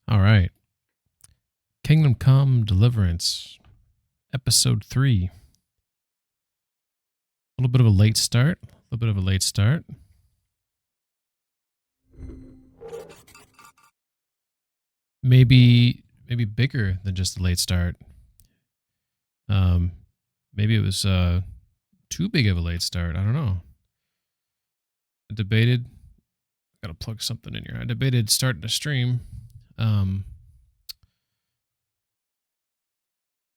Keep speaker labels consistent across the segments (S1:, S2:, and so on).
S1: All right. Kingdom Come Deliverance, Episode 3. A little bit of a late start. Maybe bigger than just a late start. Maybe it was too big of a late start. I don't know. I debated. Gotta plug something in here. I debated starting a stream.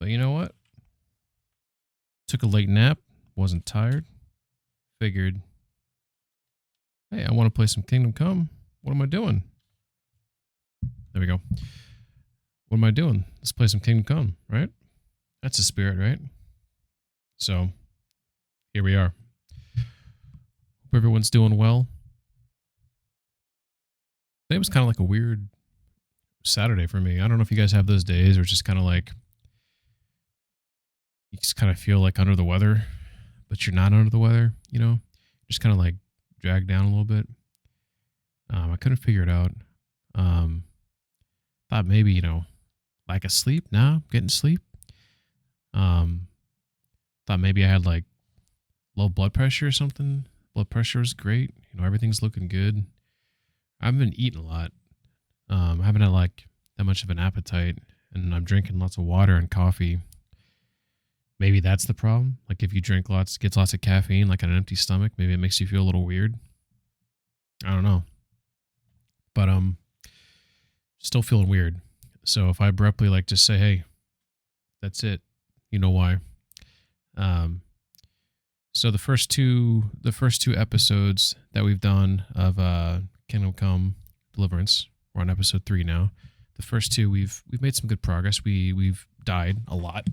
S1: But you know what? Took a late nap. Wasn't tired. Figured, hey, I want to play some Kingdom Come. What am I doing? There we go. What am I doing? Let's play some Kingdom Come, right? That's the spirit, right? So, here we are. Hope everyone's doing well. Today was kind of like a weird Saturday for me. I don't know if you guys have those days where it's just kind of like, you just kind of feel like under the weather, but you're not under the weather, you know? Just kind of like dragged down a little bit. I couldn't figure it out. Thought maybe, lack of sleep. No, getting sleep. Thought maybe I had like low blood pressure or something. Blood pressure is great. Everything's looking good. I haven't been eating a lot. I haven't had like that much of an appetite, and I'm drinking lots of water and coffee. Maybe that's the problem. Like if you drink gets lots of caffeine, like on an empty stomach, maybe it makes you feel a little weird. I don't know. But still feeling weird. So if I abruptly like just say, hey, that's it, you know why. So the first two episodes that we've done of Kingdom Come Deliverance, we're on episode 3 now. The first two we've made some good progress. We've died a lot.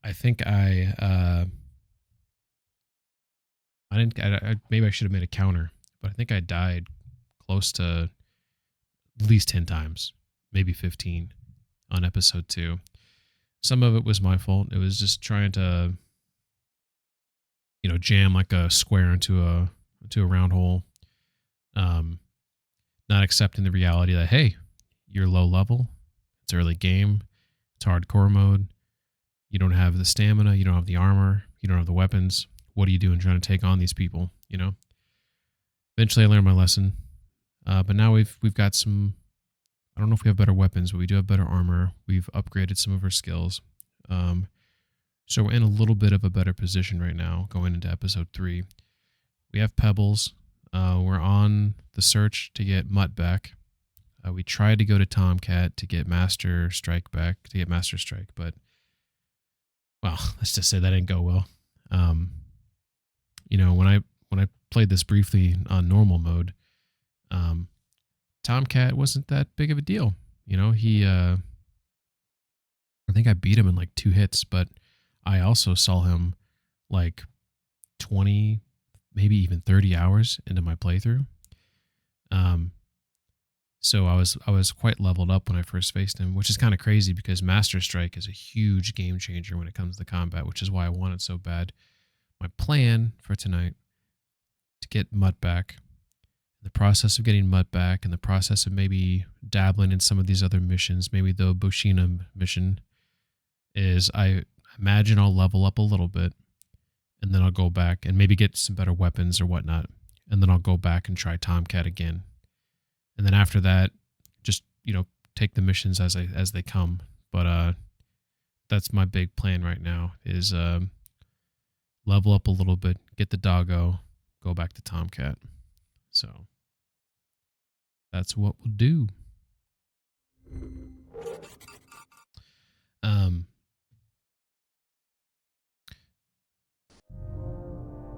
S1: I think I maybe I should have made a counter, but I think I died close to at least 10 times, maybe 15 on episode 2. Some of it was my fault. It was just trying to, jam like a square into a round hole. Not accepting the reality that, hey, you're low level. It's early game. It's hardcore mode. You don't have the stamina. You don't have the armor. You don't have the weapons. What are you doing trying to take on these people? Eventually I learned my lesson. But now we've got some, I don't know if we have better weapons, but we do have better armor. We've upgraded some of our skills. So we're in a little bit of a better position right now going into episode 3. We have pebbles. We're on the search to get Mutt back. We tried to go to Tomcat to get Master Strike back, but, well, let's just say that didn't go well. When I played this briefly on normal mode, Tomcat wasn't that big of a deal. I think I beat him in like 2 hits, but I also saw him like 20, maybe even 30 hours into my playthrough. So I was quite leveled up when I first faced him, which is kind of crazy because Master Strike is a huge game changer when it comes to combat, which is why I want it so bad. My plan for tonight, to get Mutt back, the process of getting Mutt back, and the process of maybe dabbling in some of these other missions, maybe the Bushina mission, is I imagine I'll level up a little bit, and then I'll go back and maybe get some better weapons or whatnot, and then I'll go back and try Tomcat again. And then after that, just, take the missions as they come. But that's my big plan right now is level up a little bit, get the doggo, go back to Tomcat. So that's what we'll do.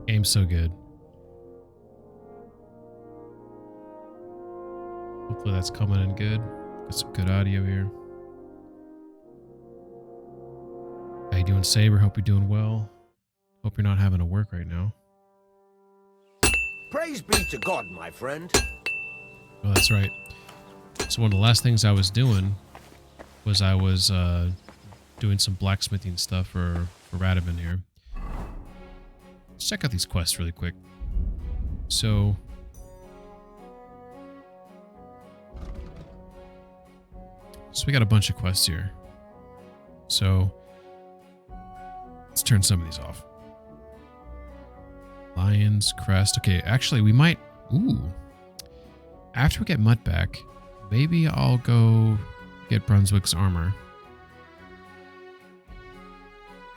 S1: Game's so good. Hopefully that's coming in good. Got some good audio here. How you doing, Saber? Hope you're doing well. Hope you're not having to work right now.
S2: Praise be to God, my friend.
S1: Oh, that's right. So one of the last things I was doing was doing some blacksmithing stuff for Radovan here. Let's check out these quests really quick. So So we got a bunch of quests here. So let's turn some of these off. Lion's Crest. Okay, actually we might... Ooh. After we get Mutt back, maybe I'll go get Brunswick's armor.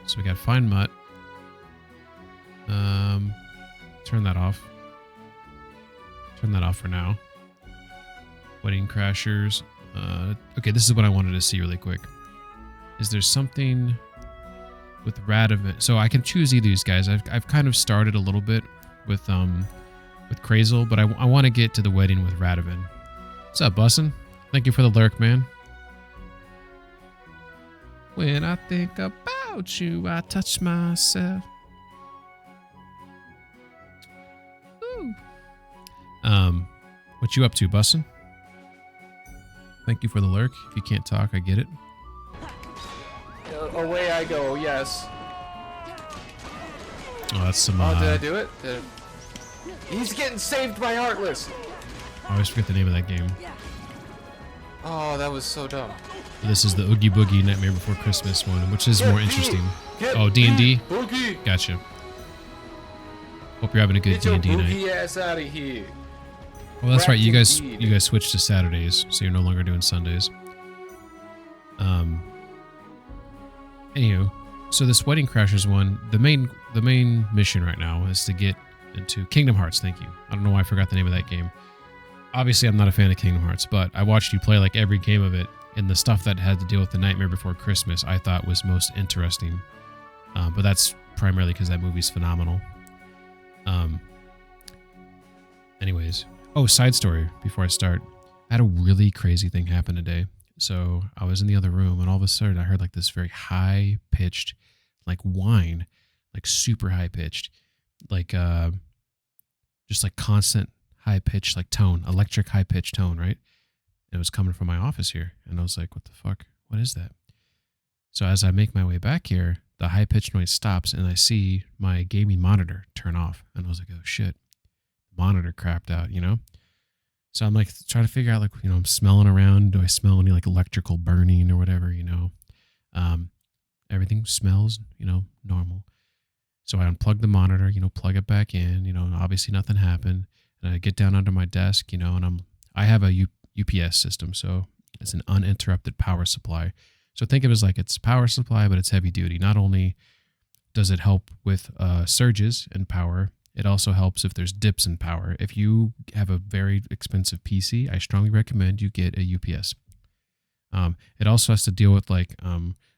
S1: So we got Find Mutt. Turn that off. Turn that off for now. Wedding Crashers. Okay, this is what I wanted to see really quick. Is there something with Radovan? So I can choose either of these guys. I've kind of started a little bit with Krazel, but I want to get to the wedding with Radovan. What's up, Bussin? Thank you for the lurk, man. When I think about you, I touch myself. Ooh. What you up to, Bussin? Thank you for the lurk. If you can't talk, I get it.
S3: Away I go, yes.
S1: Oh, that's some...
S3: Oh, did I do it? He's getting saved by Heartless!
S1: I always forget the name of that game.
S3: Oh, that was so dumb.
S1: This is the Oogie Boogie Nightmare Before Christmas one, which is more interesting.
S3: Oh,
S1: D&D?
S3: Boogie!
S1: Gotcha. Hope you're having a good
S3: Get
S1: D&D
S3: your
S1: night.
S3: boogie ass out of here.
S1: Well, that's right. You guys
S3: Indeed.
S1: switched to Saturdays, so you're no longer doing Sundays. Anywho, so this Wedding Crashers one, the main mission right now is to get into Kingdom Hearts. Thank you. I don't know why I forgot the name of that game. Obviously, I'm not a fan of Kingdom Hearts, but I watched you play like every game of it, and the stuff that had to deal with the Nightmare Before Christmas I thought was most interesting. But that's primarily because that movie's phenomenal. Anyways. Oh, side story before I start. I had a really crazy thing happen today. So I was in the other room, and all of a sudden I heard like this very high-pitched, like whine, like super high-pitched, like just like constant high-pitched, like tone, electric high-pitched tone, right? And it was coming from my office here, and I was like, what the fuck? What is that? So as I make my way back here, the high-pitched noise stops, and I see my gaming monitor turn off, and I was like, oh shit, the monitor crapped out, you know? So I'm like trying to figure out, like, you know, I'm smelling around. Do I smell any like electrical burning or whatever, you know? Everything smells, you know, normal. So I unplug the monitor, you know, plug it back in, you know, obviously nothing happened. And I get down under my desk, you know, and I have a UPS system. So it's an uninterrupted power supply. So think of it as like it's power supply, but it's heavy duty. Not only does it help with surges in power, it also helps if there's dips in power. If you have a very expensive PC, I strongly recommend you get a UPS. It also has to deal with like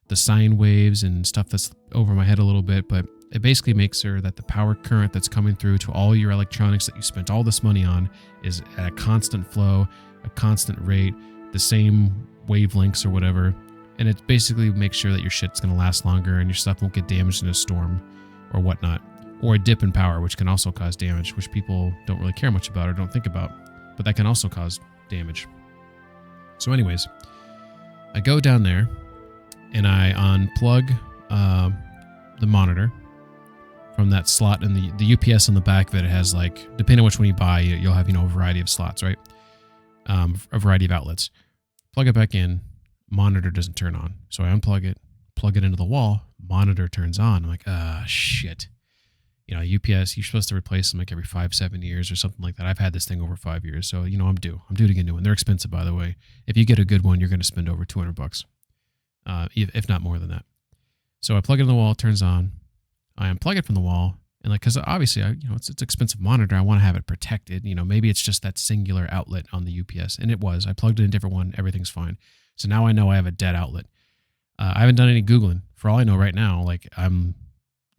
S1: the sine waves and stuff that's over my head a little bit, but it basically makes sure that the power current that's coming through to all your electronics that you spent all this money on is at a constant flow, a constant rate, the same wavelengths or whatever. And it basically makes sure that your shit's going to last longer and your stuff won't get damaged in a storm or whatnot. Or a dip in power, which can also cause damage, which people don't really care much about or don't think about. But that can also cause damage. So anyways, I go down there and I unplug the monitor from that slot, and the UPS on the back of it has, like, depending on which one you buy, you'll have, you know, a variety of slots, right? A variety of outlets. Plug it back in, monitor doesn't turn on. So I unplug it, plug it into the wall, monitor turns on. I'm like, ah, shit. You know, UPS, you're supposed to replace them like every 5-7 years or something like that. I've had this thing over 5 years, so, you know, I'm due to get a new one. They're expensive, by the way. If you get a good one, you're going to spend over $200, if not more than that. So I plug it in the wall, it turns on. I unplug it from the wall, and like, because obviously, you know, it's an expensive monitor. I want to have it protected. You know, maybe it's just that singular outlet on the UPS, and it was. I plugged it in a different one. Everything's fine. So now I know I have a dead outlet. I haven't done any Googling. For all I know right now, like, I'm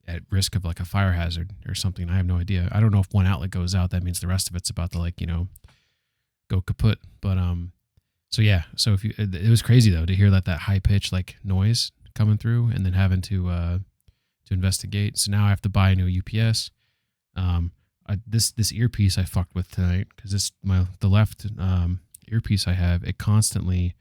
S1: at risk of like a fire hazard or something. I have no idea. I don't know if one outlet goes out, that means the rest of it's about to, like, you know, go kaput. But so yeah, so if you, it was crazy though to hear that high pitch like noise coming through, and then having to investigate. So now I have to buy a new UPS. This earpiece I fucked with tonight, because the left earpiece I have, it constantly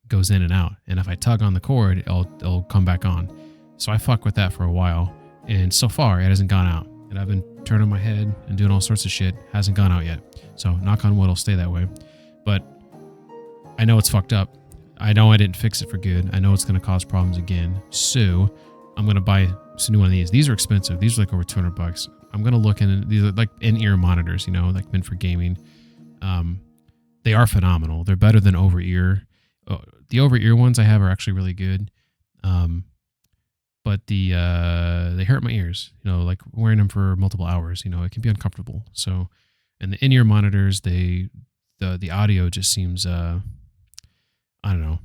S1: goes in and out, and if I tug on the cord, it'll come back on. So I fuck with that for a while, and so far it hasn't gone out. And I've been turning my head and doing all sorts of shit, hasn't gone out yet. So knock on wood, it'll stay that way. But I know it's fucked up. I know I didn't fix it for good. I know it's going to cause problems again. So I'm going to buy some new one of these. These are expensive. These are like over $200. I'm going to look in. These are like in-ear monitors, you know, like meant for gaming. They are phenomenal. They're better than over-ear. The over-ear ones I have are actually really good. But they hurt my ears, you know, like wearing them for multiple hours, you know, it can be uncomfortable. So, and the in-ear monitors, the audio just seems, I don't know.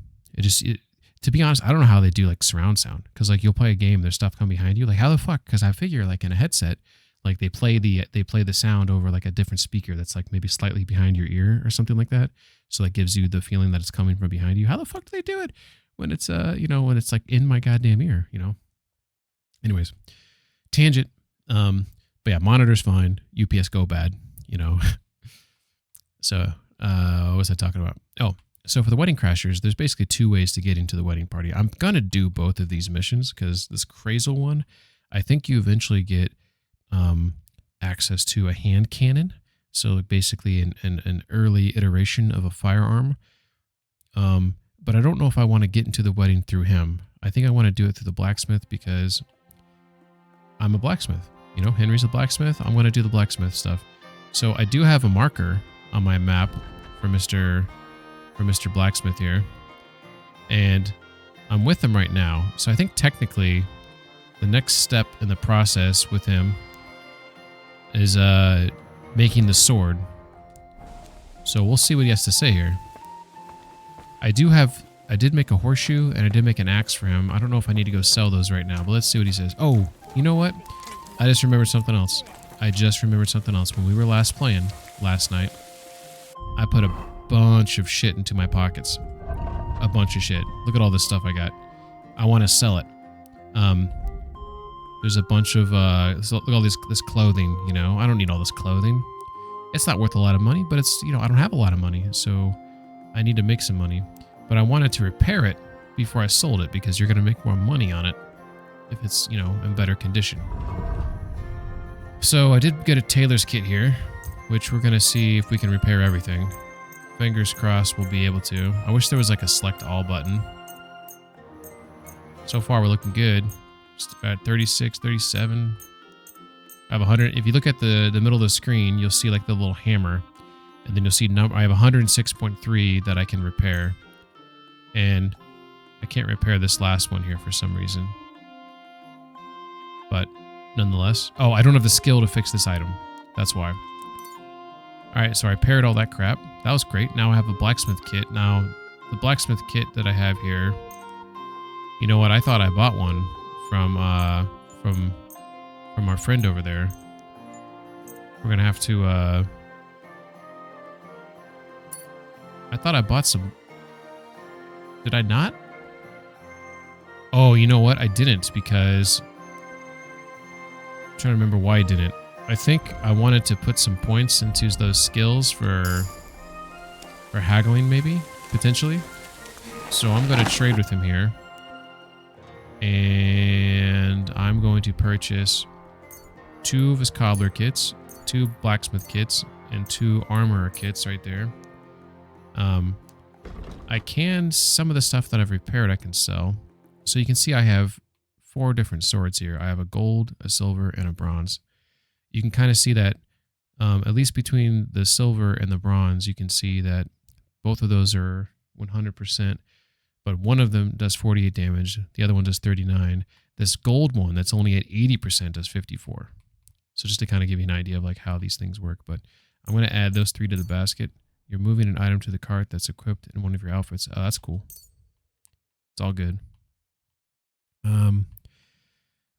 S1: To be honest, I don't know how they do like surround sound. Cause like you'll play a game, there's stuff coming behind you. Like how the fuck? Cause I figure like in a headset, like they play the sound over like a different speaker that's like maybe slightly behind your ear or something like that. So that gives you the feeling that it's coming from behind you. How the fuck do they do it when it's, you know, when it's like in my goddamn ear, you know? Anyways, tangent. But yeah, monitor's fine. UPS go bad, you know. So, what was I talking about? Oh, so for the Wedding Crashers, there's basically 2 ways to get into the wedding party. I'm going to do both of these missions because this Crazel one, I think you eventually get access to a hand cannon. So basically an early iteration of a firearm. But I don't know if I want to get into the wedding through him. I think I want to do it through the blacksmith because I'm a blacksmith. You know, Henry's a blacksmith. I'm going to do the blacksmith stuff. So I do have a marker on my map for Mr. Blacksmith here. And I'm with him right now. So I think technically the next step in the process with him is making the sword. So we'll see what he has to say here. I did make a horseshoe and I did make an axe for him. I don't know if I need to go sell those right now, but let's see what he says. Oh, you know what? I just remembered something else. When we were last playing last night, I put a bunch of shit into my pockets. A bunch of shit. Look at all this stuff I got. I want to sell it. There's a bunch of, look at all this clothing, you know. I don't need all this clothing. It's not worth a lot of money, but it's, you know, I don't have a lot of money, so I need to make some money. But I wanted to repair it before I sold it because you're going to make more money on it if it's, you know, in better condition. So I did get a tailor's kit here, which we're going to see if we can repair everything. Fingers crossed we'll be able to. I wish there was like a select all button. So far we're looking good. Just about 36, 37. I have 100. If you look at the middle of the screen, you'll see like the little hammer. And then you'll see I have 106.3 that I can repair. And I can't repair this last one here for some reason. But nonetheless. Oh, I don't have the skill to fix this item. That's why. Alright, so I repaired all that crap. That was great. Now I have a blacksmith kit. Now, the blacksmith kit that I have here, you know what? I thought I bought one from our friend over there. We're gonna have to I thought I bought some. Did I not? Oh, you know what? I didn't because I'm trying to remember why I didn't. I think I wanted to put some points into those skills for haggling, maybe, potentially. So I'm going to trade with him here. And I'm going to purchase 2 of his cobbler kits, 2 blacksmith kits, and 2 armorer kits right there. Some of the stuff that I've repaired I can sell. So you can see I have 4 different swords here. I have a gold, a silver, and a bronze. You can kind of see that, at least between the silver and the bronze, you can see that both of those are 100%, but one of them does 48 damage. The other one does 39. This gold one that's only at 80% does 54. So just to kind of give you an idea of like how these things work, but I'm going to add those 3 to the basket. You're moving an item to the cart that's equipped in one of your outfits. Oh, that's cool. It's all good.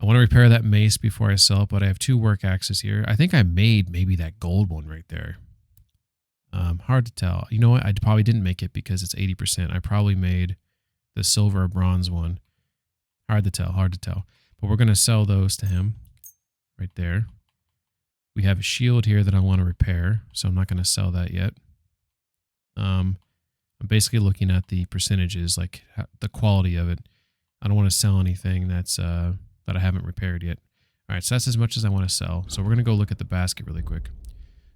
S1: I want to repair that mace before I sell it, but I have 2 work axes here. I think I made maybe that gold one right there. Hard to tell. You know what? I probably didn't make it because it's 80%. I probably made the silver or bronze one. Hard to tell. But we're going to sell those to him right there. We have a shield here that I want to repair, so I'm not going to sell that yet. I'm basically looking at the percentages, like the quality of it. I don't want to sell anything that's that I haven't repaired yet. All right, so that's as much as I want to sell. So we're going to go look at the basket really quick.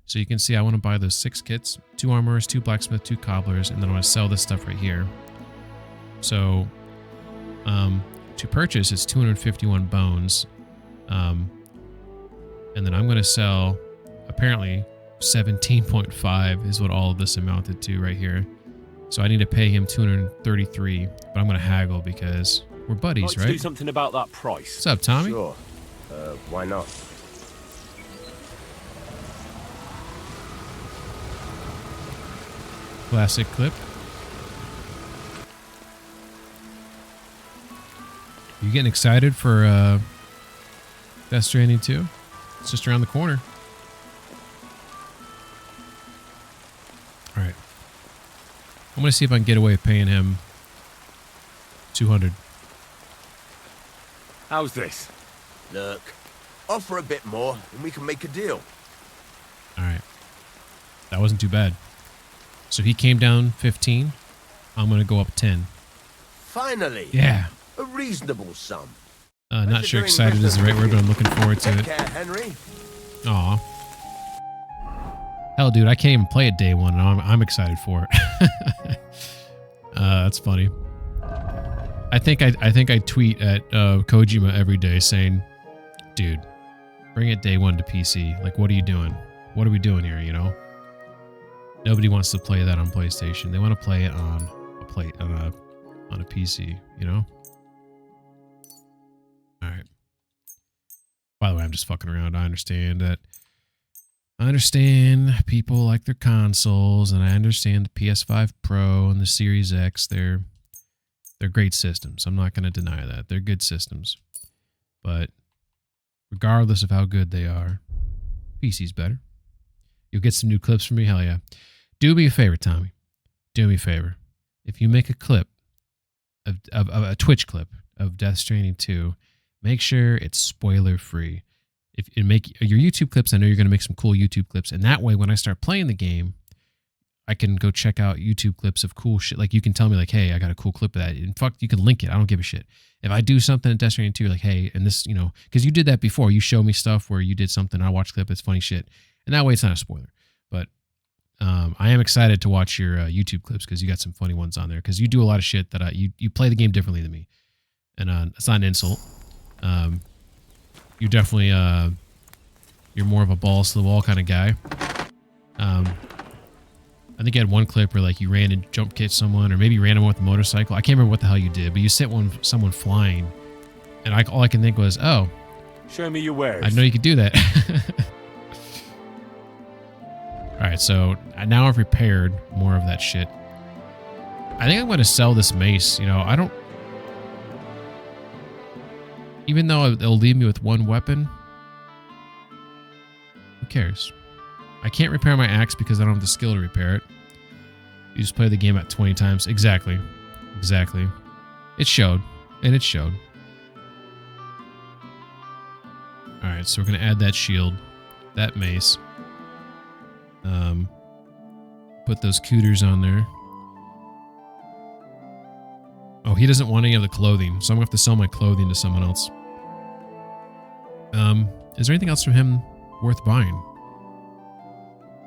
S1: So you can see I want to buy those 6 kits, 2 armorers, 2 blacksmith, 2 cobblers, and then I want to sell this stuff right here. So to purchase, it's 251 bones. And then I'm going to sell, apparently, 17.5 is what all of this amounted to right here. So I need to pay him 233, but I'm going to haggle because we're buddies,
S4: Let's
S1: right?
S4: do something about that price.
S1: What's up, Tommy?
S2: Sure. Why not?
S1: Classic clip. You getting excited for Death Stranding 2? It's just around the corner. All right. I'm going to see if I can get away with paying him 200.
S4: How's this?
S2: Look, offer a bit more and we can make a deal.
S1: All right. That wasn't too bad. So he came down 15. I'm going to go up 10.
S2: Finally.
S1: Yeah.
S2: A reasonable sum.
S1: Not sure excited is the right word, but I'm looking forward to
S2: Take
S1: it.
S2: care, Henry.
S1: Aw. Hell, dude, I can't even play it day one, and I'm excited for it. That's funny. I think I tweet at Kojima every day saying, "Dude, bring it day one to PC. Like, what are you doing? What are we doing here? You know? Nobody wants to play that on PlayStation. They want to play it on a PC. You know? All right. By the way, I'm just fucking around. I understand that. I understand people like their consoles, and I understand the PS5 Pro and the Series X. They're great systems. I'm not going to deny that. They're good systems. But regardless of how good they are, PC's better. You'll get some new clips from me. Hell yeah. Do me a favor, Tommy. Do me a favor. If you make a clip, of a Twitch clip of Death Stranding 2, make sure it's spoiler free. If you make your YouTube clips, I know you're going to make some cool YouTube clips. And that way, when I start playing the game, I can go check out YouTube clips of cool shit. Like, you can tell me, like, hey, I got a cool clip of that. And fuck, you can link it. I don't give a shit. If I do something in Death Stranding 2, like, hey, and this, you know, because you did that before. You show me stuff where you did something, I watch clip, it's funny shit. And that way, it's not a spoiler. But I am excited to watch your YouTube clips because you got some funny ones on there. Because you do a lot of shit that you play the game differently than me. And it's not an insult. You're definitely you're more of a balls to the wall kind of guy. I think you had one clip where like you ran and jump kicked someone, or maybe you ran him with a motorcycle. I can't remember what the hell you did, but you sent someone flying, and all I can think was, oh,
S4: Show me your wares.
S1: I know you could do that. All right, so now I've repaired more of that shit. I think I'm going to sell this mace. You know, I don't. Even though it'll leave me with one weapon, who cares? I can't repair my axe because I don't have the skill to repair it. You just play the game at 20 times. Exactly. Exactly. It showed. And it showed. Alright, so we're going to add that shield. That mace. Put those cooters on there. Oh, he doesn't want any of the clothing, so I'm going to have to sell my clothing to someone else. Is there anything else from him worth buying?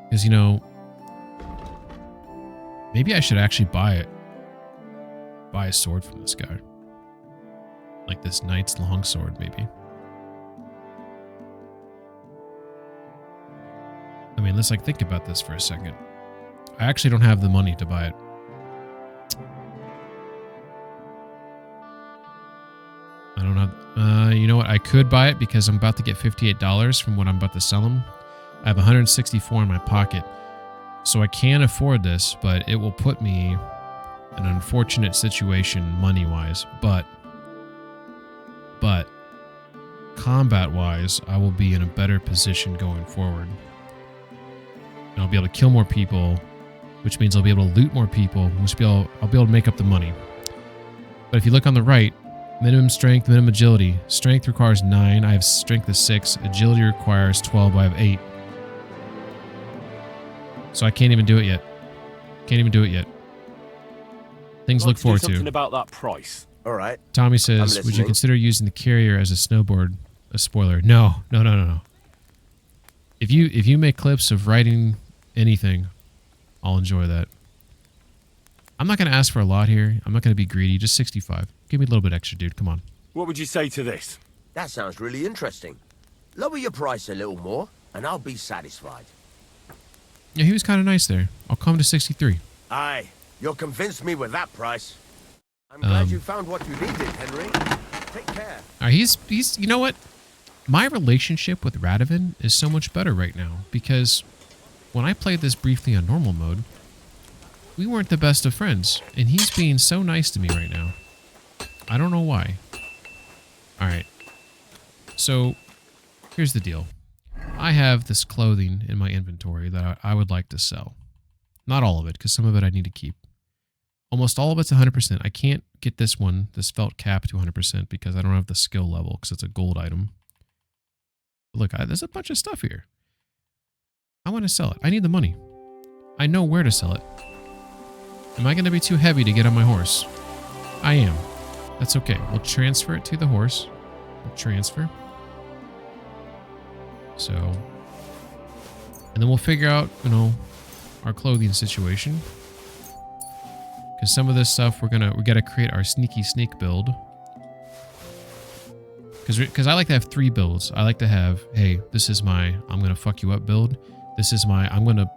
S1: Because, you know, maybe I should actually buy a sword from this guy. Like this knight's longsword, maybe. I mean, let's like think about this for a second. I actually don't have the money to buy it. I don't have, you know what? I could buy it because I'm about to get $58 from what I'm about to sell him. I have 164 in my pocket. So I can afford this, but it will put me in an unfortunate situation money-wise. But combat-wise, I will be in a better position going forward. And I'll be able to kill more people, which means I'll be able to loot more people, which I'll be able to make up the money. But if you look on the right, minimum strength, minimum agility. Strength requires 9. I have strength of 6. Agility requires 12. I have 8. So I can't even do it yet. Can't even do it yet. Things to look forward to.
S4: Something about that price.
S2: All right.
S1: Tommy says, would you consider using the carrier as a snowboard, a spoiler? No. If you make clips of writing anything, I'll enjoy that. I'm not going to ask for a lot here. I'm not going to be greedy. Just 65. Give me a little bit extra, dude. Come on.
S4: What would you say to this?
S2: That sounds really interesting. Lower your price a little more, and I'll be satisfied.
S1: Yeah, he was kind of nice there. I'll come to 63.
S2: Aye, you'll convince me with that price. I'm glad you found what you needed, Henry. Take care.
S1: He's you know what? My relationship with Radovan is so much better right now because when I played this briefly on normal mode, we weren't the best of friends, and he's being so nice to me right now. I don't know why. All right. So, here's the deal. I have this clothing in my inventory that I would like to sell. Not all of it, because some of it I need to keep. Almost all of it's 100%. I can't get this one, this felt cap, to 100% because I don't have the skill level, because it's a gold item. Look, there's a bunch of stuff here. I want to sell it. I need the money. I know where to sell it. Am I going to be too heavy to get on my horse? I am. That's okay. We'll transfer it to the horse. We'll transfer. So, and then we'll figure out, you know, our clothing situation. Because some of this stuff we gotta create our sneaky sneak build. Because I like to have 3 builds. I like to have, hey, this is my I'm gonna fuck you up build. This is my I'm gonna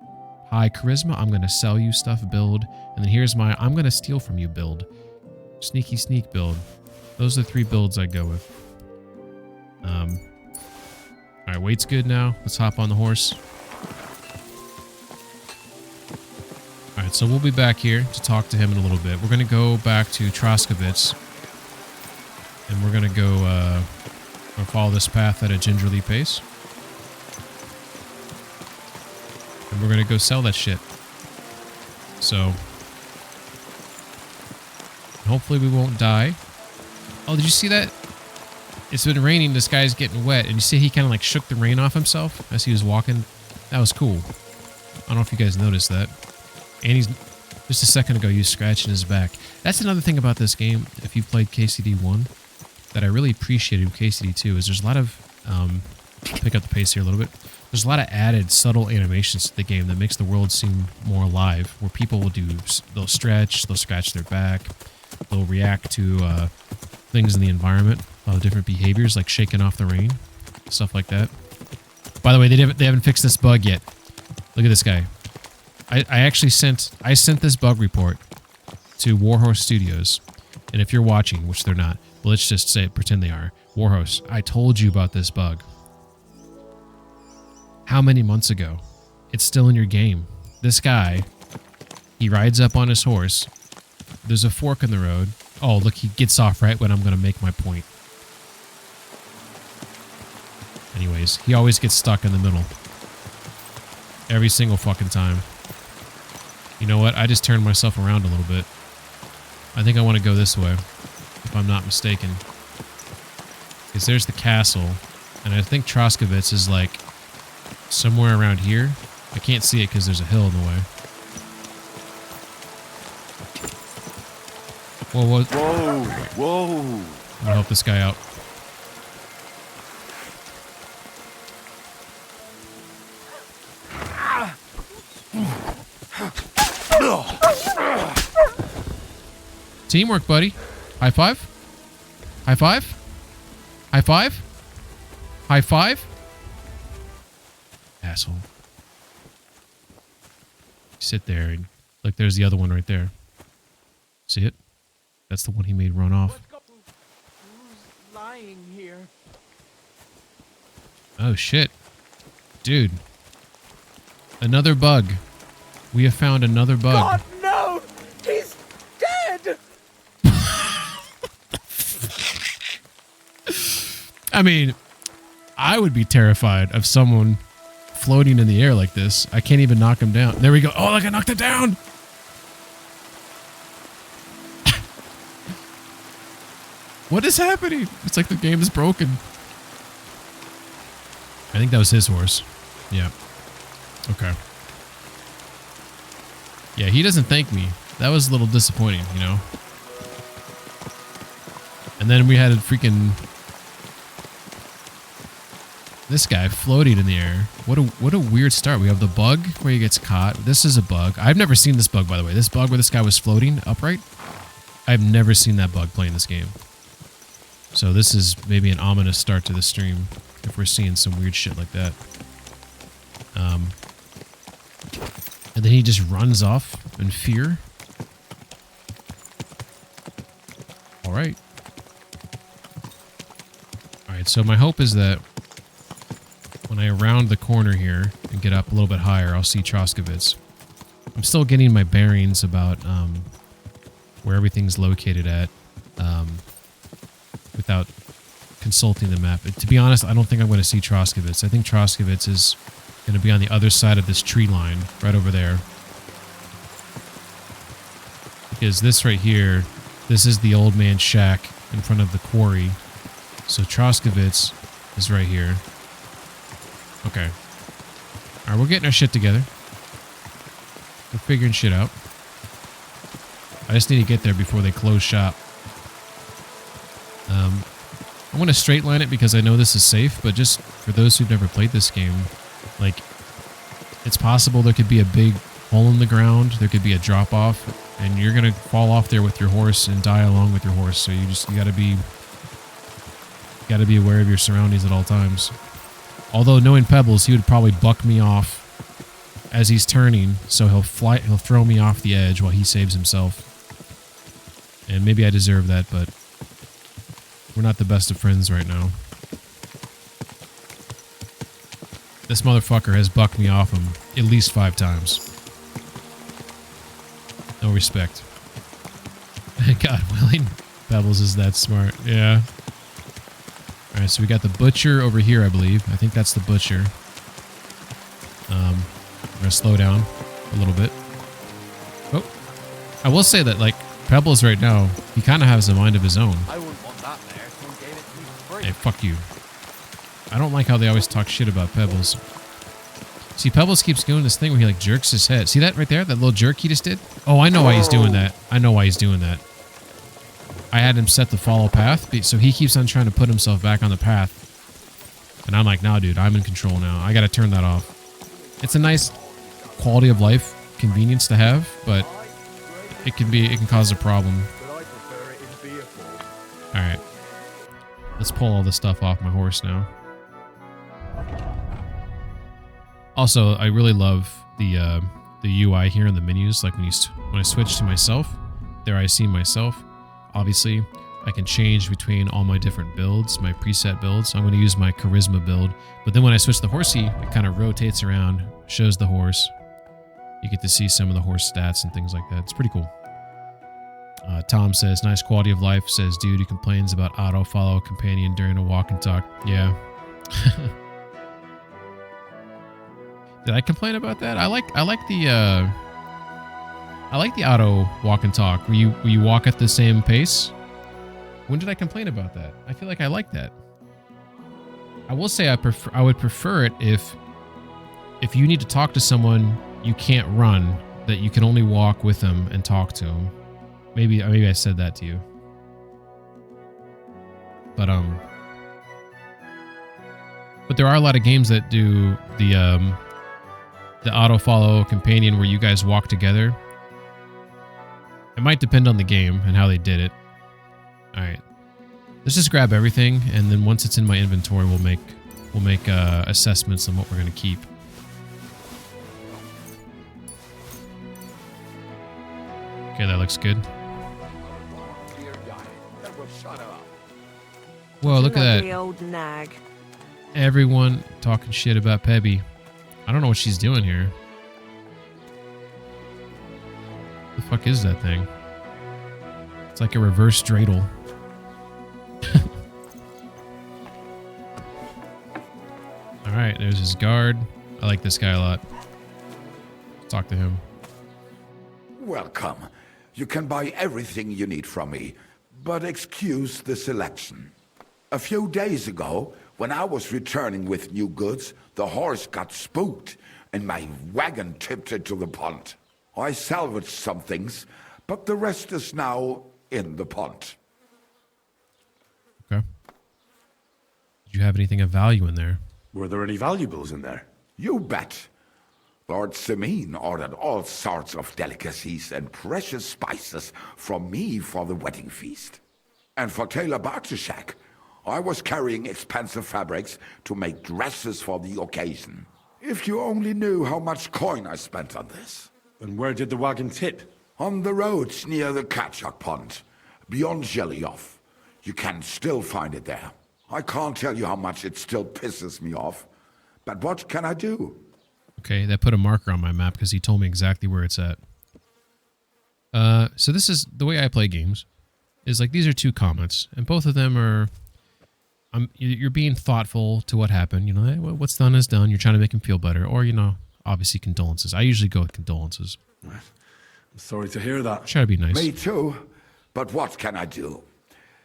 S1: high charisma. I'm gonna sell you stuff build. And then here's my I'm gonna steal from you build. Sneaky sneak build. Those are the 3 builds I go with. All right, weight's good now. Let's hop on the horse. All right, so we'll be back here to talk to him in a little bit. We're going to go back to Troskovitz, and we're going to go follow this path at a gingerly pace. And we're going to go sell that shit. So, hopefully we won't die. Oh, did you see that? It's been raining, this guy's getting wet, and you see he kind of like shook the rain off himself as he was walking? That was cool. I don't know if you guys noticed that. And he's, just a second ago, he was scratching his back. That's another thing about this game, if you played KCD 1, that I really appreciated with KCD 2, is there's a lot of, pick up the pace here a little bit, there's a lot of added subtle animations to the game that makes the world seem more alive, where people will do, they'll stretch, they'll scratch their back, they'll react to things in the environment, different behaviors like shaking off the rain, stuff like that. By the way, they haven't fixed this bug yet. Look at this guy. I sent this bug report to Warhorse Studios, and if you're watching, which they're not, but let's just say pretend they are. Warhorse, I told you about this bug. How many months ago? It's still in your game. This guy, he rides up on his horse. There's a fork in the road. Oh, look, he gets off right when I'm going to make my point. Anyways, he always gets stuck in the middle. Every single fucking time. You know what? I just turned myself around a little bit. I think I want to go this way, if I'm not mistaken. Because there's the castle, and I think Troskovitz is like somewhere around here. I can't see it because there's a hill in the way. Whoa, whoa.
S4: Whoa, whoa.
S1: I'm gonna help this guy out. Teamwork, buddy. High five. High five. High five. High five. Asshole. Sit there and look, there's the other one right there. See it? That's the one he made run off.
S3: Who's lying here?
S1: Oh shit. Dude. Another bug. We have found another bug.
S3: God, no! He's dead!
S1: I mean, I would be terrified of someone floating in the air like this. I can't even knock him down. There we go. Oh, look, I knocked it down. What is happening? It's like the game is broken. I think that was his horse. Yeah. Okay. Yeah, he doesn't thank me. That was a little disappointing, you know? And then we had a freaking... This guy floating in the air. What a weird start. We have the bug where he gets caught. This is a bug. I've never seen this bug, by the way. This bug where this guy was floating upright. I've never seen that bug playing this game. So this is maybe an ominous start to the stream if we're seeing some weird shit like that. And then he just runs off in fear. All right. All right, so my hope is that when I round the corner here and get up a little bit higher, I'll see Troskowitz. I'm still getting my bearings about where everything's located at without consulting the map. To be honest, I don't think I'm going to see Troskowitz. I think Troskowitz is going to be on the other side of this tree line, right over there. Because this right here, this is the old man's shack in front of the quarry. So Troskowitz is right here. Okay. Alright, we're getting our shit together. We're figuring shit out. I just need to get there before they close shop. I want to straight line it because I know this is safe, but just for those who've never played this game, like, it's possible there could be a big hole in the ground, there could be a drop off, and you're gonna fall off there with your horse and die along with your horse. So you gotta be aware of your surroundings at all times. Although knowing Pebbles, he would probably buck me off as he's turning, so he'll throw me off the edge while he saves himself. And maybe I deserve that, but we're not the best of friends right now. This motherfucker has bucked me off him at least 5 times. No respect. God willing, Pebbles is that smart. Yeah. Alright, so we got the butcher over here, I believe. I think that's the butcher. We're gonna slow down a little bit. Oh. I will say that, like, Pebbles right now, he kind of has a mind of his own.
S3: I wouldn't want that there. Someone gave it to me for free.
S1: Hey, fuck you. I don't like how they always talk shit about Pebbles. See, Pebbles keeps doing this thing where he, like, jerks his head. See that right there? That little jerk he just did? Oh, I know why he's doing that. I know why he's doing that. I had him set the follow path, so he keeps on trying to put himself back on the path. And I'm like, nah, dude, I'm in control now. I gotta turn that off. It's a nice quality of life convenience to have, but it can cause a problem. Alright. Let's pull all this stuff off my horse now. Also, I really love the UI here in the menus. Like when I switch to myself, there I see myself. Obviously, I can change between all my different builds, my preset builds. I'm going to use my charisma build. But then when I switch the horsey, it kind of rotates around, shows the horse. You get to see some of the horse stats and things like that. It's pretty cool. Tom says, nice quality of life. Says, dude, he complains about auto-follow companion during a walk and talk. Yeah. Did I complain about that? I like the auto walk and talk. Where you walk at the same pace. When did I complain about that? I feel like I like that. I will say I would prefer it if you need to talk to someone you can't run, that you can only walk with them and talk to them. Maybe I said that to you. But there are a lot of games that do the auto follow companion where you guys walk together. It might depend on the game and how they did it. All right, let's just grab everything, and then once it's in my inventory, we'll make assessments on what we're gonna keep. Okay, that looks good. Whoa, look at that.
S5: Old nag.
S1: Everyone talking shit about Pebby. I don't know what she's doing here. The fuck is that thing? It's like a reverse dreidel. Alright, there's his guard. I like this guy a lot. Let's talk to him.
S6: Welcome. You can buy everything you need from me, but excuse the selection. A few days ago, when I was returning with new goods, the horse got spooked and my wagon tipped into the pond. I salvaged some things, but the rest is now in the pond.
S1: Okay. Did you have anything of value in there?
S4: Were there any valuables in there?
S6: You bet. Lord Simeon ordered all sorts of delicacies and precious spices from me for the wedding feast. And for Taylor Bartuszek, I was carrying expensive fabrics to make dresses for the occasion. If you only knew how much coin I spent on this.
S4: And where did the wagon tip?
S6: On the roads near the Katchak Pond, beyond Jellyov. You can still find it there. I can't tell you how much it still pisses me off. But what can I do?
S1: Okay, that put a marker on my map because he told me exactly where it's at. So this is the way I play games. Is like these are two comments, and both of them are. You're being thoughtful to what happened. You know, hey, well, what's done is done. You're trying to make him feel better, or you know, obviously condolences. I usually go with condolences.
S4: I'm sorry to hear that.
S1: Try to be nice.
S6: Me too. But what can I do?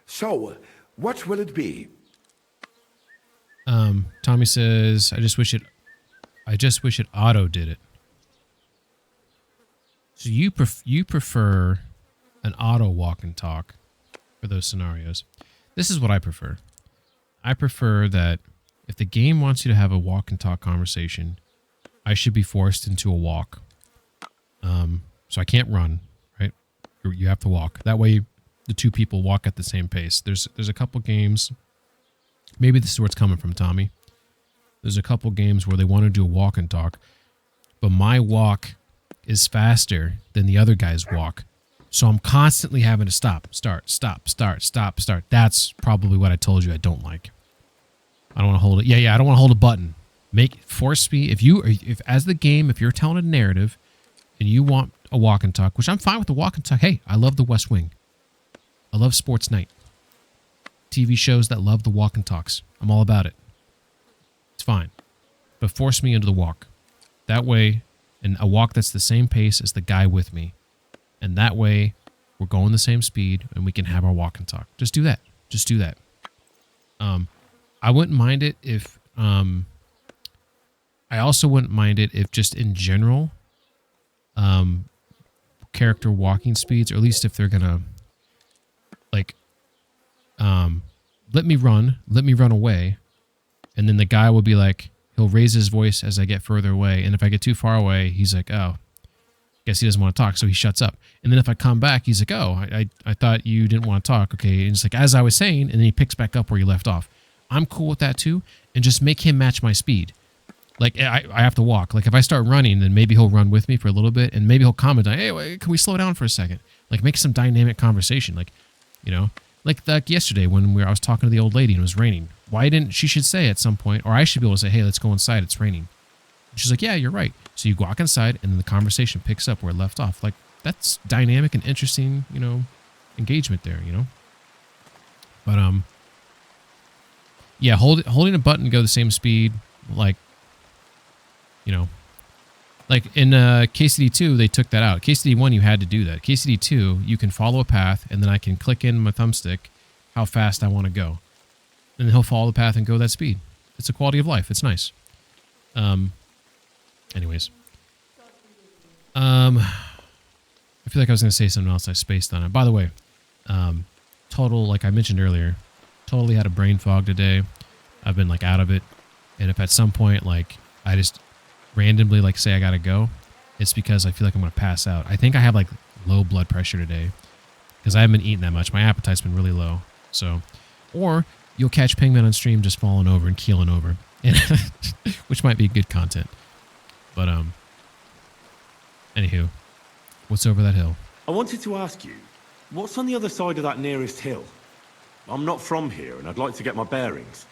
S6: So, what will it be?
S1: Tommy says, I just wish it auto did it. So you prefer an auto walk and talk for those scenarios. This is what I prefer. I prefer that if the game wants you to have a walk and talk conversation, I should be forced into a walk. So I can't run, right? You have to walk. That way the two people walk at the same pace. There's a couple games. Maybe this is where it's coming from, Tommy. There's a couple games where they want to do a walk and talk, but my walk is faster than the other guy's walk. So I'm constantly having to stop, start, stop, start, stop, start. That's probably what I told you I don't like. I don't want to hold it. Yeah, I don't want to hold a button. Force me. If as the game, if you're telling a narrative and you want a walk and talk, which I'm fine with the walk and talk. Hey, I love the West Wing. I love Sports Night. TV shows that love the walk and talks. I'm all about it. It's fine. But force me into the walk. That way, and a walk that's the same pace as the guy with me. And that way, we're going the same speed and we can have our walk and talk. Just do that. Just do that. I wouldn't mind it if... I also wouldn't mind it if just in general, character walking speeds, or at least if they're going to, like... let me run away. And then the guy will be like, he'll raise his voice as I get further away. And if I get too far away, he's like, oh, guess he doesn't want to talk. So he shuts up. And then if I come back, he's like, oh, I thought you didn't want to talk. Okay. And it's like, as I was saying, and then he picks back up where you left off. I'm cool with that too. And just make him match my speed. Like I have to walk. Like if I start running, then maybe he'll run with me for a little bit. And maybe he'll comment on, hey, wait, can we slow down for a second? Like make some dynamic conversation. Like, you know, like yesterday when I was talking to the old lady and it was raining. Why didn't she should say at some point, or I should be able to say, hey, let's go inside. It's raining. And she's like, yeah, you're right. So you walk inside and then the conversation picks up where it left off. Like that's dynamic and interesting, you know, engagement there, you know? But, yeah, holding a button go the same speed, like, you know, like in KCD 2, they took that out. KCD 1, you had to do that. KCD 2, you can follow a path, and then I can click in my thumbstick how fast I want to go. And he'll follow the path and go that speed. It's a quality of life. It's nice. Anyways. I feel like I was going to say something else. I spaced on it. By the way, total, like I mentioned earlier, totally had a brain fog today. I've been like out of it. And if at some point, like I just randomly like say I got to go, it's because I feel like I'm going to pass out. I think I have like low blood pressure today because I haven't been eating that much. My appetite's been really low. So, or you'll catch Pingman on stream just falling over and keeling over, which might be good content. But, anywho, what's over that hill?
S4: I wanted to ask you, what's on the other side of that nearest hill? I'm not from here, and I'd like to get my bearings.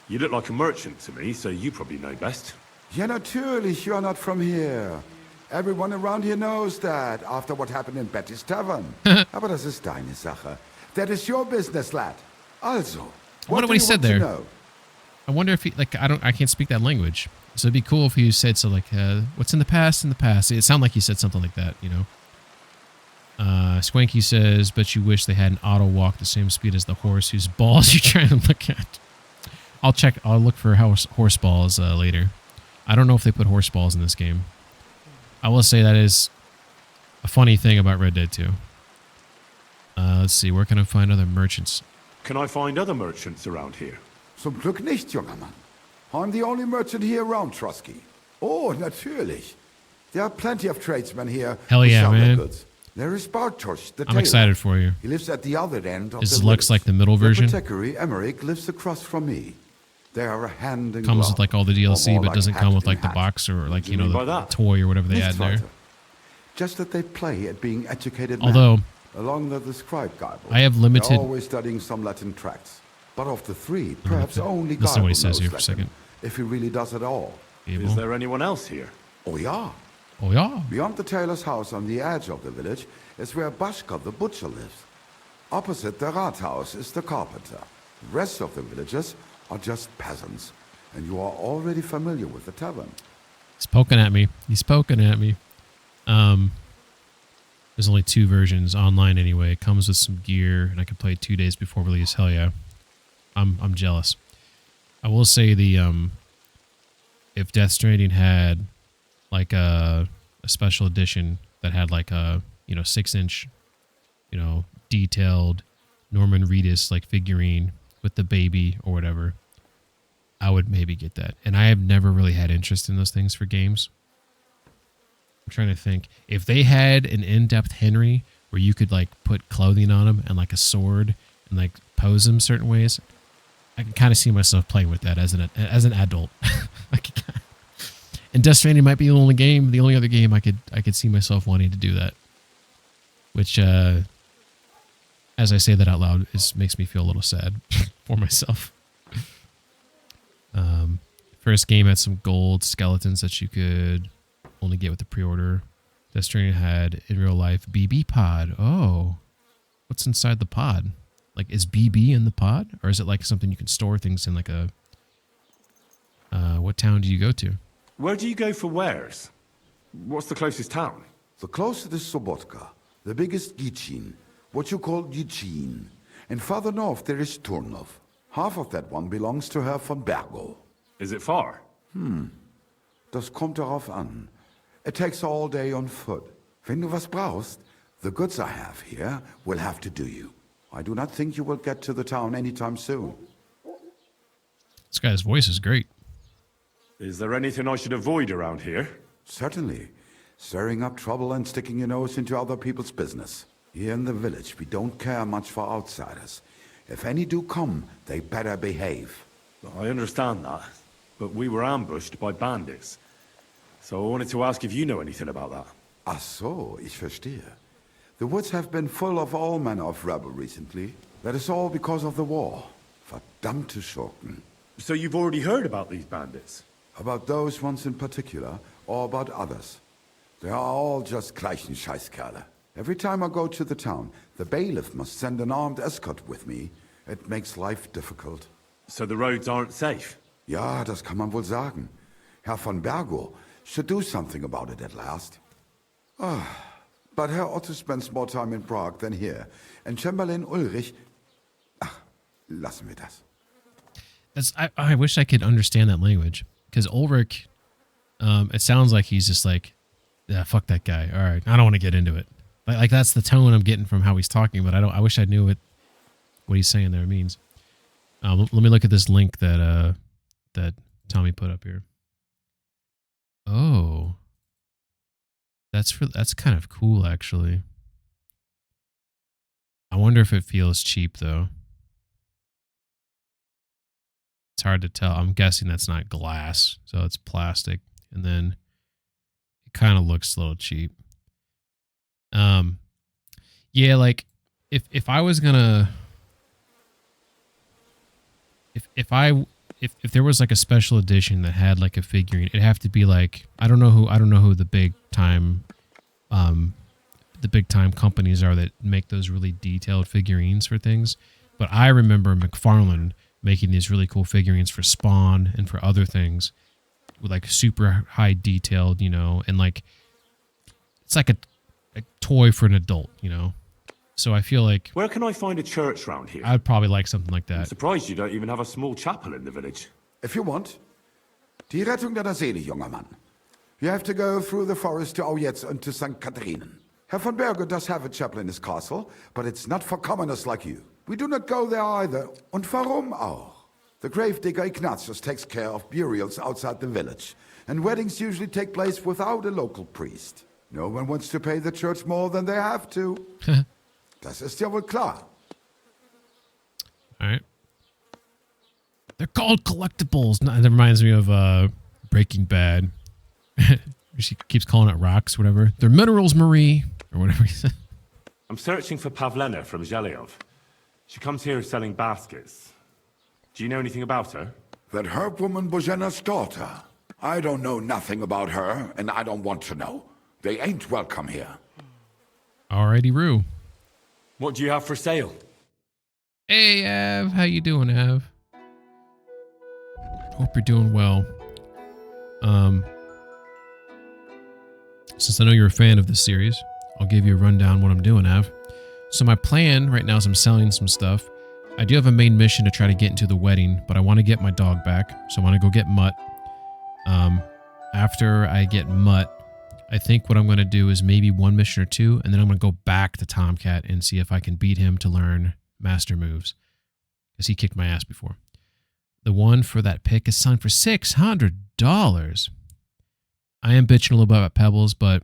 S4: You look like a merchant to me, so you probably know best.
S6: Ja, natürlich, you're not from here. Everyone around here knows that, after what happened in Betty's Tavern. Aber das ist deine Sache. That is your business, lad. Also,
S1: I wonder what he said there. I wonder if he, like, I can't speak that language. So it'd be cool if he said, so like, what's in the past, in the past. It sounded like he said something like that, you know? Swanky says, bet you wish they had an auto walk the same speed as the horse whose balls you're trying to look at. I'll look for horse balls later. I don't know if they put horse balls in this game. I will say that is a funny thing about Red Dead 2. Let's see, where can I find other merchants?
S4: Can I find other merchants around here?
S6: Zum Glück nicht, junger Mann. I'm the only merchant here around, Trusky. Oh, natürlich. There are plenty of tradesmen here
S1: Hell
S6: who
S1: yeah,
S6: sell their
S1: man.
S6: goods. There is Bartosz, the
S1: I'm
S6: tailor.
S1: excited for you.
S6: He lives at the other end of
S1: This
S6: the
S1: looks
S6: village.
S1: like the middle version.
S6: The apothecary, Emmerich, lives across from me. They are a hand in
S1: Comes
S6: glove,
S1: with like all the
S6: or
S1: DLC,
S6: more
S1: but
S6: like
S1: doesn't
S6: hat
S1: come with
S6: in
S1: like the
S6: hat.
S1: box or like, you
S4: mean
S1: know,
S4: by
S1: the
S4: that?
S1: toy or whatever they add
S6: Nichts
S1: there.
S6: weiter. Just that they play at being educated men.
S1: Although,
S6: Along with the scribe Geibel.
S1: I have limited-
S6: They're always studying some Latin tracts. But of the three, perhaps only
S1: Listen to what he
S6: Geibel
S1: says here
S6: knows
S1: for a
S6: Latin,
S1: second.
S6: if he really does at all.
S4: Is
S1: Able.
S4: there anyone else here?
S6: Oh yeah.
S1: Oh yeah.
S6: Beyond the tailor's house on the edge of the village is where Bashka the butcher lives. Opposite the Rathaus is the carpenter. The rest of the villagers are just peasants, and you are already familiar with the tavern.
S1: He's poking at me. He's poking at me. There's only 2 versions online anyway. It comes with some gear, and I can play it 2 days before release. Hell yeah. I'm jealous. I will say the if Death Stranding had like a special edition that had like a 6-inch detailed Norman Reedus like figurine with the baby or whatever, I would maybe get that. And I have never really had interest in those things for games. I'm trying to think. If they had an in-depth Henry where you could like put clothing on him and like a sword and like pose him certain ways, I can kind of see myself playing with that as an adult. And Death Stranding might be the only other game I could see myself wanting to do that. Which, as I say that out loud, makes me feel a little sad for myself. First game had some gold skeletons that you could only get with the pre-order. Death Stranding had, in real life, BB pod. Oh, what's inside the pod? Like, is BB in the pod? Or is it like something you can store things in, like a... what town do you go to?
S4: Where do you go for wares? What's the closest town?
S6: The closest is Sobotka, the biggest Gichin, what you call Gichin. And farther north there is Turnov. Half of that one belongs to Herr von Bergo.
S4: Is it far?
S6: Das kommt darauf an. It takes all day on foot. Wenn du was brauchst, the goods I have here will have to do you. I do not think you will get to the town anytime soon.
S1: This guy's voice is great.
S4: Is there anything I should avoid around here?
S6: Certainly. Stirring up trouble and sticking your nose into other people's business. Here in the village, we don't care much for outsiders. If any do come, they better behave.
S4: I understand that, but we were ambushed by bandits. So I wanted to ask if you know anything about that.
S6: Ach so, ich verstehe. The woods have been full of all manner of rebel recently. That is all because of the war. Verdammte Schurken.
S4: So you've already heard about these bandits?
S6: About those ones in particular, or about others. They are all just gleichen Scheißkerle. Every time I go to the town, the bailiff must send an armed escort with me. It makes life difficult.
S4: So the roads aren't safe?
S6: Ja, das kann man wohl sagen. Herr von Bergo should do something about it at last. But Herr Otto spends more time in Prague than here. And Chamberlain Ulrich... Ach, lassen wir das.
S1: I wish I could understand that language. Because Ulrich, it sounds like he's just like, yeah, fuck that guy. All right, I don't want to get into it. Like that's the tone I'm getting from how he's talking, but I wish I knew what he's saying there means. Let me look at this link that Tommy put up here. Oh, that's kind of cool actually. I wonder if it feels cheap though. It's hard to tell. I'm guessing that's not glass, so it's plastic, and then it kind of looks a little cheap. Yeah, like if I was gonna, if there was like a special edition that had like a figurine, it'd have to be like I don't know who the big time companies are that make those really detailed figurines for things, but I remember McFarlane making these really cool figurines for Spawn and for other things with like super high detailed, and like it's like a toy for an adult, So I feel like
S4: Where can I find a church round here?
S1: I'd probably like something like
S4: I'm
S1: that.
S4: surprised you don't even have a small chapel in the village.
S6: If you want. Die Rettung deiner Seele, junger Mann. You have to go through the forest to Aujetz and to St. Catharinen. Herr von Berger does have a chapel in his castle, but it's not for commoners like you. We do not go there either. Und warum auch? The gravedigger Ignatius takes care of burials outside the village, and weddings usually take place without a local priest. No one wants to pay the church more than they have to. Das ist ja wohl klar.
S1: All right. They're called collectibles. That reminds me of Breaking Bad. She keeps calling it rocks, whatever. They're minerals, Marie, or whatever he said.
S4: I'm searching for Pavlena from Zhelyov. She comes here selling baskets. Do you know anything about her?
S6: That herb woman Božena's daughter. I don't know nothing about her, and I don't want to know. They ain't welcome here.
S1: Alrighty, Roo.
S4: What do you have for sale?
S1: Hey, Av. How you doing, Av? Hope you're doing well. Since I know you're a fan of this series, I'll give you a rundown what I'm doing, Av. So my plan right now is I'm selling some stuff. I do have a main mission to try to get into the wedding, but I want to get my dog back, so I want to go get Mutt. After I get Mutt, I think what I'm going to do is maybe one mission or two, and then I'm going to go back to Tomcat and see if I can beat him to learn master moves, because he kicked my ass before. The one for that pick is selling for $600. I am bitching a little bit about Pebbles, but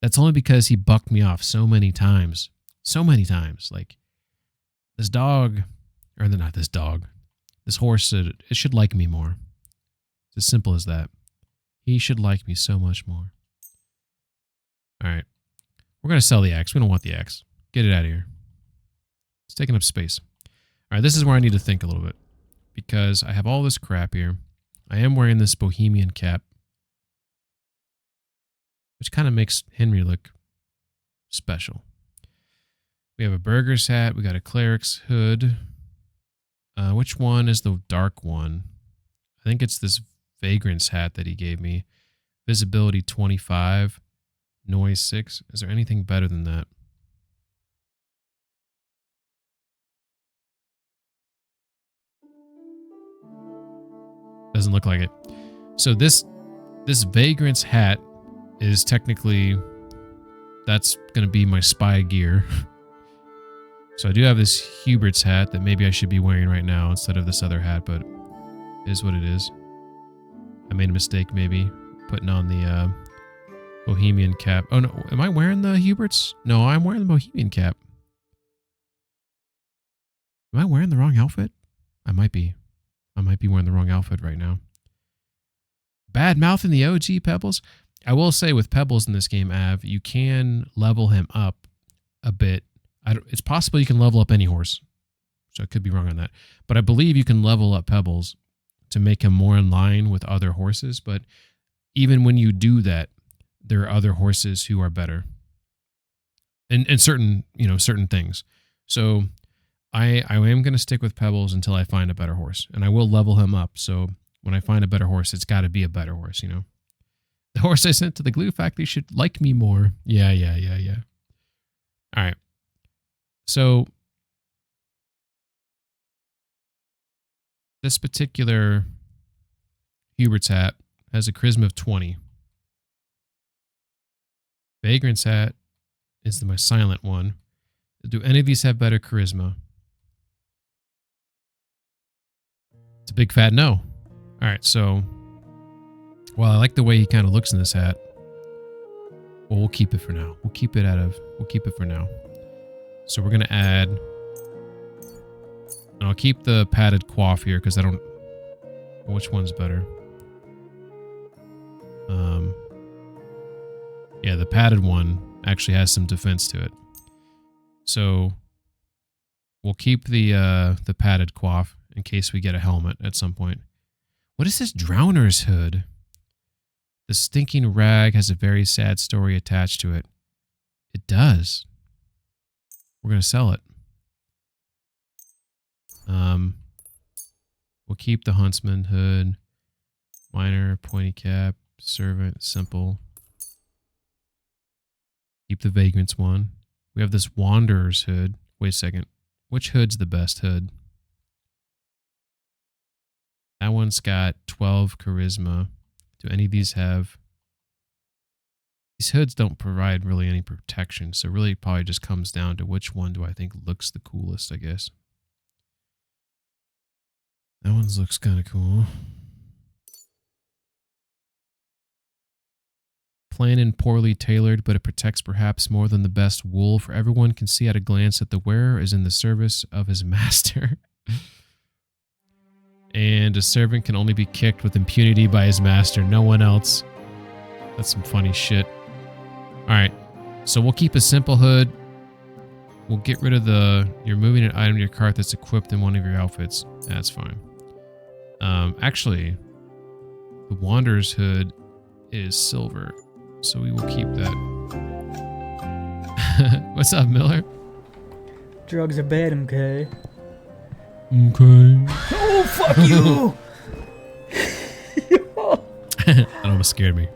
S1: that's only because he bucked me off so many times. So many times. Like, this dog, or not this dog, this horse, it should like me more. It's as simple as that. He should like me so much more. All right. We're going to sell the axe. We don't want the axe. Get it out of here. It's taking up space. All right, this is where I need to think a little bit, because I have all this crap here. I am wearing this bohemian cap, which kind of makes Henry look special. We have a burger's hat. We got a cleric's hood. Which one is the dark one? I think it's this vagrant's hat that he gave me. Visibility 25, noise 6. Is there anything better than that? Doesn't look like it. So this vagrant's hat is technically, that's going to be my spy gear. So I do have this Hubert's hat that maybe I should be wearing right now instead of this other hat, but it is what it is. I made a mistake maybe putting on the bohemian cap. Oh no, am I wearing the Hubert's? No, I'm wearing the bohemian cap. Am I wearing the wrong outfit? I might be. I might be wearing the wrong outfit right now. Bad mouth in the OG Pebbles. I will say with Pebbles in this game, Av, you can level him up a bit. It's possible you can level up any horse, so I could be wrong on that. But I believe you can level up Pebbles to make him more in line with other horses. But even when you do that, there are other horses who are better in certain, certain things. So I am going to stick with Pebbles until I find a better horse, and I will level him up. So when I find a better horse, it's got to be a better horse, The horse I sent to the glue factory should like me more. Yeah. All right. So this particular Hubert's hat has a charisma of 20. Vagrant's hat is my silent one. Do any of these have better charisma? It's a big fat no. All right, so while I like the way he kind of looks in this hat, well, we'll keep it for now. We'll keep it for now. So we're gonna add, and I'll keep the padded coif here because I don't. Which one's better? Yeah, the padded one actually has some defense to it. So we'll keep the padded coif in case we get a helmet at some point. What is this drowner's hood? The stinking rag has a very sad story attached to it. It does. We're going to sell it. We'll keep the huntsman hood. Minor, pointy cap, servant, simple. Keep the vagrant's one. We have this wanderer's hood. Wait a second. Which hood's the best hood? That one's got 12 charisma. Do any of these have... These hoods don't provide really any protection, so really it probably just comes down to which one do I think looks the coolest, I guess. That one looks kind of cool. Plain and poorly tailored, but it protects perhaps more than the best wool, for everyone can see at a glance that the wearer is in the service of his master. And a servant can only be kicked with impunity by his master, no one else. That's some funny shit. Alright, so we'll keep a simple hood. We'll get rid of the... You're moving an item to your cart that's equipped in one of your outfits. That's fine. Actually, the Wanderer's hood is silver, so we will keep that. What's up, Miller?
S5: Drugs are bad, okay?
S1: Okay.
S5: Oh, fuck you!
S1: That almost scared me.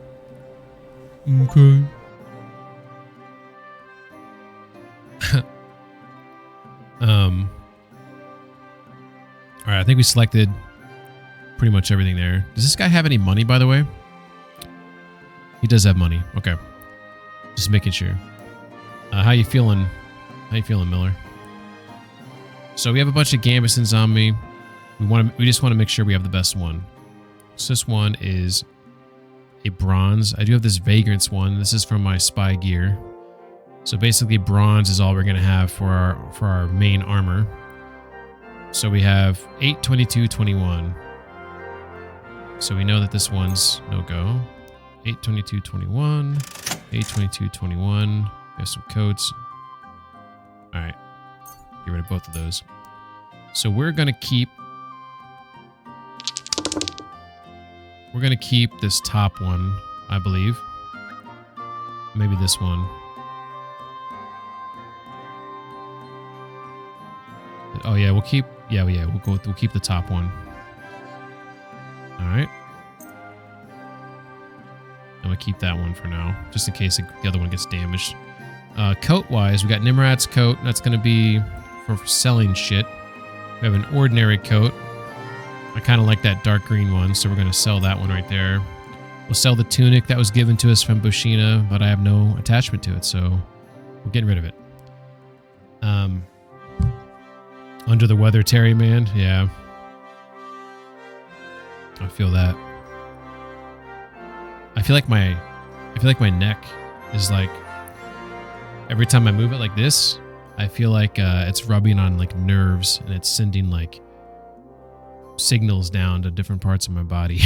S1: Okay. All right, I think we selected pretty much everything there. Does this guy have any money, by the way? He does have money. Okay. Just making sure. How you feeling? How you feeling, Miller? So we have a bunch of gambesons on me. We just want to make sure we have the best one. So this one is a bronze. I do have this vagrance one. This is from my spy gear. So basically bronze is all we're going to have for our main armor. So we have 8, 22, 21. So we know that this one's no go. 8, 22, 21. 8, 22, 21. We have some coats. All right. Get rid of both of those. So we're going to keep this top one, I believe. Maybe this one. Oh yeah, we'll keep we'll keep the top one. All right. And we'll keep that one for now, just in case the other one gets damaged. Coat-wise, we got Nimrod's coat. That's going to be for selling shit. We have an ordinary coat. I kind of like that dark green one, so we're going to sell that one right there. We'll sell the tunic that was given to us from Bushina, but I have no attachment to it, so we're getting rid of it. Under the weather, Terry, man. Yeah. I feel that. I feel like my neck is like, every time I move it like this, I feel like it's rubbing on like nerves and it's sending like signals down to different parts of my body.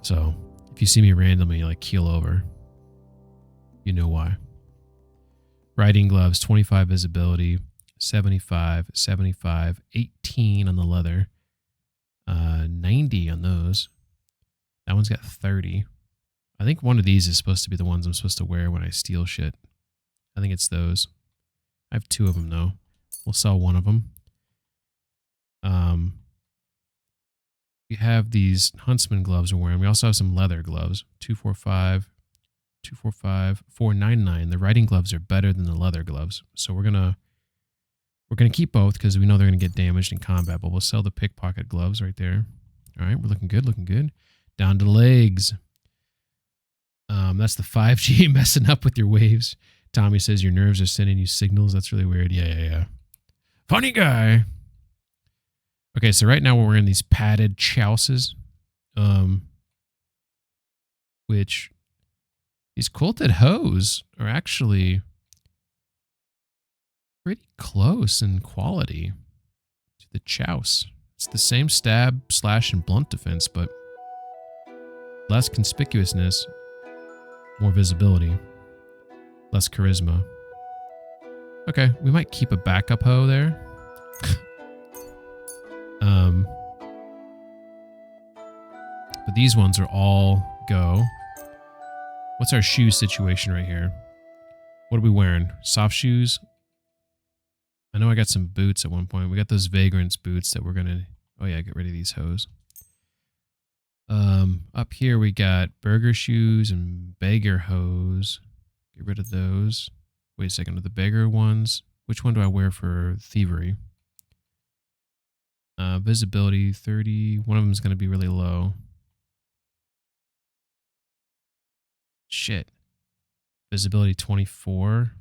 S1: So if you see me randomly like keel over, you know why. Riding gloves, 25 visibility, 75, 75, 18 on the leather, 90 on those. That one's got 30. I think one of these is supposed to be the ones I'm supposed to wear when I steal shit. I think it's those. I have 2 of them though. We'll sell one of them. We have these huntsman gloves we're wearing. We also have some leather gloves. 245, 245, 499. The riding gloves are better than the leather gloves. So we're gonna keep both because we know they're gonna get damaged in combat, but we'll sell the pickpocket gloves right there. All right, we're looking good, looking good. Down to the legs. That's the 5G messing up with your waves. Tommy says your nerves are sending you signals. That's really weird. Yeah. Funny guy. Okay, so right now we're wearing these padded chouses, which these quilted hose are actually pretty close in quality to the chouse. It's the same stab, slash, and blunt defense, but less conspicuousness, more visibility, less charisma. Okay, we might keep a backup hoe there. But these ones are all go. What's our shoe situation right here? What are we wearing? Soft shoes? I know I got some boots at one point. We got those Vagrant's boots that we're gonna... Oh yeah, get rid of these hose. Up here we got burger shoes and beggar hose. Get rid of those. Wait a second, are the beggar ones? Which one do I wear for thievery? Visibility 30. One of them is going to be really low. Shit. Visibility 24.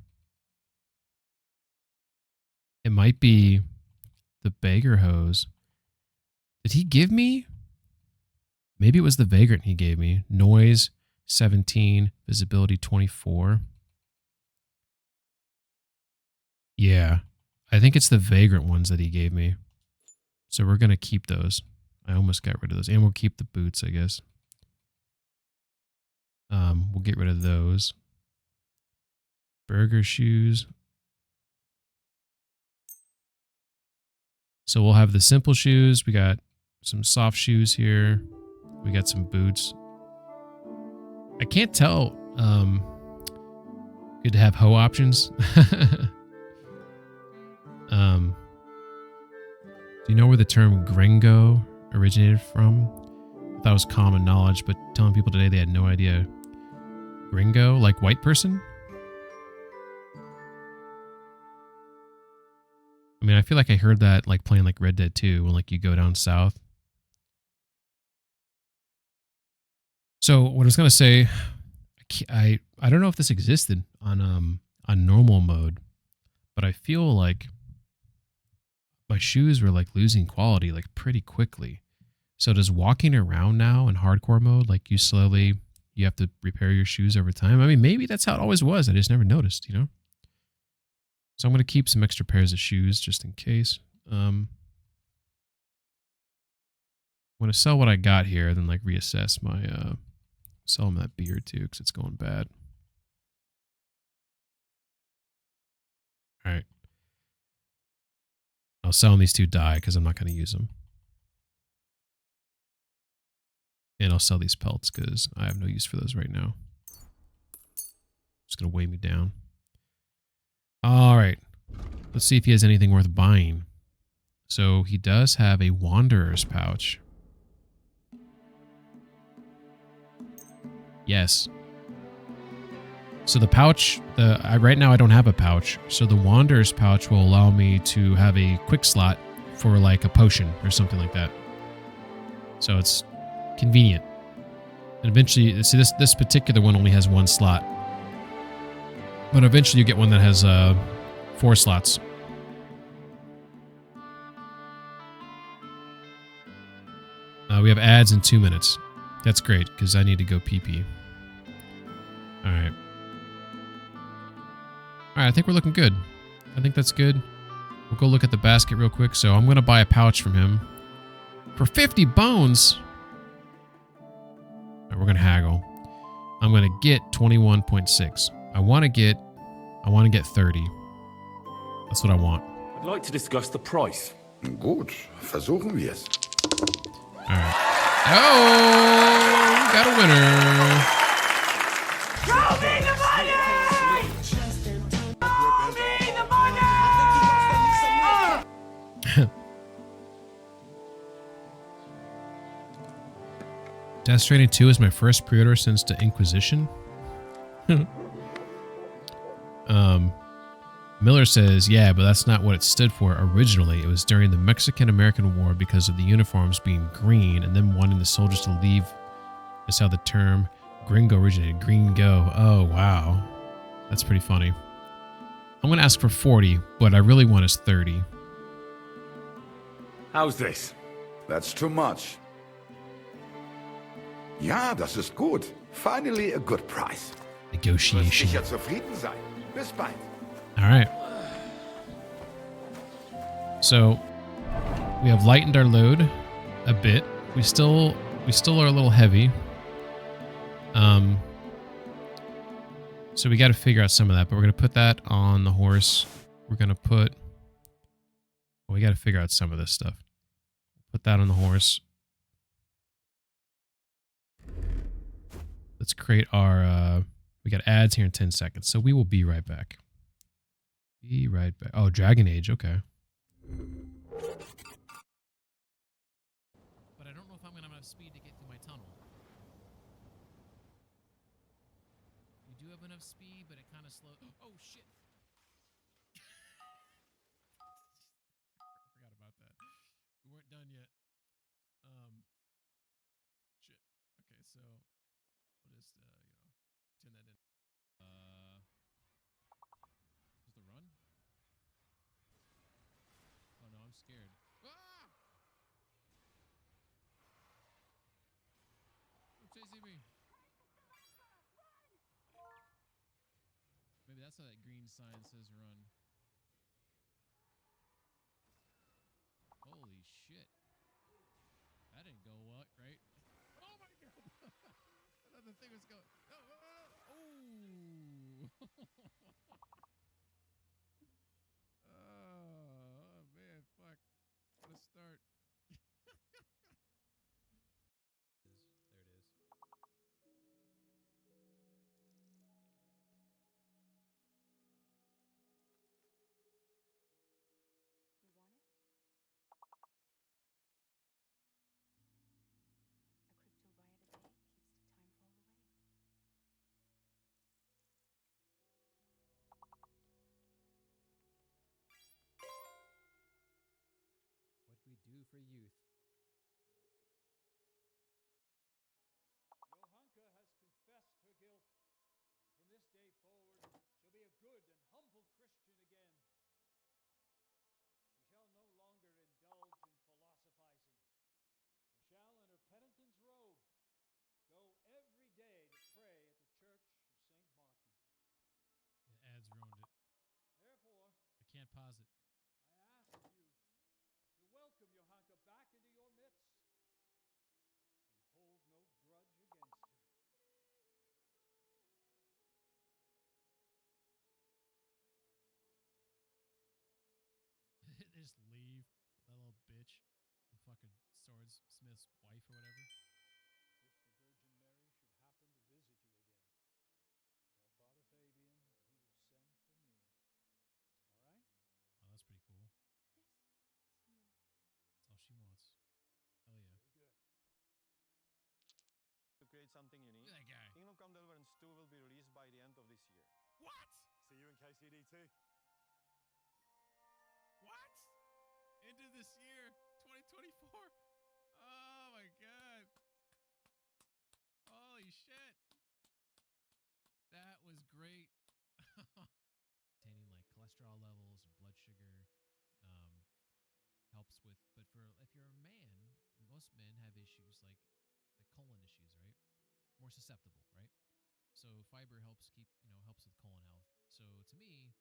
S1: It might be the beggar hose. Did he give me? Maybe it was the Vagrant he gave me. Noise 17, visibility 24. Yeah, I think it's the Vagrant ones that he gave me. So we're going to keep those. I almost got rid of those. And we'll keep the boots, I guess. We'll get rid of those. Burger shoes. So we'll have the simple shoes. We got some soft shoes here. We got some boots. I can't tell. Good to have hoe options. Do you know where the term gringo originated from? I thought it was common knowledge, but telling people today they had no idea. Gringo, like white person? I mean, I feel like I heard that like playing like Red Dead 2 when like you go down south. So what I was gonna say, I don't know if this existed on normal mode, but I feel like my shoes were like losing quality like pretty quickly. So does walking around now in hardcore mode, like you have to repair your shoes over time? I mean, maybe that's how it always was. I just never noticed, you know? So I'm going to keep some extra pairs of shoes just in case. I'm going to sell what I got here, then like reassess my, sell them that beer too, because it's going bad. All right. I'll sell them these two dye because I'm not going to use them. And I'll sell these pelts because I have no use for those right now. Just going to weigh me down. All right. Let's see if he has anything worth buying. So he does have a Wanderer's pouch. Yes. So the pouch, right now I don't have a pouch. So the Wanderer's pouch will allow me to have a quick slot for like a potion or something like that. So it's convenient. And eventually, see this particular one only has one slot. But eventually you get one that has 4 slots. We have ads in 2 minutes. That's great, because I need to go pee-pee. Alright. Alright, I think we're looking good. I think that's good. We'll go look at the basket real quick. So I'm going to buy a pouch from him. For 50 bones! Alright, we're going to haggle. I'm going to get 21.6. I want to get 30. That's what I want.
S4: I'd like to discuss the price.
S6: Gut, versuchen wir es.
S1: Alright. Oh! We got a winner!
S3: Show me the money! Show me the money!
S1: Death Stranding 2 is my first pre-order since the Inquisition. Miller says, yeah, but that's not what it stood for originally. It was during the Mexican-American War because of the uniforms being green and them wanting the soldiers to leave. That's how the term gringo originated. Gringo. Oh, wow. That's pretty funny. I'm going to ask for 40, but I really want is 30.
S4: How's this?
S6: That's too much. Ja, das ist gut. Finally a good price.
S1: Negotiation.
S6: Sicher zufrieden sein. Bis bald.
S1: All right. So we have lightened our load a bit. We still are a little heavy. So we got to figure out some of that, but we're going to put that on the horse. We're going to put, well, we got to figure out some of this stuff. Put that on the horse. Let's create our, we got ads here in 10 seconds. So we will be right back. Be right back. Oh, Dragon Age. Okay. But I don't know if I'm going to have enough speed to get through my tunnel. We do have enough speed, but it kind of slows. Oh, shit. I forgot about that. We weren't done yet. Shit. Okay, so we'll just, turn that in. Is the run? Oh no, I'm scared. Ah! that's how that green sign says run. Holy shit. That didn't go what, right? Oh my god. I thought the thing was going. Oh. Oh man, fuck. What a start. There it is.
S7: You want it? A crypto buy at a day keeps the time fall away.
S1: What we do for youth.
S8: Johanka has confessed her guilt. From this day forward, she'll be a good and humble Christian again. She shall no longer indulge in philosophizing, but shall, in her penitent's robe, go every day to pray at the Church of St. Martin.
S1: The ads ruined it.
S8: Therefore,
S1: I can't pause it.
S8: I ask you to welcome Johanka back into your midst and hold no grudge against her.
S1: Just leave that little bitch, the fucking swordsmith's wife or whatever.
S8: If the Virgin Mary should happen to visit you again, tell Father Fabian that he will send for me. All right?
S1: Oh, that's pretty cool.
S7: Yes, Senor.
S1: That's all she wants. Hell yeah.
S8: Very good.
S3: To create something unique,
S1: Look at that guy.
S3: Kingdom Come Deliverance 2 will be released by the end of this year.
S1: What?
S4: See you in KCD2.
S1: What? Into this year, 2024? Oh my god. Holy shit. That was great. Maintaining like cholesterol levels and blood sugar helps with, but for if you're a man, most men have issues like the colon issues, right? More susceptible, right? So fiber helps keep, helps with colon health. So to me,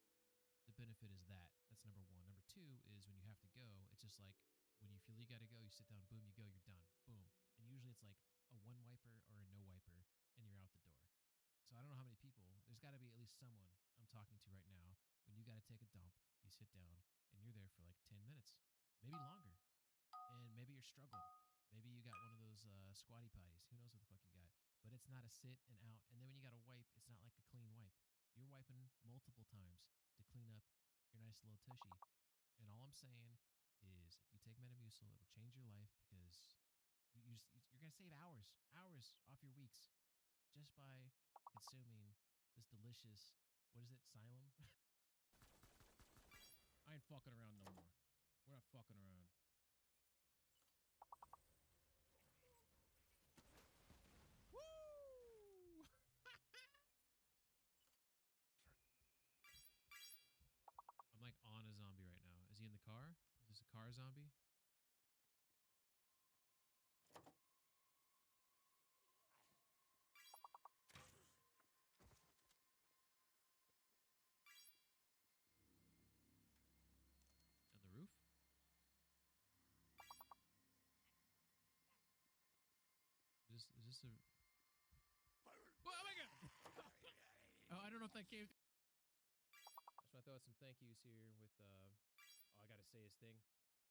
S1: the benefit is that. That's number one. Number two is when you have to go, it's just like when you feel you got to go, you sit down, boom, you go, you're done, boom. And usually it's like a one wiper or a no wiper and you're out the door. So I don't know how many people, there's got to be at least someone I'm talking to right now. When you got to take a dump, you sit down and you're there for like 10 minutes, maybe longer. And maybe you're struggling. Maybe you got one of those squatty potties. Who knows what the fuck you got? But it's not a sit and out. And then when you got to wipe, it's not like a clean wipe. You're wiping multiple times to clean up your nice little tushy. And all I'm saying is if you take Metamucil, it will change your life because you're going to save hours off your weeks just by consuming this delicious, what is it, Xylem? I ain't fucking around no more. We're not fucking around. Woo! I'm like on a zombie right now. Is he in the car? Is this a car zombie? On the roof? Is this a... Oh my god! Oh, I don't know if that came... I just want to throw out some thank yous here with, oh, I gotta say his thing.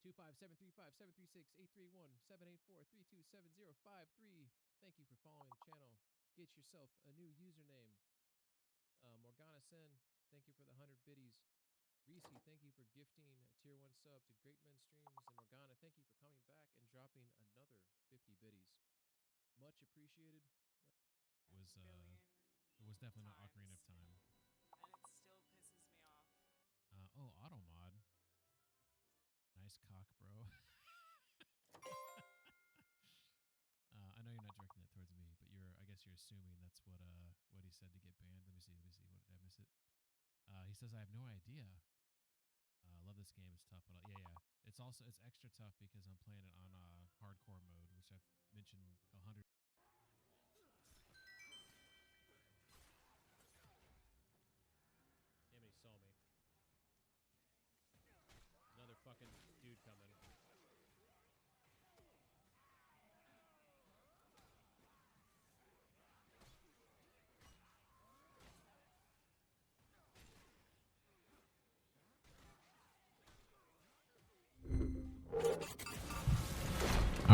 S1: 25735-736-831-784-327-053. Thank you for following the channel. Get yourself a new username. Morgana Sen, thank you for the 100 biddies. Reese, thank you for gifting a tier 1 sub to Great Men Streams. And Morgana, thank you for coming back and dropping another 50 biddies. Much appreciated. It was definitely not Ocarina of Time.
S9: And it still pisses me off.
S1: Oh, auto mod. Nice cock, bro. I know you're not directing that towards me, but I guess you're assuming that's what he said to get banned. Let me see. What did I miss it? He says I have no idea. Love this game. It's tough, but yeah. It's extra tough because I'm playing it on hardcore mode, which I've mentioned 100.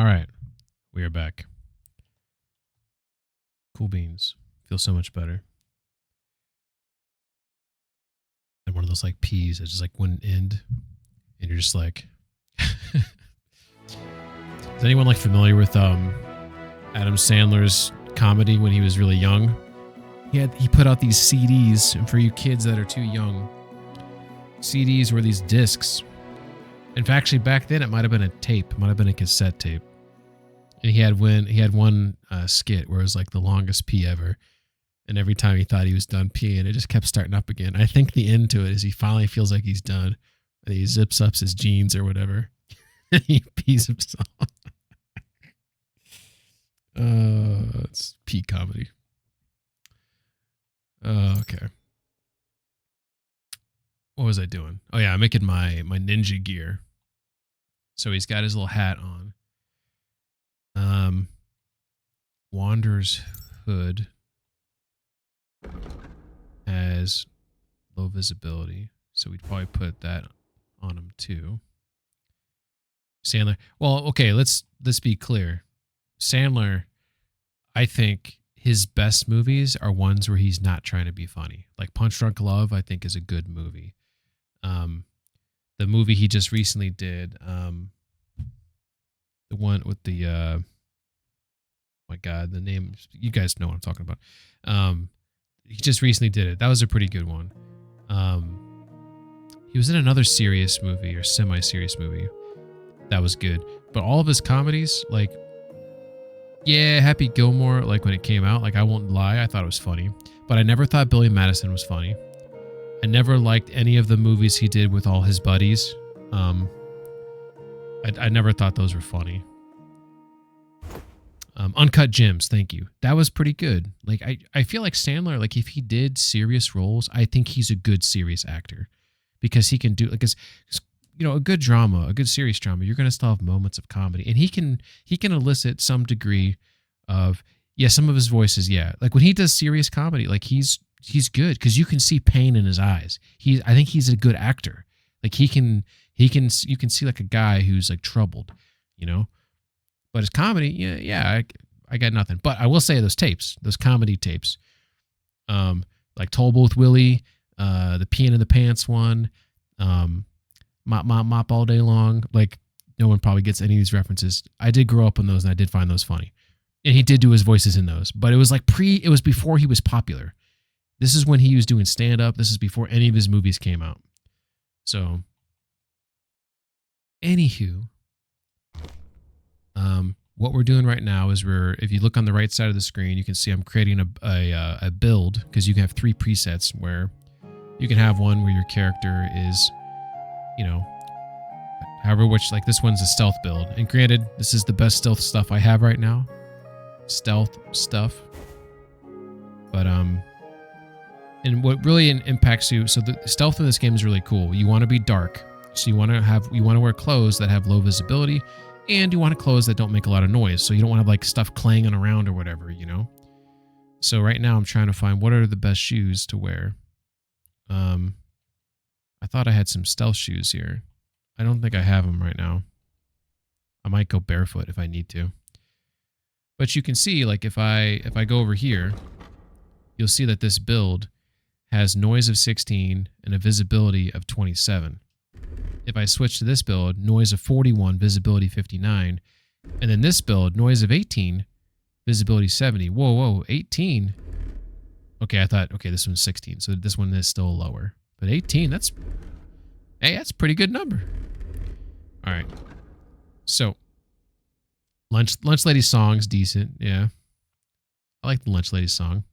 S1: All right. We are back. Cool beans. Feel so much better. And one of those like peas that just like wouldn't end. And you're just like Is anyone like familiar with Adam Sandler's comedy when he was really young? He put out these CDs, and for you kids that are too young, CDs were these discs. In fact, actually back then it might have been a tape, it might have been a cassette tape. And he had one skit where it was like the longest pee ever. And every time he thought he was done peeing, it just kept starting up again. I think the end to it is he finally feels like he's done. And he zips up his jeans or whatever. And he pees himself. It's pee comedy. Okay. What was I doing? Oh yeah, I'm making my ninja gear. So he's got his little hat on. Wanderer's hood has low visibility, so we'd probably put that on him too. Sandler. Well, okay, let's be clear. Sandler, I think his best movies are ones where he's not trying to be funny. Like Punch Drunk Love, I think is a good movie. The movie he just recently did, the one with the my God, the name, you guys know what I'm talking about. He just recently did it. That was a pretty good one. He was in another serious movie or semi-serious movie. That was good. But all of his comedies, like, yeah, Happy Gilmore, like when it came out, like I won't lie, I thought it was funny. But I never thought Billy Madison was funny. I never liked any of the movies he did with all his buddies. I never thought those were funny. Uncut Gems, thank you. That was pretty good. Like I feel like Sandler, like if he did serious roles, I think he's a good serious actor because he can do like, you know, a good drama, a good serious drama. You're gonna still have moments of comedy, and he can elicit some degree of some of his voices, like when he does serious comedy, like he's good because you can see pain in his eyes. I think he's a good actor. Like you can see like a guy who's like troubled, you know. But his comedy, I got nothing. But I will say those tapes, those comedy tapes, like Toll Booth Willie, the Peeing in the Pants one, Mop All Day Long. Like no one probably gets any of these references. I did grow up on those, and I did find those funny. And he did do his voices in those, but it was like it was before he was popular. This is when he was doing stand up. This is before any of his movies came out. So, anywho. What we're doing right now is if you look on the right side of the screen, you can see I'm creating a build because you can have 3 presets where you can have one where your character is, you know, however which, like this one's a stealth build. And granted, this is the best stealth stuff I have right now. Stealth stuff. But, and what really impacts you, so the stealth in this game is really cool. You want to be dark. So you want to wear clothes that have low visibility. And you want clothes that don't make a lot of noise, so you don't want to have like stuff clanging around or whatever, you know? So right now I'm trying to find what are the best shoes to wear. I thought I had some stealth shoes here. I don't think I have them right now. I might go barefoot if I need to. But you can see, like if I go over here, you'll see that this build has noise of 16 and a visibility of 27. If I switch to this build, noise of 41, visibility 59. And then this build, noise of 18, visibility 70. Whoa, 18. Okay, I thought, okay, this one's 16. So this one is still lower. But 18, that's a pretty good number. All right. So, Lunch Lady song's decent. Yeah. I like the Lunch Lady song.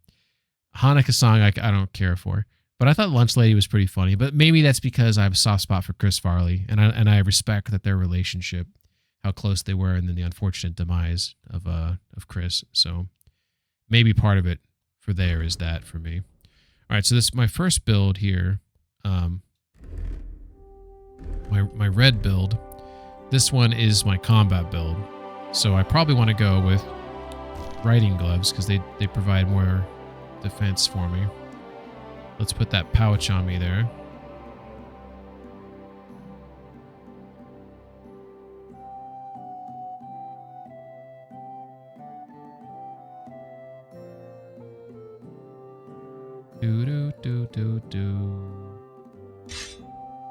S1: Hanukkah song, I don't care for. But I thought Lunch Lady was pretty funny. But maybe that's because I have a soft spot for Chris Farley, and I respect that their relationship, how close they were, and then the unfortunate demise of Chris. So maybe part of it for there is that for me. All right, so this my first build here. My red build. This one is my combat build. So I probably want to go with riding gloves because they provide more defense for me. Let's put that pouch on me there.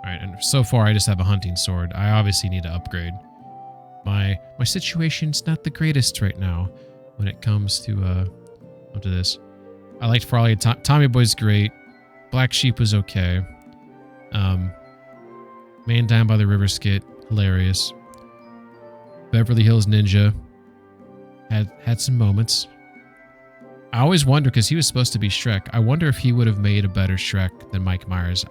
S1: Alright, and so far I just have a hunting sword. I obviously need to upgrade. My situation's not the greatest right now when it comes to this. I liked Farley. Tommy Boy's great. Black Sheep was okay. Man Down by the River skit, hilarious. Beverly Hills Ninja had some moments. I always wonder, because he was supposed to be Shrek, I wonder if he would have made a better Shrek than Mike Myers.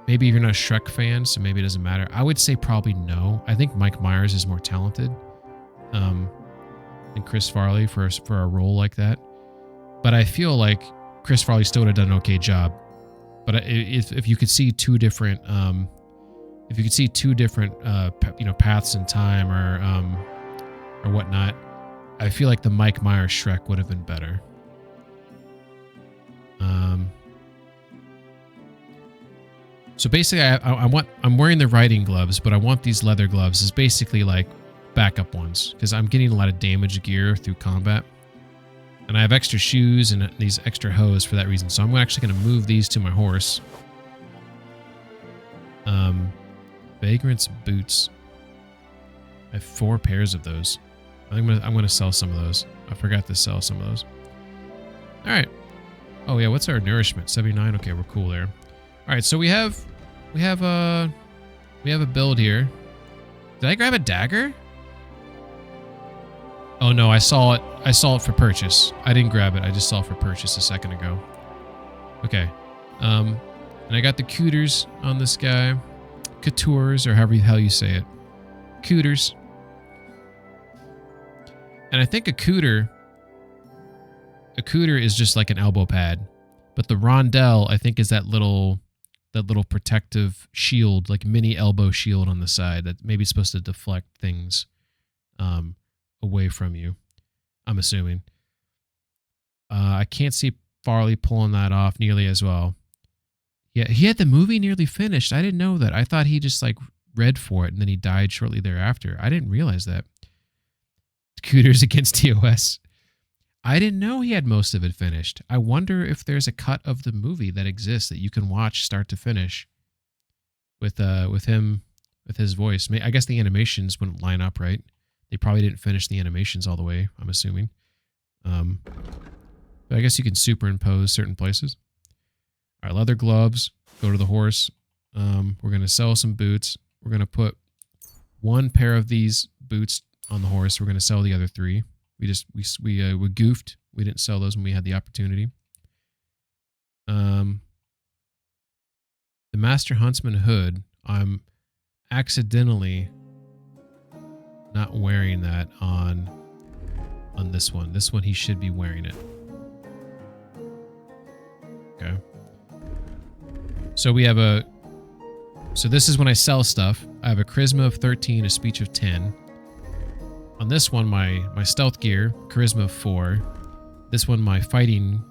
S1: Maybe you're not a Shrek fan, so maybe it doesn't matter. I would say probably no. I think Mike Myers is more talented than Chris Farley for a role like that. But I feel like Chris Farley still would have done an okay job. But if you could see two different, paths in time or whatnot, I feel like the Mike Myers Shrek would have been better. So basically, I'm wearing the riding gloves, but I want these leather gloves as basically like backup ones, because I'm getting a lot of damage gear through combat. And I have extra shoes and these extra hose for that reason. So I'm actually going to move these to my horse. Vagrant's boots. I have 4 pairs of those. I'm gonna sell some of those. I forgot to sell some of those. All right. Oh yeah, what's our nourishment? 79. Okay, we're cool there. All right, so we have a build here. Did I grab a dagger? Oh no, I saw it. I saw it for purchase. I didn't grab it. I just saw it for purchase a second ago. Okay. And I got the cooters on this guy. Coutures, or however the hell you say it. Cooters. And I think a cooter is just like an elbow pad. But the rondelle, I think, is that little protective shield, like mini elbow shield on the side that maybe is supposed to deflect things away from you, I'm assuming. I can't see Farley pulling that off nearly as well. Yeah, he had the movie nearly finished. I didn't know that. I thought he just like read for it and then he died shortly thereafter. I didn't realize that. Cooters against TOS. I didn't know he had most of it finished. I wonder if there's a cut of the movie that exists that you can watch start to finish with him, with his voice. I guess the animations wouldn't line up, right? They probably didn't finish the animations all the way, I'm assuming. But I guess you can superimpose certain places. All right, leather gloves. Go to the horse. We're going to sell some boots. We're going to put 1 pair of these boots on the horse. We're going to sell the other 3. We goofed. We didn't sell those when we had the opportunity. The Master Huntsman hood. I'm accidentally not wearing that on this one. This one he should be wearing it. Okay. So we have so this is when I sell stuff. I have a charisma of 13, a speech of 10. On this one, my stealth gear, charisma of 4. This one, my fighting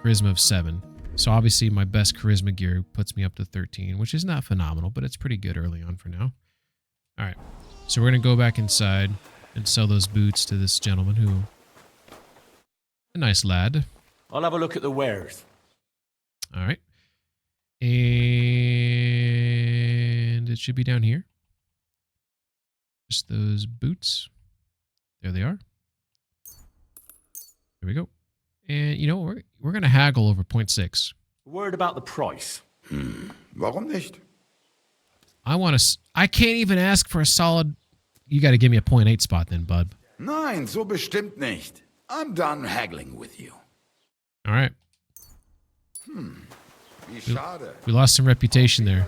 S1: charisma of 7. So obviously my best charisma gear puts me up to 13, which is not phenomenal, but it's pretty good early on for now. All right. So we're going to go back inside and sell those boots to this gentleman who... a nice lad.
S4: I'll have a look at the wares.
S1: All right. And it should be down here. Just those boots. There they are. There we go. And you know, we're going to haggle over 0.6.
S4: Word about the price.
S6: Warum nicht?
S1: I can't even ask for a solid... You got to give me a 0.8 spot then, bud.
S6: Nein, so bestimmt nicht. I'm done haggling with you.
S1: All right.
S6: Wie schade.
S1: We lost some reputation there.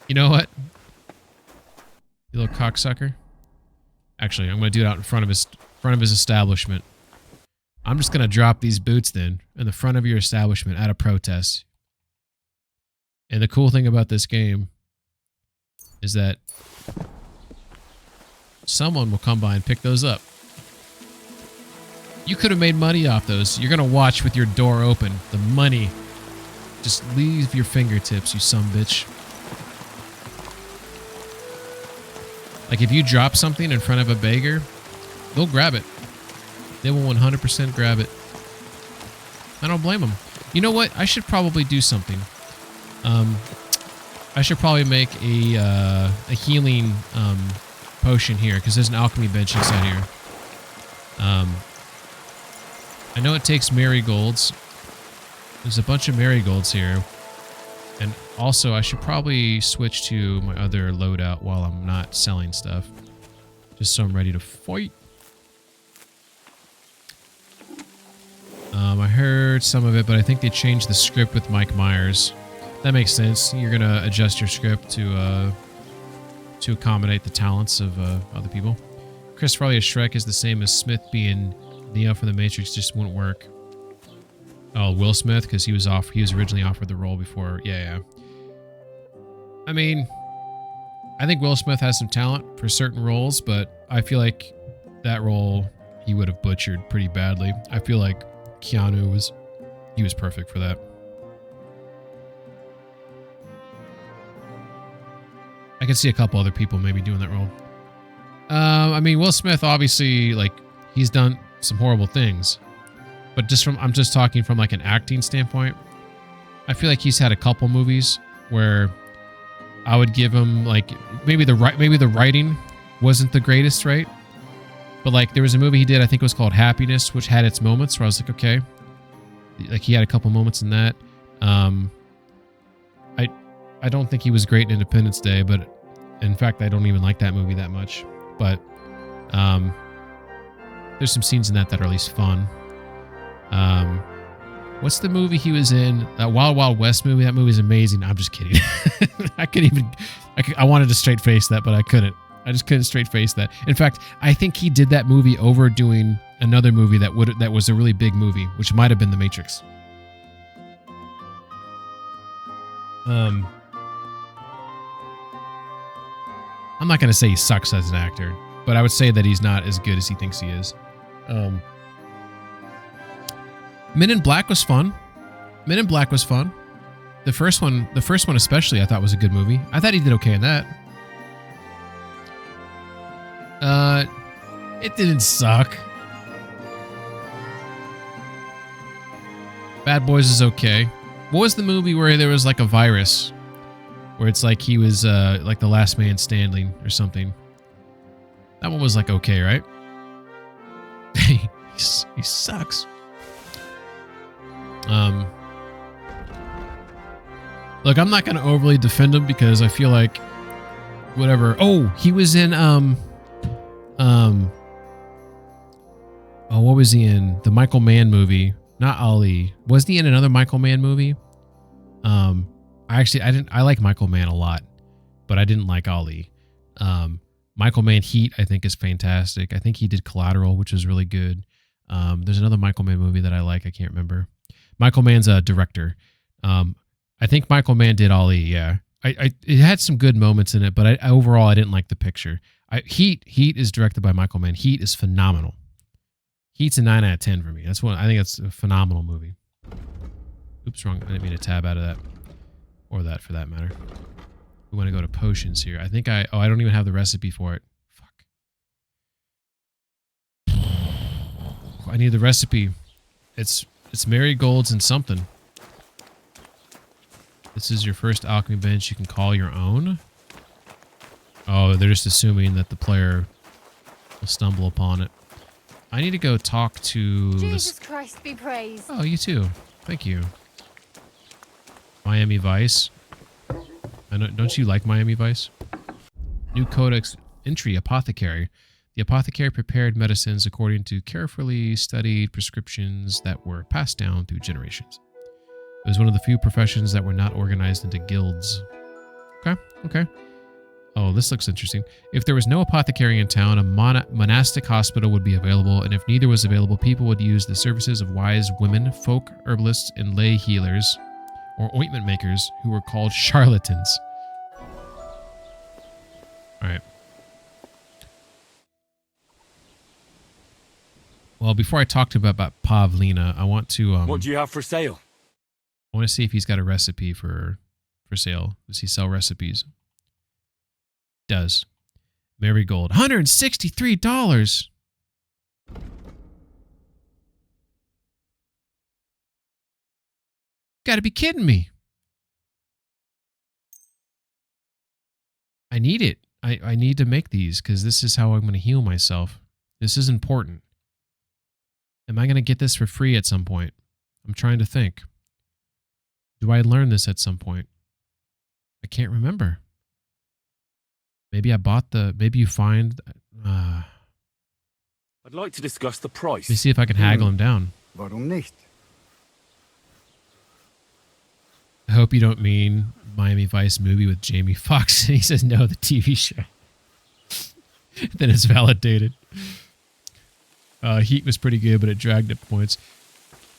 S1: You know what? You little cocksucker. Actually, I'm going to do it out in front of his establishment. I'm just going to drop these boots then in the front of your establishment out of protest. And the cool thing about this game is that someone will come by and pick those up. You could have made money off those. You're going to watch with your door open. The money. Just leave your fingertips, you sumbitch. Like if you drop something in front of a beggar, they'll grab it. They will 100% grab it. I don't blame them. You know what? I should probably do something. I should probably make a healing potion here because there's an alchemy bench inside here. I know it takes marigolds. There's a bunch of marigolds here. And also, I should probably switch to my other loadout while I'm not selling stuff. Just so I'm ready to fight. I heard some of it, but I think they changed the script with Mike Myers. That makes sense. You're going to adjust your script to accommodate the talents of other people. Chris Farley as Shrek is the same as Smith being Neo from The Matrix, just wouldn't work. Oh, Will Smith, because he was originally offered the role before. Yeah. I mean, I think Will Smith has some talent for certain roles, but I feel like that role he would have butchered pretty badly. I feel like Keanu was perfect for that. I could see a couple other people maybe doing that role. I mean, Will Smith obviously, like, he's done some horrible things, but I'm just talking from like an acting standpoint. I feel like he's had a couple movies where I would give him like maybe the writing wasn't the greatest, right? But like there was a movie he did, I think it was called Happiness, which had its moments where I was like, okay, like he had a couple moments in that. I don't think he was great in Independence Day, but in fact, I don't even like that movie that much. But there's some scenes in that are at least fun. What's the movie he was in? That Wild Wild West movie. That movie is amazing. I'm just kidding. I wanted to straight face that, but I couldn't. I just couldn't straight face that. In fact, I think he did that movie over doing another movie that was a really big movie, which might have been The Matrix. I'm not going to say he sucks as an actor, but I would say that he's not as good as he thinks he is. Men in Black was fun. Men in Black was fun. The first one especially, I thought was a good movie. I thought he did okay in that. It didn't suck. Bad Boys is okay. What was the movie where there was like a virus? Where it's like he was like the last man standing or something. That one was like okay, right? He sucks. Look, I'm not going to overly defend him because I feel like whatever. Oh, he was in what was he in? The Michael Mann movie, not Ali. Was he in another Michael Mann movie? I like Michael Mann a lot, but I didn't like Ali. Michael Mann Heat, I think, is fantastic. I think he did Collateral, which was really good. There's another Michael Mann movie that I like. I can't remember. Michael Mann's a director. I think Michael Mann did Ali. Yeah, it had some good moments in it, but overall I didn't like the picture. Heat is directed by Michael Mann. Heat is phenomenal. Heat's a 9 out of 10 for me. I think that's a phenomenal movie. Oops, wrong. I didn't mean to tab out of that, or that for that matter. We want to go to potions here. I think I don't even have the recipe for it. Fuck. I need the recipe. It's marigolds and something. This is your first alchemy bench you can call your own. Oh, they're just assuming that the player will stumble upon it. I need to go talk to
S7: Jesus Christ be praised.
S1: Oh, you too. Thank you. Miami Vice. Don't you like Miami Vice? New Codex entry, Apothecary. The apothecary prepared medicines according to carefully studied prescriptions that were passed down through generations. It was one of the few professions that were not organized into guilds. Okay. Oh, this looks interesting. If there was no apothecary in town, a monastic hospital would be available, and if neither was available, people would use the services of wise women, folk herbalists, and lay healers, or ointment makers, who were called charlatans. All right. Well, before I talk to him about Pavlina, I want to...
S4: What do you have for sale?
S1: I want to see if he's got a recipe for sale. Does he sell recipes? Does. Marigold. $163. Gotta be kidding me. I need it. I need to make these because this is how I'm going to heal myself. This is important. Am I going to get this for free at some point? I'm trying to think. Do I learn this at some point? I can't remember. Maybe I bought the... Maybe you find...
S4: I'd like to discuss the price.
S1: Let me see if I can haggle him down.
S10: Warum nicht?
S1: I hope you don't mean Miami Vice movie with Jamie Foxx. He says no, the TV show. Then it's validated. Heat was pretty good, but it dragged at points.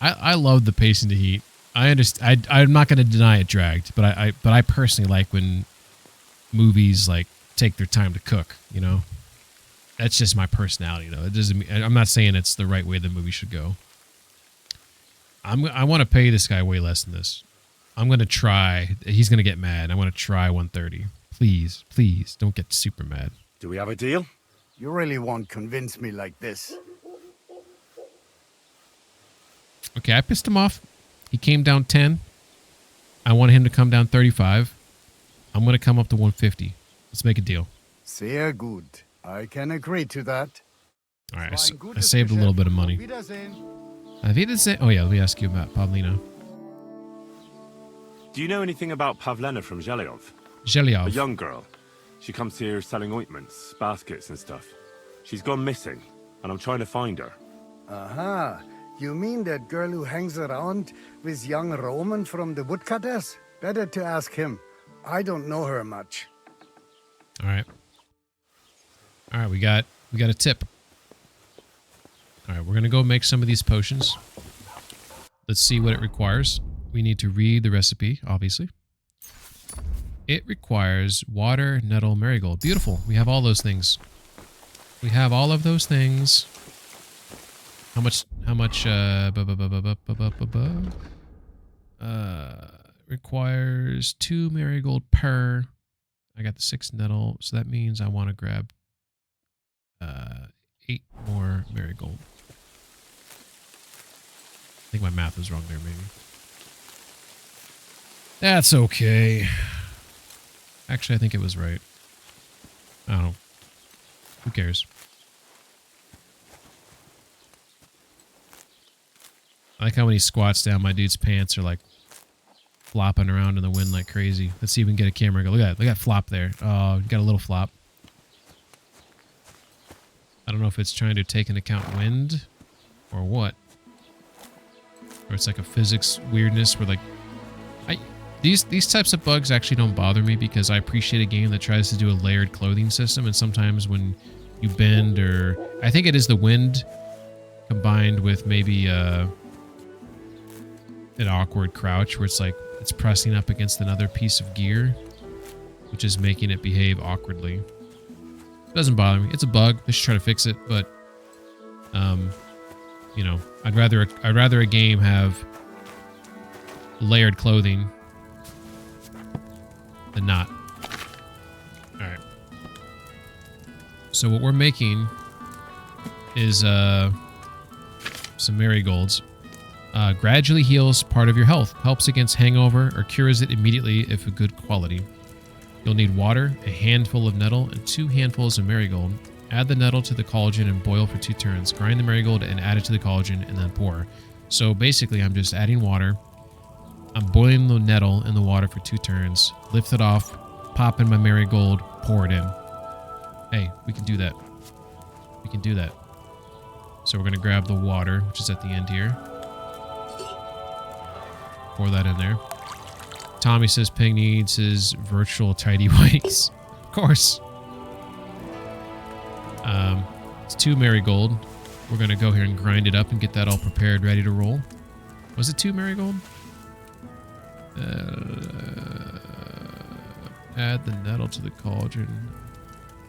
S1: I love the pacing to Heat. I understand. I'm not going to deny it dragged, but I personally like when movies like take their time to cook. You know, that's just my personality, though. It doesn't mean, I'm not saying it's the right way the movie should go. I want to pay this guy way less than this. I'm going to try. He's going to get mad. I want to try 130. Please, please, don't get super mad.
S4: Do we have a deal?
S10: You really won't convince me like this.
S1: Okay, I pissed him off. He came down 10. I wanted him to come down 35. I'm going to come up to 150. Let's make a deal.
S10: Sehr gut. I can agree to that.
S1: All right, I saved a little bit of money. Oh, yeah, let me ask you about Pavlina.
S4: Do you know anything about Pavlena from Zhelyov?
S1: Zhelyov.
S4: A young girl. She comes here selling ointments, baskets and stuff. She's gone missing, and I'm trying to find her.
S10: Aha. You mean that girl who hangs around with young Roman from the woodcutters? Better to ask him. I don't know her much.
S1: All right. All right, we got a tip. All right, we're going to go make some of these potions. Let's see what it requires. We need to read the recipe, obviously. It requires water, nettle, marigold. Beautiful. We have all those things. We have all of those things. How much, requires 2 marigold per. I got the 6 nettle, so that means I want to grab 8 more marigold. I think my math was wrong there, maybe. That's okay. Actually, I think it was right. I don't know. Who cares? I like how when he squats down, my dude's pants are like flopping around in the wind like crazy. Let's see if we can get a camera. Go. Look at that. Look at that flop there. Oh, got a little flop. I don't know if it's trying to take into account wind or what. Or it's like a physics weirdness where like these types of bugs actually don't bother me because I appreciate a game that tries to do a layered clothing system, and sometimes when you bend, or I think it is the wind combined with maybe an awkward crouch where it's like it's pressing up against another piece of gear, which is making it behave awkwardly. Doesn't bother me. It's a bug. They should try to fix it, but you know, I'd rather a game have layered clothing than not. All right. So what we're making is some marigolds. Gradually heals part of your health, helps against hangover, or cures it immediately if of good quality. You'll need water, a handful of nettle, and 2 handfuls of marigold. Add the nettle to the collagen and boil for 2 turns. Grind the marigold and add it to the collagen and then pour. So basically, I'm just adding water. I'm boiling the nettle in the water for 2 turns. Lift it off, pop in my marigold, pour it in. Hey, we can do that. We can do that. So we're going to grab the water, which is at the end here. Pour that in there. Tommy says Ping needs his virtual tidy whities. Of course. It's 2 marigold. We're going to go here and grind it up and get that all prepared, ready to roll. Was it 2 marigold? Add the nettle to the cauldron.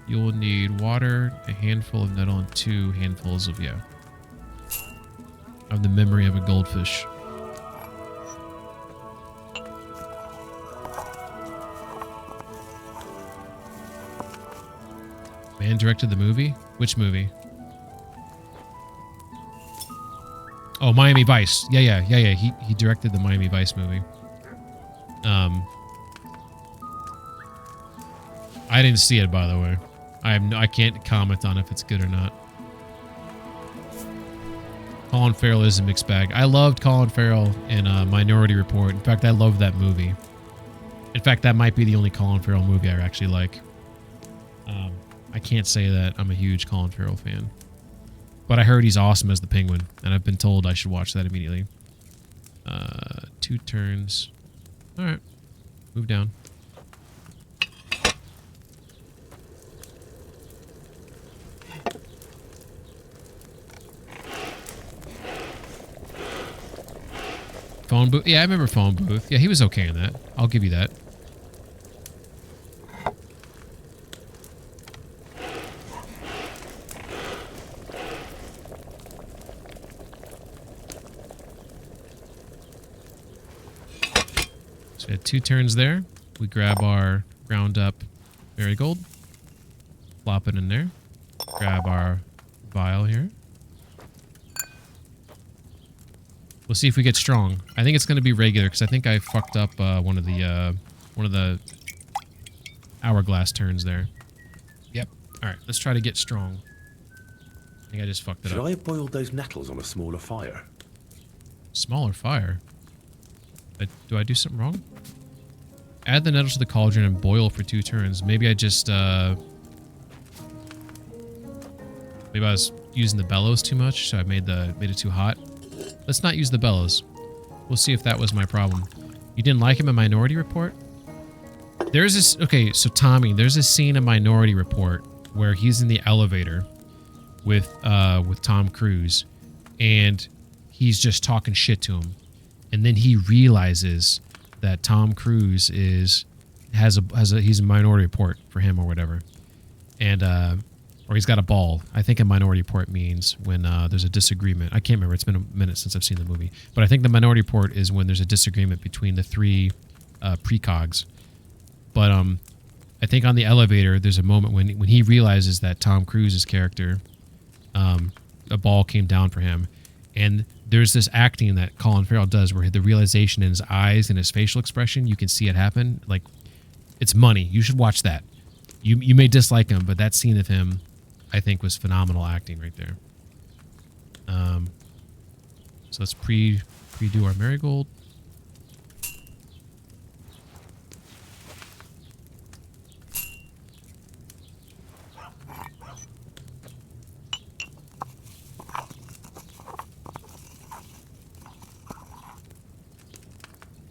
S1: You'll need water, a handful of nettle, and 2 handfuls of, yeah. I have the memory of a goldfish. Man directed the movie? Which movie? Oh, Miami Vice. Yeah. He directed the Miami Vice movie. I didn't see it, by the way. I can't comment on if it's good or not. Colin Farrell is a mixed bag. I loved Colin Farrell in Minority Report. In fact, I love that movie. In fact, that might be the only Colin Farrell movie I actually like. I can't say that I'm a huge Colin Farrell fan. But I heard he's awesome as the Penguin, and I've been told I should watch that immediately. 2 turns. Alright. Move down. Phone booth. Yeah, I remember phone booth. Yeah, he was okay in that. I'll give you that. So we had 2 turns there. We grab our ground up marigold. Flop it in there. Grab our vial here. We'll see if we get strong. I think it's going to be regular because I think I fucked up one of the hourglass turns there. Yep. All right, let's try to get strong. I think I just fucked it up.
S4: Should I have boiled those nettles on a smaller fire?
S1: Smaller fire? Do I do something wrong? Add the nettles to the cauldron and boil for 2 turns. Maybe I just maybe I was using the bellows too much, so I made it too hot. Let's not use the bellows. We'll see if that was my problem. You didn't like him in Minority Report? There's this... Okay, so Tommy, there's a scene in Minority Report where he's in the elevator with Tom Cruise, and he's just talking shit to him. And then he realizes that Tom Cruise he's a Minority Report for him or whatever. And... or he's got a ball. I think a Minority Report means when there's a disagreement. I can't remember. It's been a minute since I've seen the movie. But I think the Minority Report is when there's a disagreement between the 3 precogs. But I think on the elevator, there's a moment when he realizes that Tom Cruise's character, a ball came down for him. And there's this acting that Colin Farrell does where the realization in his eyes and his facial expression, you can see it happen. Like, it's money. You should watch that. You may dislike him, but that scene of him, I think, was phenomenal acting right there. So let's pre-do our marigold.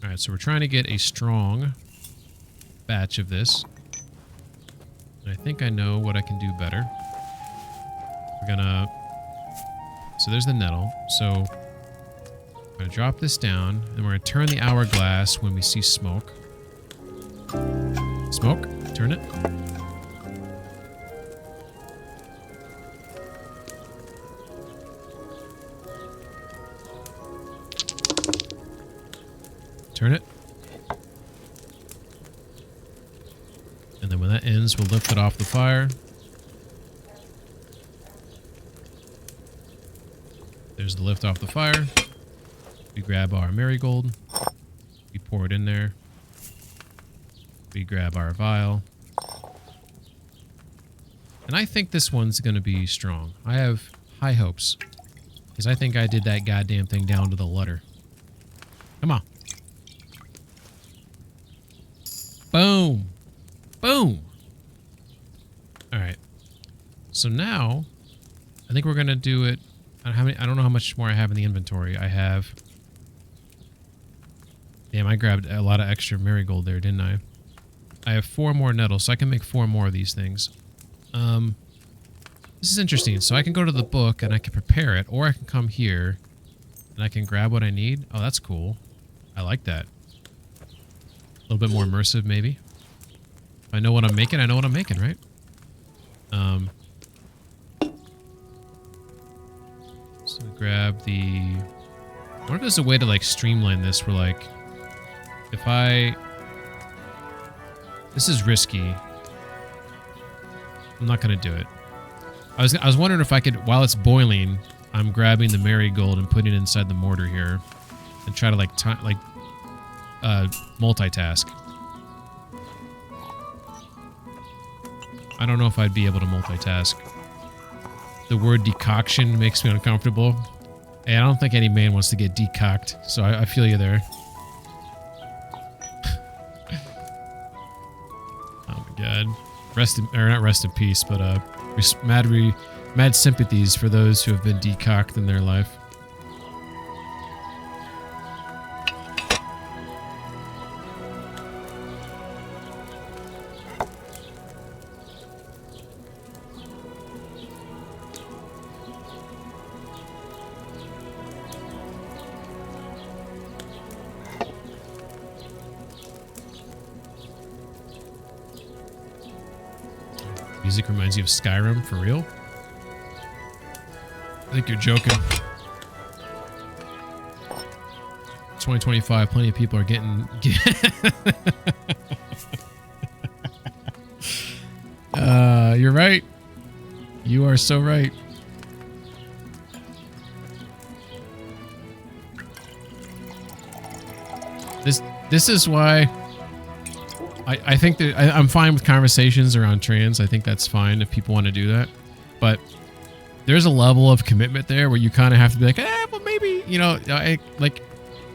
S1: All right, so we're trying to get a strong batch of this. And I think I know what I can do better. We're gonna... So there's the nettle. So I'm gonna drop this down, and we're gonna turn the hourglass when we see smoke. Smoke. Turn it. Turn it. And then when that ends, we'll lift it off the fire. There's the lift off the fire. We grab our marigold. We pour it in there. We grab our vial. And I think this one's going to be strong. I have high hopes. Because I think I did that goddamn thing down to the letter. Come on. Boom. Boom. All right. So now, I think we're going to do it. I don't know how much more I have in the inventory. I have... Damn, I grabbed a lot of extra marigold there, didn't I? I have 4 more nettles, so I can make 4 more of these things. This is interesting. So I can go to the book and I can prepare it, or I can come here and I can grab what I need. Oh, that's cool. I like that. A little bit more immersive, maybe. If I know what I'm making, I know what I'm making, right? So grab the... I wonder if there's a way to, like, streamline this where, like, if I... This is risky. I'm not going to do it. I was wondering if I could, while it's boiling, I'm grabbing the marigold and putting it inside the mortar here, and try to multitask. I don't know if I'd be able to multitask. The word decoction makes me uncomfortable. Hey, I don't think any man wants to get decocked, so I feel you there. Oh my god. Not rest in peace, but mad sympathies for those who have been decocked in their life. Music reminds you of Skyrim, for real? I think you're joking. 2025, plenty of people are getting... You're right. You are so right. This is why... I think that I'm fine with conversations around trans. I think that's fine if people want to do that. But there's a level of commitment there where you kind of have to be like, well, maybe, you know, like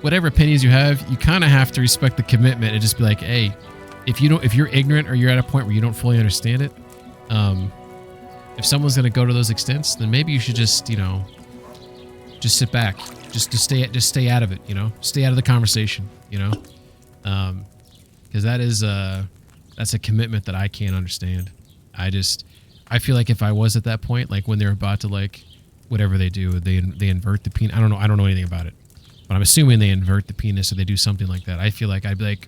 S1: whatever opinions you have, you kind of have to respect the commitment and just be like, hey, if you're ignorant or you're at a point where you don't fully understand it, if someone's going to go to those extents, then maybe you should just, you know, just sit back, just stay out of it, you know, stay out of the conversation, you know. Because that's a commitment that I can't understand. I feel like if I was at that point, like when they're about to like whatever they do, they invert the penis. I don't know anything about it, but I'm assuming they invert the penis or they do something like that. I feel like I'd be like,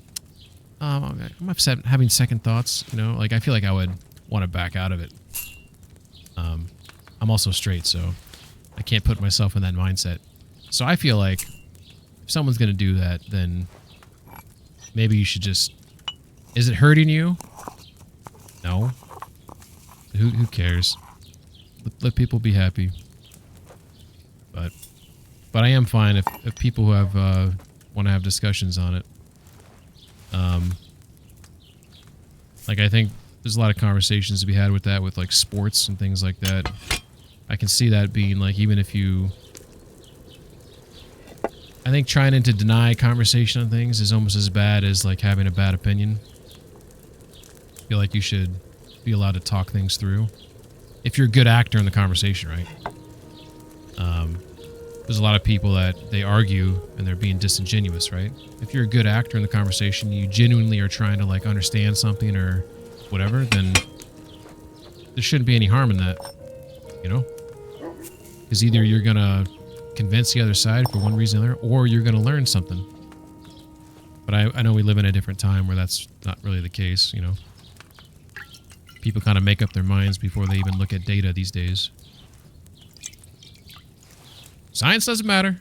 S1: I'm upset, having second thoughts. You know, like I feel like I would want to back out of it. I'm also straight, so I can't put myself in that mindset. So I feel like if someone's gonna do that, then maybe you should just... Is it hurting you? No. Who cares? Let people be happy. But I am fine if people who have want to have discussions on it. Like I think there's a lot of conversations to be had with that, with like sports and things like that. I can see that being like, even if you... I think trying to deny conversation on things is almost as bad as like having a bad opinion. I feel like you should be allowed to talk things through. If you're a good actor in the conversation, right? There's a lot of people that they argue and they're being disingenuous, right? If you're a good actor in the conversation, you genuinely are trying to like understand something or whatever, then there shouldn't be any harm in that, you know? Because either you're gonna convince the other side for one reason or another, or you're gonna learn something. But I know we live in a different time where that's not really the case, you know? People kind of make up their minds before they even look at data these days. Science doesn't matter.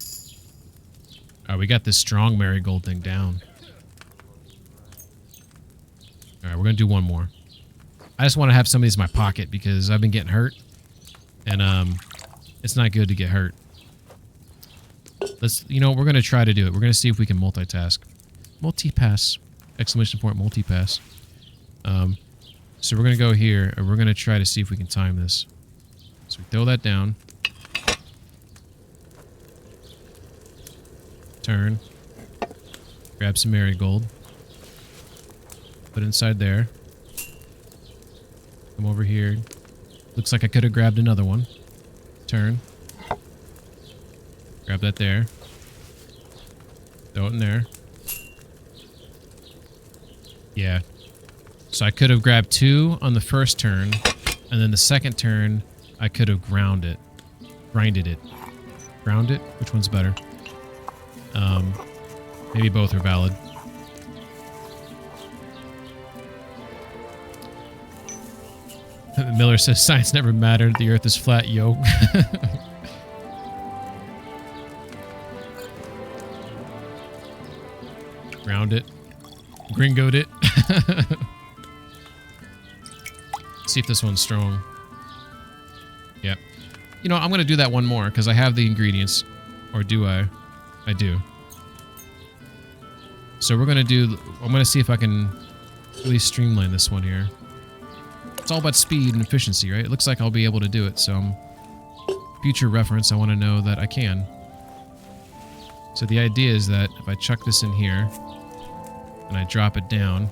S1: Alright, we got this strong marigold thing down. Alright, we're gonna do one more. I just want to have some of these in my pocket because I've been getting hurt. And, it's not good to get hurt. You know, we're gonna try to do it. We're gonna see if we can multitask. Multipass. Exclamation point, multipass. So we're gonna go here, and we're gonna try to see if we can time this. So we throw that down. Turn. Grab some marigold. Put it inside there. Come over here. Looks like I could have grabbed another one. Turn. Grab that there. Throw it in there. Yeah. So I could have grabbed two on the first turn, and then the second turn, I could have grinded it. Ground it? Which one's better? Maybe both are valid. Miller says science never mattered. The earth is flat, yo. Ground it. Gringoed it. See if this one's strong. Yep. You know, I'm going to do that one more because I have the ingredients. Or do I? I do. So we're going to do... I'm going to see if I can really streamline this one here. It's all about speed and efficiency, right? It looks like I'll be able to do it, so... future reference, I want to know that I can. So the idea is that if I chuck this in here, and I drop it down,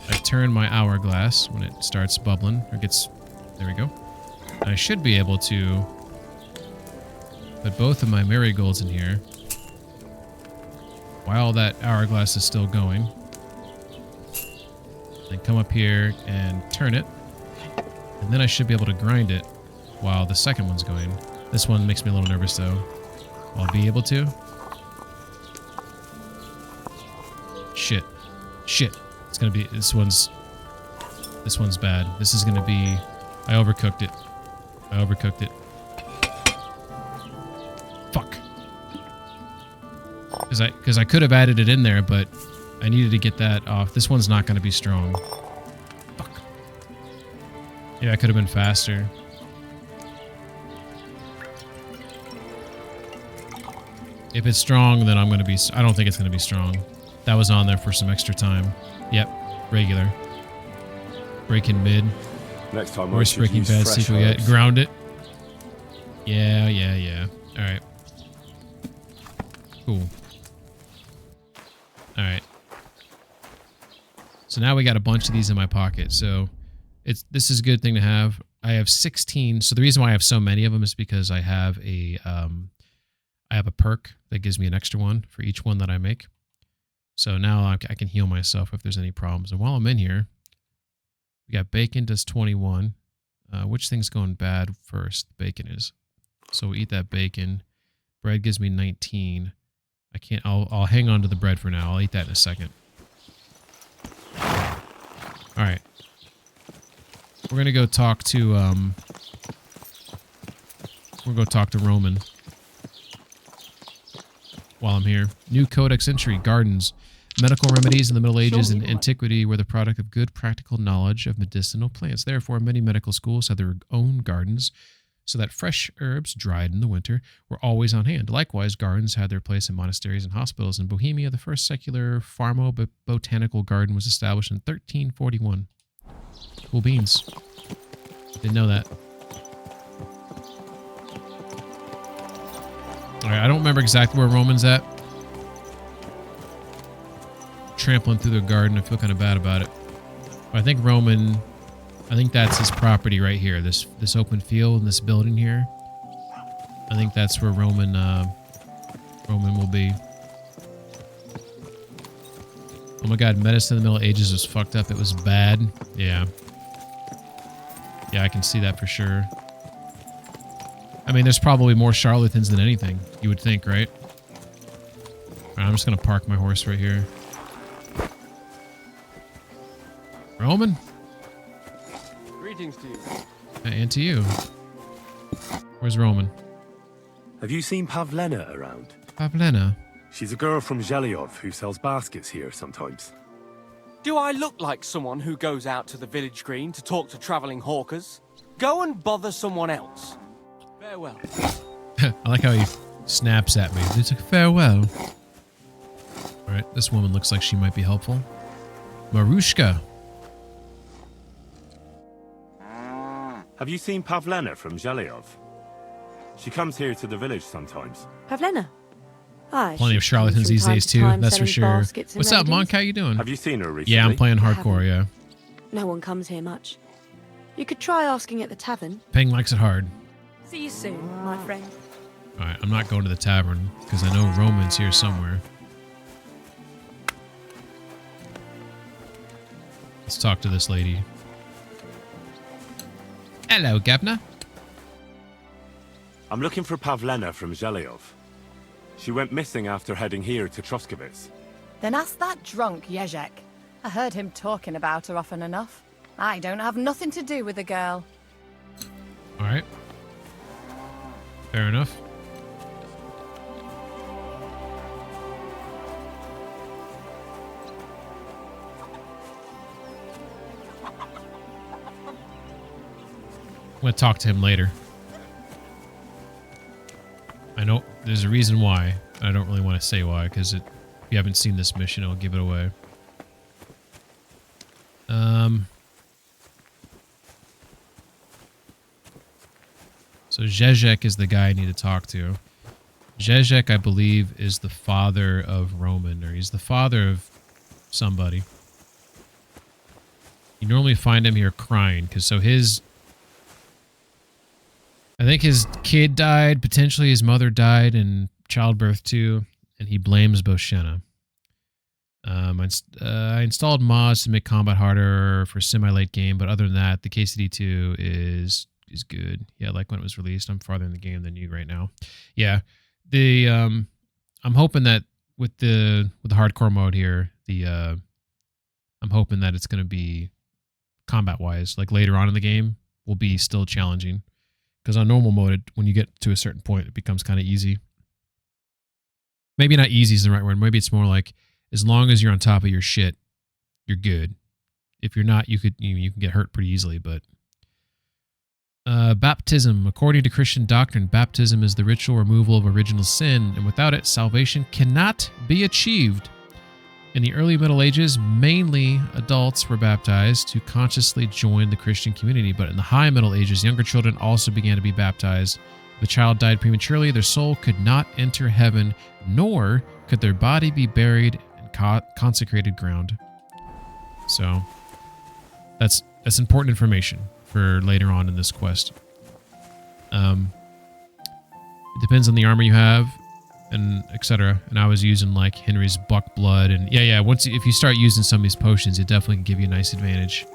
S1: I turn my hourglass when it starts bubbling, or gets... there we go. And I should be able to put both of my marigolds in here while that hourglass is still going. Then come up here and turn it. And then I should be able to grind it while the second one's going. This one makes me a little nervous though. I'll be able to. Shit. Shit. It's gonna be... This one's bad. This is gonna be... I overcooked it. I overcooked it. Fuck. Because I could have added it in there, but I needed to get that off. This one's not gonna be strong. Fuck. Yeah, I could have been faster. If it's strong, then I'm going to be... I don't think it's going to be strong. That was on there for some extra time. Yep. Regular. Breaking mid.
S4: Next time,
S1: Worst Breaking Bad sequel yet. Ground it. Yeah, yeah, yeah. Alright. Cool. Alright. So now we got a bunch of these in my pocket. So this is a good thing to have. I have 16. So the reason why I have so many of them is because I have a perk that gives me an extra one for each one that I make. So now I can heal myself if there's any problems. And while I'm in here, we got bacon does 21. Which thing's going bad first? Bacon is. So we'll eat that bacon. Bread gives me 19. I can't... I'll hang on to the bread for now. I'll eat that in a second. Alright. We're gonna go talk to... we're gonna go talk to Roman. While I'm here. New codex entry. Gardens. Medical remedies in the Middle Ages and antiquity were the product of good practical knowledge of medicinal plants. Therefore, many medical schools had their own gardens, so that fresh herbs, dried in the winter, were always on hand. Likewise, gardens had their place in monasteries and hospitals. In Bohemia, the first secular pharmo-botanical garden was established in 1341. Cool beans. Didn't know that. Alright, I don't remember exactly where Roman's at. Trampling through the garden. I feel kind of bad about it. But I think Roman... I think that's his property right here. This open field and this building here. I think that's where Roman will be. Oh my god, medicine in the Middle Ages was fucked up. It was bad. Yeah. Yeah, I can see that for sure. I mean, there's probably more charlatans than anything, you would think, right? Alright, I'm just gonna park my horse right here. Roman?
S3: Greetings to you.
S1: And to you. Where's Roman?
S4: Have you seen Pavlena around?
S1: Pavlena?
S4: She's a girl from Zhelyov who sells baskets here sometimes.
S3: Do I look like someone who goes out to the village green to talk to travelling hawkers? Go and bother someone else. Farewell.
S1: I like how he snaps at me. It's like, farewell. Alright, this woman looks like she might be helpful. Marushka.
S4: Have you seen Pavlena from Zhelyov? She comes here to the village sometimes.
S11: Pavlena? Aye.
S1: Plenty of charlatans these days too, that's for sure. What's up, Monk? How you doing?
S4: Have you seen her recently?
S1: Yeah, I'm playing hardcore, yeah.
S11: No one comes here much. You could try asking at the tavern.
S1: Ping likes it hard.
S11: See you soon, my friend.
S1: Alright, I'm not going to the tavern, because I know Roman's here somewhere. Let's talk to this lady. Hello, Governor.
S4: I'm looking for Pavlena from Zhelyov. She went missing after heading here to Troskovitz.
S7: Then ask that drunk Jezek. I heard him talking about her often enough. I don't have nothing to do with the girl.
S1: Alright. Fair enough. I'm going to talk to him later. I know there's a reason why. I don't really want to say why, because if you haven't seen this mission, it'll give it away. So Zezek is the guy I need to talk to. Zezek, I believe, is the father of Roman, or he's the father of somebody. You normally find him here crying, because so his... I think his kid died, potentially his mother died in childbirth too, and he blames Boshenna. I installed mods to make combat harder for semi-late game, but other than that, the KCD2 is good. Yeah, like when it was released. I'm farther in the game than you right now. Yeah, I'm hoping that with the hardcore mode here, I'm hoping that it's going to be combat-wise, like later on in the game, will be still challenging. Because on normal mode, when you get to a certain point, it becomes kind of easy. Maybe not easy is the right word. Maybe it's more like, as long as you're on top of your shit, you're good. If you're not, you can get hurt pretty easily. But baptism, according to Christian doctrine, baptism is the ritual removal of original sin, and without it, salvation cannot be achieved. In the early Middle Ages, mainly adults were baptized to consciously join the Christian community, but in the High Middle Ages, younger children also began to be baptized. If the child died prematurely, their soul could not enter heaven, nor could their body be buried in consecrated ground. So, that's important information for later on in this quest. It depends on the armor you have, and etc. And I was using like Henry's buck blood, and yeah. If you start using some of these potions, it definitely can give you a nice advantage.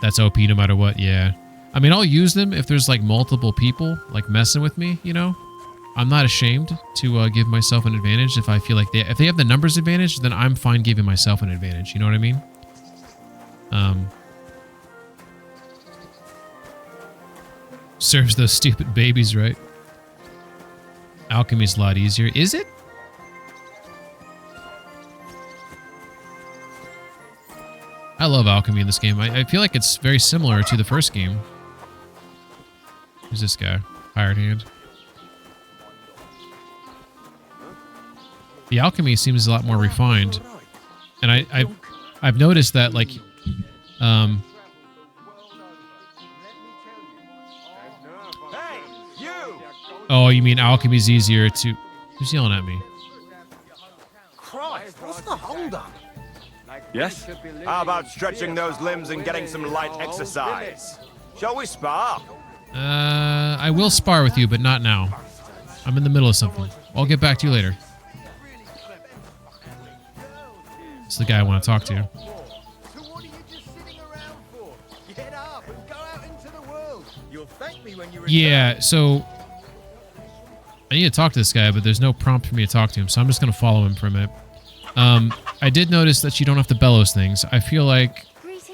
S1: That's OP no matter what. Yeah, I mean, I'll use them if there's like multiple people like messing with me. You know, I'm not ashamed to give myself an advantage if I feel like if they have the numbers advantage, then I'm fine giving myself an advantage. You know what I mean? Serves those stupid babies right. Alchemy's a lot easier. Is it? I love alchemy in this game. I feel like it's very similar to the first game. Who's this guy? Hired hand. The alchemy seems a lot more refined. And I've noticed that, like, oh, you mean alchemy's easier to... Who's yelling at me?
S2: Christ, what's the holdup?
S4: Yes?
S2: How about stretching those limbs and getting some light exercise? Shall we spar?
S1: I will spar with you, but not now. I'm in the middle of something. I'll get back to you later. It's the guy I want to talk to. Yeah, so... I need to talk to this guy, but there's no prompt for me to talk to him, so I'm just going to follow him for a minute. I did notice that you don't have to bellows things. I feel like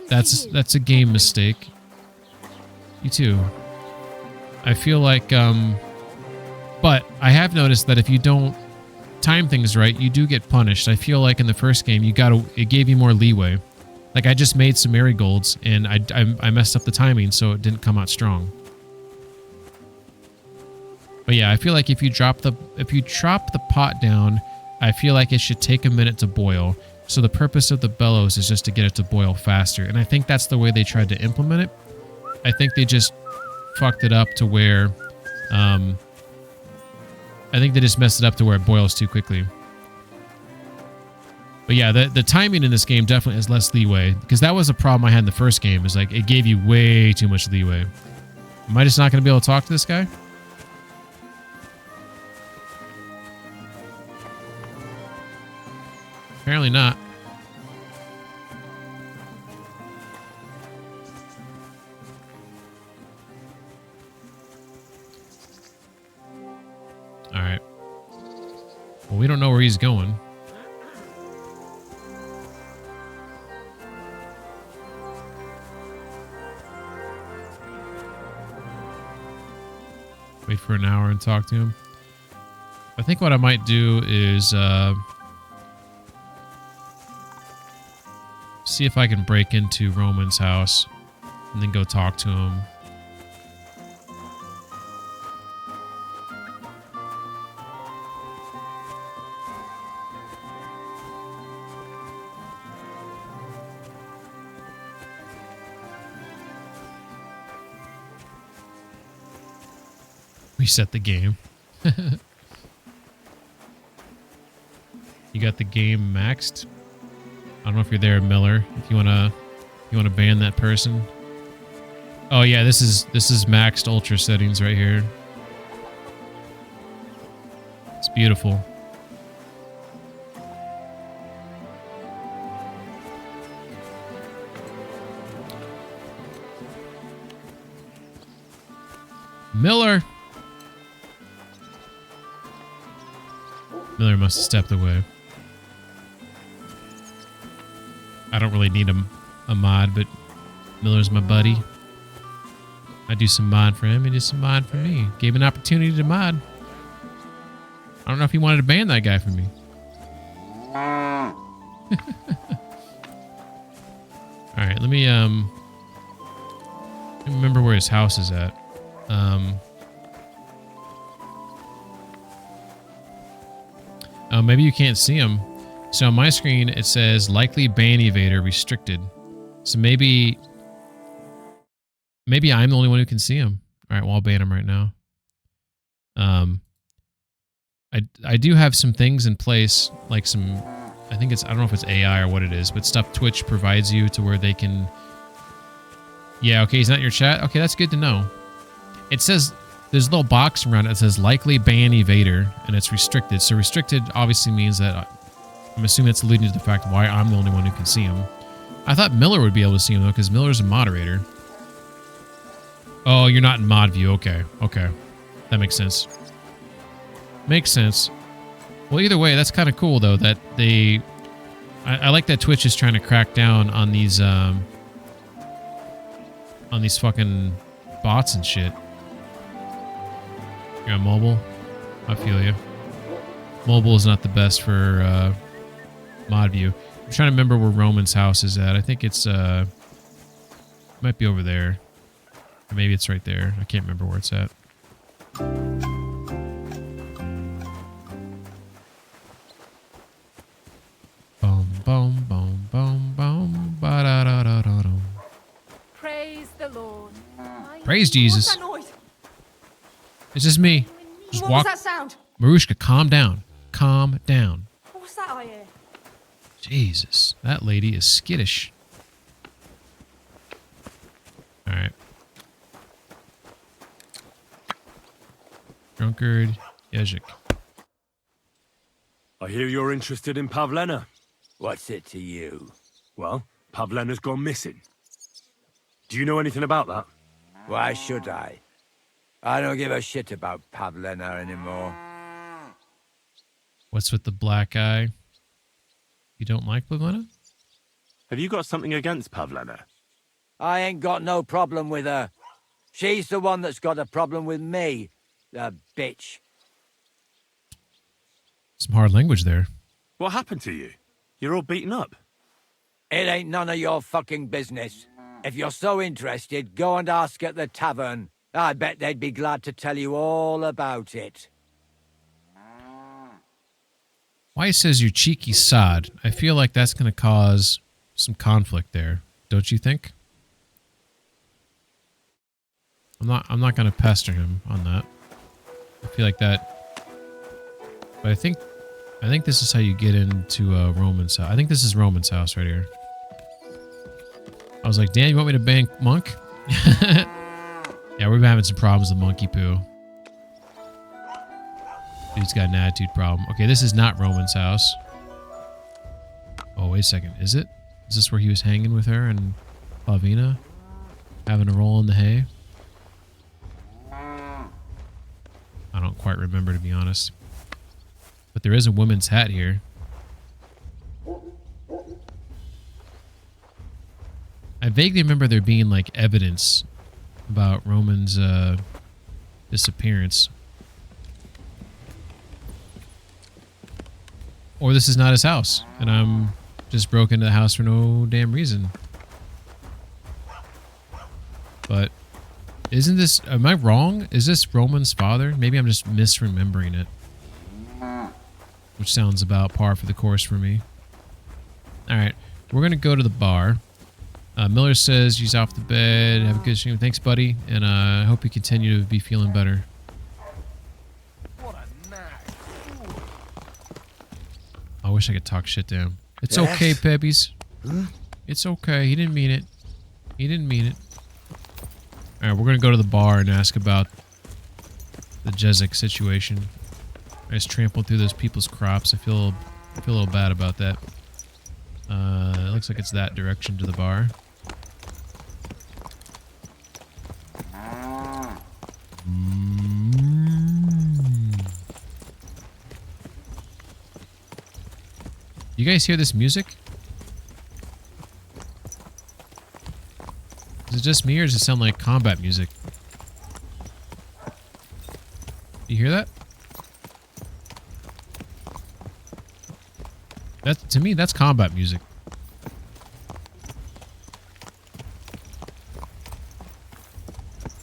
S1: that's a game mistake. You too. I feel like, but I have noticed that if you don't time things right, you do get punished. I feel like in the first game, it gave you more leeway. Like I just made some marigolds, and I messed up the timing, so it didn't come out strong. But yeah, I feel like if you drop the pot down, I feel like it should take a minute to boil. So the purpose of the bellows is just to get it to boil faster. And I think that's the way they tried to implement it. I think they just fucked it up to where I think they just messed it up to where it boils too quickly. But yeah, the timing in this game definitely has less leeway, because that was a problem I had in the first game, is like it gave you way too much leeway. Am I just not going to be able to talk to this guy? Apparently not. Alright. Well, we don't know where he's going. Wait for an hour and talk to him. I think what I might do is see if I can break into Roman's house and then go talk to him. Reset the game. You got the game maxed. I don't know if you're there, Miller. If you wanna ban that person. Oh yeah, this is maxed ultra settings right here. It's beautiful. Miller. Miller must have stepped away. I don't really need a mod, but Miller's my buddy. I do some mod for him, he did some mod for me. Gave him an opportunity to mod. I don't know if he wanted to ban that guy from me. Alright, let me remember where his house is at. Oh, maybe you can't see him. So on my screen, it says likely ban evader restricted. So maybe I'm the only one who can see him. All right, well, I'll ban him right now. I do have some things in place, like some, I don't know if it's AI or what it is, but stuff Twitch provides you to where they can. Yeah, okay, he's not in your chat. Okay, that's good to know. It says there's a little box around it that says likely ban evader, and it's restricted. So restricted obviously means that I'm assuming it's alluding to the fact why I'm the only one who can see him. I thought Miller would be able to see him though, because Miller's a moderator. Oh, you're not in mod view. Okay, okay, that makes sense. Makes sense. Well, either way, that's kind of cool though that they. I like that Twitch is trying to crack down on these fucking bots and shit. You're on mobile? I feel you. Mobile is not the best for mod view. I'm trying to remember where Roman's house is at. I think it's might be over there. Or maybe it's right there. I can't remember where it's at. Boom, boom, boom, boom, boom, ba da da da da da.
S7: Praise the Lord.
S1: Praise Jesus.
S7: What's that noise?
S1: It's just me. Just
S7: What
S1: walk.
S7: was that sound?
S1: Marushka, calm down. Calm down.
S7: What's that I hear?
S1: Jesus, that lady is skittish. All right. Drunkard, Yezhik.
S4: I hear you're interested in Pavlena.
S2: What's it to you?
S4: Well, Pavlena's gone missing. Do you know anything about that?
S2: Why should I? I don't give a shit about Pavlena anymore.
S1: What's with the black eye? You don't like Pavlena?
S4: Have you got something against Pavlena?
S2: I ain't got no problem with her. She's the one that's got a problem with me. The bitch.
S1: Some hard language there.
S4: What happened to you? You're all beaten up.
S2: It ain't none of your fucking business. If you're so interested, go and ask at the tavern. I bet they'd be glad to tell you all about it.
S1: Why says you cheeky sod? I feel like that's going to cause some conflict there, don't you think? I'm not going to pester him on that. I feel like that. But I think this is how you get into Roman's house. I think this is Roman's house right here. I was like, Dan, you want me to ban Monk? Yeah, we've been having some problems with monkey poo. Dude's got an attitude problem. Okay, this is not Roman's house. Oh, wait a second. Is it? Is this where he was hanging with her and Pavina? Having a roll in the hay? I don't quite remember, to be honest. But there is a woman's hat here. I vaguely remember there being, like, evidence about Roman's disappearance. Or this is not his house, and I'm just broke into the house for no damn reason. But isn't this... Am I wrong? Is this Roman's father? Maybe I'm just misremembering it. Which sounds about par for the course for me. Alright, we're going to go to the bar. Miller says he's off the bed. Have a good stream. Thanks, buddy. And I hope you continue to be feeling better. I wish I could talk shit to him. It's
S6: Yes?
S1: okay, Pebbies. It's okay. He didn't mean it. He didn't mean it. Alright, we're gonna go to the bar and ask about the Jezik situation. I just trampled through those people's crops. I feel a little bad about that. It looks like it's that direction to the bar. You guys hear this music? Is it just me or does it sound like combat music? You hear that? To me, that's combat music.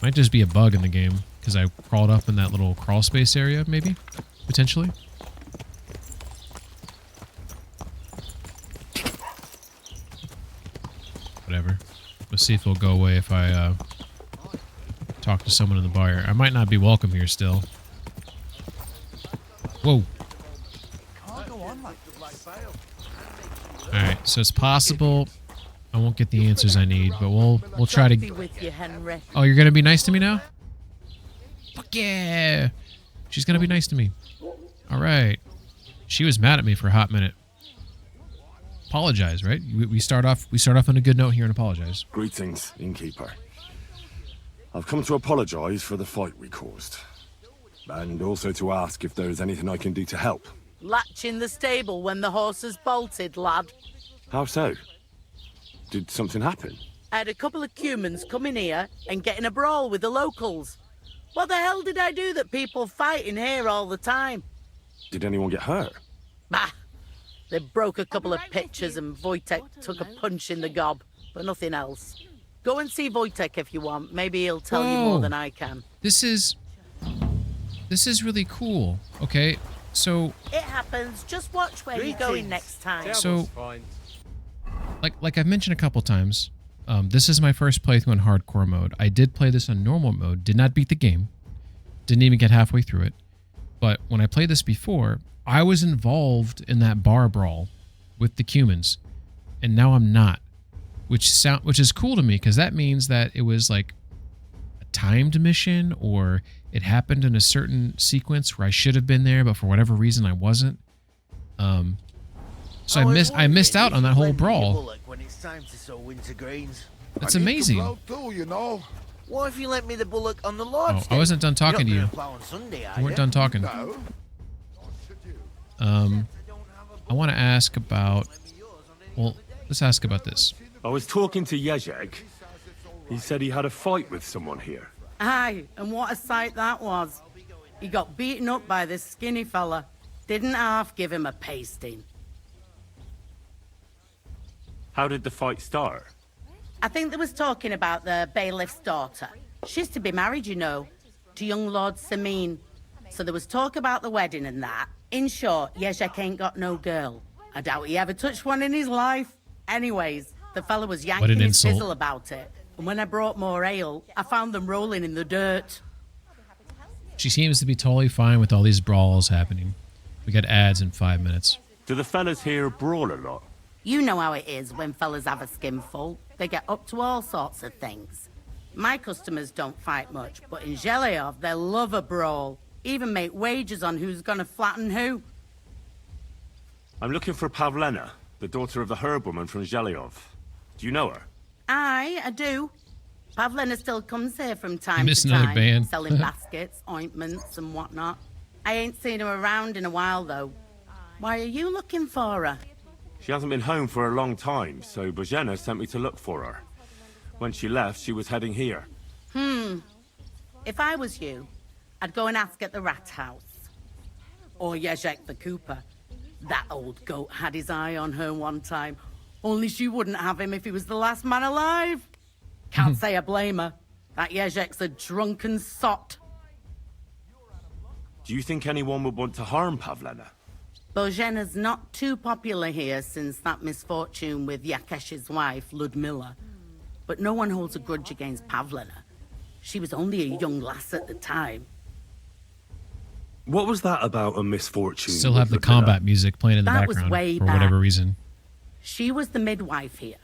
S1: Might just be a bug in the game because I crawled up in that little crawl space area, maybe, potentially. Whatever. Let's see if it'll go away if I talk to someone in the bar. I might not be welcome here still. Whoa. Alright, so it's possible I won't get the answers I need, but we'll try to...
S11: With you, Henry.
S1: Oh, you're gonna be nice to me now? Fuck yeah! She's gonna be nice to me. Alright. She was mad at me for a hot minute. Apologize, right? We start off on a good note here and apologize.
S4: Greetings, innkeeper. I've come to apologize for the fight we caused. And also to ask if there is anything I can do to help.
S12: Latch in the stable when the horses bolted, lad.
S4: How so? Did something happen?
S12: I had a couple of cumans come in here and get in a brawl with the locals. What the hell did I do that people fight in here all the time?
S4: Did anyone get hurt?
S12: Bah! They broke a couple of pitchers and Wojtek took a punch in the gob, but nothing else. Go and see Wojtek if you want. Maybe he'll tell you more than I can.
S1: This is really cool. Okay, so...
S12: It happens. Just watch where you're going next time.
S1: So, like I've mentioned a couple times, this is my first playthrough in hardcore mode. I did play this on normal mode, did not beat the game, didn't even get halfway through it. But when I played this before, I was involved in that bar brawl with the Cumans, and now I'm not, which is cool to me because that means that it was like a timed mission or it happened in a certain sequence where I should have been there, but for whatever reason I wasn't. So I missed out on that whole brawl.
S13: When it's time to sow winter grains.
S1: That's amazing.
S13: Too, you know. What if you lent me the bullock on the lawn?
S1: Oh, I wasn't done talking to you. You weren't done talking.
S13: No.
S1: I want to ask about... Well, let's ask about this.
S4: I was talking to Jezek. He said he had a fight with someone here.
S12: Aye, and what a sight that was. He got beaten up by this skinny fella. Didn't half give him a pasting.
S4: How did the fight start?
S12: I think they was talking about the bailiff's daughter. She's to be married, you know, to young Lord Samin. So there was talk about the wedding and that. In short, Jezek ain't got no girl. I doubt he ever touched one in his life. Anyways, the fella was yanking his fizzle about it. And when I brought more ale, I found them rolling in the dirt.
S1: She seems to be totally fine with all these brawls happening. We got ads in 5 minutes.
S4: Do the fellas here brawl a lot?
S12: You know how it is when fellas have a skinful. They get up to all sorts of things. My customers don't fight much, but in Zhelyov, they love a brawl. Even make wagers on who's gonna flatten who.
S4: I'm looking for Pavlena, the daughter of the herbwoman from Zhelyov. Do you know her?
S12: Aye, I do. Pavlena still comes here from time to
S1: another
S12: time,
S1: band.
S12: selling baskets, ointments, and whatnot. I ain't seen her around in a while, though. Why are you looking for her?
S4: She hasn't been home for a long time, so Bozhena sent me to look for her. When she left, she was heading here.
S12: If I was you, I'd go and ask at the rat house. Or Jezek the Cooper. That old goat had his eye on her one time. Only she wouldn't have him if he was the last man alive. Can't say I blame her. That Jezek's a drunken sot.
S4: Do you think anyone would want to harm Pavlena?
S12: Bozhena's not too popular here since that misfortune with Yakesh's wife, Ludmilla. But no one holds a grudge against Pavlena. She was only a young lass at the time.
S4: What was that about a misfortune?
S1: Still have the combat music playing in the
S12: That was
S1: background
S12: way
S1: for
S12: back.
S1: whatever reason.
S12: She was the midwife here.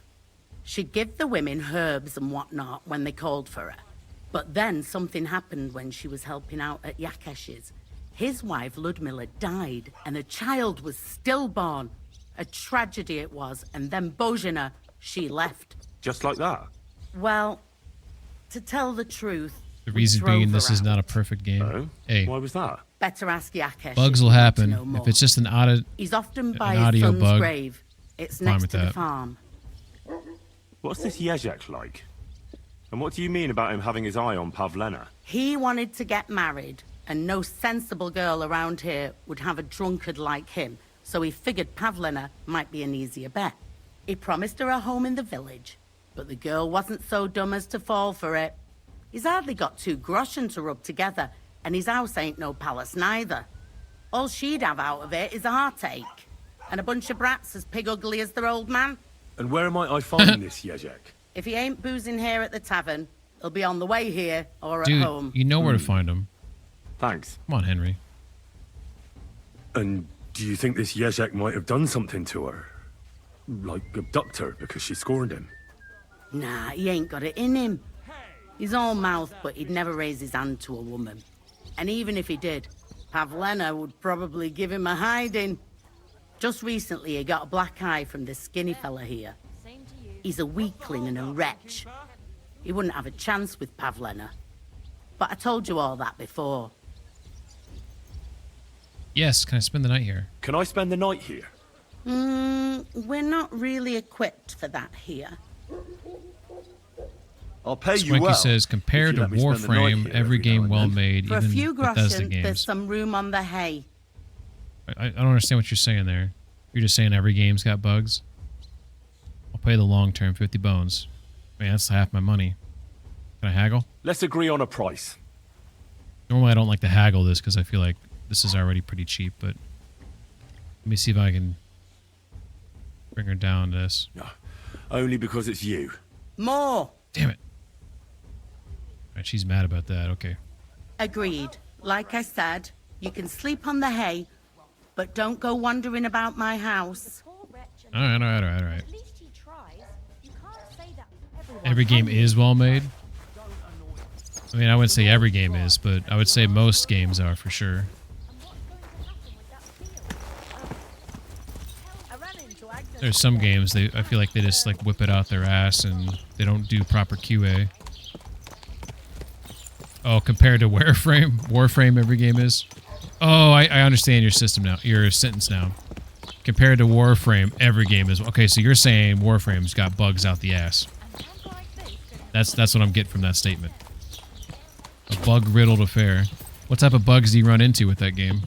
S12: She'd give the women herbs and whatnot when they called for her. But then something happened when she was helping out at Yakesh's. His wife, Ludmilla, died, and a child was stillborn. A tragedy it was, and then Bozhina, she left.
S4: Just like that?
S12: Well, to tell the truth,
S1: The
S12: we
S1: reason
S12: drove
S1: being
S12: her
S1: this is
S12: out.
S1: not a perfect game.
S4: Oh?
S1: Hey,
S4: Why was that?
S12: Better ask Yakesh.
S1: bugs
S12: if
S1: will
S12: you want to
S1: happen.
S12: know more.
S1: If it's just an
S12: He's often by
S1: an
S12: his
S1: audio
S12: son's
S1: bug,
S12: grave. It's
S1: fine
S12: next
S1: with
S12: to the
S1: that.
S12: farm.
S4: What's this Yezhek like? And what do you mean about him having his eye on Pavlena?
S12: He wanted to get married, and no sensible girl around here would have a drunkard like him, so he figured Pavlena might be an easier bet. He promised her a home in the village, but the girl wasn't so dumb as to fall for it. He's hardly got 2 groschen to rub together, and his house ain't no palace neither. All she'd have out of it is a heartache, and a bunch of brats as pig ugly as their old man.
S4: And where might I find this Yezhek?
S12: If he ain't boozing here at the tavern, he'll be on the way here or
S1: dude,
S12: at home.
S1: you know where to find him.
S4: Thanks.
S1: Come on, Henry.
S4: And do you think this Yezhek might have done something to her? Like abduct her because she scorned him?
S12: Nah, he ain't got it in him. He's all mouth, but he'd never raise his hand to a woman. And even if he did, Pavlena would probably give him a hiding. Just recently, he got a black eye from this skinny fella here. He's a weakling and a wretch. He wouldn't have a chance with Pavlena. But I told you all that before.
S1: Yes, can I spend the night here?
S4: Can I spend the night here?
S12: We're not really equipped for that here.
S14: I'll pay you
S1: Swanky
S14: well.
S1: says, compared to
S14: if you let me spend the night
S1: Warframe,
S14: here
S1: every game
S14: now
S1: well
S14: and then."
S1: made,
S12: For a
S1: even
S12: few
S1: Bethesda
S12: groschen, there's
S1: games.
S12: some room on the hay.
S1: I don't understand what you're saying there. You're just saying every game's got bugs? I'll pay the long term 50 bones. Man, that's half my money. Can I haggle?
S4: Let's agree on a price.
S1: Normally I don't like to haggle this because I feel like this is already pretty cheap, but let me see if I can bring her down to this.
S4: No, only because it's you.
S12: More.
S1: Damn it. Alright, she's mad about that. Okay.
S12: Agreed. Like I said, you can sleep on the hay, but don't go wandering about my house.
S1: Alright. Every game is well made. I mean, I wouldn't say every game is, but I would say most games are for sure. There's some games I feel like they just like whip it out their ass and they don't do proper QA. Oh, compared to Warframe every game is. Oh, I understand your system now. Your sentence now. Compared to Warframe, every game is. Okay, so you're saying Warframe's got bugs out the ass. That's what I'm getting from that statement. A bug-riddled affair. What type of bugs do you run into with that game?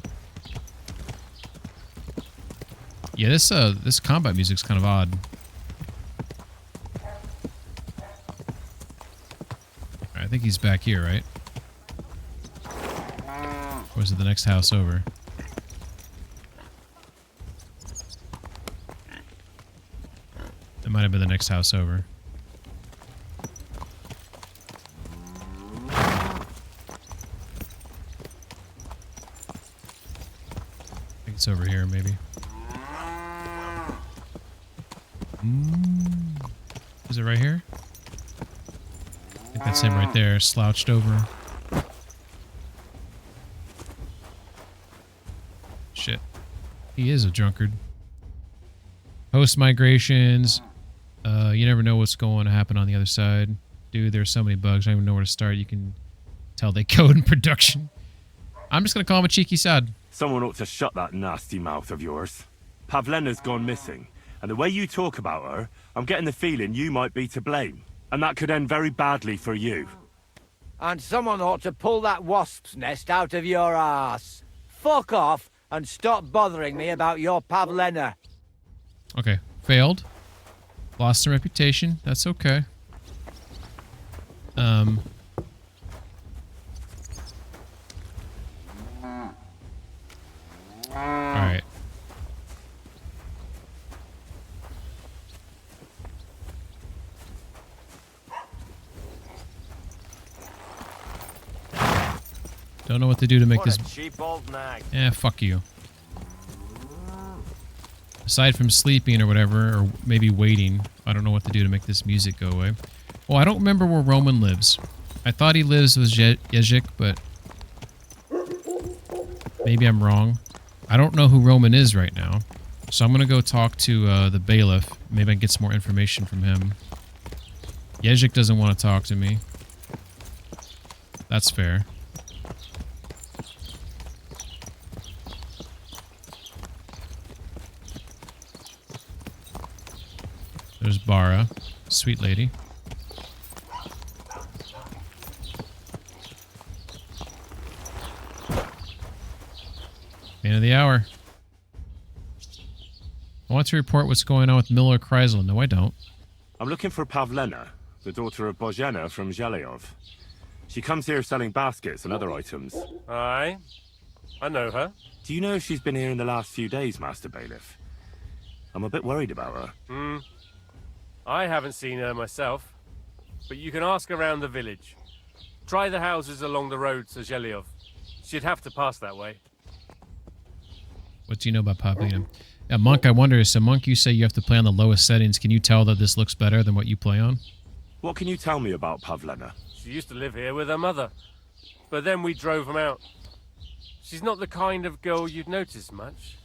S1: Yeah, this combat music's kind of odd. I think he's back here, right? Or is it the next house over? It might have been the next house over. I think it's over here, maybe. Is it right here? I think that's him right there, slouched over. Shit. He is a drunkard. Post-migrations. You never know what's going to happen on the other side. Dude, there's so many bugs. I don't even know where to start. You can tell they code in production. I'm just going to call him a cheeky sod.
S4: Someone ought to shut that nasty mouth of yours. Pavlena's gone missing, and the way you talk about her, I'm getting the feeling you might be to blame. And that could end very badly for you.
S2: And someone ought to pull that wasp's nest out of your ass. Fuck off and stop bothering me about your Pavlena.
S1: Okay, failed. Lost some reputation. That's okay. Alright. Don't know what to do to make
S4: What
S1: this...
S4: a cheap old nag.
S1: Fuck you. Aside from sleeping or whatever, or maybe waiting, I don't know what to do to make this music go away. Well, I don't remember where Roman lives. I thought he lives with Yezhik, but maybe I'm wrong. I don't know who Roman is right now. So I'm going to go talk to the bailiff. Maybe I can get some more information from him. Yezhik doesn't want to talk to me. That's fair. There's Bara. Sweet lady. Man of the hour. I want to report what's going on with Miller Kreisel. No, I don't.
S4: I'm looking for Pavlena, the daughter of Bozhena from Zhelyov. She comes here selling baskets and other items.
S14: Aye. I know her.
S4: Do you know if she's been here in the last few days, Master Bailiff? I'm a bit worried about her.
S14: I haven't seen her myself, but you can ask around the village. Try the houses along the road to Zhelyov. She'd have to pass that way.
S1: What do you know about Pavlina? Yeah, Monk, I wonder, so Monk, you say you have to play on the lowest settings. Can you tell that this looks better than what you play on?
S4: What can you tell me about Pavlena?
S14: She used to live here with her mother, but then we drove them out. She's not the kind of girl you'd notice much,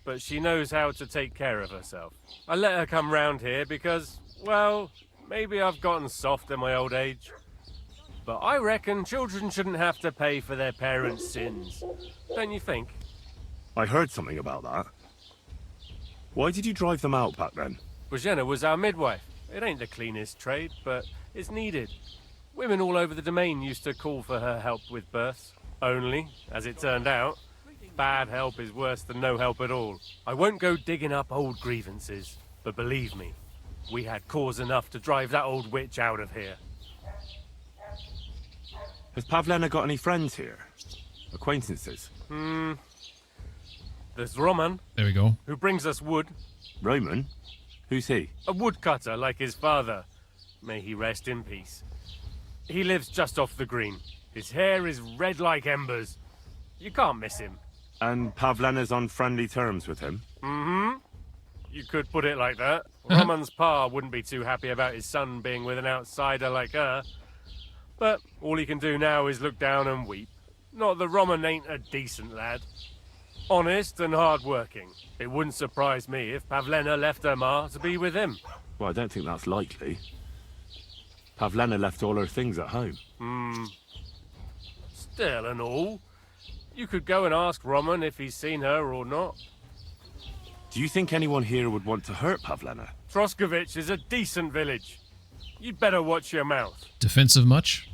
S14: but she knows how to take care of herself. I let her come round here because, well, maybe I've gotten soft in my old age. But I reckon children shouldn't have to pay for their parents' sins. Don't you think?
S4: I heard something about that. Why did you drive them out back then?
S14: Bozhena was our midwife. It ain't the cleanest trade, but it's needed. Women all over the domain used to call for her help with births. Only, as it turned out, bad help is worse than no help at all. I won't go digging up old grievances, but believe me, we had cause enough to drive that old witch out of here.
S4: Has Pavlena got any friends here? Acquaintances?
S14: There's Roman.
S1: There we go.
S14: Who brings us wood.
S4: Roman? Who's he?
S14: A woodcutter like his father. May he rest in peace. He lives just off the green. His hair is red like embers. You can't miss him.
S4: And Pavlena's on friendly terms with him?
S14: You could put it like that. Roman's pa wouldn't be too happy about his son being with an outsider like her. But all he can do now is look down and weep. Not that Roman ain't a decent lad. Honest and hard-working. It wouldn't surprise me if Pavlena left her ma to be with him.
S4: Well, I don't think that's likely. Pavlena left all her things at home.
S14: Still and all, you could go and ask Roman if he's seen her or not.
S4: Do you think anyone here would want to hurt Pavlena?
S14: Troskovich is a decent village. You'd better watch your mouth.
S1: Defensive much?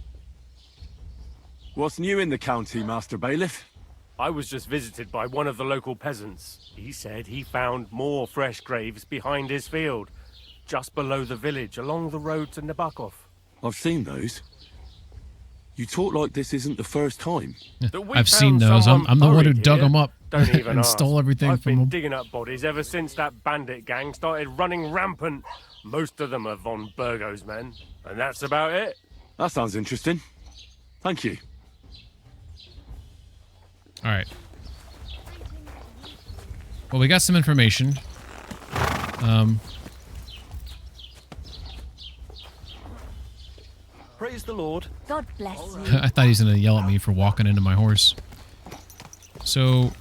S4: What's new in the county, Master Bailiff?
S14: I was just visited by one of the local peasants. He said he found more fresh graves behind his field, just below the village, along the road to Nabokov.
S15: I've seen those. You talk like this isn't the first time.
S1: I've seen those. I'm the one who dug them up
S14: Don't even
S1: and
S14: ask.
S1: stole everything
S14: I've
S1: from
S14: been
S1: them.
S14: digging up bodies ever since that bandit gang started running rampant. Most of them are von Burgo's men, and that's about it.
S15: That sounds interesting. Thank you.
S1: All right. Well, we got some information.
S3: Praise the Lord.
S11: God bless you.
S1: I thought he was going to yell at me for walking into my horse. So,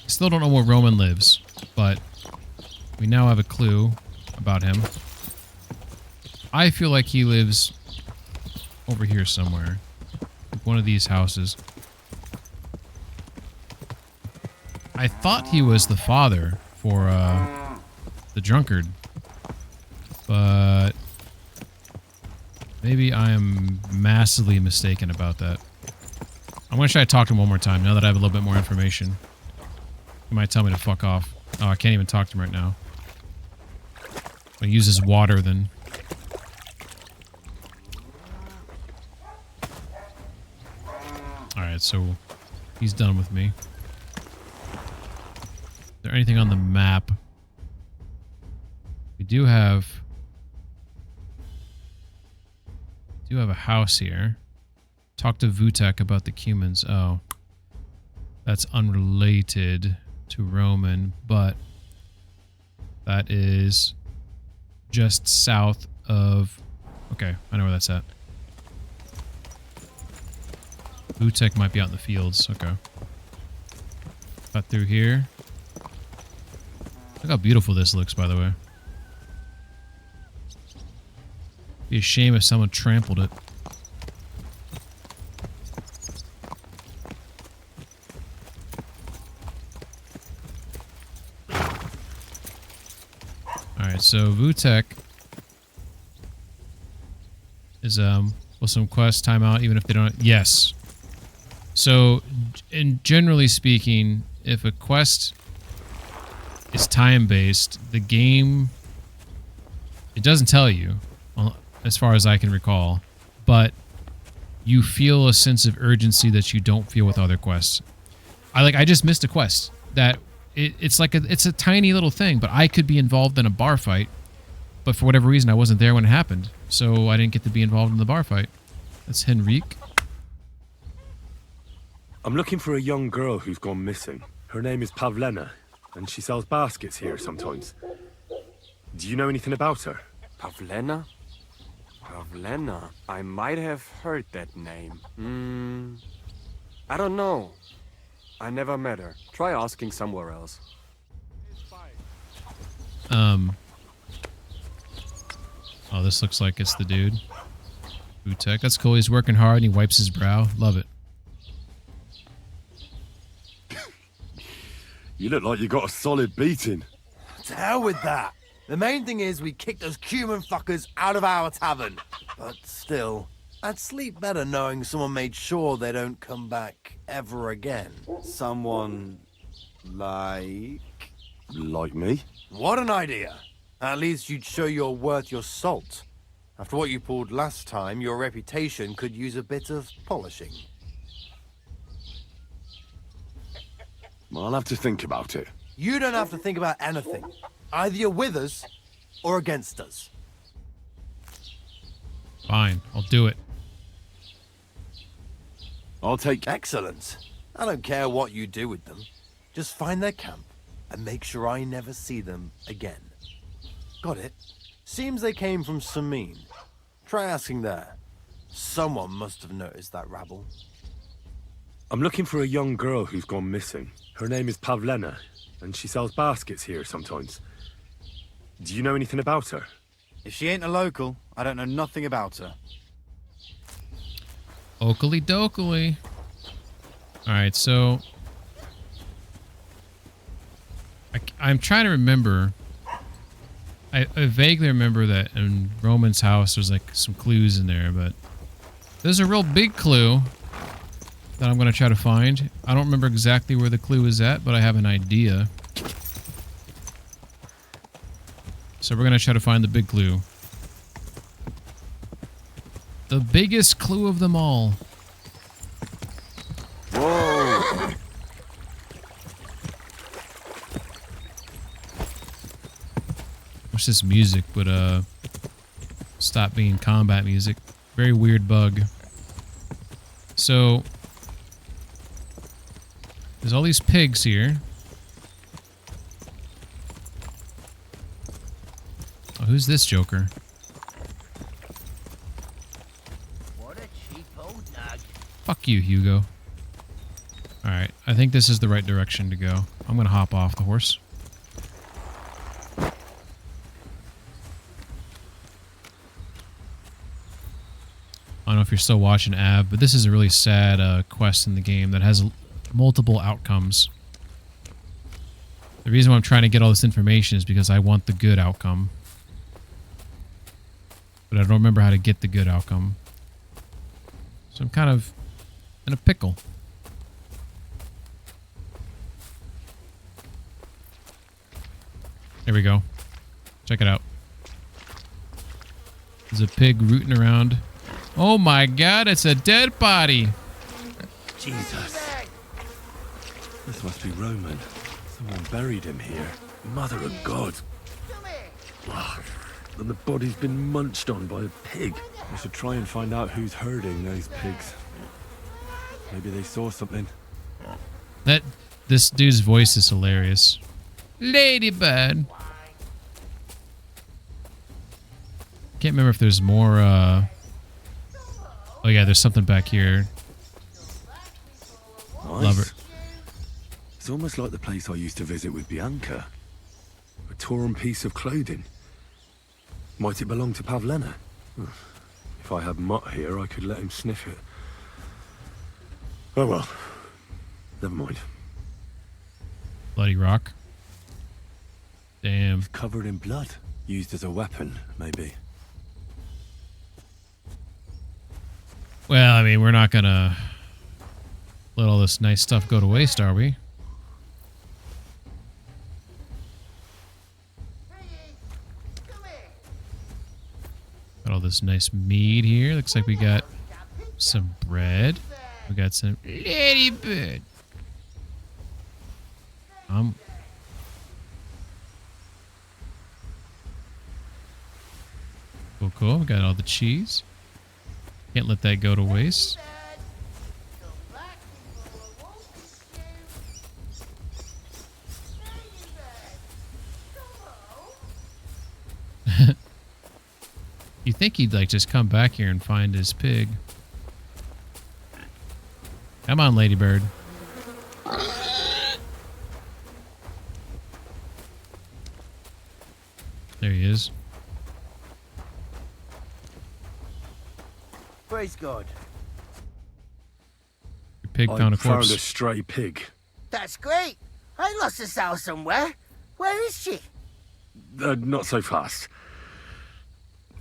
S1: still don't know where Roman lives, but we now have a clue about him. I feel like he lives over here somewhere. Like one of these houses. I thought he was the father for the drunkard, but maybe I am massively mistaken about that. I'm going to try to talk to him one more time now that I have a little bit more information. He might tell me to fuck off. Oh, I can't even talk to him right now. I'll use his water then. Alright, so he's done with me. Is there anything on the map? We do have a house here. Talk to Vutek about the Cumans. Oh. That's unrelated to Roman, but that is just south of... Okay, I know where that's at. Vutek might be out in the fields. Okay. Cut through here. Look how beautiful this looks, by the way. Be a shame if someone trampled it. Alright, so Vutek is will some quest timeout even if they don't... Yes. So, generally speaking, if a quest is time-based, the game... It doesn't tell you, well, as far as I can recall, but you feel a sense of urgency that you don't feel with other quests. I just missed a quest that it's a tiny little thing, but I could be involved in a bar fight, but for whatever reason I wasn't there when it happened, so I didn't get to be involved in the bar fight. That's Henrique.
S4: I'm looking for a young girl who's gone missing. Her name is Pavlena, and she sells baskets here sometimes. Do you know anything about her?
S3: Pavlena? Pavlena? I might have heard that name. I don't know. I never met her. Try asking somewhere else.
S1: Oh, this looks like it's the dude. Vutek. That's cool. He's working hard and he wipes his brow. Love it.
S4: You look like you got a solid beating.
S13: To hell with that. The main thing is we kicked those cumin fuckers out of our tavern. But still, I'd sleep better knowing someone made sure they don't come back ever again. Someone like...
S4: Like me?
S13: What an idea. At least you'd show you're worth your salt. After what you pulled last time, your reputation could use a bit of polishing.
S4: I'll have to think about it.
S13: You don't have to think about anything. Either you're with us or against us.
S1: Fine, I'll do it.
S4: I'll take...
S13: Excellent. I don't care what you do with them. Just find their camp and make sure I never see them again. Got it? Seems they came from Samin. Try asking there. Someone must have noticed that rabble.
S4: I'm looking for a young girl who's gone missing. Her name is Pavlena, and she sells baskets here sometimes. Do you know anything about her?
S16: If she ain't a local, I don't know nothing about her.
S1: Oakley dokley. Alright, so... I'm trying to remember... I vaguely remember that in Roman's house there's like some clues in there, but... There's a real big clue that I'm going to try to find. I don't remember exactly where the clue is at, but I have an idea. So we're going to try to find the big clue. The biggest clue of them all.
S13: Whoa!
S1: What's this music? But stop being combat music. Very weird bug. So there's all these pigs here. Oh, who's this joker?
S13: What a cheap old nug.
S1: Fuck you, Hugo. Alright, I think this is the right direction to go. I'm gonna hop off the horse. I don't know if you're still watching Ab, but this is a really sad quest in the game that has multiple outcomes. The reason why I'm trying to get all this information is because I want the good outcome. But I don't remember how to get the good outcome. So I'm kind of in a pickle. There we go. Check it out. There's a pig rooting around. Oh my god, it's a dead body!
S4: Jesus. This must be Roman. Someone buried him here. Mother of God.
S15: and the body's been munched on by a pig.
S4: We should try and find out who's herding those pigs. Maybe they saw something.
S1: This dude's voice is hilarious. Ladybird. Can't remember if there's more. Oh yeah, there's something back here.
S15: Nice.
S1: Love it.
S15: It's almost like the place I used to visit with Bianca. A torn piece of clothing. Might it belong to Pavlena? If I had Mutt here, I could let him sniff it. Oh well. Never mind.
S1: Bloody rock. Damn.
S4: It's covered in blood. Used as a weapon, maybe.
S1: Well, I mean, we're not gonna let all this nice stuff go to waste, are we? Got all this nice meat here. Looks like we got some bread. We got some ladybird. Cool, cool. We got all the cheese. Can't let that go to waste. You think he'd like just come back here and find his pig. Come on, Ladybird. There he is.
S13: Praise God.
S1: Your pig found a corpse.
S15: Found a stray pig.
S12: That's great. I lost a sow somewhere. Where is she?
S15: Not so fast.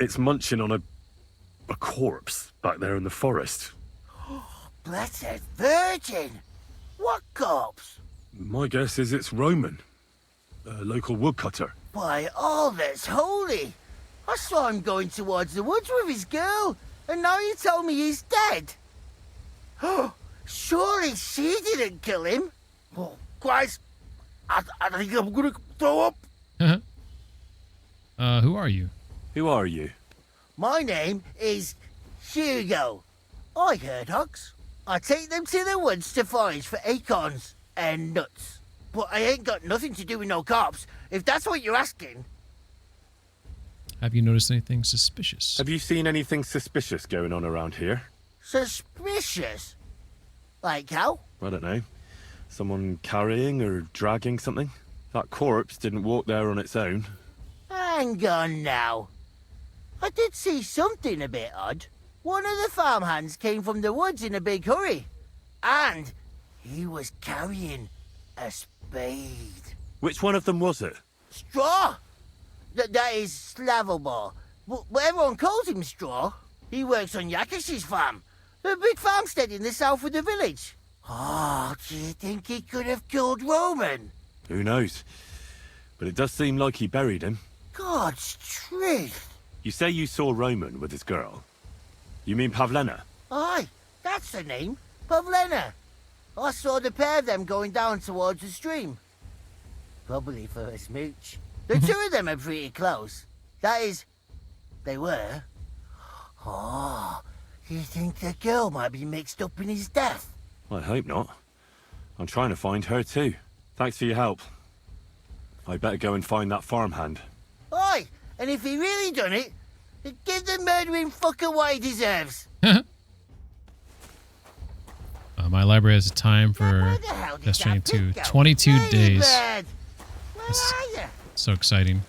S15: It's munching on a corpse back there in the forest.
S12: Blessed Virgin! What corpse?
S15: My guess is it's Roman, a local woodcutter.
S12: By all that's holy! I saw him going towards the woods with his girl, and now you tell me he's dead. Oh, surely she didn't kill him. Oh, Christ! I think I'm gonna throw up.
S1: Who are you?
S4: Who are you?
S12: My name is Hugo. I herd hogs. I take them to the woods to forage for acorns and nuts. But I ain't got nothing to do with no cops, if that's what you're asking.
S1: Have you noticed anything suspicious?
S4: Have you seen anything suspicious going on around here?
S12: Suspicious? Like how?
S4: I don't know. Someone carrying or dragging something? That corpse didn't walk there on its own.
S12: Hang on now. I did see something a bit odd. One of the farmhands came from the woods in a big hurry. And he was carrying a spade.
S4: Which one of them was it?
S12: Straw! That is Slavobor. But everyone calls him Straw. He works on Yakish's farm. A big farmstead in the south of the village. Oh, do you think he could have killed Roman?
S4: Who knows? But it does seem like he buried him.
S12: God's truth.
S4: You say you saw Roman with his girl. You mean Pavlena?
S12: Aye, that's the name. Pavlena. I saw the pair of them going down towards the stream. Probably for a smooch. The two of them are pretty close. That is, they were. Oh, you think the girl might be mixed up in his death?
S4: I hope not. I'm trying to find her too. Thanks for your help. I better go and find that farmhand.
S12: Aye, and if he really done it, give the murdering fucker what he deserves.
S1: My library has a time for Destiny 2. 22 days. That's so exciting.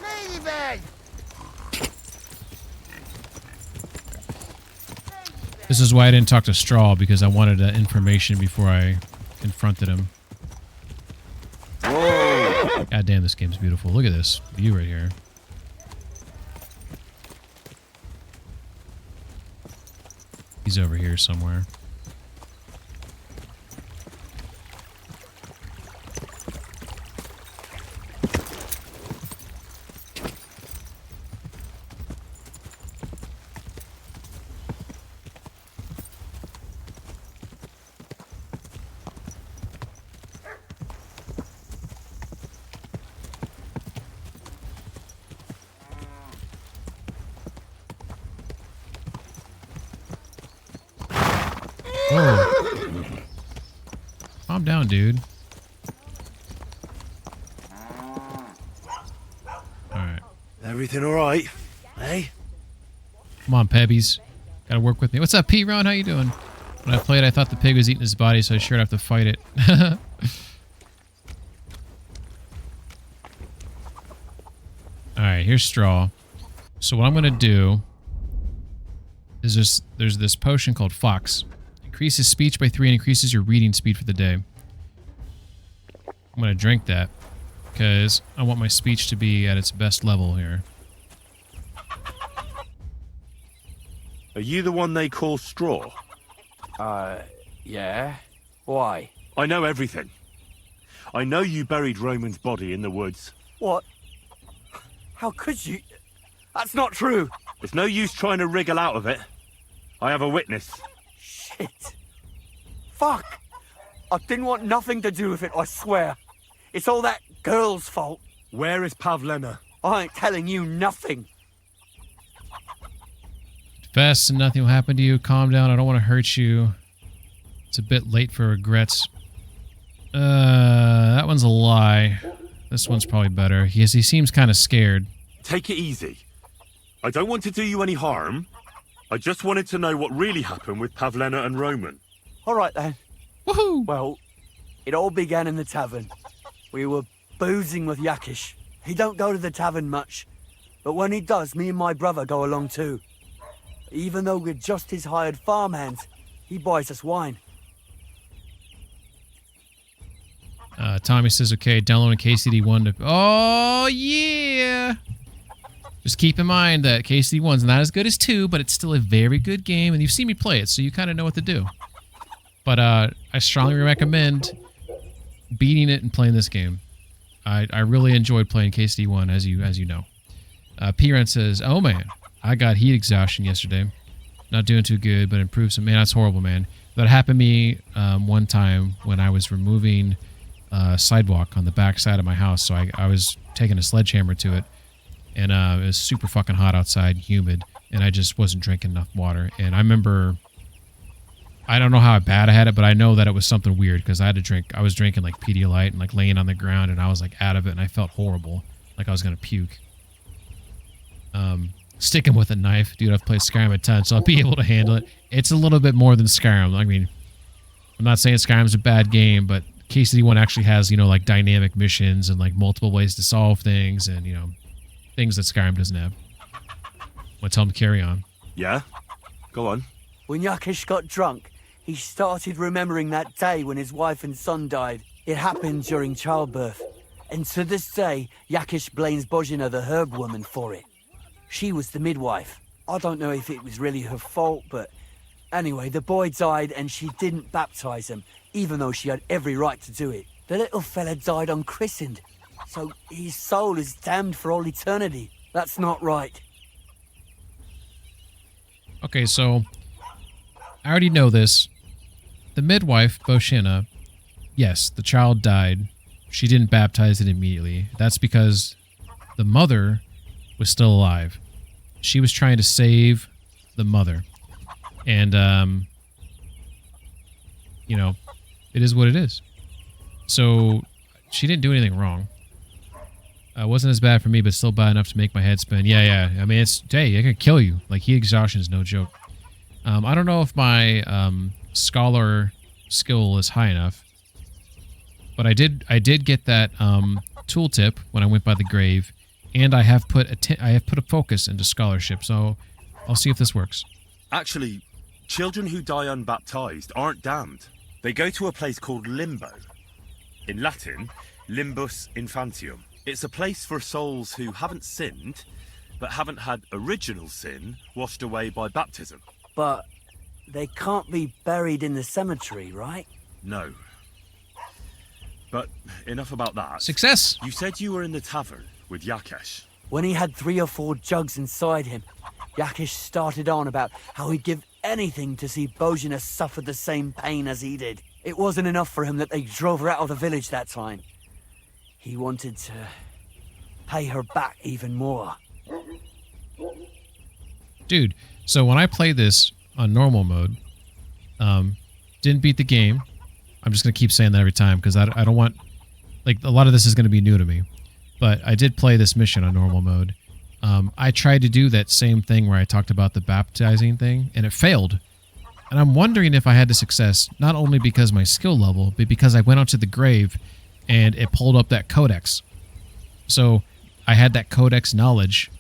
S12: Ladybird!
S1: This is why I didn't talk to Straw, because I wanted that information before I confronted him.
S15: Whoa!
S1: God damn, this game's beautiful. Look at this view right here. He's over here somewhere. Whoa. Calm down, dude. Alright.
S4: Everything alright? Hey?
S1: Come on, Pebbies. Gotta work with me. What's up, Pete Ron? How you doing? When I played, I thought the pig was eating his body, so I sure have to fight it. Alright, here's straw. So what I'm gonna do is there's this potion called Fox. Increases speech by 3 and increases your reading speed for the day. I'm gonna drink that because I want my speech to be at its best level here.
S4: Are you the one they call Straw?
S2: Yeah. Why?
S4: I know everything. I know you buried Roman's body in the woods.
S2: What? How could you? That's not true.
S4: It's no use trying to wriggle out of it. I have a witness.
S2: Shit. Fuck. I didn't want nothing to do with it, I swear. It's all that girl's fault.
S4: Where is Pavlena?
S2: I ain't telling you nothing.
S1: Fast and nothing will happen to you. Calm down. I don't want to hurt you. It's a bit late for regrets. That one's a lie. This one's probably better. He seems kind of scared.
S4: Take it easy. I don't want to do you any harm. I just wanted to know what really happened with Pavlena and Roman.
S2: All right, then.
S1: Woohoo!
S2: Well, it all began in the tavern. We were boozing with Yakish. He don't go to the tavern much. But when he does, me and my brother go along too. Even though we're just his hired farmhands, he buys us wine.
S1: Tommy says, okay, downloading KCD1 to... Oh, yeah! Just keep in mind that KCD1's not as good as 2, but it's still a very good game, and you've seen me play it, so you kind of know what to do. But I strongly recommend beating it and playing this game. I really enjoyed playing KCD1, as you know. P-Ren says, oh, man, I got heat exhaustion yesterday. Not doing too good, but improved some... Man, that's horrible, man. That happened to me one time when I was removing... sidewalk on the back side of my house, so I was taking a sledgehammer to it, and it was super fucking hot outside, humid, and I just wasn't drinking enough water. And I remember, I don't know how bad I had it, but I know that it was something weird because I was drinking like Pedialyte and like laying on the ground, and I was like out of it, and I felt horrible, like I was gonna puke. Sticking with a knife, dude. I've played Skyrim a ton, so I'll be able to handle it. It's a little bit more than Skyrim. I mean, I'm not saying Skyrim's a bad game, but KCD1 actually has, you know, like dynamic missions and like multiple ways to solve things and, you know, things that Skyrim doesn't have. I'll tell him to carry on.
S4: Yeah? Go on.
S2: When Yakish got drunk, he started remembering that day when his wife and son died. It happened during childbirth. And to this day, Yakish blames Bozhina, the herb woman, for it. She was the midwife. I don't know if it was really her fault, but anyway, the boy died and she didn't baptize him, even though she had every right to do it. The little fella died unchristened, so his soul is damned for all eternity. That's not right.
S1: Okay, so I already know this. The midwife, Bozhina, yes, the child died. She didn't baptize it immediately. That's because the mother was still alive. She was trying to save the mother. And, you know, it is what it is. So she didn't do anything wrong. It wasn't as bad for me, but still bad enough to make my head spin. Yeah. I mean, it can kill you. Like, heat exhaustion is no joke. I don't know if my scholar skill is high enough, but I did get that tooltip when I went by the grave, and I have put a focus into scholarship. So I'll see if this works.
S4: Actually, children who die unbaptized aren't damned. They go to a place called Limbo. In Latin, Limbus Infantium. It's a place for souls who haven't sinned, but haven't had original sin washed away by baptism.
S2: But they can't be buried in the cemetery, right?
S4: No. But enough about that.
S1: Success!
S4: You said you were in the tavern with Yakesh.
S2: When he had 3 or 4 jugs inside him, Yakish started on about how he'd give anything to see Bozhina suffer the same pain as he did. It wasn't enough for him that they drove her out of the village that time. He wanted to pay her back even more.
S1: Dude, so when I play this on normal mode, Didn't beat the game. I'm just going to keep saying that every time because I don't want... Like, a lot of this is going to be new to me. But I did play this mission on normal mode. I tried to do that same thing where I talked about the baptizing thing, and it failed. And I'm wondering if I had the success, not only because my skill level, but because I went onto the grave and it pulled up that codex. So I had that codex knowledge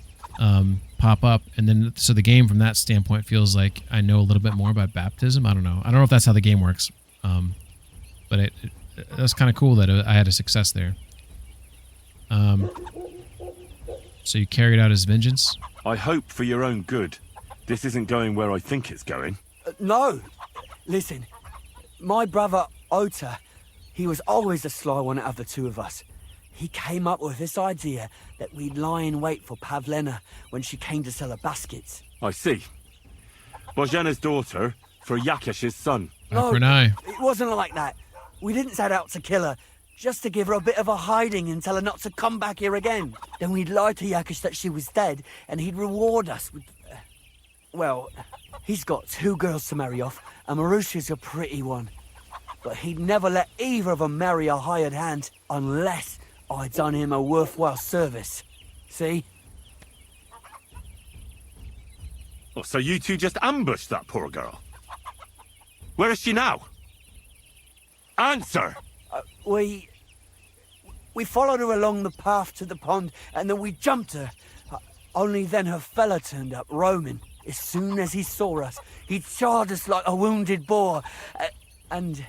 S1: pop up, and then so the game from that standpoint feels like I know a little bit more about baptism. I don't know. I don't know if that's how the game works. But it was kind of cool that I had a success there. So you carried out his vengeance?
S4: I hope for your own good. This isn't going where I think it's going.
S2: No. Listen, my brother Ota, he was always the sly one out of the two of us. He came up with this idea that we'd lie in wait for Pavlena when she came to sell her baskets.
S4: I see. Božena's daughter for Yakesh's son.
S2: No, it wasn't like that. We didn't set out to kill her, just to give her a bit of a hiding and tell her not to come back here again. Then we'd lie to Yakesh that she was dead, and he'd reward us with... well, he's got 2 girls to marry off, and Marusha's a pretty one. But he'd never let either of them marry a hired hand, unless I'd done him a worthwhile service. See?
S4: Oh, so you two just ambushed that poor girl? Where is she now? Answer!
S2: We followed her along the path to the pond, and then we jumped her. Only then her fella turned up, Roman. As soon as he saw us, he charged us like a wounded boar. And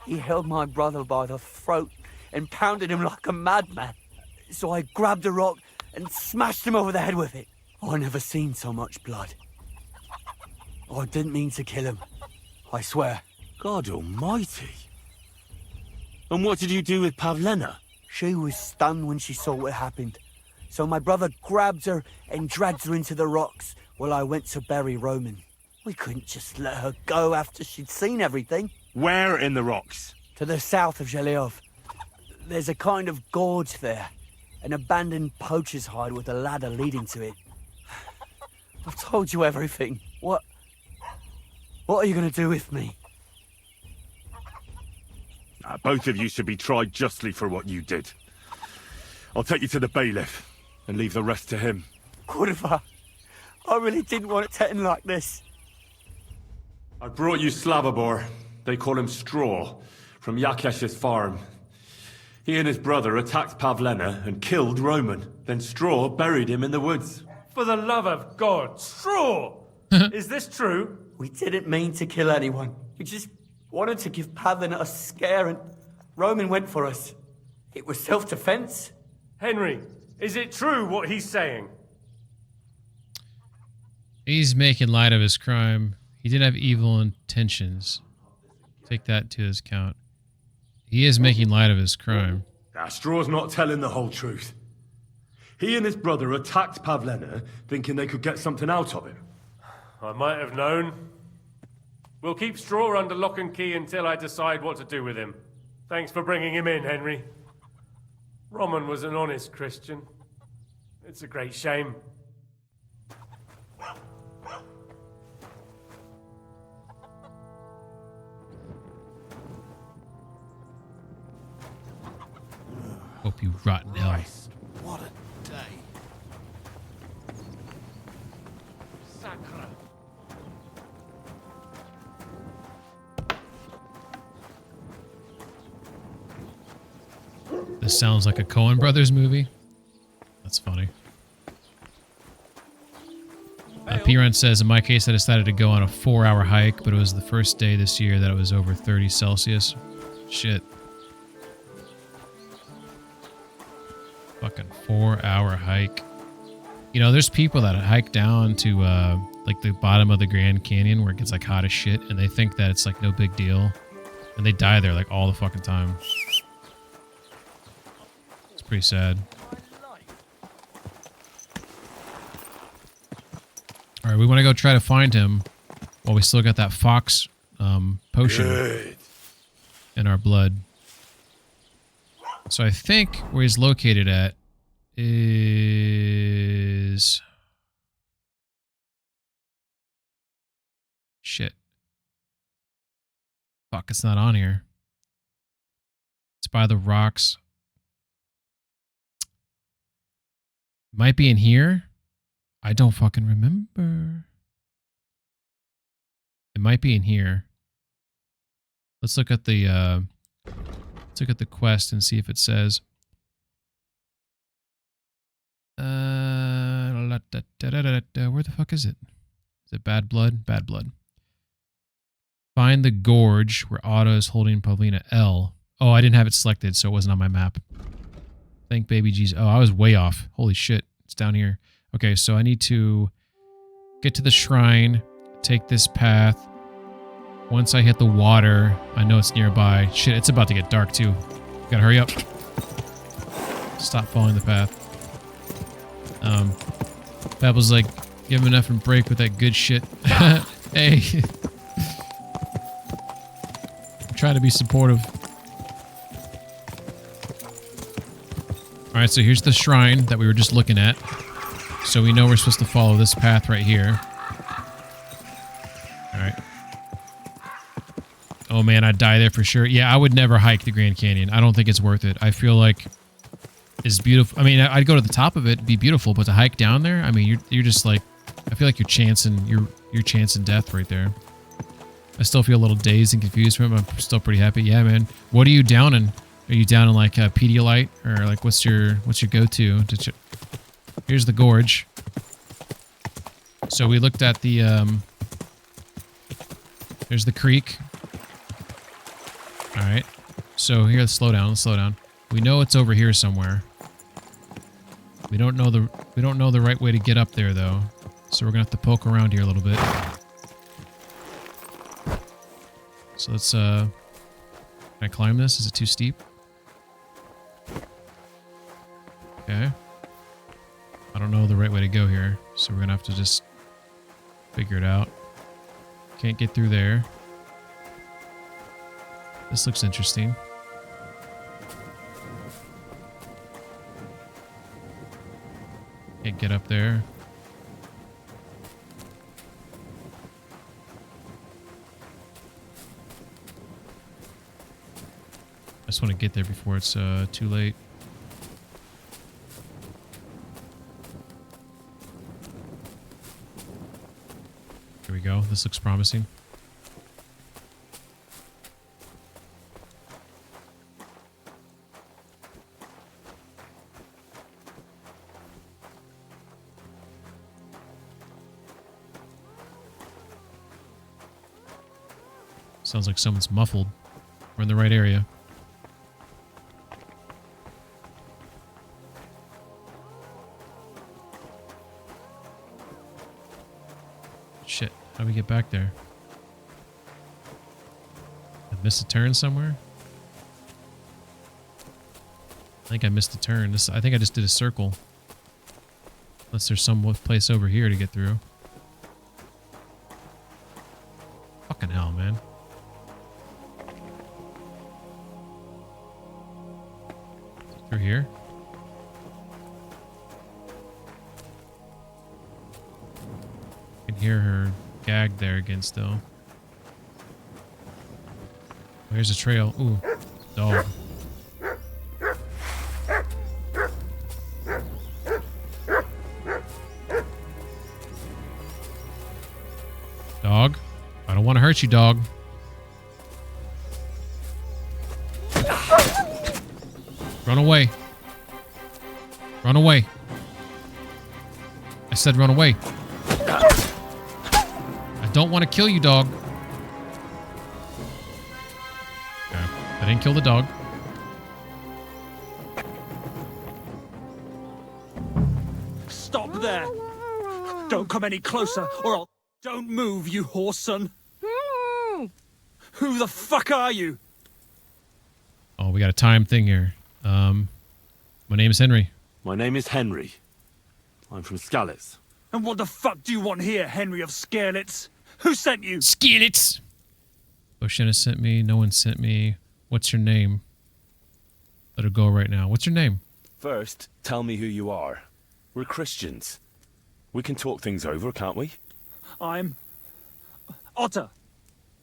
S2: he held my brother by the throat and pounded him like a madman. So I grabbed a rock and smashed him over the head with it. I never seen so much blood. I didn't mean to kill him, I swear.
S4: God almighty. And what did you do with Pavlena?
S2: She was stunned when she saw what happened. So my brother grabbed her and dragged her into the rocks while I went to bury Roman. We couldn't just let her go after she'd seen everything.
S4: Where in the rocks?
S2: To the south of Zhelyov. There's a kind of gorge there. An abandoned poacher's hide with a ladder leading to it. I've told you everything. What are you going to do with me?
S4: Both of you should be tried justly for what you did. I'll take you to the bailiff and leave the rest to him.
S2: Kurva, I really didn't want it to end like this.
S3: I brought you Slavobor. They call him Straw, from Yakesh's farm. He and his brother attacked Pavlena and killed Roman. Then Straw buried him in the woods.
S14: For the love of God, Straw! Is this true?
S2: We didn't mean to kill anyone. We just wanted to give Pavlena a scare, and Roman went for us. It was self-defense.
S14: Henry, is it true what he's saying?
S1: He's making light of his crime. He did have evil intentions. Take that to his account. He is making light of his crime.
S3: Straw's not telling the whole truth. He and his brother attacked Pavlena, thinking they could get something out of him.
S14: I might have known. We'll keep Straw under lock and key until I decide what to do with him. Thanks for bringing him in, Henry. Roman was an honest Christian. It's a great shame.
S1: Hope you rot in hell.
S13: What a day.
S14: Sacre.
S1: This sounds like a Coen Brothers movie. That's funny. Piran says, in my case, I decided to go on a 4-hour hike, but it was the first day this year that it was over 30 Celsius. Shit. Fucking 4-hour hike. You know, there's people that hike down to like the bottom of the Grand Canyon where it gets like hot as shit, and they think that it's like no big deal, and they die there like all the fucking time. It's pretty sad. All right, we want to go try to find him while we still got that fox potion in our blood. So I think where he's located at is... Shit. Fuck, it's not on here. It's by the rocks. Might be in here. I don't fucking remember. It might be in here. Let's look at the quest and see if it says. Where the fuck is it? Is it Bad Blood? Bad Blood. Find the gorge where Otto is holding Pavlina L. Oh, I didn't have it selected, so it wasn't on my map. Thank baby Jesus. Oh, I was way off. Holy shit. It's down here. Okay, so I need to get to the shrine, take this path. Once I hit the water, I know it's nearby. Shit, it's about to get dark too. Gotta hurry up. Stop following the path. Fab was like, give him an effing break with that good shit. Hey. I'm trying to be supportive. Alright, so here's the shrine that we were just looking at. So we know we're supposed to follow this path right here. Alright. Oh man, I'd die there for sure. Yeah, I would never hike the Grand Canyon. I don't think it's worth it. I feel like it's beautiful. I mean, I'd go to the top of it, it'd be beautiful, but to hike down there, I mean, you're just like, I feel like you're chancing death right there. I still feel a little dazed and confused from it, but I'm still pretty happy. Yeah, man. What are you downing? Are you down in like a Pedialyte, or like what's your go-to? Here's the gorge. So we looked at the there's the creek. All right. So here, let's slow down. We know it's over here somewhere. We don't know the right way to get up there though. So we're gonna have to poke around here a little bit. So let's can I climb this? Is it too steep? Okay. I don't know the right way to go here, so we're gonna have to just figure it out. Can't get through there. This looks interesting. Can't get up there. I just want to get there before it's too late. Here we go. This looks promising. Sounds like someone's muffled. We're in the right area. Shit, how do we get back there? I missed a turn somewhere? I think I missed a turn. I think I just did a circle. Unless there's some place over here to get through. Fucking hell, man. Through here? I can hear her gagged there again still. Oh, here's a trail. Ooh, dog. Dog? I don't want to hurt you, dog. Run away. Run away. I said run away. I don't want to kill you, dog. Okay. I didn't kill the dog.
S8: Stop there! Don't come any closer, or I'll... Don't move, you horse son! Who the fuck are you?
S1: Oh, we got a time thing here. My name is Henry.
S4: My name is Henry. I'm from Skalitz.
S8: And what the fuck do you want here, Henry of Skalitz? Who sent you?
S1: Skalitz! Oshana sent me. No one sent me. What's your name? Let her go right now. What's your name?
S4: First, tell me who you are. We're Christians. We can talk things over, can't we?
S8: I'm... Otter.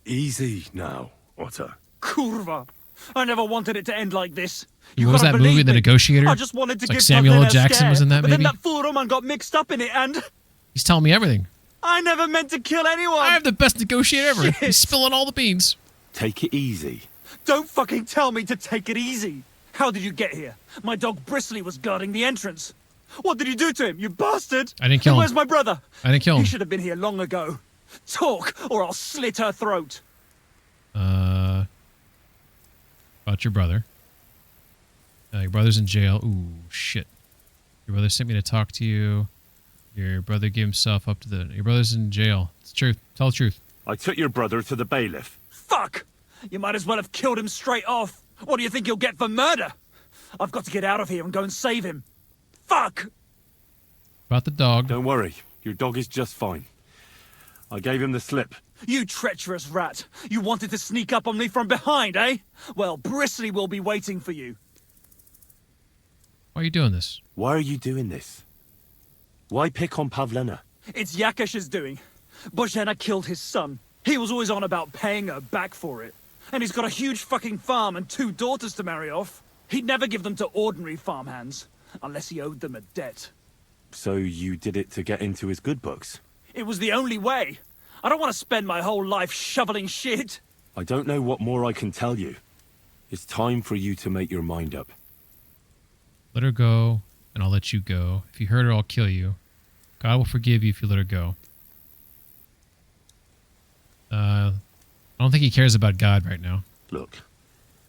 S15: Easy now, Otter.
S8: Kurva! I never wanted it to end like this.
S1: What was that movie, The Negotiator?
S8: I just wanted to
S1: It's like
S8: give
S1: Samuel L.
S8: Pavlena a
S1: Jackson
S8: scare,
S1: was in that
S8: but then
S1: maybe?
S8: that fool Roman got mixed up in it, and
S1: He's telling me everything.
S8: I never meant to kill anyone.
S1: I'm the best negotiator ever.
S8: Shit.
S1: He's spilling all the beans.
S4: Take it easy.
S8: Don't fucking tell me to take it easy. How did you get here? My dog Bristly was guarding the entrance. What did you do to him, you bastard?
S1: I didn't kill him.
S8: Where's my brother?
S1: I didn't kill him.
S8: He should have been here long ago. Talk, or I'll slit her throat.
S1: About your brother. Your brother's in jail. Ooh, shit. Your brother sent me to talk to you. Your brother gave himself up to the... Your brother's in jail. It's the truth. Tell the truth.
S4: I took your brother to the bailiff.
S8: Fuck! You might as well have killed him straight off. What do you think you'll get for murder? I've got to get out of here and go and save him. Fuck!
S1: About the dog.
S4: Don't worry. Your dog is just fine. I gave him the slip.
S8: You treacherous rat! You wanted to sneak up on me from behind, eh? Well, Bristly will be waiting for you.
S1: Why are you doing this?
S4: Why are you doing this? Why pick on Pavlena?
S8: It's Yakash's doing. Bozhena killed his son. He was always on about paying her back for it. And he's got a huge fucking farm and 2 daughters to marry off. He'd never give them to ordinary farmhands, unless he owed them a debt.
S4: So you did it to get into his good books?
S8: It was the only way. I don't want to spend my whole life shoveling shit.
S4: I don't know what more I can tell you. It's time for you to make your mind up.
S1: Let her go, and I'll let you go. If you hurt her, I'll kill you. God will forgive you if you let her go. I don't think he cares about God right now.
S4: Look,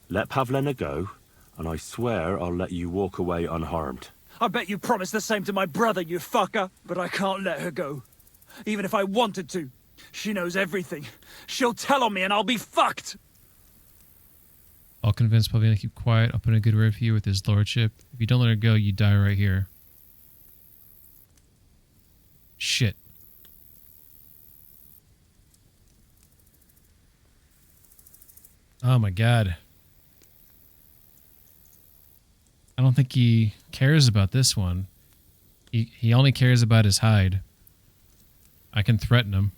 S4: let Pavlena go, and I swear I'll let you walk away unharmed.
S8: I bet you promised the same to my brother, you fucker. But I can't let her go. Even if I wanted to. She knows everything. She'll tell on me and I'll be fucked.
S1: I'll convince Pavlina to keep quiet. I'll put in a good word for you with his lordship. If you don't let her go, you die right here. Shit. Oh my god. I don't think he cares about this one. He only cares about his hide. I can threaten him.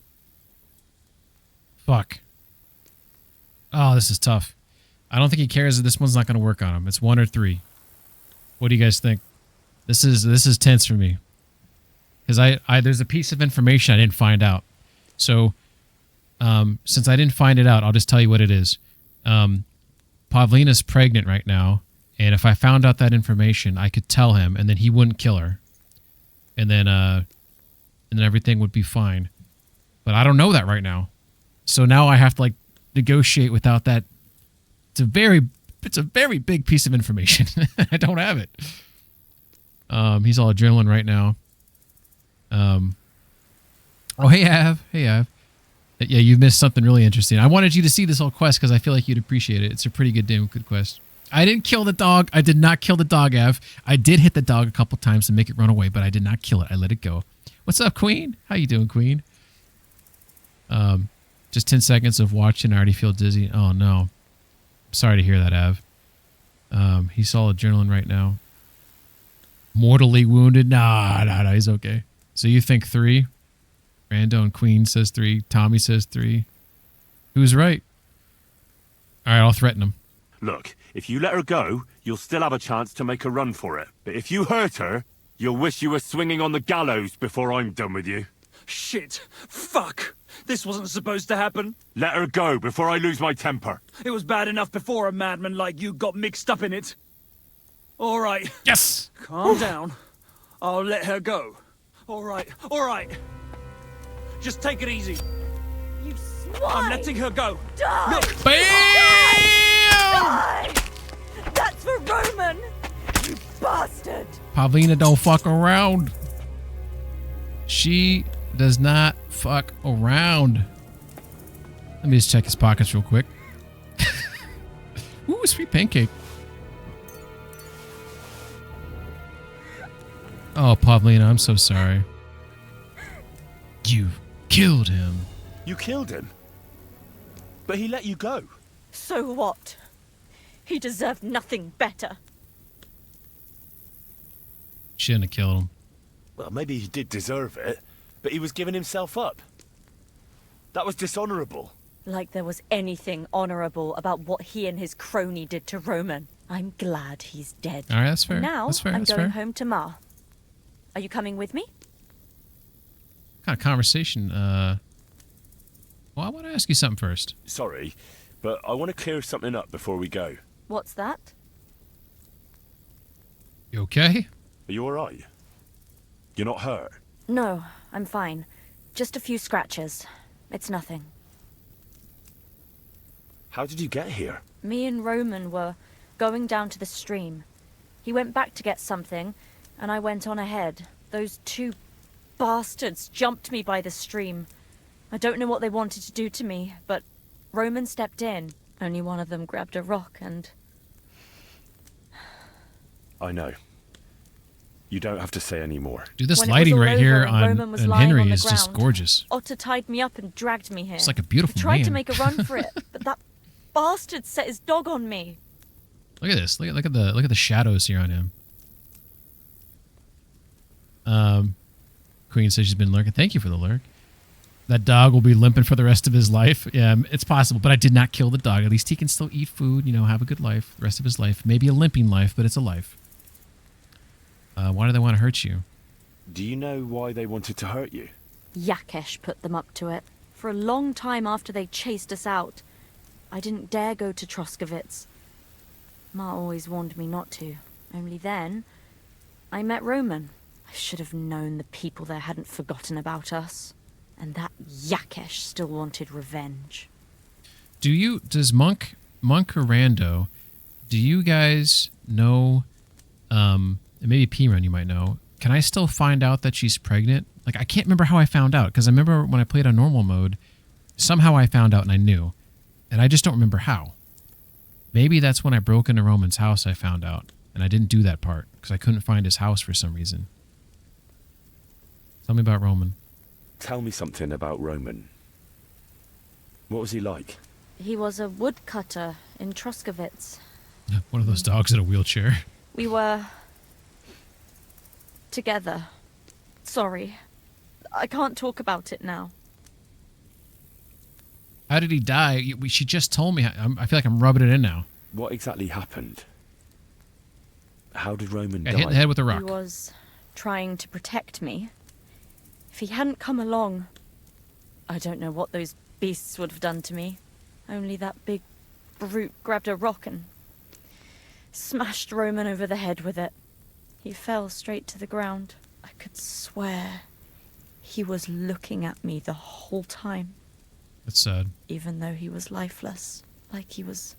S1: Fuck. Oh, this is tough. I don't think he cares that this one's not going to work on him. It's 1 or 3. What do you guys think? This is tense for me. Because there's a piece of information I didn't find out. So, since I didn't find it out, I'll just tell you what it is. Pavlina's pregnant right now, and if I found out that information, I could tell him, and then he wouldn't kill her. And then everything would be fine. But I don't know that right now. So now I have to, like, negotiate without that. It's a very big piece of information. I don't have it. He's all adrenaline right now. Oh, hey, Av. Hey, Av. Yeah, you missed something really interesting. I wanted you to see this whole quest because I feel like you'd appreciate it. It's a pretty damn good quest. I didn't kill the dog. I did not kill the dog, Av. I did hit the dog a couple times to make it run away, but I did not kill it. I let it go. What's up, Queen? How you doing, Queen? Just 10 seconds of watching. I already feel dizzy. Oh, no. Sorry to hear that, Av. He's all adrenaline right now. Mortally wounded? Nah, he's okay. So you think 3? Rando and Queen says 3. Tommy says 3. Who's right? All right, I'll threaten him.
S4: Look, if you let her go, you'll still have a chance to make a run for it. But if you hurt her, you'll wish you were swinging on the gallows before I'm done with you.
S8: Shit. Fuck. This wasn't supposed to happen.
S4: Let her go before I lose my temper.
S8: It was bad enough before a madman like you got mixed up in it. All right.
S1: Yes.
S8: Calm down. I'll let her go. All right. All right. Just take it easy.
S7: You swine!
S8: I'm letting her go.
S7: Die!
S8: Look.
S1: Bam!
S7: Die! That's for Roman! You bastard!
S1: Pavlina don't fuck around. She does not fuck around. Let me just check his pockets real quick. Ooh, sweet pancake. Oh, Pavlina, I'm so sorry. You killed him.
S4: You killed him? But he let you go.
S11: So what? He deserved nothing better.
S1: Shouldn't have killed him.
S4: Well, maybe he did deserve it, but he was giving himself up. That was dishonorable.
S17: Like there was anything honorable about what he and his crony did to Roman. I'm glad he's dead.
S1: All right, that's fair.
S17: And now
S1: That's fair.
S17: I'm
S1: That's
S17: going
S1: fair.
S17: home to Ma. Are you coming with me?
S1: What kind of conversation? Well, I want to ask you something first.
S4: Sorry, but I want to clear something up before we go.
S17: What's that?
S1: You okay?
S4: Are you alright? You're not hurt?
S17: No, I'm fine. Just a few scratches. It's nothing.
S4: How did you get here?
S17: Me and Roman were going down to the stream. He went back to get something, and I went on ahead. Those two bastards jumped me by the stream. I don't know what they wanted to do to me, but Roman stepped in. Only one of them grabbed a rock and...
S4: I know. You don't have to say any more.
S1: Dude, this
S17: When it was
S1: lighting
S17: all
S1: right
S17: over
S1: here
S17: and
S1: on
S17: Roman was
S1: and
S17: lying on
S1: Henry
S17: the
S1: is just
S17: ground,
S1: gorgeous.
S17: Otter tied me up and dragged me here.
S1: It's like a beautiful
S17: I tried to
S1: man.
S17: make a run for it, but that bastard set his dog on me.
S1: Look at this. Look at the shadows here on him. Queen says she's been lurking. Thank you for the lurk. That dog will be limping for the rest of his life. Yeah, it's possible, but I did not kill the dog. At least he can still eat food, you know, have a good life the rest of his life. Maybe a limping life, but it's a life. Why do they want to hurt you?
S4: Do you know why they wanted to hurt you?
S17: Yakesh put them up to it. For a long time after they chased us out, I didn't dare go to Troskovitz. Ma always warned me not to. Only then, I met Roman. I should have known the people there hadn't forgotten about us. And that Yakesh still wanted revenge.
S1: Does Monk or Rando, do you guys know, and maybe P-Run you might know, can I still find out that she's pregnant? Like, I can't remember how I found out, because I remember when I played on normal mode, somehow I found out and I knew. And I just don't remember how. Maybe that's when I broke into Roman's house I found out, and I didn't do that part, because I couldn't find his house for some reason. Tell me about Roman.
S4: Tell me something about Roman. What was he like?
S17: He was a woodcutter in Troskovitz.
S1: One of those dogs in a wheelchair.
S17: We were... together. Sorry. I can't talk about it now.
S1: How did he die? She just told me. I feel like I'm rubbing it in now.
S4: What exactly happened? How did Roman die?
S1: Hit in the head with a rock.
S17: He was trying to protect me. If he hadn't come along, I don't know what those beasts would have done to me. Only that big brute grabbed a rock and smashed Roman over the head with it. He fell straight to the ground. I could swear he was looking at me the whole time.
S1: That's sad.
S17: Even though he was lifeless, like he was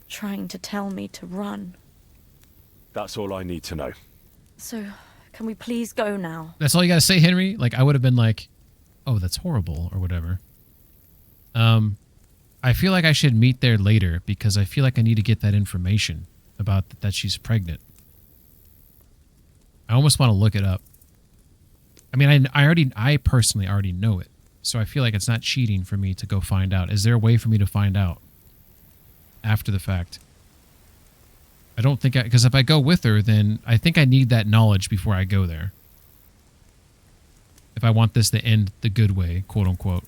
S17: trying to tell me to run.
S4: That's all I need to know.
S17: So, can we please go now?
S1: That's all you gotta say, Henry? Like, I would have been like, oh, that's horrible, or whatever. I feel like I should meet there later, because I feel like I need to get that information about that she's pregnant. I almost want to look it up. I mean, I personally already know it, so I feel like it's not cheating for me to go find out. Is there a way for me to find out after the fact? I don't think because if I go with her, then I think I need that knowledge before I go there. If I want this to end the good way, quote unquote.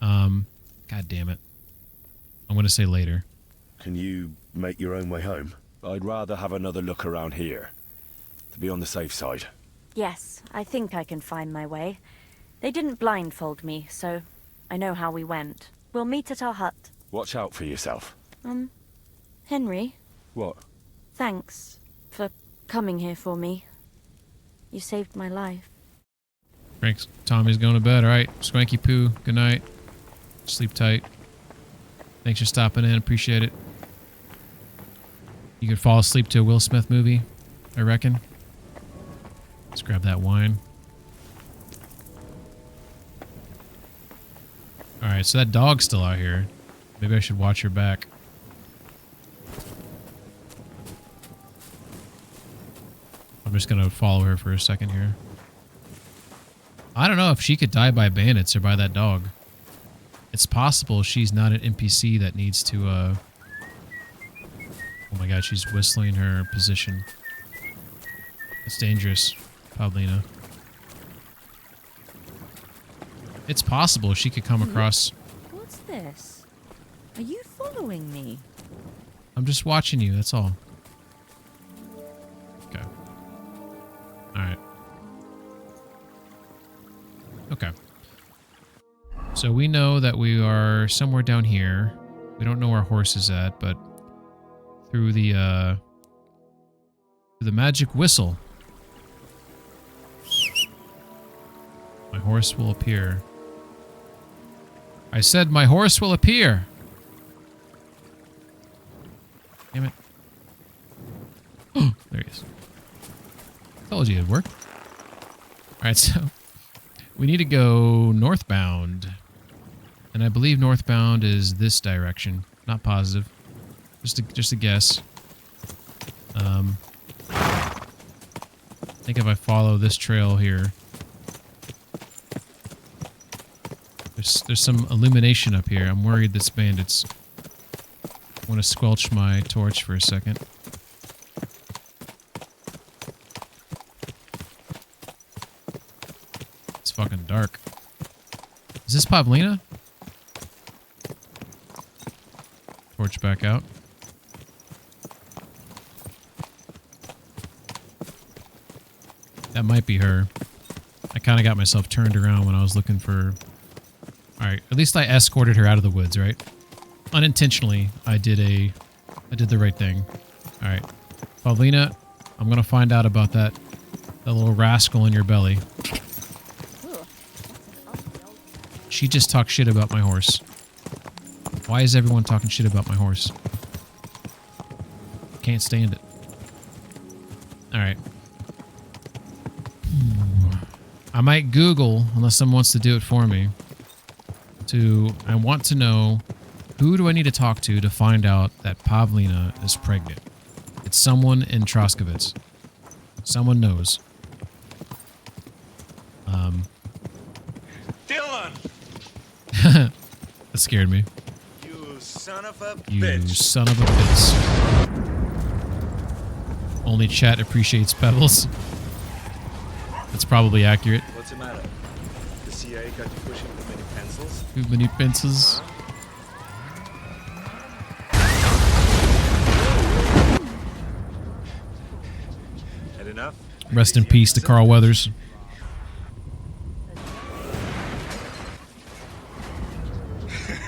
S1: God damn it. I'm going to say later.
S4: Can you make your own way home? I'd rather have another look around here, to be on the safe side.
S17: Yes, I think I can find my way. They didn't blindfold me, so I know how we went. We'll meet at our hut.
S4: Watch out for yourself.
S17: Henry,
S4: What?
S17: thanks for coming here for me. You saved my life.
S1: Thanks. Tommy's going to bed. All right. Swanky Poo. Good night. Sleep tight. Thanks for stopping in. Appreciate it. You could fall asleep to a Will Smith movie, I reckon. Let's grab that wine. All right. So that dog's still out here. Maybe I should watch her back. I'm just going to follow her for a second here. I don't know if she could die by bandits or by that dog. It's possible she's not an NPC that needs to, oh my god, she's whistling her position. It's dangerous, Pavlina. It's possible she could come across.
S17: What's this? Are you following me?
S1: I'm just watching you, that's all. Okay. Alright. Okay. So we know that we are somewhere down here. We don't know where our horse is at, but through the magic whistle, my horse will appear. I said my horse will appear. Damn it. Oh, there he is. Told you it'd work. Alright, so we need to go northbound. And I believe northbound is this direction. Not positive. Just a guess. I think if I follow this trail here, there's some illumination up here. I'm worried this bandits. I want to squelch my torch for a second. It's fucking dark. Is this Pavlina? Torch back out. That might be her. I kind of got myself turned around when I was looking for... Alright, at least I escorted her out of the woods, right? Unintentionally, I did the right thing. Alright. Pavlina, I'm gonna find out about that little rascal in your belly. She just talked shit about my horse. Why is everyone talking shit about my horse? Can't stand it. Alright. I might Google, unless someone wants to do it for me. I want to know, who do I need to talk to find out that Pavlina is pregnant? It's someone in Troskovitz. Someone knows.
S18: Dylan!
S1: That scared me.
S18: You son of a
S1: You
S18: bitch.
S1: son of a bitch. Only chat appreciates pebbles. That's probably accurate.
S18: What's the matter? The CIA got you pushing too many pencils?
S1: Too many pencils.
S18: Had enough?
S1: Rest in peace to Carl Weathers.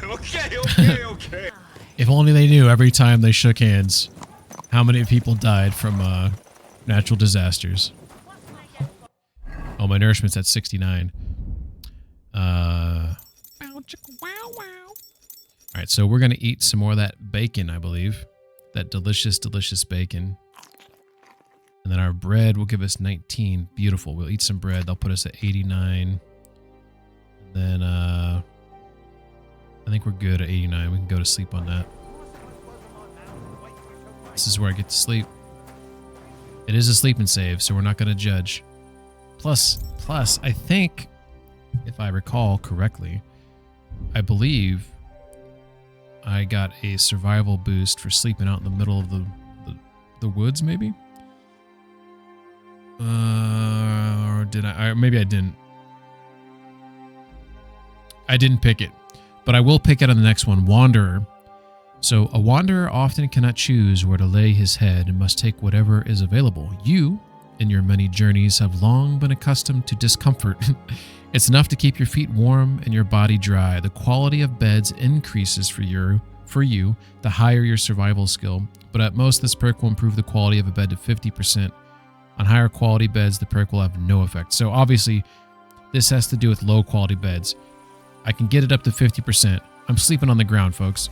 S18: Okay.
S1: If only they knew every time they shook hands how many people died from natural disasters. Oh, my nourishment's at 69. Alright, so we're going to eat some more of that bacon, I believe. That delicious, delicious bacon. And then our bread will give us 19. Beautiful. We'll eat some bread. They'll put us at 89. And then, I think we're good at 89. We can go to sleep on that. This is where I get to sleep. It is a sleep and save, so we're not going to judge. Plus, I think, if I recall correctly, I believe I got a survival boost for sleeping out in the middle of the woods, maybe? Or did I? Maybe I didn't. I didn't pick it, but I will pick it on the next one. Wanderer. So a wanderer often cannot choose where to lay his head and must take whatever is available. You, in your many journeys, have long been accustomed to discomfort. It's enough to keep your feet warm and your body dry. The quality of beds increases for you, the higher your survival skill. But at most, this perk will improve the quality of a bed to 50%. On higher quality beds, the perk will have no effect. So obviously, this has to do with low quality beds. I can get it up to 50%. I'm sleeping on the ground, folks.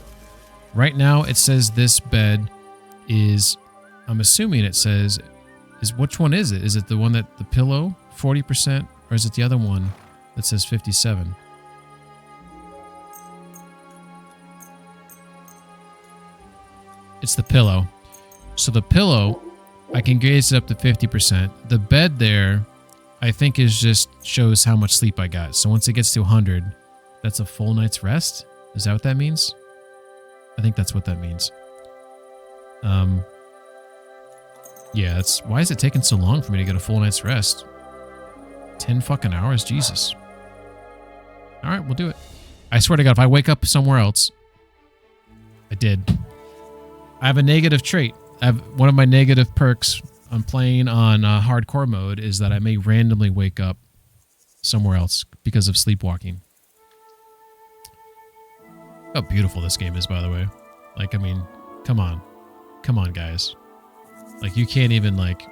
S1: Right now, it says this bed is, I'm assuming it says, which one is it? Is it the one that the pillow, 40%, or is it the other one that says 57? It's the pillow. So the pillow, I can raise it up to 50%. The bed there, I think is just shows how much sleep I got. So once it gets to 100, that's a full night's rest? Is that what that means? I think that's what that means. Yeah, why is it taking so long for me to get a full night's rest? 10 fucking hours? Jesus. All right, we'll do it. I swear to God, if I wake up somewhere else, I did. I have a negative trait. I have one of my negative perks on playing on hardcore mode is that I may randomly wake up somewhere else because of sleepwalking. How beautiful this game is, by the way. Like, I mean, come on. Come on, guys. Like, you can't even, like...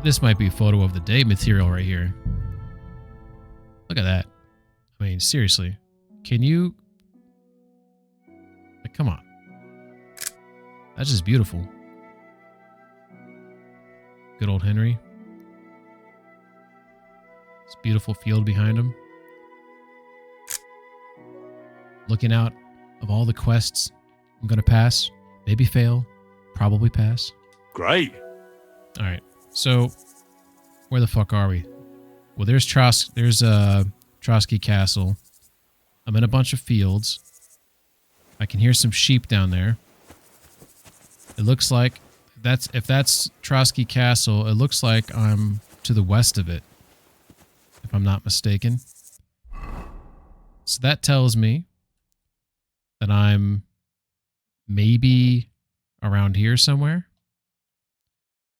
S1: This might be photo of the day material right here. Look at that. I mean, seriously. Can you... Like, come on. That's just beautiful. Good old Henry. This beautiful field behind him. Looking out of all the quests I'm going to pass. Maybe fail. Probably pass.
S4: Great.
S1: All right. So, where the fuck are we? Well, there's Trotsky Castle. I'm in a bunch of fields. I can hear some sheep down there. It looks like if that's Trotsky Castle, it looks like I'm to the west of it, if I'm not mistaken. So that tells me that I'm maybe around here somewhere.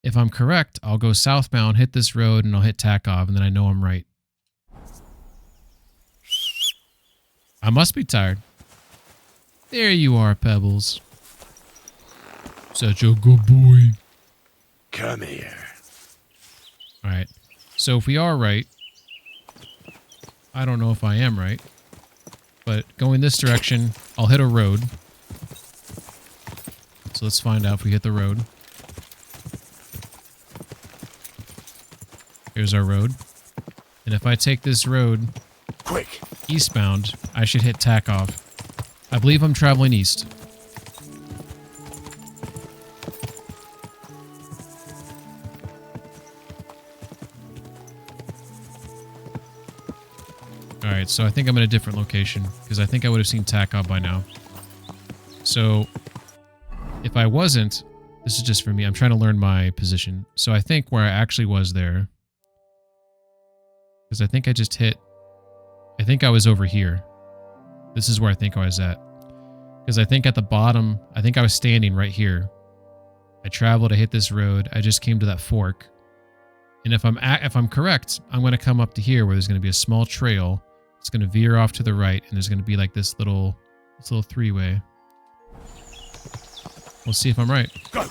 S1: If I'm correct, I'll go southbound, hit this road, and I'll hit Takov, and then I know I'm right. I must be tired. There you are, Pebbles. Such a good boy.
S4: Come here.
S1: Alright. So if we are right, I don't know if I am right, but going this direction, I'll hit a road. So let's find out if we hit the road. Here's our road. And if I take this road
S4: quick
S1: eastbound, I should hit Takov. I believe I'm traveling east. Alright, so I think I'm in a different location, because I think I would have seen Takov by now. So, if I wasn't, this is just for me, I'm trying to learn my position. So I think where I actually was there, because I think I just hit, I think I was over here. This is where I think I was at. Because I think at the bottom, I think I was standing right here. I traveled, I hit this road, I just came to that fork. And if I'm correct, I'm going to come up to here where there's going to be a small trail. It's going to veer off to the right, and there's going to be like this little three-way. We'll see if I'm right.
S4: Go.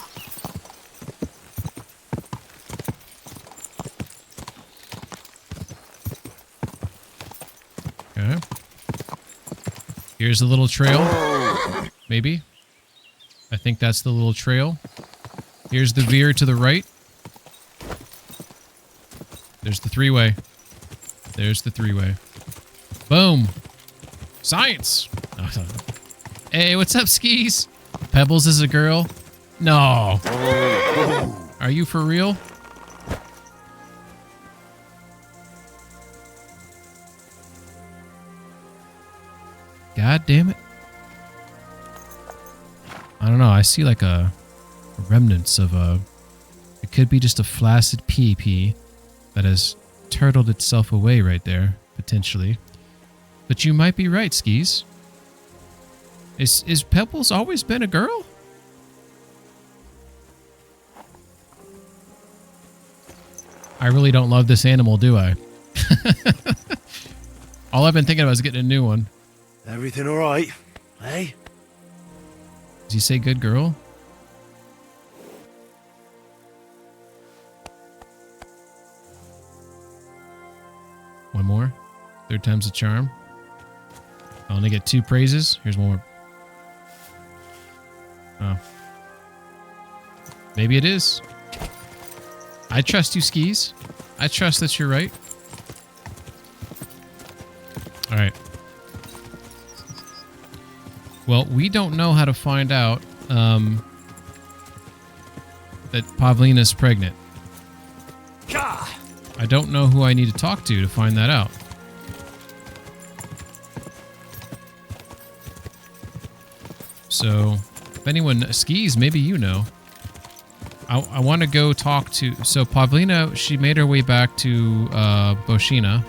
S1: Okay. Here's the little trail. Maybe. I think that's the little trail. Here's the veer to the right. There's the three-way. There's the three-way. Boom. Science. Hey, what's up, Skis? Pebbles is a girl? No. Are you for real? God damn it. I don't know. I see like a remnants of a... It could be just a flaccid PP that has turtled itself away right there, potentially. But you might be right, Skis. Is Pebbles always been a girl? I really don't love this animal, do I? All I've been thinking about is getting a new one.
S13: Everything all right, eh?
S1: Does he say good girl? One more. Third time's a charm. I only get 2 praises. Here's one more. Oh. Maybe it is. I trust you, Skis. I trust that you're right. Alright. Well, we don't know how to find out that Pavlina's pregnant. I don't know who I need to talk to find that out. So, if anyone skis, maybe you know. I want to go talk to... So, Pavlina, she made her way back to Boshena.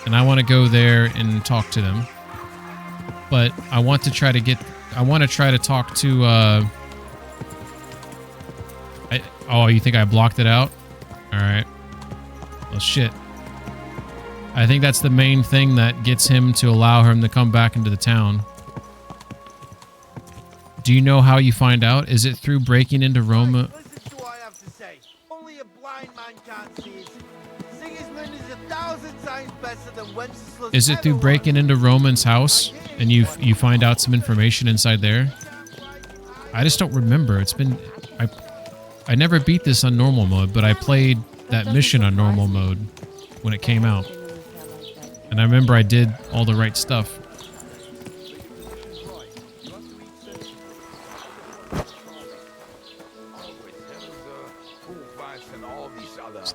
S1: and I want to go there and talk to them. But I want to try to get... I want to try to talk to... oh, you think I blocked it out? Alright. Well, shit. I think that's the main thing that gets him to allow him to come back into the town. Do you know how you find out? Is it through breaking into Roma?
S19: Listen to what I have to say. Only a blind man can't see it. Sigismund is 1,000 times better than Wenceslas.
S1: Is it through breaking into Roman's house and you find out some information inside there? I just don't remember. It's been... I never beat this on normal mode, but I played that mission on normal mode when it came out. And I remember I did all the right stuff.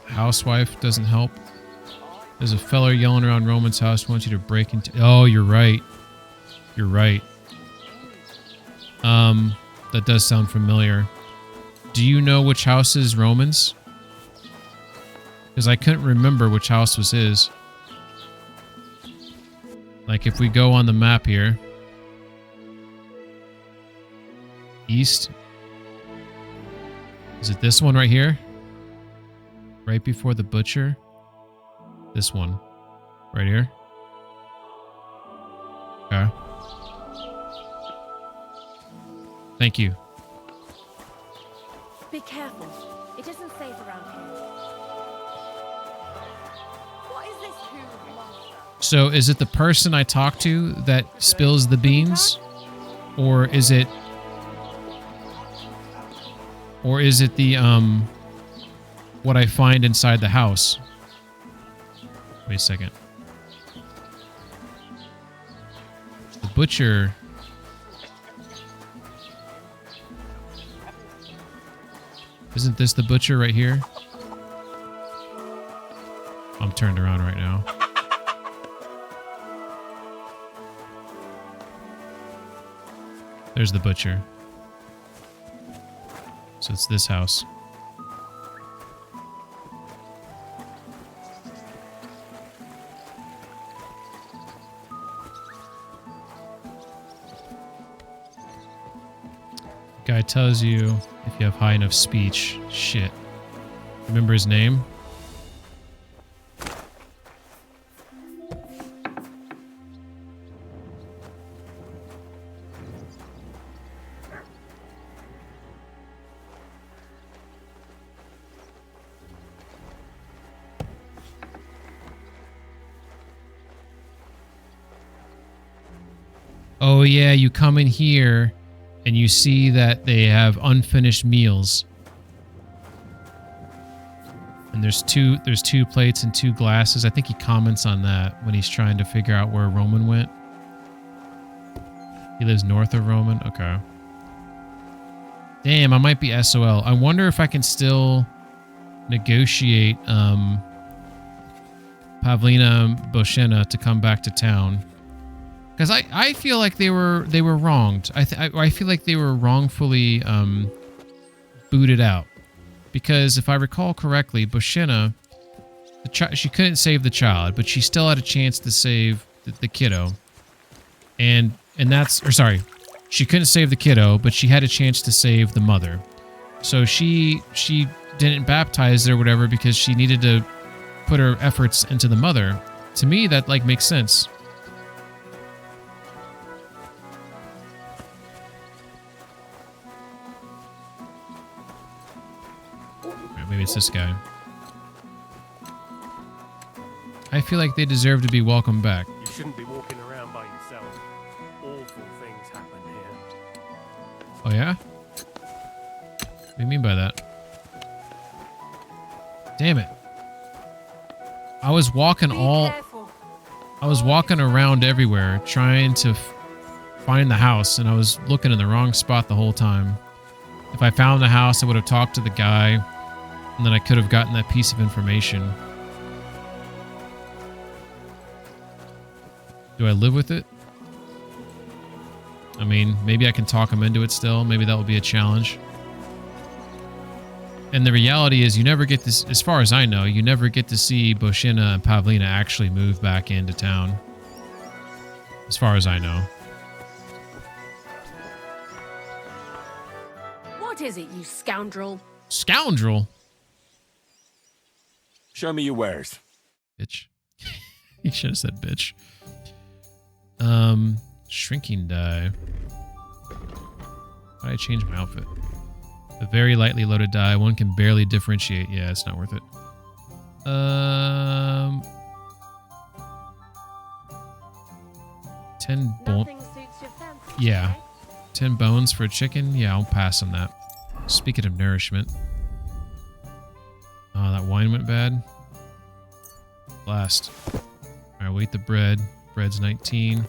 S1: Housewife doesn't help. There's a fella yelling around Roman's house who wants you to break into... Oh, you're right. You're right. That does sound familiar. Do you know which house is Roman's? Because I couldn't remember which house was his. Like, if we go on the map here. East. Is it this one right here? Right before the butcher? This one. Right here? Okay. Thank you.
S11: Be careful. It isn't safe around here. What is this who monster?
S1: So is it the person I talk to that spills the beans? Or is it the what I find inside the house? Wait a second. The butcher. Isn't this the butcher right here? I'm turned around right now. There's the butcher. So it's this house. Guy tells you if you have high enough speech. Shit. Remember his name? Oh yeah, you come in here and you see that they have unfinished meals. And there's two plates and 2 glasses. I think he comments on that when he's trying to figure out where Roman went. He lives north of Roman? Okay. Damn, I might be SOL. I wonder if I can still negotiate Pavlina Boshena to come back to town. Because I feel like they were wronged. I feel like they were wrongfully booted out. Because if I recall correctly, Boshena, she couldn't save the child, but she still had a chance to save the kiddo. And that's... Or sorry, she couldn't save the kiddo, but she had a chance to save the mother. So she didn't baptize her or whatever because she needed to put her efforts into the mother. To me, that like makes sense. Maybe it's this guy. I feel like they deserve to be welcomed back.
S14: You shouldn't be walking around by yourself. Awful things happen here.
S1: Oh yeah? What do you mean by that? Damn it. I was walking around everywhere trying to find the house, and I was looking in the wrong spot the whole time. If I found the house, I would have talked to the guy. And then I could have gotten that piece of information. Do I live with it? I mean, maybe I can talk him into it still. Maybe that will be a challenge. And the reality is you never get this, as far as I know, you never get to see Boshina and Pavlina actually move back into town. As far as I know.
S11: What is it, you scoundrel?
S1: Scoundrel?
S4: Show me your wares.
S1: Bitch. He should have said bitch. Shrinking die. Why did I change my outfit? A very lightly loaded die. One can barely differentiate. Yeah, it's not worth it. 10 bones. Yeah. 10 bones for a chicken? Yeah, I'll pass on that. Speaking of nourishment. Oh, that wine went bad. Last. Alright, we'll eat the bread. Bread's 19.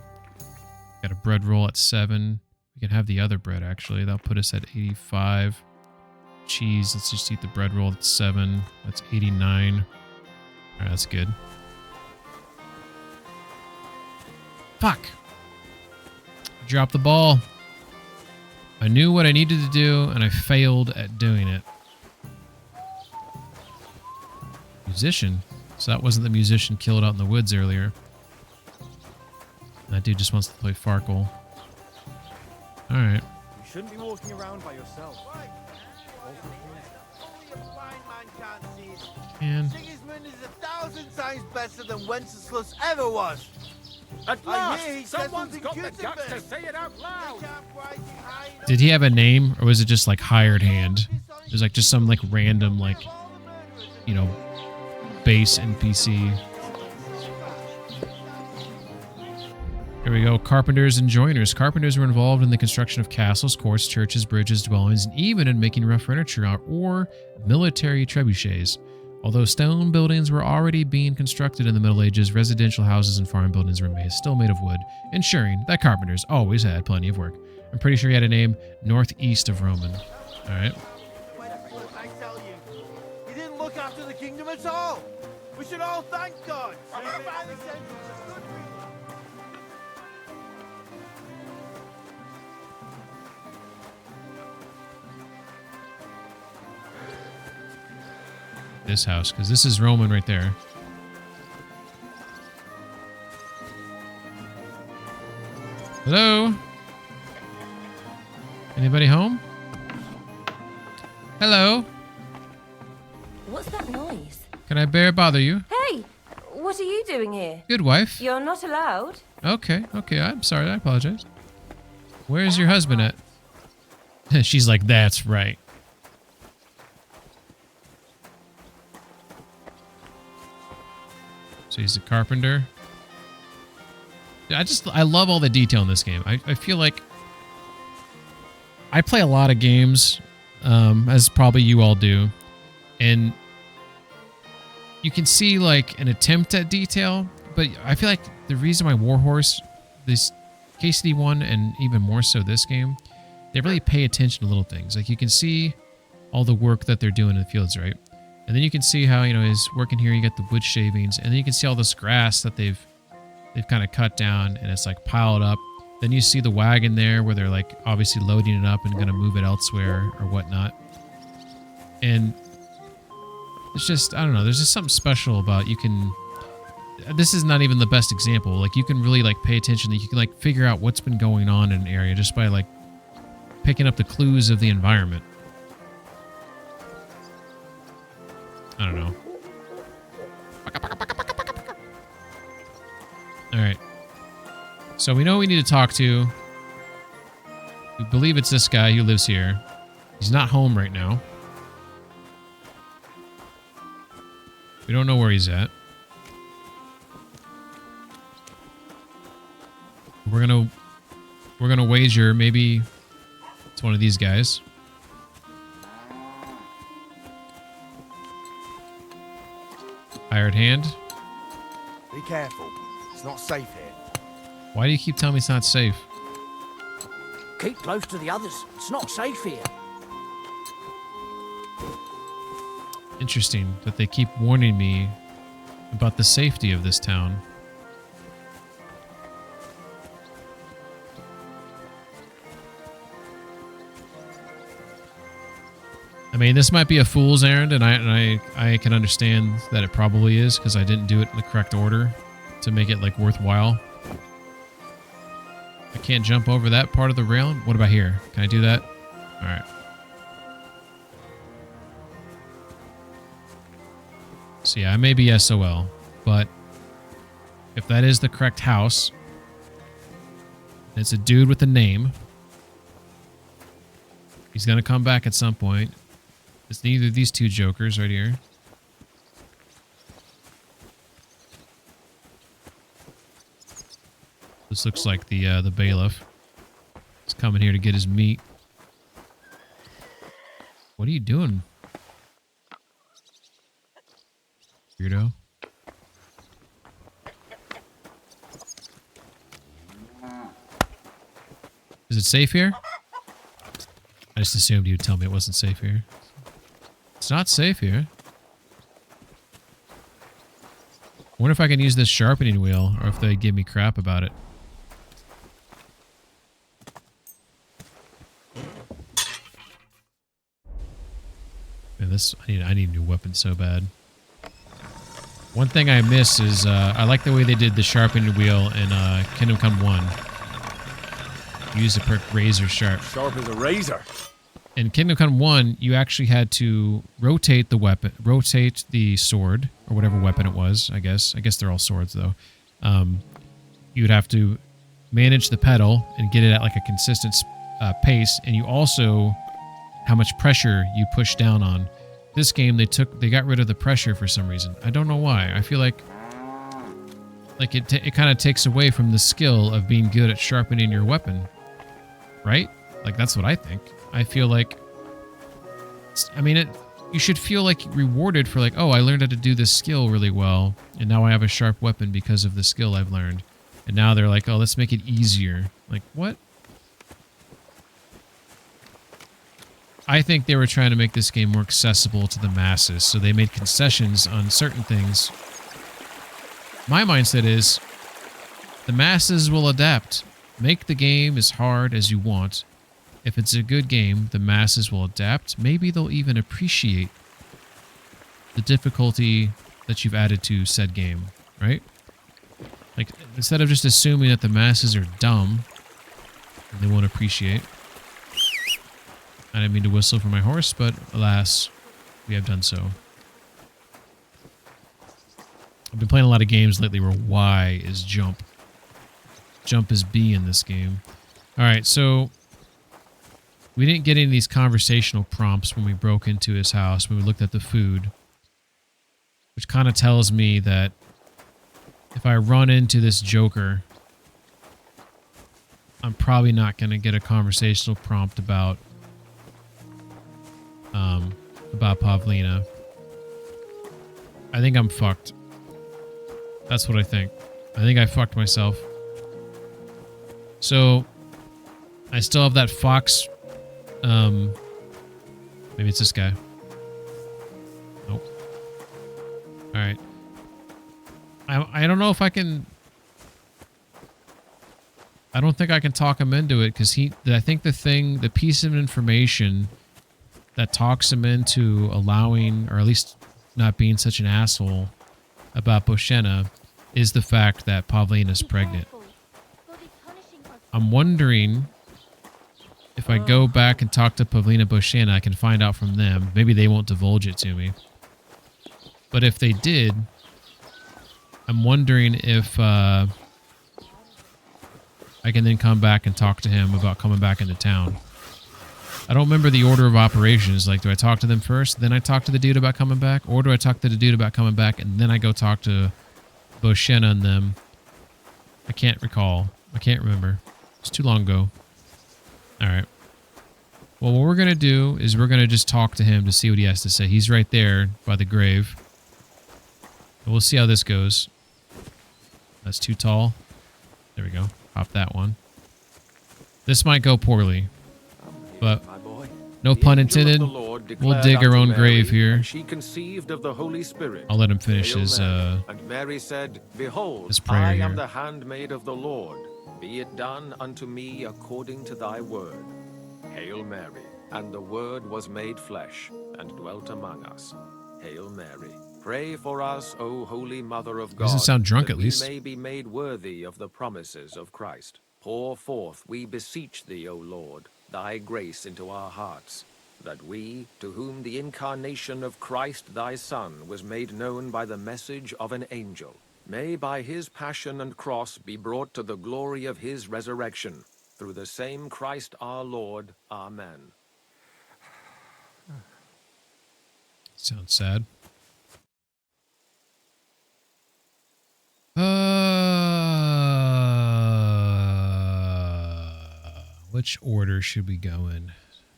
S1: Got a bread roll at 7. We can have the other bread, actually. That'll put us at 85. Cheese. Let's just eat the bread roll at 7. That's 89. Alright, that's good. Fuck. I dropped the ball. I knew what I needed to do, and I failed at doing it. Musician? So that wasn't the musician killed out in the woods earlier. That dude just wants to play Farkle. Alright.
S16: You shouldn't be walking around by yourself.
S1: And
S19: Sigismund is 1,000 times better than Wenceslas ever was.
S14: At
S19: I hear he
S14: last,
S19: said
S14: someone's
S19: something
S14: got the
S19: cute
S14: guts
S19: to
S14: to
S19: me.
S14: say it out loud.
S1: did he have a name, or was it just like hired hand? It was like just some like random like, you know, base NPC. Here we go. Carpenters and joiners. Carpenters were involved in the construction of castles, courts, churches, bridges, dwellings, and even in making rough furniture or military trebuchets. Although stone buildings were already being constructed in the Middle Ages, residential houses and farm buildings were still made of wood, ensuring that carpenters always had plenty of work. I'm pretty sure he had a name northeast of Roman. All right.
S19: I tell you, he didn't look after the kingdom at all. We should all thank God.
S1: This house, because this is Roman right there. Hello? Anybody home? Hello?
S20: What's that noise?
S1: Can I bear bother you?
S20: Hey! What are you doing here?
S1: Good wife.
S20: You're not allowed.
S1: Okay, I'm sorry, I apologize. Where's your husband at? She's like, that's right. So he's a carpenter. I love all the detail in this game. I feel like I play a lot of games, as probably you all do, and you can see like an attempt at detail, but I feel like the reason why Warhorse, this KCD one, and even more so this game, they really pay attention to little things. Like you can see all the work that they're doing in the fields, right? And then you can see how, you know, he's working here, you get the wood shavings, and then you can see all this grass that they've kind of cut down, and it's like piled up. Then you see the wagon there where they're like obviously loading it up and going to move it elsewhere or whatnot. And it's just, I don't know, there's just something special about this is not even the best example. Like you can really like pay attention, you can like figure out what's been going on in an area just by like picking up the clues of the environment. I don't know. Alright. So we know who we need to talk to. We believe it's this guy who lives here. He's not home right now. We don't know where he's at. We're gonna wager maybe it's one of these guys. Hired hand.
S19: Be careful. It's not safe here.
S1: Why do you keep telling me it's not safe?
S21: Keep close to the others. It's not safe here.
S1: Interesting that they keep warning me about the safety of this town. I mean, this might be a fool's errand, and I can understand that it probably is, because I didn't do it in the correct order to make it, like, worthwhile. I can't jump over that part of the rail. What about here? Can I do that? All right. So yeah, I may be SOL, but if that is the correct house, it's a dude with a name. He's going to come back at some point. It's neither of these two jokers right here. This looks like the bailiff. He's coming here to get his meat. What are you doing, weirdo? Is it safe here? I just assumed you'd tell me it wasn't safe here. It's not safe here. I wonder if I can use this sharpening wheel, or if they give me crap about it. Man, I need a new weapon so bad. One thing I miss is I like the way they did the sharpening wheel in Kingdom Come 1. Use the perk razor sharp.
S15: Sharp as a razor.
S1: In Kingdom Come 1, you actually had to rotate the weapon, rotate the sword, or whatever weapon it was, I guess. I guess they're all swords, though. You would have to manage the pedal and get it at like a consistent pace, and you also, how much pressure you push down on. This game, they got rid of the pressure for some reason. I don't know why. I feel like it kind of takes away from the skill of being good at sharpening your weapon. Right? Like, that's what I think. I feel like, I mean, you should feel like rewarded for like, oh, I learned how to do this skill really well, and now I have a sharp weapon because of the skill I've learned. And now they're like, oh, let's make it easier. Like, what? I think they were trying to make this game more accessible to the masses, so they made concessions on certain things. My mindset is, the masses will adapt. Make the game as hard as you want. If it's a good game, the masses will adapt. Maybe they'll even appreciate the difficulty that you've added to said game, right? Like, instead of just assuming that the masses are dumb and they won't appreciate. I didn't mean to whistle for my horse, but alas, we have done so. I've been playing a lot of games lately where Y is jump. Jump is B in this game. Alright, so we didn't get any of these conversational prompts when we broke into his house, when we looked at the food. Which kind of tells me that if I run into this Joker, I'm probably not going to get a conversational prompt about Pavlina. I think I'm fucked. That's what I think. I think I fucked myself. So, I still have that fox. Maybe it's this guy. Nope. Alright. I don't know if I can... I don't think I can talk him into it, because I think the piece of information that talks him into allowing, or at least not being such an asshole about Boshena, is the fact that Pavlina's pregnant. I'm wondering if I go back and talk to Pavlina Boshena, I can find out from them. Maybe they won't divulge it to me. But if they did, I'm wondering if I can then come back and talk to him about coming back into town. I don't remember the order of operations. Like, do I talk to them first, then I talk to the dude about coming back? Or do I talk to the dude about coming back, and then I go talk to Boshena and them? I can't recall. I can't remember. It's too long ago. Alright. Well, what we're going to do is we're going to just talk to him to see what he has to say. He's right there by the grave. And we'll see how this goes. That's too tall. There we go. Pop that one. This might go poorly. But, no pun intended, we'll dig our own grave here.
S5: She conceived of the Holy Spirit.
S1: I'll let him finish his,
S5: And Mary said, Behold,
S1: his prayer
S5: I
S1: here.
S5: am the handmaid of the Lord. Be it done unto me according to thy word. Hail Mary, And the Word was made flesh, and dwelt among us. Hail Mary. Pray for us, O Holy Mother of God,
S1: Doesn't sound drunk,
S5: that
S1: at
S5: we
S1: least.
S5: may be made worthy of the promises of Christ. Pour forth, we beseech thee, O Lord, thy grace into our hearts, that we, to whom the incarnation of Christ thy Son was made known by the message of an angel, may by his passion and cross be brought to the glory of his resurrection. Through the same Christ our Lord. Amen.
S1: Sounds sad. Which order should we go in?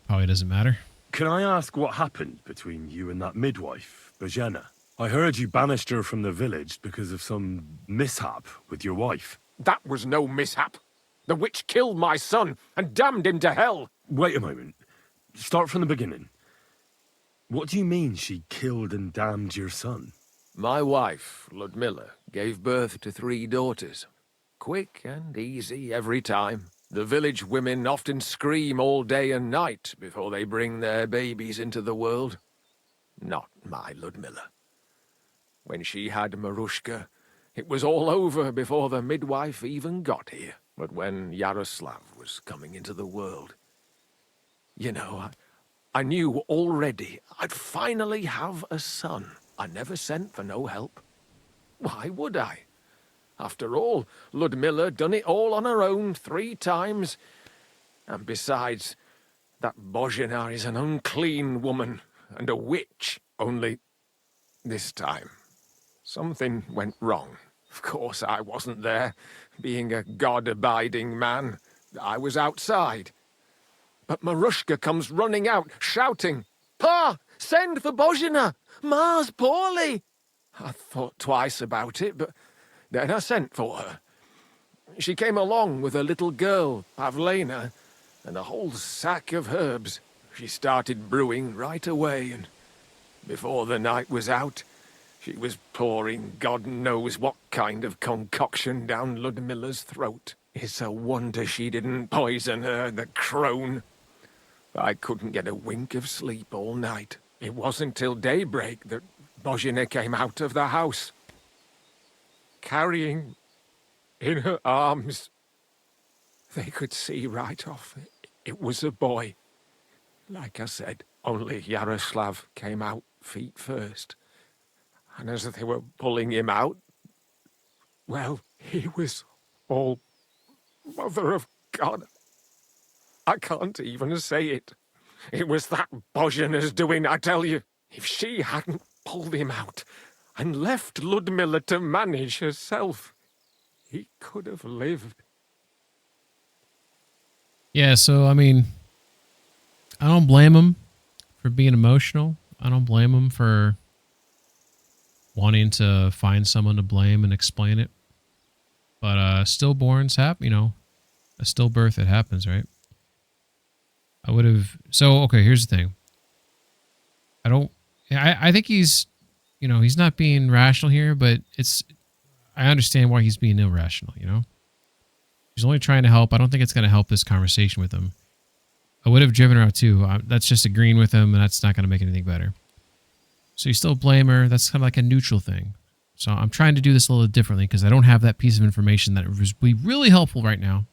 S1: Probably doesn't matter.
S15: Can I ask what happened between you and that midwife, Bojena? I heard you banished her from the village because of some mishap with your wife.
S5: That was no mishap. The witch killed my son and damned him to hell.
S15: Wait a moment. Start from the beginning. What do you mean she killed and damned your son?
S5: My wife, Ludmilla, gave birth to 3 daughters. Quick and easy every time. The village women often scream all day and night before they bring their babies into the world. Not my Ludmilla. When she had Marushka, it was all over before the midwife even got here. But when Yaroslav was coming into the world, you know, I knew already I'd finally have a son. I never sent for no help. Why would I? After all, Ludmilla done it all on her own 3 times. And besides, that Bozhena is an unclean woman and a witch. Only this time, something went wrong. Of course I wasn't there. Being a God-abiding man, I was outside. But Marushka comes running out, shouting, "Pa, send for Bozhena! Ma's poorly!" I thought twice about it, but then I sent for her. She came along with a little girl, Pavlena, and a whole sack of herbs. She started brewing right away, and before the night was out, she was pouring God knows what kind of concoction down Ludmilla's throat. It's a wonder she didn't poison her, the crone. I couldn't get a wink of sleep all night. It wasn't till daybreak that Bozhena came out of the house, carrying in her arms. They could see right off it was a boy. Like I said, only Yaroslav came out feet first. And as they were pulling him out, well, he was all Mother of God. I can't even say it. It was that Bozhena's doing, I tell you. If she hadn't pulled him out and left Ludmilla to manage herself, he could have lived.
S1: Yeah, so, I mean, I don't blame him for being emotional. I don't blame him for wanting to find someone to blame and explain it. But stillborns happen, you know, a stillbirth, it happens, right? I would have... So, okay, here's the thing. I think he's, you know, he's not being rational here, but I understand why he's being irrational, you know? He's only trying to help. I don't think it's going to help this conversation with him. I would have driven her out too. That's just agreeing with him, and that's not going to make anything better. So you still blame her. That's kind of like a neutral thing. So I'm trying to do this a little differently because I don't have that piece of information that would be really helpful right now.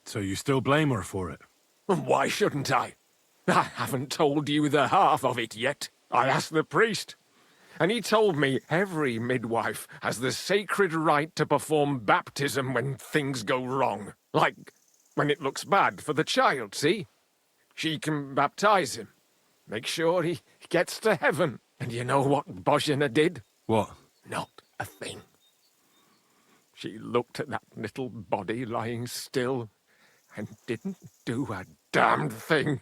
S15: So you still blame her for it?
S5: Why shouldn't I? I haven't told you the half of it yet. I asked the priest, and he told me every midwife has the sacred right to perform baptism when things go wrong. Like when it looks bad for the child, see? She can baptize him, make sure he gets to heaven. And you know what Bozhena did?
S15: What?
S5: Not a thing. She looked at that little body lying still and didn't do a damned thing.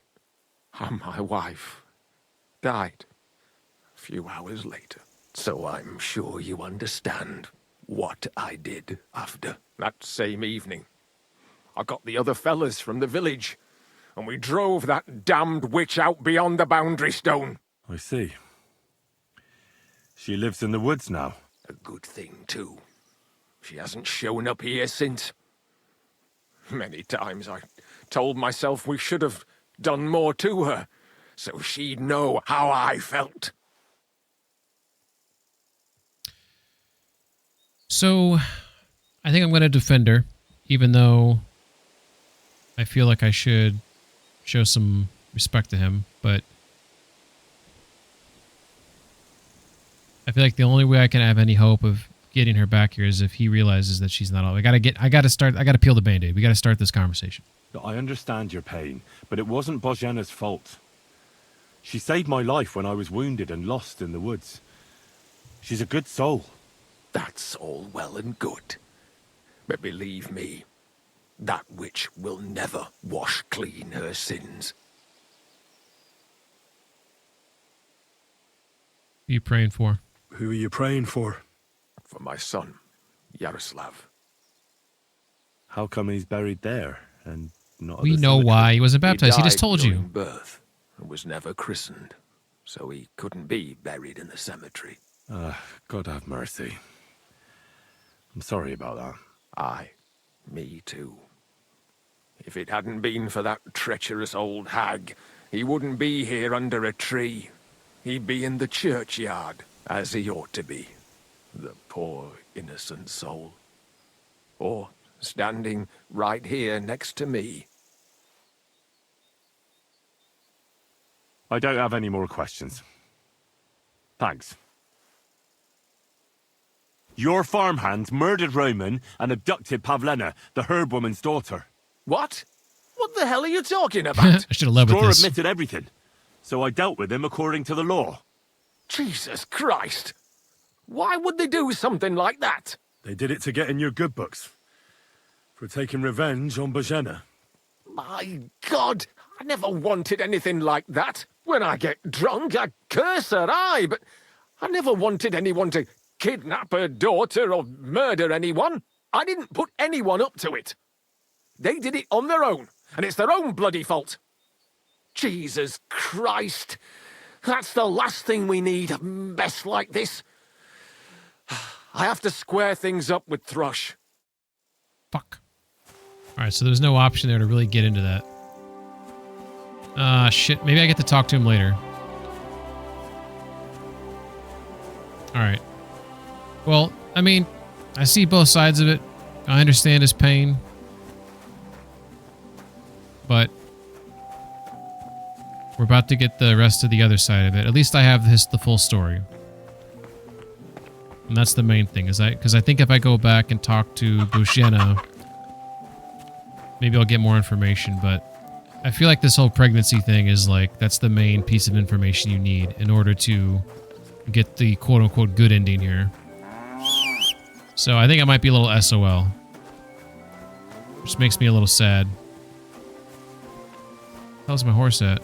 S5: And my wife died a few hours later. So I'm sure you understand what I did after. That same evening, I got the other fellas from the village, and we drove that damned witch out beyond the boundary stone.
S15: I see. She lives in the woods now.
S5: A good thing, too. She hasn't shown up here since. Many times I told myself we should have done more to her, so she'd know how I felt.
S1: So, I think I'm going to defend her, even though I feel like I should show some respect to him, but I feel like the only way I can have any hope of getting her back here is if he realizes that she's not all. I got to peel the Band-Aid. We got to start this conversation.
S4: I understand your pain, but it wasn't Bozhena's fault. She saved my life when I was wounded and lost in the woods. She's a good soul.
S5: That's all well and good. But believe me, that witch will never wash clean her sins.
S1: Who are you praying for?
S15: Who are you praying for?
S5: For my son, Yaroslav.
S4: How come he's buried there and not?
S1: We know why he wasn't baptized. He just told you.
S5: He died during birth and was never christened, so he couldn't be buried in the cemetery.
S4: God have mercy. I'm sorry about that.
S5: Aye, me too. If it hadn't been for that treacherous old hag, he wouldn't be here under a tree. He'd be in the churchyard, as he ought to be. The poor, innocent soul. Or standing right here next to me.
S4: I don't have any more questions. Thanks. Your farmhand murdered Roman and abducted Pavlena, the herb woman's daughter.
S5: What? What the hell are you talking about?
S1: I should have led with
S4: Straw
S1: this.
S4: admitted everything, so I dealt with him according to the law.
S5: Jesus Christ! Why would they do something like that?
S15: They did it to get in your good books. For taking revenge on Bozhena.
S5: My God! I never wanted anything like that. When I get drunk, I curse her, aye, but I never wanted anyone to kidnap her daughter or murder anyone. I didn't put anyone up to it. They did it on their own, and it's their own bloody fault. Jesus Christ! That's the last thing we need, a mess like this. I have to square things up with Thrush.
S1: Fuck. Alright, so there's no option there to really get into that. Shit. Maybe I get to talk to him later. Alright. Well, I mean, I see both sides of it. I understand his pain. But we're about to get the rest of the other side of it. At least I have the full story. And that's the main thing, because I think if I go back and talk to Bozhena, maybe I'll get more information, but I feel like this whole pregnancy thing is like, that's the main piece of information you need in order to get the quote-unquote good ending here. So I think I might be a little SOL. Which makes me a little sad. How's my horse at?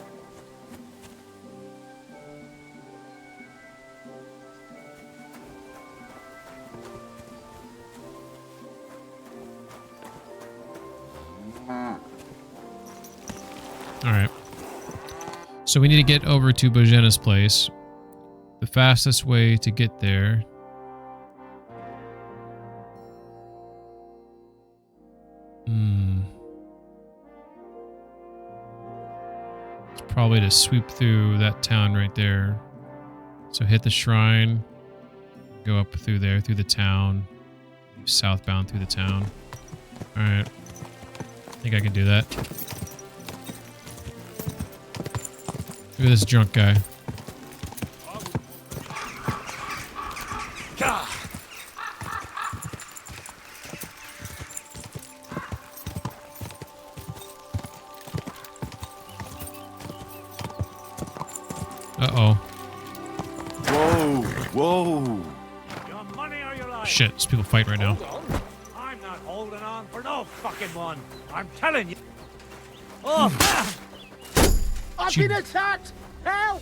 S1: Alright. So we need to get over to Bozhena's place. The fastest way to get there... It's probably to sweep through that town right there. So hit the shrine. Go up through there, through the town. Southbound through the town. Alright. I think I can do that. Look at this drunk guy. Uh-oh.
S4: Whoa, whoa.
S16: Your money or your life?
S1: Shit, there's people fighting right now.
S16: I'm not holding on for no fucking one. I'm telling you. Oh!
S19: I've been attacked! Help!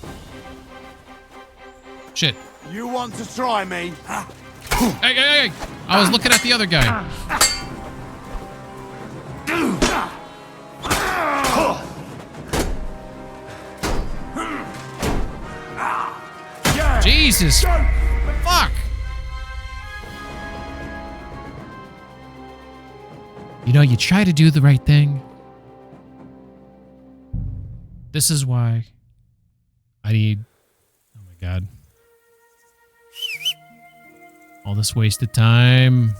S1: Shit.
S19: You want to try me?
S1: Hey, hey, hey! I was looking at the other guy. Jesus! Fuck! You know, you try to do the right thing, This is why I need... Oh my god. All this wasted time.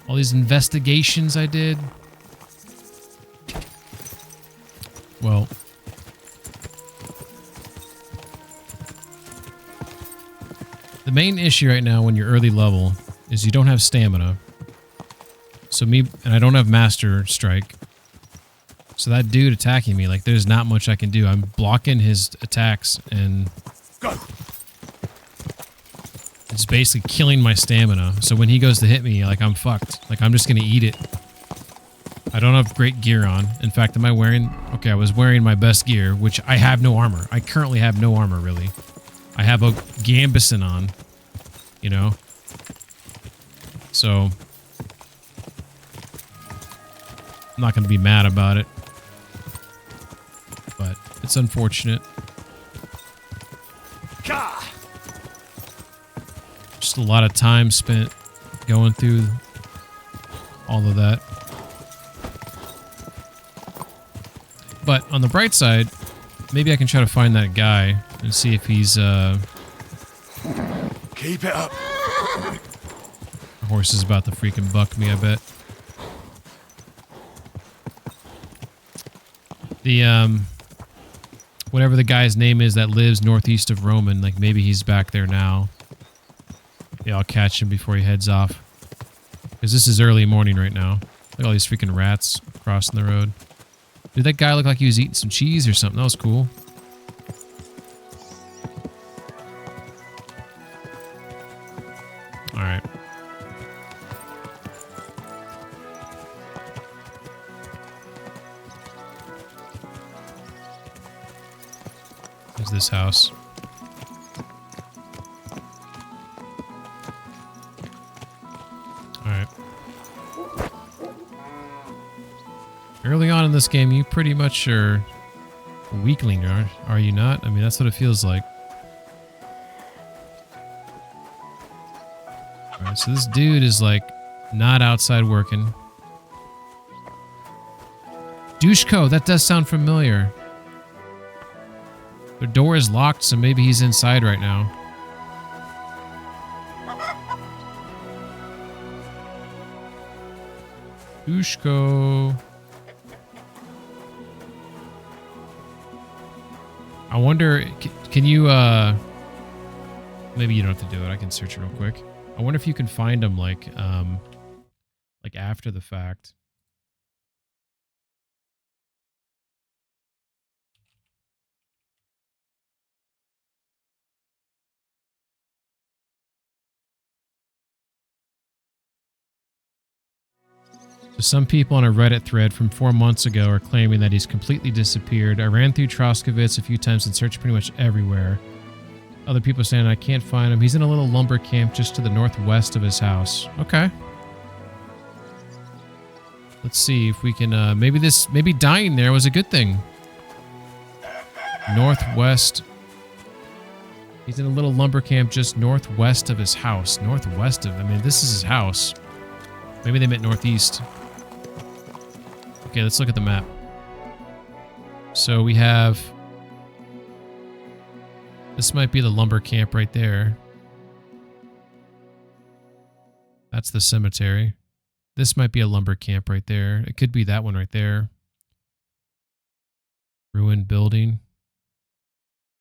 S1: All these investigations I did. Well... The main issue right now when you're early level is you don't have stamina. So and I don't have Master Strike. So that dude attacking me, like, there's not much I can do. I'm blocking his attacks and it's basically killing my stamina. So when he goes to hit me, like, I'm fucked. Like, I'm just gonna eat it. I don't have great gear on. In fact, am I wearing... Okay, I was wearing my best gear, which I have no armor. I currently have no armor, really. I have a Gambison on, you know? So... I'm not going to be mad about it. But it's unfortunate. Just a lot of time spent going through all of that. But on the bright side, maybe I can try to find that guy and see if he's
S6: Keep it up.
S1: The horse is about to freaking buck me, I bet. The whatever the guy's name is that lives northeast of Roman, like, maybe he's back there now. Yeah, I'll catch him before he heads off. Because this is early morning right now. Look at all these freaking rats crossing the road. Did that guy look like he was eating some cheese or something? That was cool. Alright. There's this house. Alright. Early on in this game, you pretty much are a weakling, are you not? I mean, that's what it feels like. Alright, so this dude is, like, not outside working. Dushko, that does sound familiar. The door is locked, so maybe he's inside right now. Dushko. I wonder, can you, maybe you don't have to do it. I can search it real quick. I wonder if you can find him, like after the fact. So some people on a Reddit thread from 4 months ago are claiming that he's completely disappeared. I ran through Troskowitz a few times and searched pretty much everywhere. Other people saying I can't find him. He's in a little lumber camp just to the northwest of his house. Okay. Let's see if we can, maybe dying there was a good thing. Northwest. He's in a little lumber camp just northwest of his house. Northwest of, I mean, this is his house. Maybe they meant northeast. Okay, let's look at the map. So we have... This might be the lumber camp right there. That's the cemetery. This might be a lumber camp right there. It could be that one right there. Ruined building.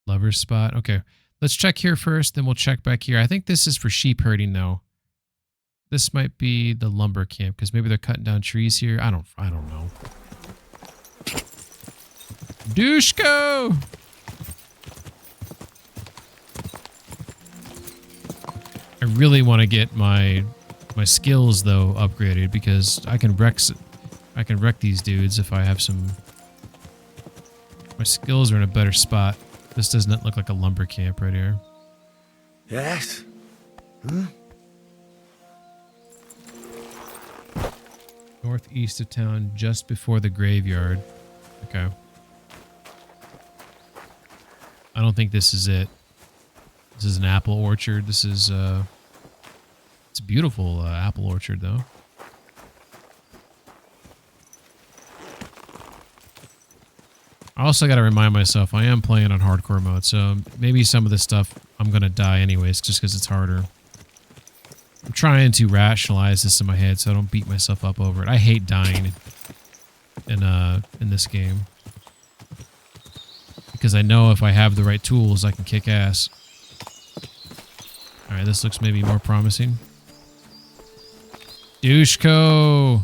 S1: Lover's spot. Okay, let's check here first, then we'll check back here. I think this is for sheep herding, though. This might be the lumber camp, because maybe they're cutting down trees here. I don't know. Dushko! I really want to get my skills, though, upgraded, because I can wreck these dudes if I have some... My skills are in a better spot. This does not look like a lumber camp right here.
S6: Yes? Huh?
S1: Northeast of town, just before the graveyard. Okay. I don't think this is it. This is an apple orchard. This is, it's a beautiful apple orchard, though. I also got to remind myself I am playing on hardcore mode, so maybe some of this stuff I'm going to die anyways just because it's harder. I'm trying to rationalize this in my head so I don't beat myself up over it. I hate dying in this game. Because I know if I have the right tools, I can kick ass. Alright, this looks maybe more promising. Dushko!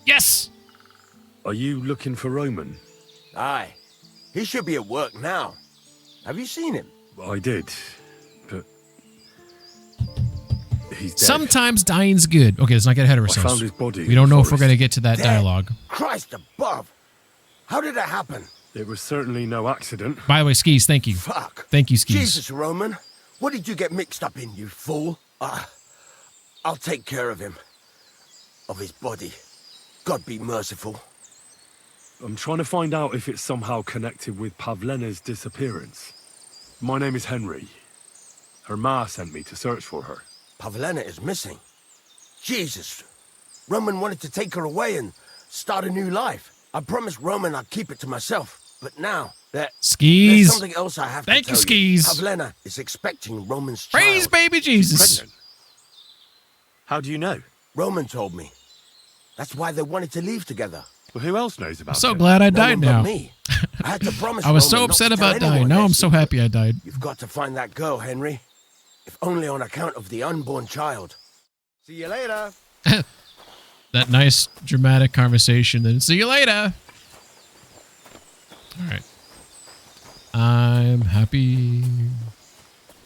S1: Yes!
S15: Are you looking for Roman?
S9: Aye. He should be at work now. Have you seen him?
S15: I did, but he's dead.
S1: Sometimes dying's good. Okay, let's not get ahead of ourselves.
S15: I found his body.
S1: We don't know if we're going to get to that dialogue.
S9: Christ above! How did it happen?
S15: It was certainly no accident.
S1: By the way, Skis, thank you.
S9: Fuck.
S1: Thank you, Skis.
S9: Jesus, Roman. What did you get mixed up in, you fool? I'll take care of him. Of his body. God be merciful.
S15: I'm trying to find out if it's somehow connected with Pavlena's disappearance. My name is Henry. Her ma sent me to search for her.
S9: Pavlena is missing. Jesus. Roman wanted to take her away and start a new life. I promised Roman I'd keep it to myself. But now, there's
S1: Skis.
S9: something else I have to tell you.
S1: Thank you, Skis.
S9: Pavlena is expecting Roman's child.
S1: Praise baby Jesus.
S9: She's pregnant.
S4: How do you know?
S9: Roman told me. That's why they wanted to leave together.
S4: Well, who else knows about
S1: I'm so
S4: it?
S1: glad I
S9: No
S1: died
S9: one but
S1: now.
S9: me. I had to promise
S1: I was
S9: Roman
S1: so
S9: not
S1: upset
S9: to tell
S1: about dying.
S9: anyone
S1: Now I'm
S9: this.
S1: so happy I died.
S9: You've got to find that girl, Henry. If only on account of the unborn child.
S19: See you later.
S1: That nice dramatic conversation. Then see you later. All right. I'm happy.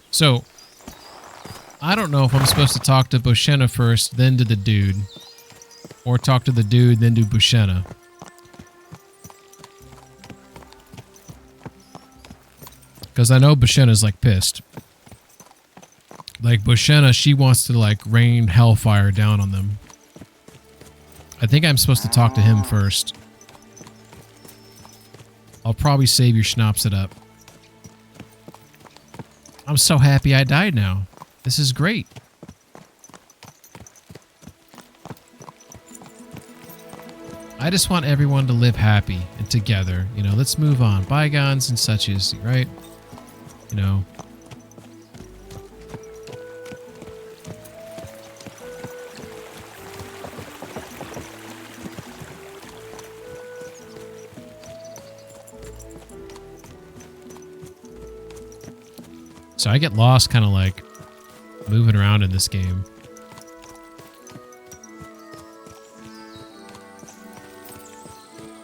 S1: So, I don't know if I'm supposed to talk to Bushena first, then to the dude. Or talk to the dude, then do Bushena. Because I know Bushena's like pissed. Like Bushena, she wants to like rain hellfire down on them. I think I'm supposed to talk to him first. I'll probably save your schnapps it up. I'm so happy I died now. This is great. I just want everyone to live happy and together. You know, let's move on. Bygones and such is, right? You know. So I get lost kind of like moving around in this game.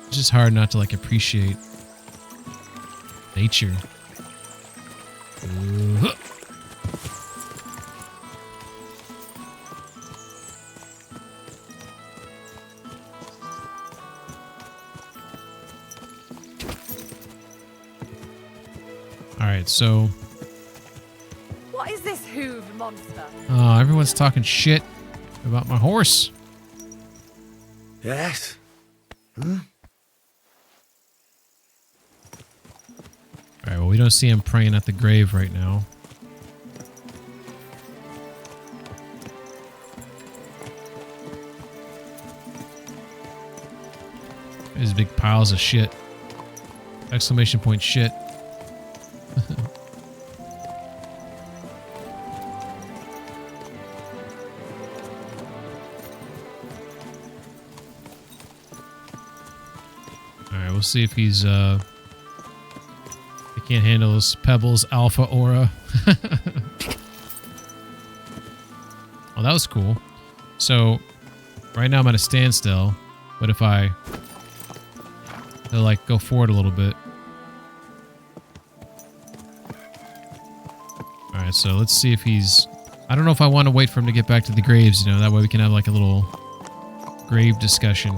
S1: It's just hard not to like appreciate nature. All right, so
S7: What is this hooved monster?
S1: everyone's talking shit about my horse.
S9: Yes?
S1: All right, well, we don't see him praying at the grave right now. There's big piles of shit. Exclamation point shit. Alright, we'll see if he's he can't handle this Pebbles Alpha Aura. Oh, that was cool. So right now I'm at a standstill, but if I like go forward a little bit. Alright, so let's see if he's I don't know if I want to wait for him to get back to the graves, you know, that way we can have like a little grave discussion.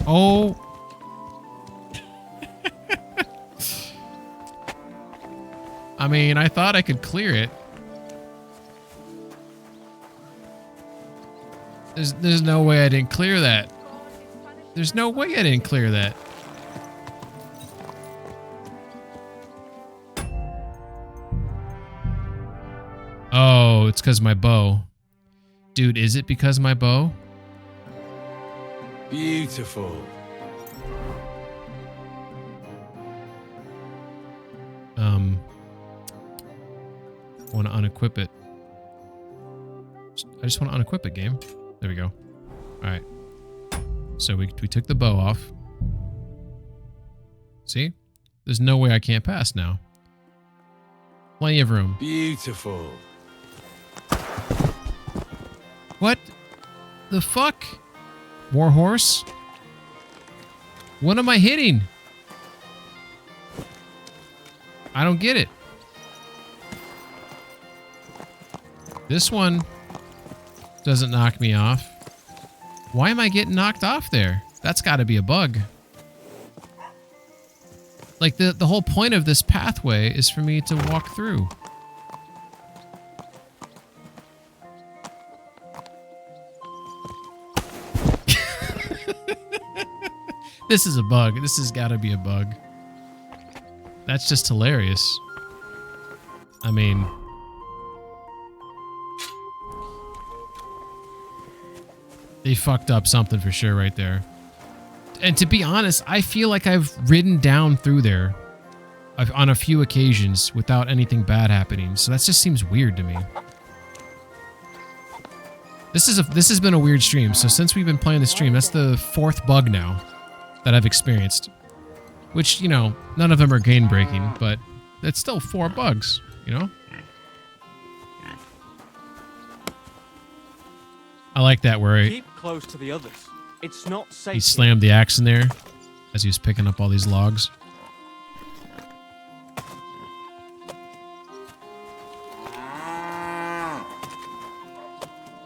S1: Oh. I mean, I thought I could clear it. There's no way I didn't clear that. There's no way I didn't clear that. Oh, it's because my bow. Dude, is it because my bow?
S15: Beautiful.
S1: Want to unequip it. I just want to unequip it, game. There we go. Alright. So we took the bow off. See? There's no way I can't pass now. Plenty of room.
S15: Beautiful.
S1: What the fuck? Warhorse? What am I hitting? I don't get it. This one doesn't knock me off. Why am I getting knocked off there? That's got to be a bug. Like, the whole point of this pathway is for me to walk through. This is a bug. This has got to be a bug. That's just hilarious. I mean... they fucked up something for sure right there. And to be honest, I feel like I've ridden down through there on a few occasions without anything bad happening. So that just seems weird to me. This has been a weird stream. So since we've been playing the stream, that's the 4th bug now that I've experienced. Which, you know, none of them are game breaking, but it's still 4 bugs, you know? I like that where
S8: Keep close to the others. It's not safe.
S1: he slammed the axe in there as he was picking up all these logs.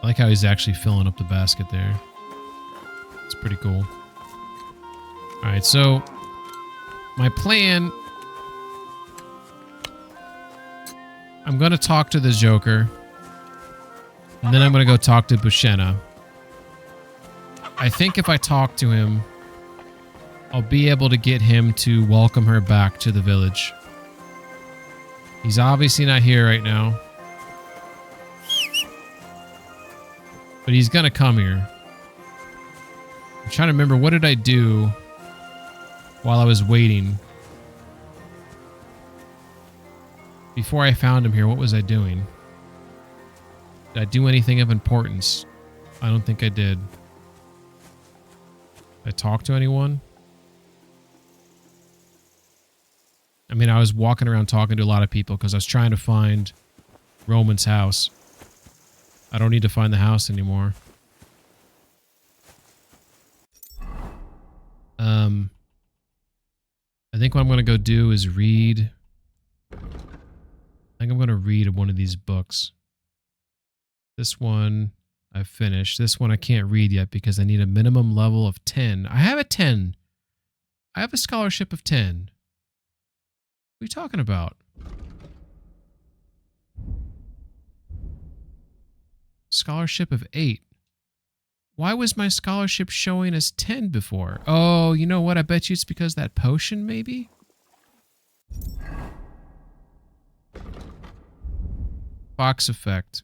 S1: I like how he's actually filling up the basket there. It's pretty cool. Alright, so my plan... I'm going to talk to the Joker. And then I'm going to go talk to Buscena. I think if I talk to him, I'll be able to get him to welcome her back to the village. He's obviously not here right now. But he's going to come here. I'm trying to remember, what did I do while I was waiting? Before I found him here, what was I doing? Did I do anything of importance? I don't think I did. Did I talk to anyone? I mean, I was walking around talking to a lot of people because I was trying to find Roman's house. I don't need to find the house anymore. I think what I'm going to go do is read... I think I'm going to read one of these books. This one I've finished. This one I can't read yet because I need a minimum level of 10. I have a 10. I have a scholarship of 10. What are you talking about? Scholarship of 8. Why was my scholarship showing as 10 before? Oh, you know what? I bet you it's because of that potion, maybe? Fox effect.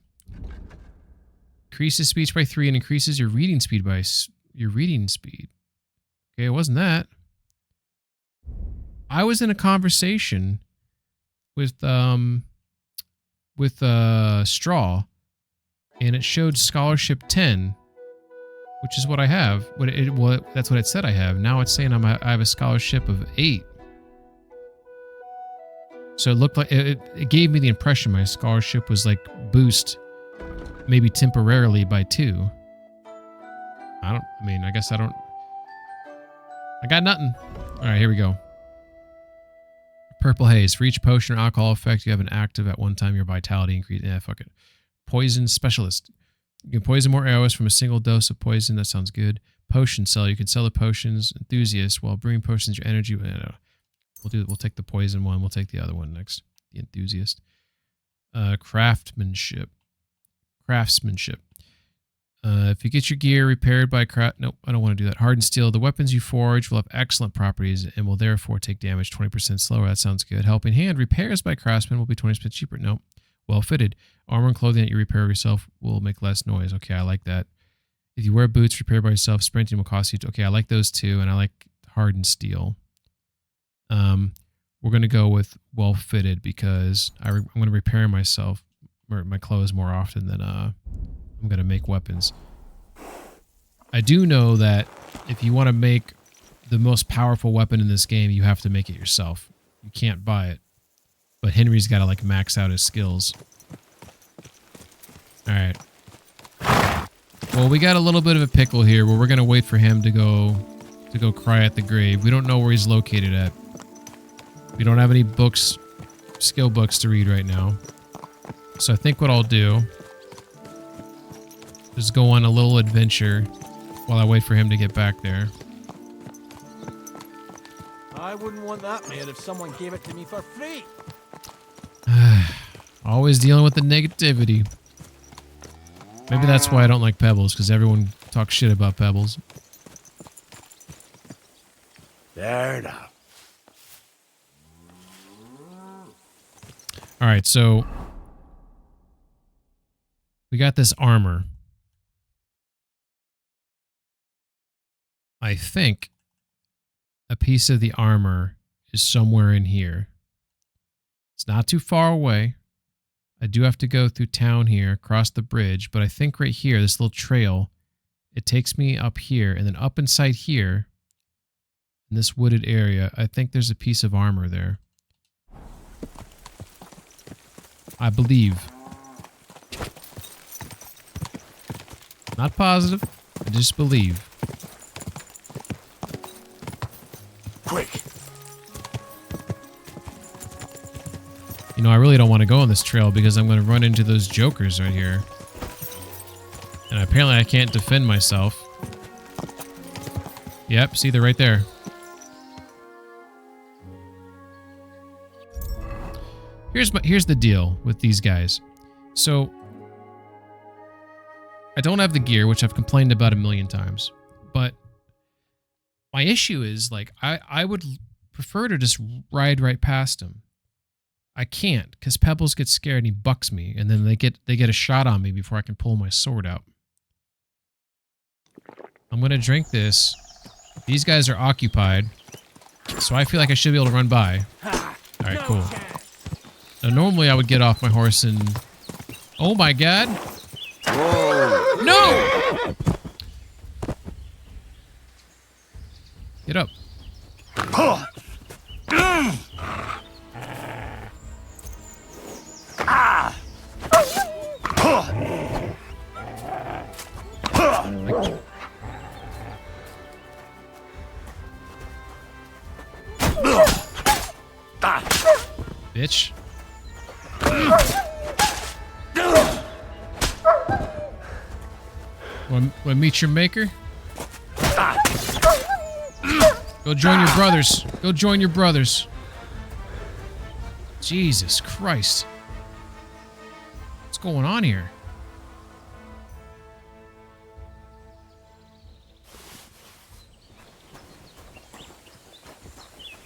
S1: Increases speech by 3 and increases your reading speed by your reading speed. Okay, it wasn't that. I was in a conversation with Straw, and it showed scholarship 10, which is what I have. That's what it said I have. Now it's saying I have a scholarship of 8. So it looked like it gave me the impression my scholarship was like boost, maybe temporarily by 2. I got nothing. All right, here we go. Purple haze. For each potion or alcohol effect you have an active at one time, your vitality increases. Yeah, fuck it. Poison specialist. You can poison more arrows from a single dose of poison. That sounds good. Potion seller. You can sell the potions. Enthusiast. While brewing potions, your energy. We'll take the poison one. We'll take the other one next. The enthusiast. Craftsmanship. If you get your gear repaired by nope, I don't want to do that. Hardened steel. The weapons you forge will have excellent properties and will therefore take damage 20% slower. That sounds good. Helping hand. Repairs by craftsmen will be 20% cheaper. Nope. Well fitted. Armor and clothing that you repair yourself will make less noise. Okay, I like that. If you wear boots, repair by yourself, sprinting will cost you. Okay, I like those two, and I like hardened steel. We're going to go with well-fitted because I'm going to repair myself, or my clothes more often than I'm going to make weapons. I do know that if you want to make the most powerful weapon in this game, you have to make it yourself. You can't buy it. But Henry's got to like max out his skills. All right. Well, we got a little bit of a pickle here where we're going to wait for him to go cry at the grave. We don't know where he's located at. We don't have any books, skill books to read right now. So I think what I'll do is go on a little adventure while I wait for him to get back there.
S21: I wouldn't want that made if someone gave it to me for free.
S1: Always dealing with the negativity. Maybe that's why I don't like Pebbles, because everyone talks shit about Pebbles.
S9: There now.
S1: Alright, so we got this armor. I think a piece of the armor is somewhere in here. It's not too far away. I do have to go through town here, across the bridge, but I think right here, this little trail, it takes me up here, and then up inside here, in this wooded area, I think there's a piece of armor there. I believe. Not positive, I just believe.
S9: Quick.
S1: You know, I really don't want to go on this trail because I'm going to run into those jokers right here. And apparently I can't defend myself. Yep, see, they're right there. Here's the deal with these guys. So, I don't have the gear, which I've complained about a million times. But my issue is, like, I would prefer to just ride right past him. I can't, because Pebbles gets scared and he bucks me, and then they get a shot on me before I can pull my sword out. I'm gonna drink this. These guys are occupied, so I feel like I should be able to run by. Alright, cool. Now normally I would get off my horse and... Oh my god! Whoa. No! Get up. Bitch. Want to meet your maker? Go join your brothers. Go join your brothers. Jesus Christ. What's going on here?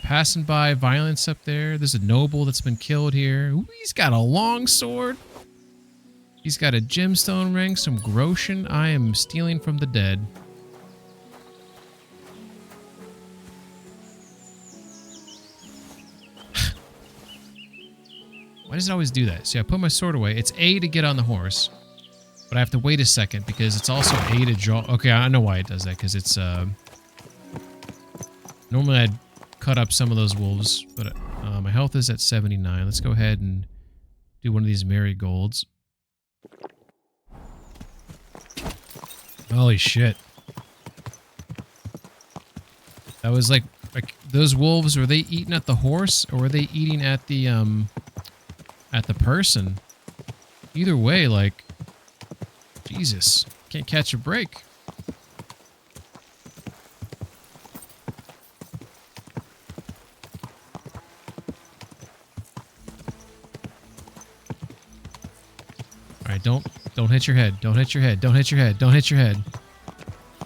S1: Passing by, violence up there. There's a noble that's been killed here. Ooh, he's got a long sword. He's got a gemstone ring, some Groshen. I am stealing from the dead. Why does it always do that? See, I put my sword away. It's A to get on the horse, but I have to wait a second because it's also A to draw. Okay, I know why it does that, because it's, normally I'd cut up some of those wolves, but my health is at 79. Let's go ahead and do one of these marigolds. Holy shit. That was like those wolves, were they eating at the horse or were they eating at the person? Either way, like, Jesus, can't catch a break. Alright, don't hit your head. Don't hit your head. Don't hit your head. Don't hit your head.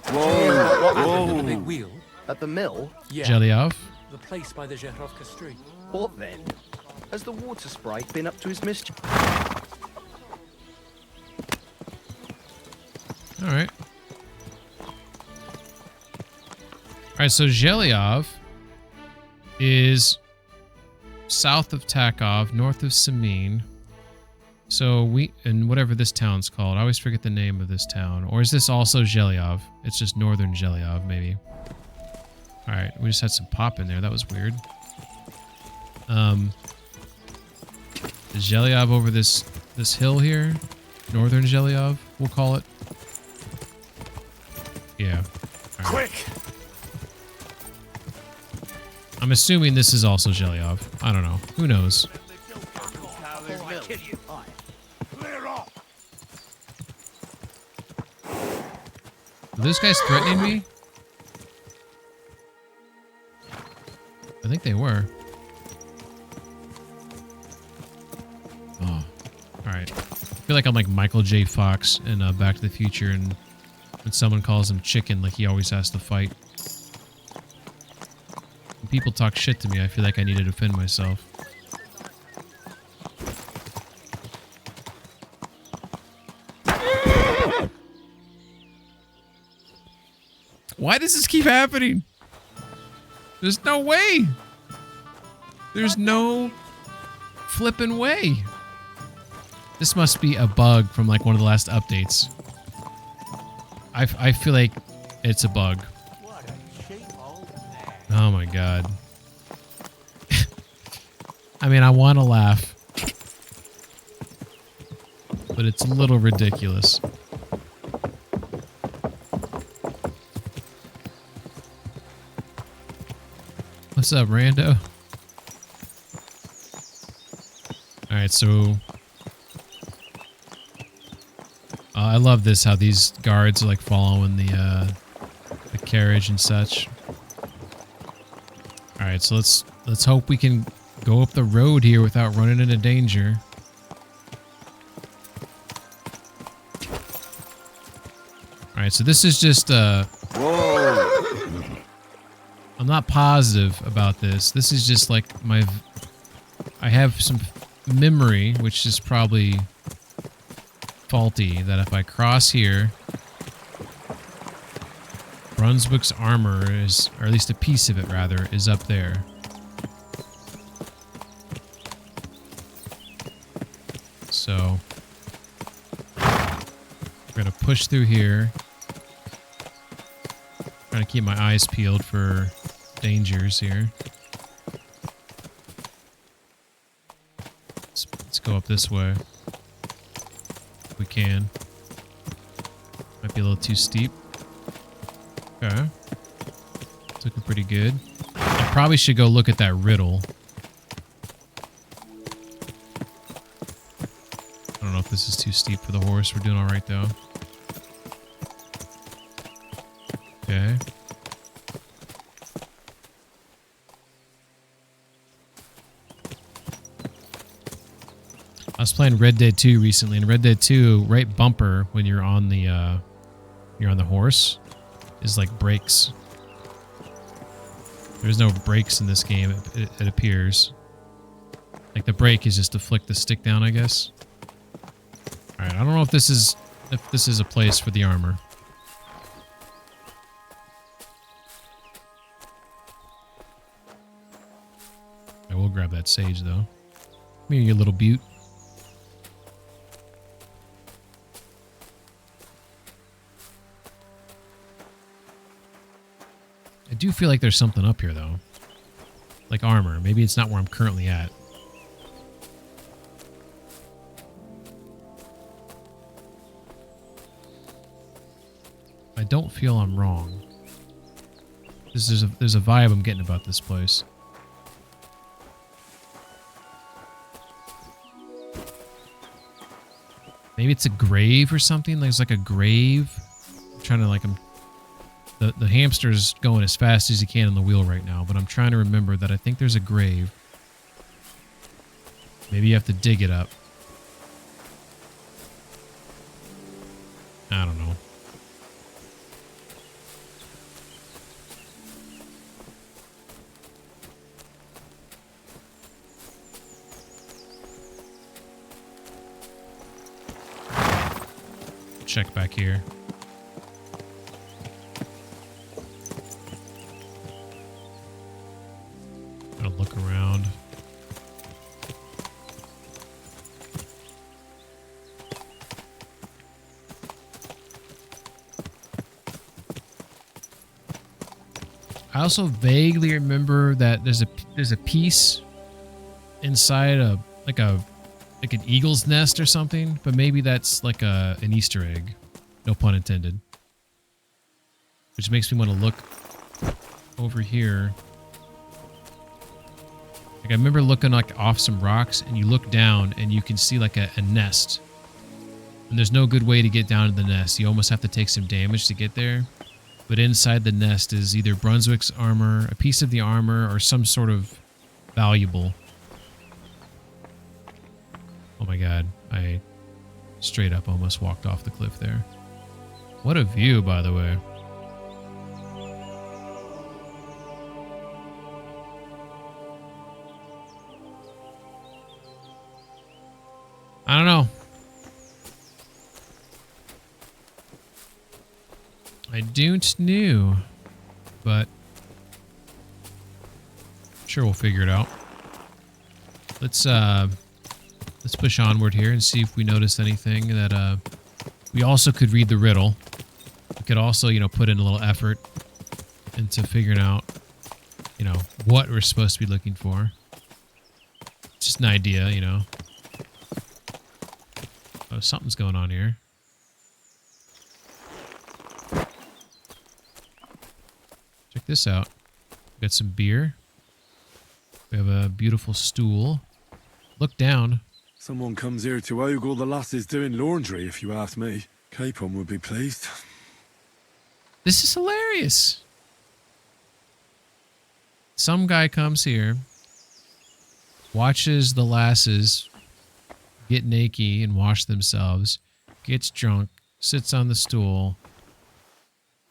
S10: Whoa! What happened at the big wheel? At the mill? Yeah.
S1: Jelly off.
S10: The place by the Zherovka Street.
S22: What then? Has the water sprite been up to his mischief?
S1: Alright. right, so Zhelyov is south of Takov, north of Samin. So and whatever this town's called, I always forget the name of this town. Or is this also Zhelyov? It's just northern Zhelyov, maybe. All right, we just had some pop in there. That was weird. Is Zhelyov over this hill here? Northern Zhelyov, we'll call it. Yeah. All right.
S4: Quick!
S1: I'm assuming this is also Zhelyov. I don't know. Who knows? Are those guys threatening me? I think they were. Oh. Alright. I feel like I'm like Michael J. Fox in Back to the Future, and when someone calls him chicken, like he always has to fight. When people talk shit to me, I feel like I need to defend myself. Why does this keep happening? There's no way. There's no flipping way. This must be a bug from like one of the last updates. I feel like it's a bug. Oh my god. I mean, I want to laugh, but it's a little ridiculous. What's up, Rando? Alright, so... I love this, how these guards are like following the carriage and such. Alright, so let's hope we can go up the road here without running into danger. Alright, so this is just Whoa! I'm not positive about this. This is just like I have some memory, which is probably faulty, that if I cross here, Brunswick's armor is, or at least a piece of it rather, is up there. So we're gonna push through here. Trying to keep my eyes peeled for dangers here. Let's go up this way. If we can. Might be a little too steep. Okay. It's looking pretty good. I probably should go look at that riddle. I don't know if this is too steep for the horse. We're doing all right though. Okay. I was playing Red Dead 2 recently, and Red Dead 2, right bumper when you're on the horse is like brakes. There's no brakes in this game, it appears. Like the brake is just to flick the stick down, I guess. Alright, I don't know if this is a place for the armor. I will grab that sage though. Come here, you little beaut. I do feel like there's something up here, though. Like armor. Maybe it's not where I'm currently at. I don't feel I'm wrong. There's a vibe I'm getting about this place. Maybe it's a grave or something? There's like a grave. I'm trying to like... The hamster's going as fast as he can on the wheel right now, but I'm trying to remember that I think there's a grave. Maybe you have to dig it up. I don't know. Check back here. I also vaguely remember that there's a piece inside like an eagle's nest or something, but maybe that's like an Easter egg. No pun intended. Which makes me want to look over here. Like I remember looking like off some rocks, and you look down and you can see like a nest. And there's no good way to get down to the nest. You almost have to take some damage to get there. But inside the nest is either Brunswick's armor, a piece of the armor, or some sort of valuable. Oh my god, I straight up almost walked off the cliff there. What a view, by the way. I don't know. I don't know, but sure we'll figure it out. Let's push onward here and see if we notice anything that we also could read the riddle. We could also, you know, put in a little effort into figuring out, you know, what we're supposed to be looking for. Just an idea, you know. Oh, something's going on here. Check this out. We got some beer. We have a beautiful stool. Look down.
S15: Someone comes here to ogle the lasses doing laundry, if you ask me. Capon would be pleased.
S1: This is hilarious. Some guy comes here, watches the lasses get naked and wash themselves, gets drunk, sits on the stool,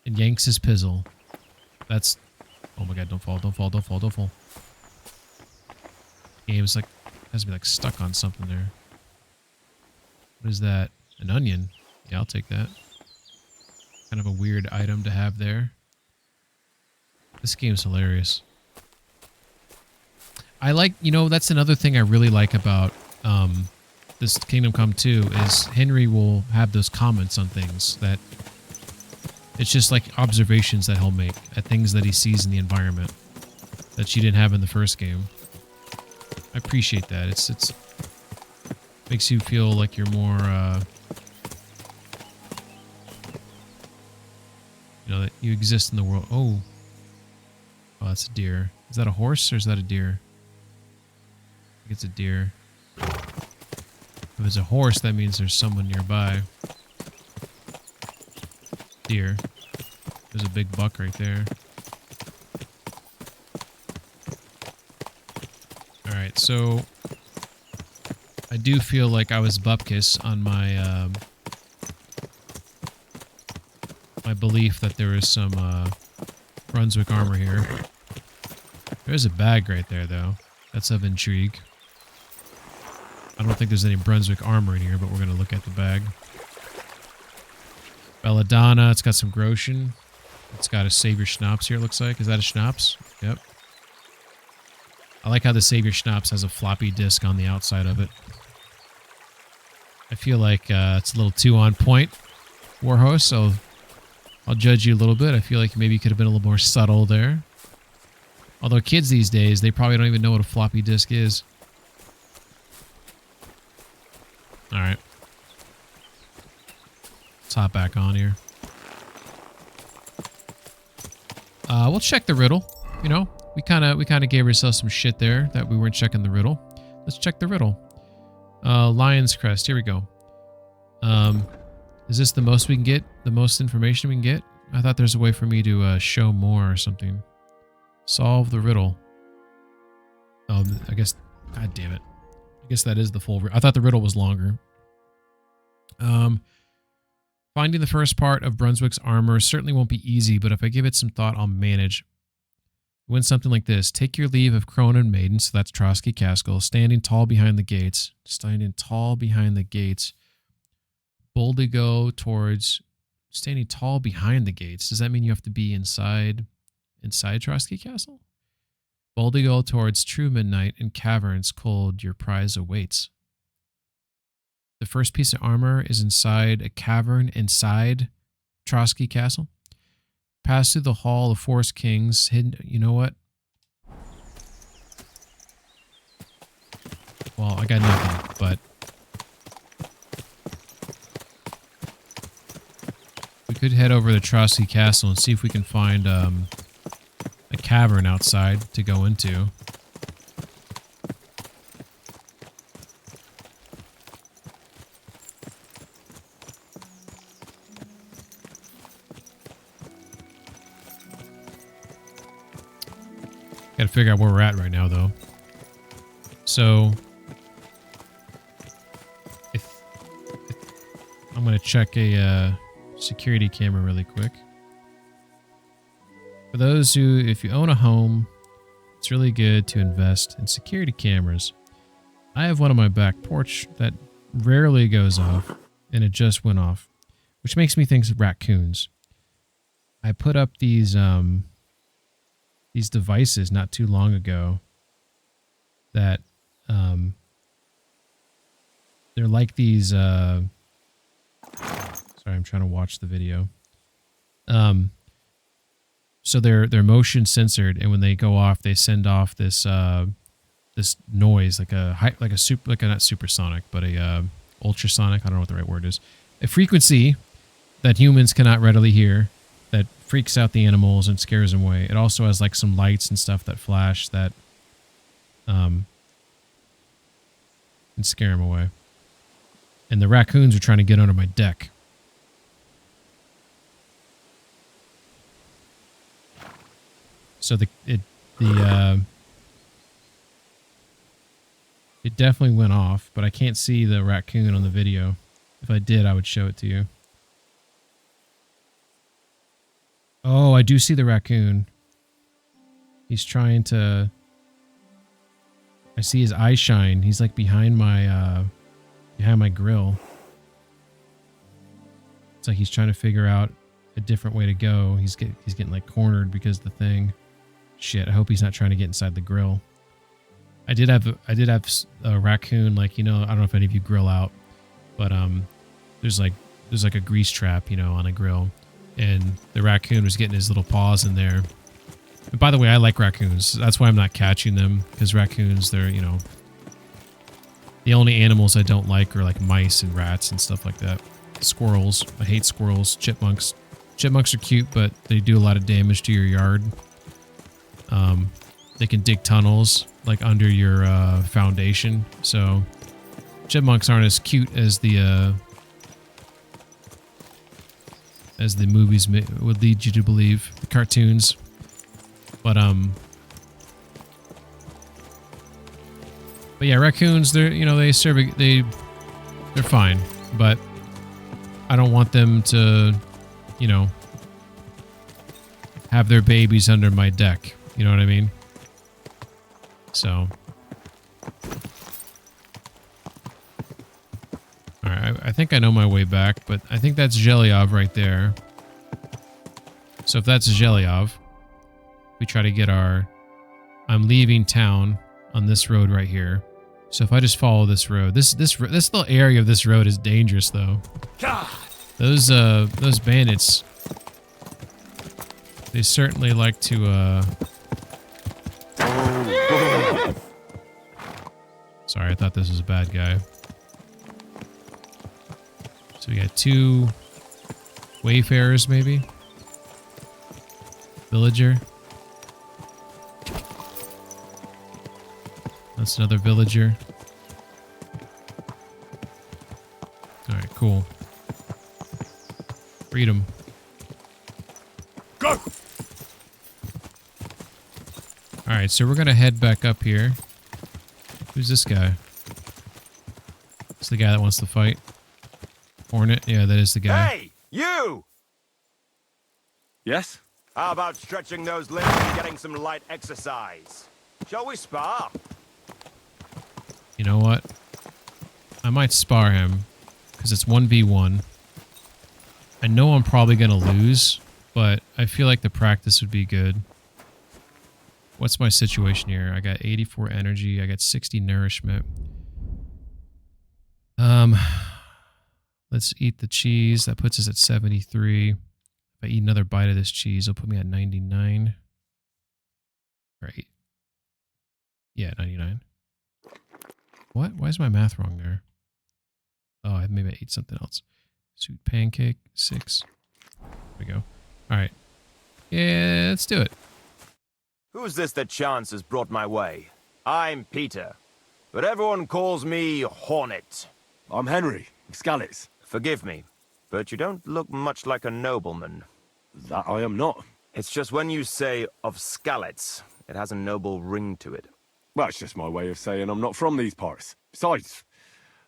S1: and yanks his pizzle. That's... Oh my god, don't fall, don't fall, don't fall, don't fall. Game's like... has to be like stuck on something there. What is that? An onion? Yeah, I'll take that. Kind of a weird item to have there. This game's hilarious. I like, you know, that's another thing I really like about this Kingdom Come 2 is Henry will have those comments on things that it's just like observations that he'll make at things that he sees in the environment that she didn't have in the first game. I appreciate that. It's makes you feel like you're more you know, that you exist in the world. Oh, that's a deer. Is that a horse or is that a deer? I think it's a deer. If it's a horse, that means there's someone nearby. Deer. There's a big buck right there. Alright, so I do feel like I was bupkis on my my belief that there is some Brunswick armor here. There's a bag right there, though. That's of intrigue. I don't think there's any Brunswick armor in here, but we're going to look at the bag. Belladonna. It's got some Groshen. It's got a Savior Schnapps here, it looks like. Is that a Schnapps? Yep. I like how the Savior Schnapps has a floppy disk on the outside of it. I feel like it's a little too on point, Warhost, so I'll judge you a little bit. I feel like maybe you could have been a little more subtle there. Although kids these days, they probably don't even know what a floppy disk is. Alright. Let's hop back on here. We'll check the riddle. You know, we kind of gave ourselves some shit there that we weren't checking the riddle. Let's check the riddle. Lion's Crest. Here we go. Is this the most we can get? The most information we can get? I thought there's a way for me to show more or something. Solve the riddle. Oh, I guess... God damn it. I guess that is the full... I thought the riddle was longer. Finding the first part of Brunswick's armor certainly won't be easy, but if I give it some thought, I'll manage. It went something like this. Take your leave of Cronin Maiden, so that's Trotsky Castle, standing tall behind the gates. Standing tall behind the gates. Boldly go towards... Standing tall behind the gates. Does that mean you have to be inside Trotsky Castle? Boldly go towards true midnight and caverns cold your prize awaits. The first piece of armor is inside a cavern inside Trotsky Castle. pass through the Hall of Forest Kings. Hidden. You know what? Well, I got nothing, but we could head over to Trotsky Castle and see if we can find a cavern outside to go into. Gotta figure out where we're at right now, though. So, I'm gonna check a security camera really quick. For those who, if you own a home, it's really good to invest in security cameras. I have one on my back porch that rarely goes off, and it just went off, which makes me think of raccoons. I put up these devices not too long ago that they're like these sorry, I'm trying to watch the video. So they're motion censored, and when they go off, they send off this this noise like not supersonic, but a ultrasonic. I don't know what the right word is. A frequency that humans cannot readily hear that freaks out the animals and scares them away. It also has like some lights and stuff that flash that can scare them away. And the raccoons are trying to get under my deck. So it definitely went off, but I can't see the raccoon on the video. If I did, I would show it to you. Oh, I do see the raccoon. He's trying to... I see his eye shine. He's like behind my grill. It's like he's trying to figure out a different way to go. He's getting like cornered because of the thing. Shit, I hope he's not trying to get inside the grill. I did have a raccoon, like, you know, I don't know if any of you grill out, but there's like a grease trap, you know, on a grill, and the raccoon was getting his little paws in there. And by the way, I like raccoons. That's why I'm not catching them, because raccoons, they're, you know, the only animals I don't like are like mice and rats and stuff like that. Squirrels, I hate squirrels. Chipmunks. Chipmunks are cute, but they do a lot of damage to your yard. They can dig tunnels like under your foundation. So chipmunks aren't as cute as the movies would lead you to believe, the cartoons. But yeah, raccoons, they're, you know, they're fine, but I don't want them to, you know, have their babies under my deck. You know what I mean? So, all right, I think I know my way back, but I think that's Zhelyov right there. So if that's Zhelyov, we try to get I'm leaving town on this road right here. So if I just follow this road, this little area of this road is dangerous though. God. Those bandits, they certainly like to Sorry, I thought this was a bad guy. So we got 2 wayfarers, maybe? Villager. That's another villager. Alright, cool. Freedom. Go! Alright, so we're gonna head back up here. Who's this guy? It's the guy that wants to fight. Hornet? Yeah, that is the guy.
S2: Hey, you!
S4: Yes?
S2: How about stretching those limbs and getting some light exercise? Shall we spar?
S1: You know what? I might spar him, because it's 1v1. I know I'm probably going to lose, but I feel like the practice would be good. What's my situation here? I got 84 energy. I got 60 nourishment. Let's eat the cheese. That puts us at 73. If If I eat another bite of this cheese, it'll put me at 99. Right. Yeah, 99. What? Why is my math wrong there? Oh, maybe I ate something else. Sweet pancake, 6. There we go. All right. Yeah, let's do it.
S2: Who's this that chance has brought my way? I'm Peter, but everyone calls me Hornet.
S4: I'm Henry, Scalets.
S2: Forgive me, but you don't look much like a nobleman.
S4: That I am not.
S2: It's just when you say of Scalets, it has a noble ring to it.
S4: Well, it's just my way of saying I'm not from these parts. Besides,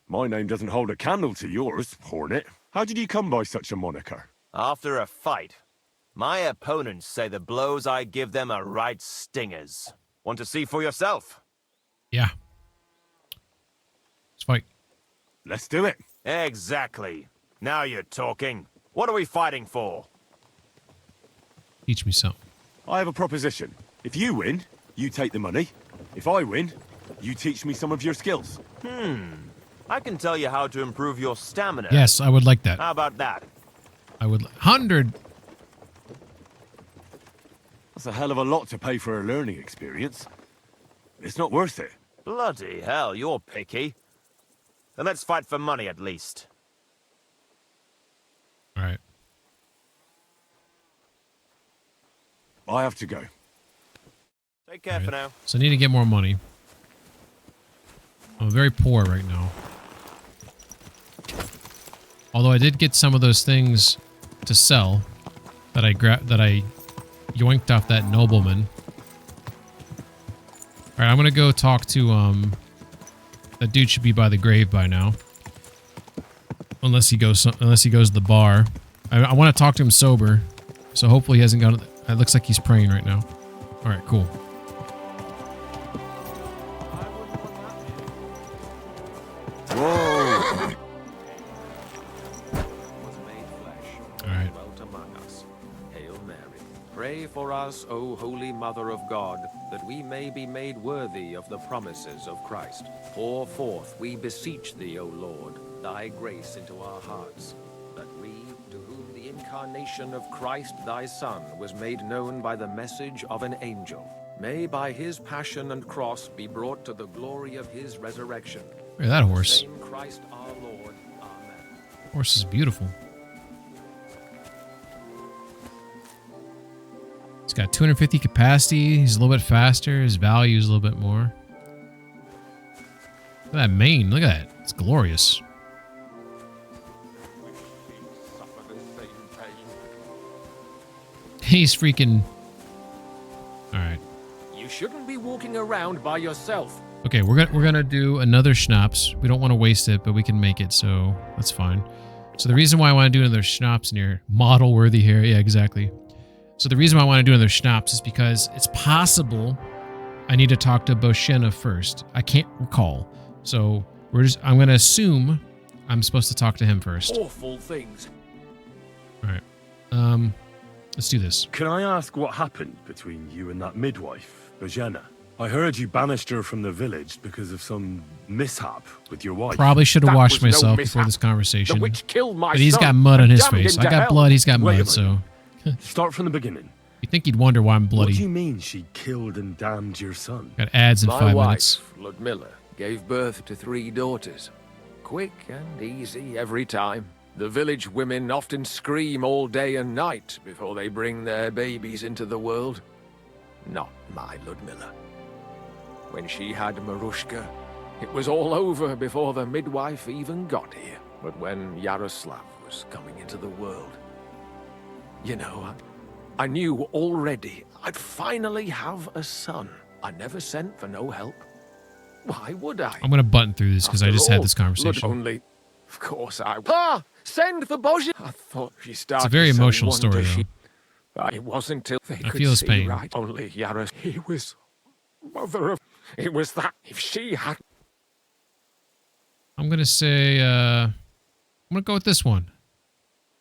S4: my name doesn't hold a candle to yours, Hornet. How did you come by such a moniker?
S2: After a fight, my opponents say the blows I give them are right stingers. Want to see for yourself?
S1: Yeah. Let's fight.
S4: Let's do it.
S2: Exactly. Now you're talking. What are we fighting for?
S1: Teach me something.
S4: I have a proposition. If you win, you take the money. If I win, you teach me some of your skills.
S2: I can tell you how to improve your stamina.
S1: Yes, I would like that.
S2: How about that?
S1: I would 100.
S4: That's a hell of a lot to pay for a learning experience. It's not worth it.
S2: Bloody hell, you're picky. Then let's fight for money at least.
S1: All right.
S4: I have to go.
S2: Take care for now.
S1: So I need to get more money. I'm very poor right now. Although I did get some of those things to sell that I yoinked off that nobleman. All right, I'm gonna go talk to that dude. Should be by the grave by now, unless he goes to the bar. I want to talk to him sober, so hopefully he hasn't gone. It looks like he's praying right now. All right, cool.
S4: Whoa!
S1: Alright.
S5: Dwelt among us. Hail Mary. Pray for us, O Holy Mother of God, that we may be made worthy of the promises of Christ. Pour forth, we beseech thee, O Lord, thy grace into our hearts, that we, to whom the incarnation of Christ thy Son was made known by the message of an angel, may by his passion and cross be brought to the glory of his resurrection.
S1: Look at that horse.
S5: Same Christ our Lord. Amen.
S1: Horse is beautiful. He's got 250 capacity. He's a little bit faster. His value is a little bit more. Look at that mane. Look at that. It's glorious. He's freaking... Alright.
S5: You shouldn't be walking around by yourself.
S1: Okay, we're gonna do another schnapps. We don't want to waste it, but we can make it, so that's fine. So the reason why I want to do another schnapps in here, model worthy here, yeah, exactly. So the reason why I want to do another schnapps is because it's possible I need to talk to Boschena first. I can't recall, so I'm gonna assume I'm supposed to talk to him first.
S5: Awful things.
S1: All right, let's do this.
S4: Can I ask what happened between you and that midwife, Boschena? I heard you banished her from the village because of some mishap with your wife.
S1: Probably should have
S5: That
S1: washed
S5: was no
S1: myself
S5: mishap.
S1: before this conversation.
S5: The witch killed my
S1: But he's
S5: son
S1: got mud on
S5: and
S1: his
S5: damned
S1: face.
S5: him
S1: I
S5: to
S1: got
S5: hell.
S1: blood. He's got
S4: Wait a
S1: mud. So
S4: Start from the beginning.
S1: you think he'd wonder why I'm bloody?
S4: What do you mean she killed and damned your son?
S1: Got ads in
S5: My
S1: 5
S5: wife,
S1: minutes.
S5: Ludmilla, gave birth to 3 daughters. Quick and easy every time. The village women often scream all day and night before they bring their babies into the world. Not my Ludmilla. When she had Marushka, it was all over before the midwife even got here. But when Yaroslav was coming into the world, you know, I knew already I'd finally have a son. I never sent for no help. Why would I?
S1: I'm gonna button through this because I just had this conversation.
S5: Only, of course I... Ah! Send for Bojan! I thought she started.
S1: It's a very
S5: to
S1: emotional
S5: wonder
S1: story, though.
S5: It wasn't till they
S1: I
S5: could
S1: feel his
S5: see
S1: pain.
S5: right. Only Yaros. He was mother of. It was that if she had.
S1: I'm gonna say I'm gonna go with this one.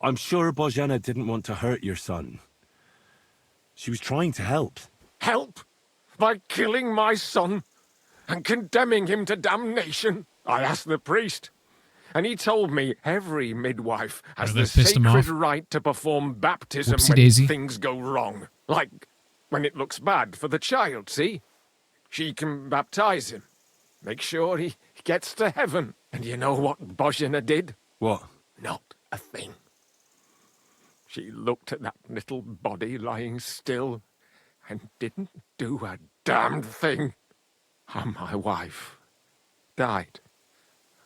S4: I'm sure Boschena didn't want to hurt your son. She was trying to help.
S5: Help by killing my son and condemning him to damnation. I asked the priest, and he told me every midwife has
S1: that
S5: the
S1: pissed him
S5: sacred
S1: off.
S5: right to perform baptism
S1: Whoopsie
S5: when
S1: daisy.
S5: things go wrong. Like when it looks bad for the child, see? She can baptize him. Make sure he gets to heaven. And you know what Bozhena did?
S15: What?
S5: Not a thing. She looked at that little body lying still and didn't do a damned thing. And my wife died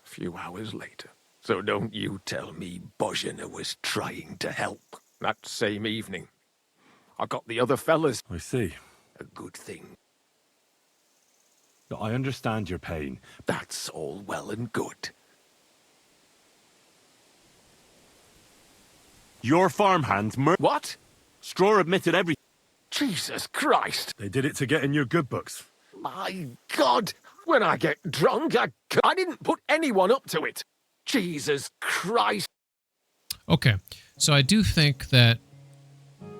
S5: a few hours later. So don't you tell me Bozhena was trying to help. That same evening, I got the other fellas.
S15: I see.
S5: A good thing.
S15: I understand your pain.
S5: That's all well and good.
S4: Your farmhands
S5: What?
S4: Straw admitted everything.
S5: Jesus Christ!
S15: They did it to get in your good books.
S5: My God! When I get drunk, I didn't put anyone up to it. Jesus Christ!
S1: Okay, so I do think that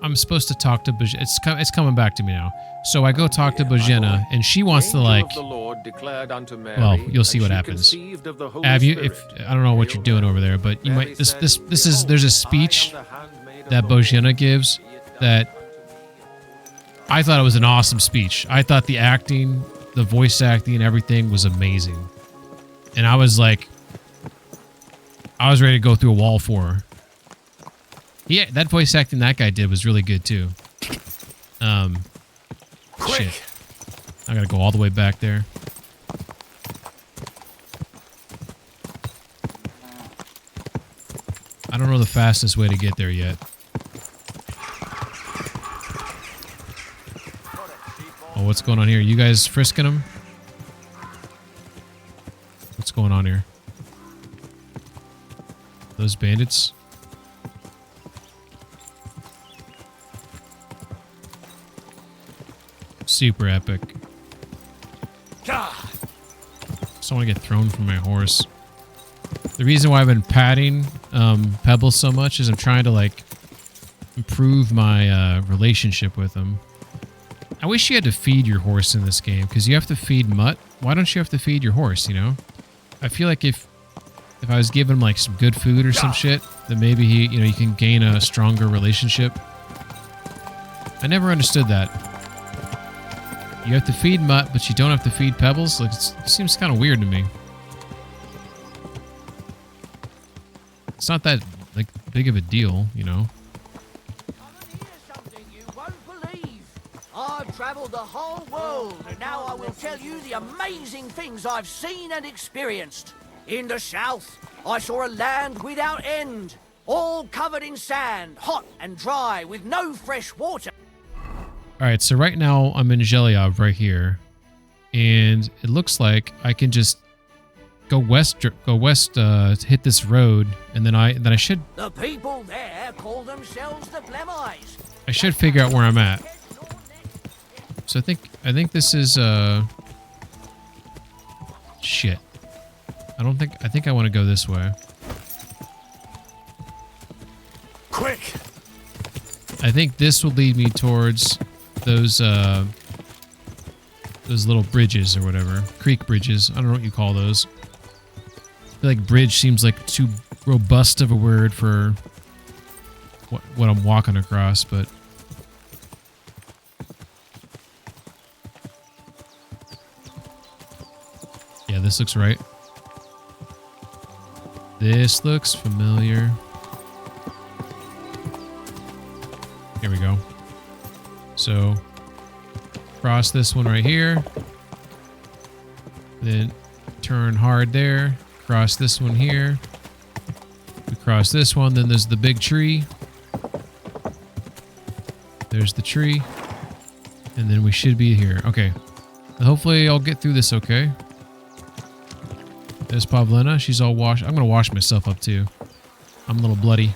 S1: I'm supposed to talk to Bozhena. It's coming back to me now. So I go talk to Bozhena, and she wants to like. Well, you'll see what happens. Ab, if I don't know what you're doing over there, but you might. This is. There's a speech that Bozhena gives that I thought it was an awesome speech. I thought the acting, the voice acting, and everything was amazing, and I was like, I was ready to go through a wall for her. Yeah, that voice acting that guy did was really good too. Shit. I gotta go all the way back there. I don't know the fastest way to get there yet. Oh, what's going on here? You guys frisking him? What's going on here? Those bandits? Super epic. Just want to get thrown from my horse. The reason why I've been patting Pebbles so much is I'm trying to like improve my relationship with him. I wish you had to feed your horse in this game because you have to feed Mutt. Why don't you have to feed your horse? You know, I feel like if I was giving him like some good food or some shit, then maybe you can gain a stronger relationship. I never understood that. You have to feed Mutt, but you don't have to feed Pebbles? Like, it seems kind of weird to me. It's not that, like, big of a deal, you know?
S21: I've travelled the whole world, and now I will tell you the amazing things I've seen and experienced. In the south, I saw a land without end, all covered in sand, hot and dry, with no fresh water.
S1: Alright, so right now I'm in Zhelyov right here, and it looks like I can just go west, hit this road, and then I should.
S21: The people there call themselves the Blemites.
S1: I should figure out where I'm at. So I think this is shit. I think I want to go this way.
S4: Quick!
S1: I think this will lead me towards those little bridges or whatever. Creek bridges. I don't know what you call those. I feel like bridge seems like too robust of a word for what I'm walking across, but yeah, this looks right. This looks familiar. Here we go. So, cross this one right here. Then turn hard there. Cross this one here. We cross this one. Then there's the big tree. There's the tree. And then we should be here. Okay. Hopefully I'll get through this okay. There's Pavlena. She's all washed. I'm going to wash myself up too. I'm a little bloody.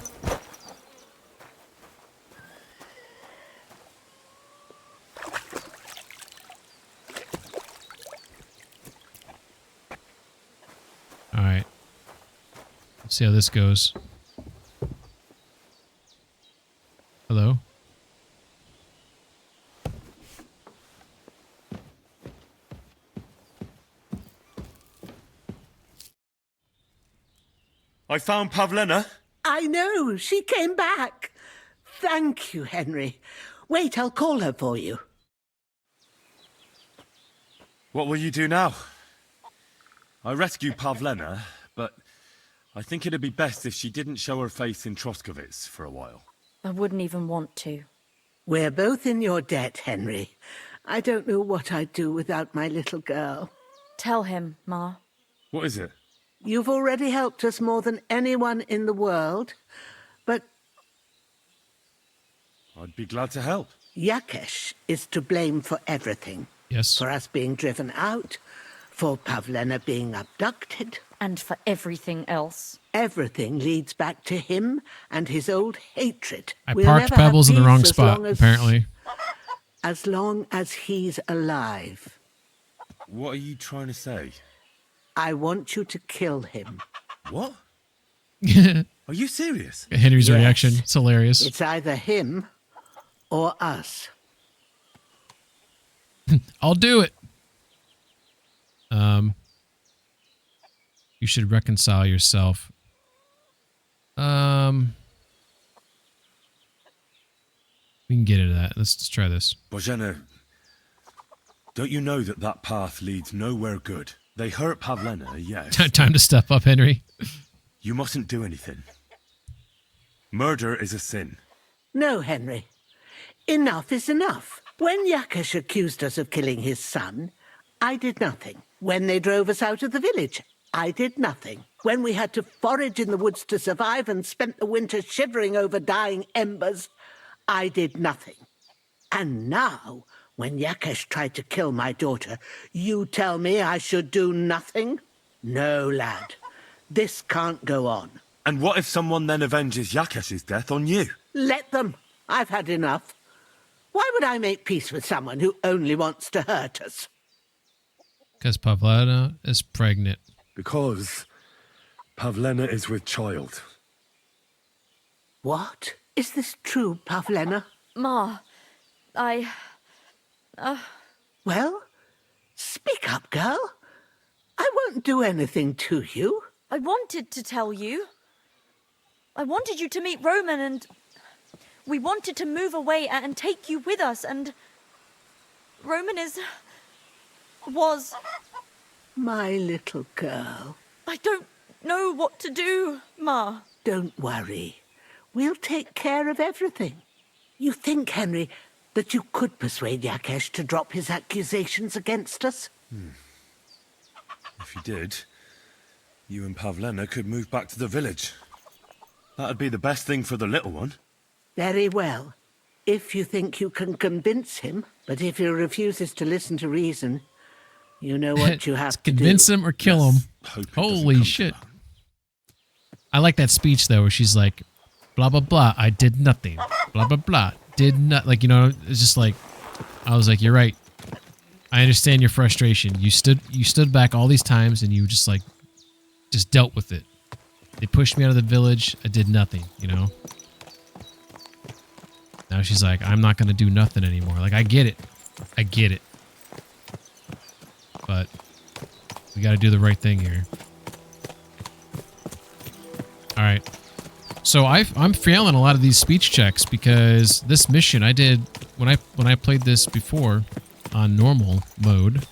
S1: Alright. Let's see how this goes. Hello?
S4: I found Pavlena.
S3: I know, she came back. Thank you, Henry. Wait, I'll call her for you.
S4: What will you do now? I rescued Pavlena, but I think it'd be best if she didn't show her face in Troskovitz for a while.
S17: I wouldn't even want to.
S3: We're both in your debt, Henry. I don't know what I'd do without my little girl.
S17: Tell him, Ma.
S4: What is it?
S3: You've already helped us more than anyone in the world, but
S4: I'd be glad to help.
S3: Yakesh is to blame for everything.
S1: Yes.
S3: For us being driven out, for Pavlena being abducted.
S17: And for everything else.
S3: Everything leads back to him and his old hatred.
S1: I parked Pebbles in the wrong spot, apparently.
S3: As long as he's alive.
S4: What are you trying to say?
S3: I want you to kill him.
S4: What? Are you serious?
S1: Henry's reaction. It's hilarious.
S3: It's either him or us.
S1: I'll do it. You should reconcile yourself. We can get into that. Let's try this.
S4: Bozhena, don't you know that that path leads nowhere good? They hurt Pavlena, yes.
S1: Time to step up, Henry.
S4: You mustn't do anything. Murder is a sin.
S3: No, Henry. Enough is enough. When Yakesh accused us of killing his son, I did nothing. When they drove us out of the village, I did nothing. When we had to forage in the woods to survive and spent the winter shivering over dying embers, I did nothing. And now, when Yakesh tried to kill my daughter, you tell me I should do nothing? No, lad. This can't go on.
S4: And what if someone then avenges Yakesh's death on you?
S3: Let them. I've had enough. Why would I make peace with someone who only wants to hurt us?
S1: Because Pavlena is pregnant.
S15: Because Pavlena is with child.
S3: What? Is this true, Pavlena?
S17: Ma,
S3: Well, speak up, girl. I won't do anything to you.
S17: I wanted to tell you. I wanted you to meet Roman and... We wanted to move away and take you with us and... Roman was...
S3: My little girl.
S17: I don't know what to do, Ma.
S3: Don't worry. We'll take care of everything. You think, Henry, that you could persuade Yakesh to drop his accusations against us?
S4: If you did, you and Pavlena could move back to the village. That'd be the best thing for the little one.
S3: Very well. If you think you can convince him, but if he refuses to listen to reason, you know what you have to do.
S1: Convince him or kill him. Holy shit. I like that speech, though, where she's like, blah, blah, blah, I did nothing. Blah, blah, blah, did not. Like, you know, it's just like, I was like, you're right. I understand your frustration. You stood back all these times and you just dealt with it. They pushed me out of the village. I did nothing, you know? Now she's like, I'm not going to do nothing anymore. Like, I get it. I get it. But we got to do the right thing here. All right. So I'm failing a lot of these speech checks because this mission I did when I played this before on normal mode,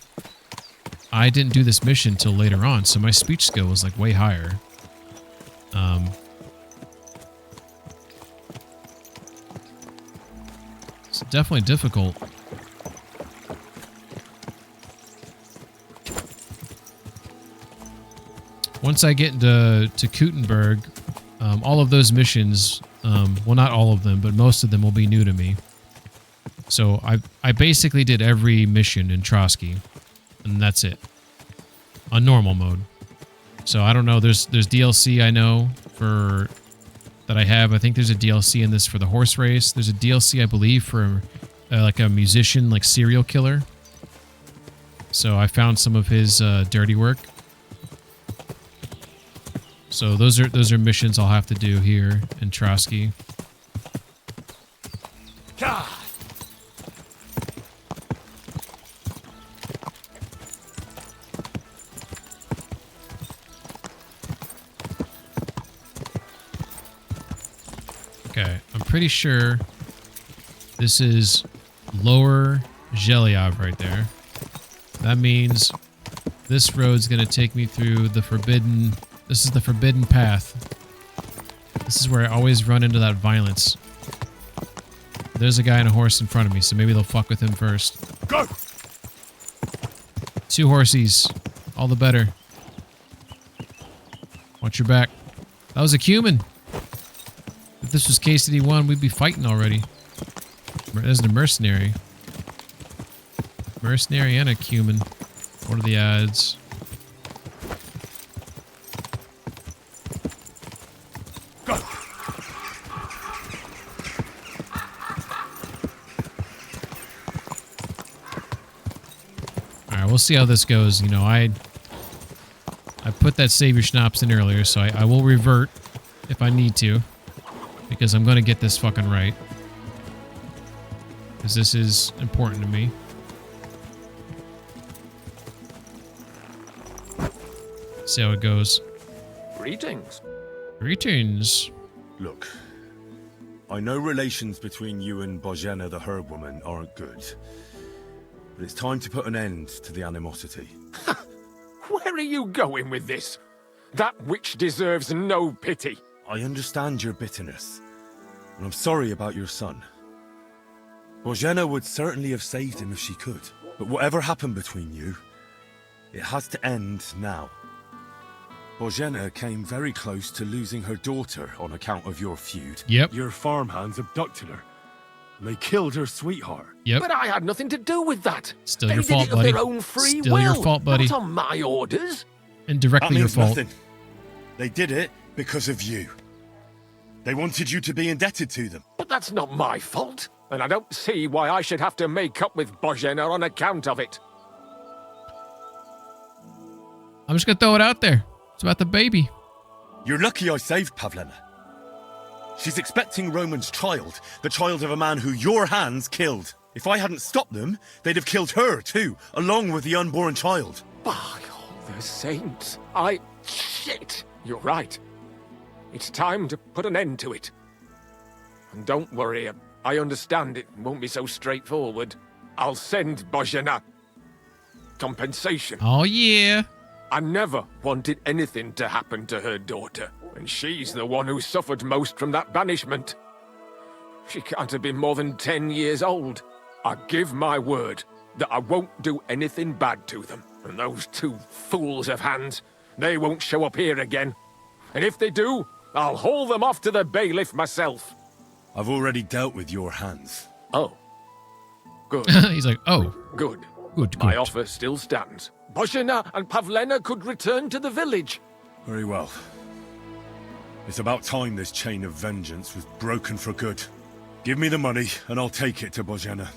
S1: I didn't do this mission till later on, so my speech skill was like way higher. It's definitely difficult. Once I get to Kuttenberg, all of those missions, well, not all of them, but most of them will be new to me. So I basically did every mission in Trotsky, and that's it. On normal mode. So I don't know, there's DLC I know for that I have. I think there's a DLC in this for the horse race. There's a DLC, I believe, for like a musician, like serial killer. So I found some of his dirty work. So those are missions I'll have to do here in Trotsky.
S16: God.
S1: Okay, I'm pretty sure this is Lower Zhelyov right there. That means this road's gonna take me through the forbidden... This is the forbidden path. This is where I always run into that violence. There's a guy on a horse in front of me, so maybe they'll fuck with him first.
S4: Go!
S1: 2 horsies. All the better. Watch your back. That was a cumin. If this was KCD1, we'd be fighting already. There's a mercenary. Mercenary and a cumin. What are the odds?
S4: Go!
S1: Alright, we'll see how this goes. You know, I put that Savior Schnapps in earlier, so I will revert if I need to. Because I'm going to get this fucking right. Because this is important to me. See how it goes.
S5: Greetings.
S1: Greetings.
S4: Look, I know relations between you and Bozhena the herb woman aren't good. But it's time to put an end to the animosity.
S5: Where are you going with this? That witch deserves no pity.
S4: I understand your bitterness, and I'm sorry about your son. Bozhena would certainly have saved him if she could. But whatever happened between you, it has to end now. Bozhena came very close to losing her daughter on account of your feud.
S1: Yep.
S15: Your farmhands abducted her, and they killed her sweetheart.
S1: Yep.
S5: But I had nothing to do with that.
S1: Still
S5: They
S1: your
S5: did
S1: fault,
S5: it of
S1: buddy.
S5: their own free
S1: Still
S5: will,
S1: your fault, buddy.
S5: not on my orders.
S1: And directly
S4: That
S1: your
S4: means
S1: fault.
S4: nothing. They did it because of you. They wanted you to be indebted to them.
S5: But that's not my fault, and I don't see why I should have to make up with Bozhena on account of it.
S1: I'm just going to throw it out there. It's about the baby.
S4: You're lucky I saved Pavlena. She's expecting Roman's child, the child of a man who your hands killed. If I hadn't stopped them, they'd have killed her too, along with the unborn child.
S5: By all the saints, Shit! You're right. It's time to put an end to it. And don't worry, I understand it won't be so straightforward. I'll send Bozhena compensation.
S1: Oh, yeah.
S5: I never wanted anything to happen to her daughter, and she's the one who suffered most from that banishment. She can't have been more than 10 years old. I give my word that I won't do anything bad to them. And those 2 fools of hands, they won't show up here again. And if they do, I'll haul them off to the bailiff myself.
S4: I've already dealt with your hands.
S5: Oh. Good.
S1: He's like, oh.
S5: Good.
S1: Good,
S5: My
S1: good.
S5: offer still stands. Bozhena and Pavlena could return to the village.
S4: Very well. It's about time this chain of vengeance was broken for good. Give me the money, and I'll take it to Bozhena.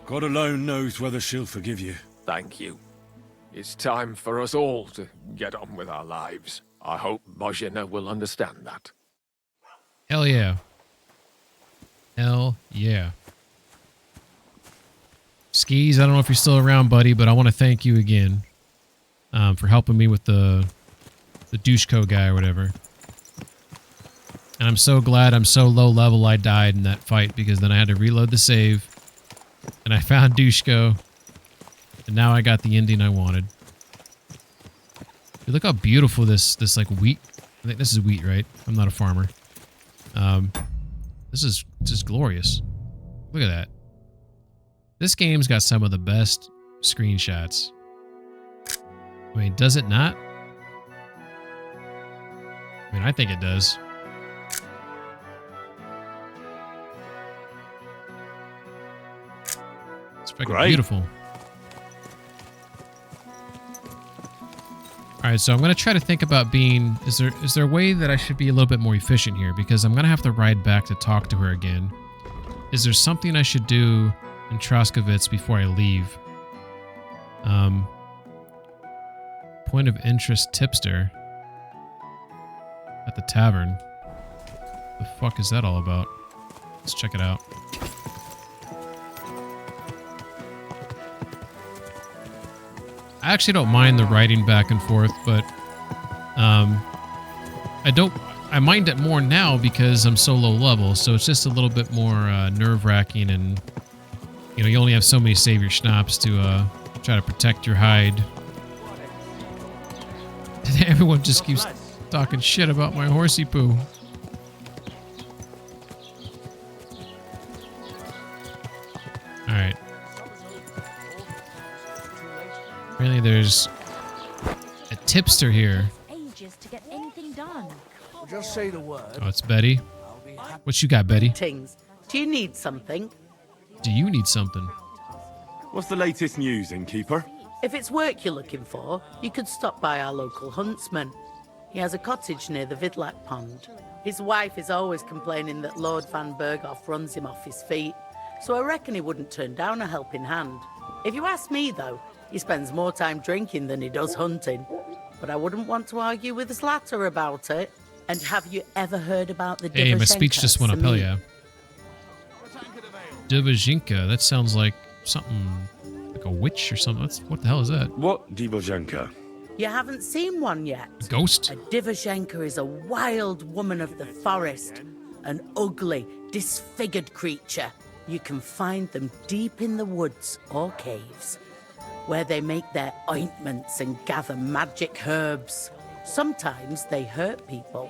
S4: God alone knows whether she'll forgive you.
S5: Thank you. It's time for us all to get on with our lives. I hope Bozhena will understand that.
S1: Hell yeah. Hell yeah. Skis, I don't know if you're still around, buddy, but I want to thank you again for helping me with the doucheko guy or whatever. And I'm so glad I'm so low level I died in that fight, because then I had to reload the save. And I found doucheko. And now I got the ending I wanted. Dude, look how beautiful this like wheat. I think this is wheat, right? I'm not a farmer. This is just glorious. Look at that. This game's got some of the best screenshots. I mean, does it not? I mean, I think it does. It's freaking beautiful. Alright, so I'm going to try to think about being... Is there a way that I should be a little bit more efficient here? Because I'm going to have to ride back to talk to her again. Is there something I should do in Troskovitz before I leave? Point of interest tipster at the tavern. The fuck is that all about? Let's check it out. I actually don't mind the riding back and forth, but I I mind it more now because I'm so low level, so it's just a little bit more nerve-wracking, and you only have so many save your schnapps to try to protect your hide. Everyone just keeps talking shit about my horsey poo. Alright. Apparently there's a tipster here.
S11: Ages to get anything done.
S21: Just say the word.
S1: Oh, it's Betty. What you got, Betty?
S3: Greetings. Do you need something?
S1: Do you need something?
S4: What's the latest news, innkeeper?
S3: If it's work you're looking for, you could stop by our local huntsman. He has a cottage near the Vidlac pond. His wife is always complaining that Lord Van Berghoff runs him off his feet, so I reckon he wouldn't turn down a helping hand. If you ask me, though, he spends more time drinking than he does hunting. But I wouldn't want to argue with his latter about it. And have you ever heard about the
S1: Hey, my speech just went up, hell yeah. Divazhinka, that sounds like something, like a witch or something. What the hell is that?
S4: What Divazhenka?
S3: You haven't seen one yet?
S1: A ghost?
S3: A Divazhenka is a wild woman of the forest. An ugly, disfigured creature. You can find them deep in the woods or caves, where they make their ointments and gather magic herbs. Sometimes they hurt people.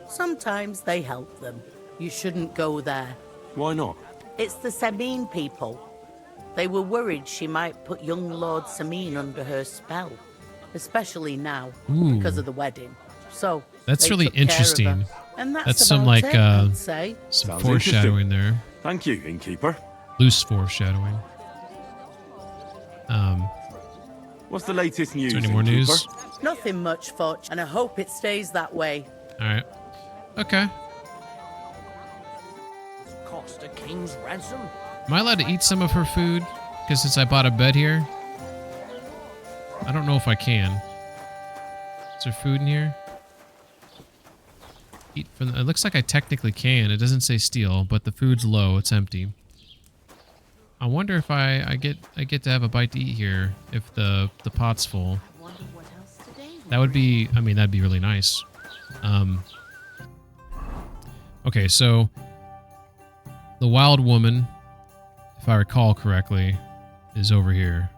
S3: Sometimes they help them. You shouldn't go there.
S4: Why not?
S3: It's the Sameen people. They were worried she might put young Lord Sameen under her spell, especially now, because of the wedding. So
S1: that's
S3: they
S1: really
S3: took care of her.
S1: interesting.
S3: And that's
S1: some
S3: about
S1: like
S3: it, I'd say.
S1: some
S4: Sounds
S1: foreshadowing
S4: interesting.
S1: there.
S4: Thank you, innkeeper.
S1: Loose foreshadowing.
S4: What's the latest news?
S1: Is there any more
S4: innkeeper?
S1: news?
S3: Nothing much, Fudge, and I hope it stays that way.
S1: All right. Okay.
S21: Cost a king's ransom?
S1: Am I allowed to eat some of her food? Because since I bought a bed here, I don't know if I can. Is there food in here? Eat from it looks like I technically can. It doesn't say steal, but the food's low. It's empty. I wonder if I get to have a bite to eat here if the pot's full. That would be, I mean, that'd be really nice. Okay, so the wild woman, if I recall correctly, is over here.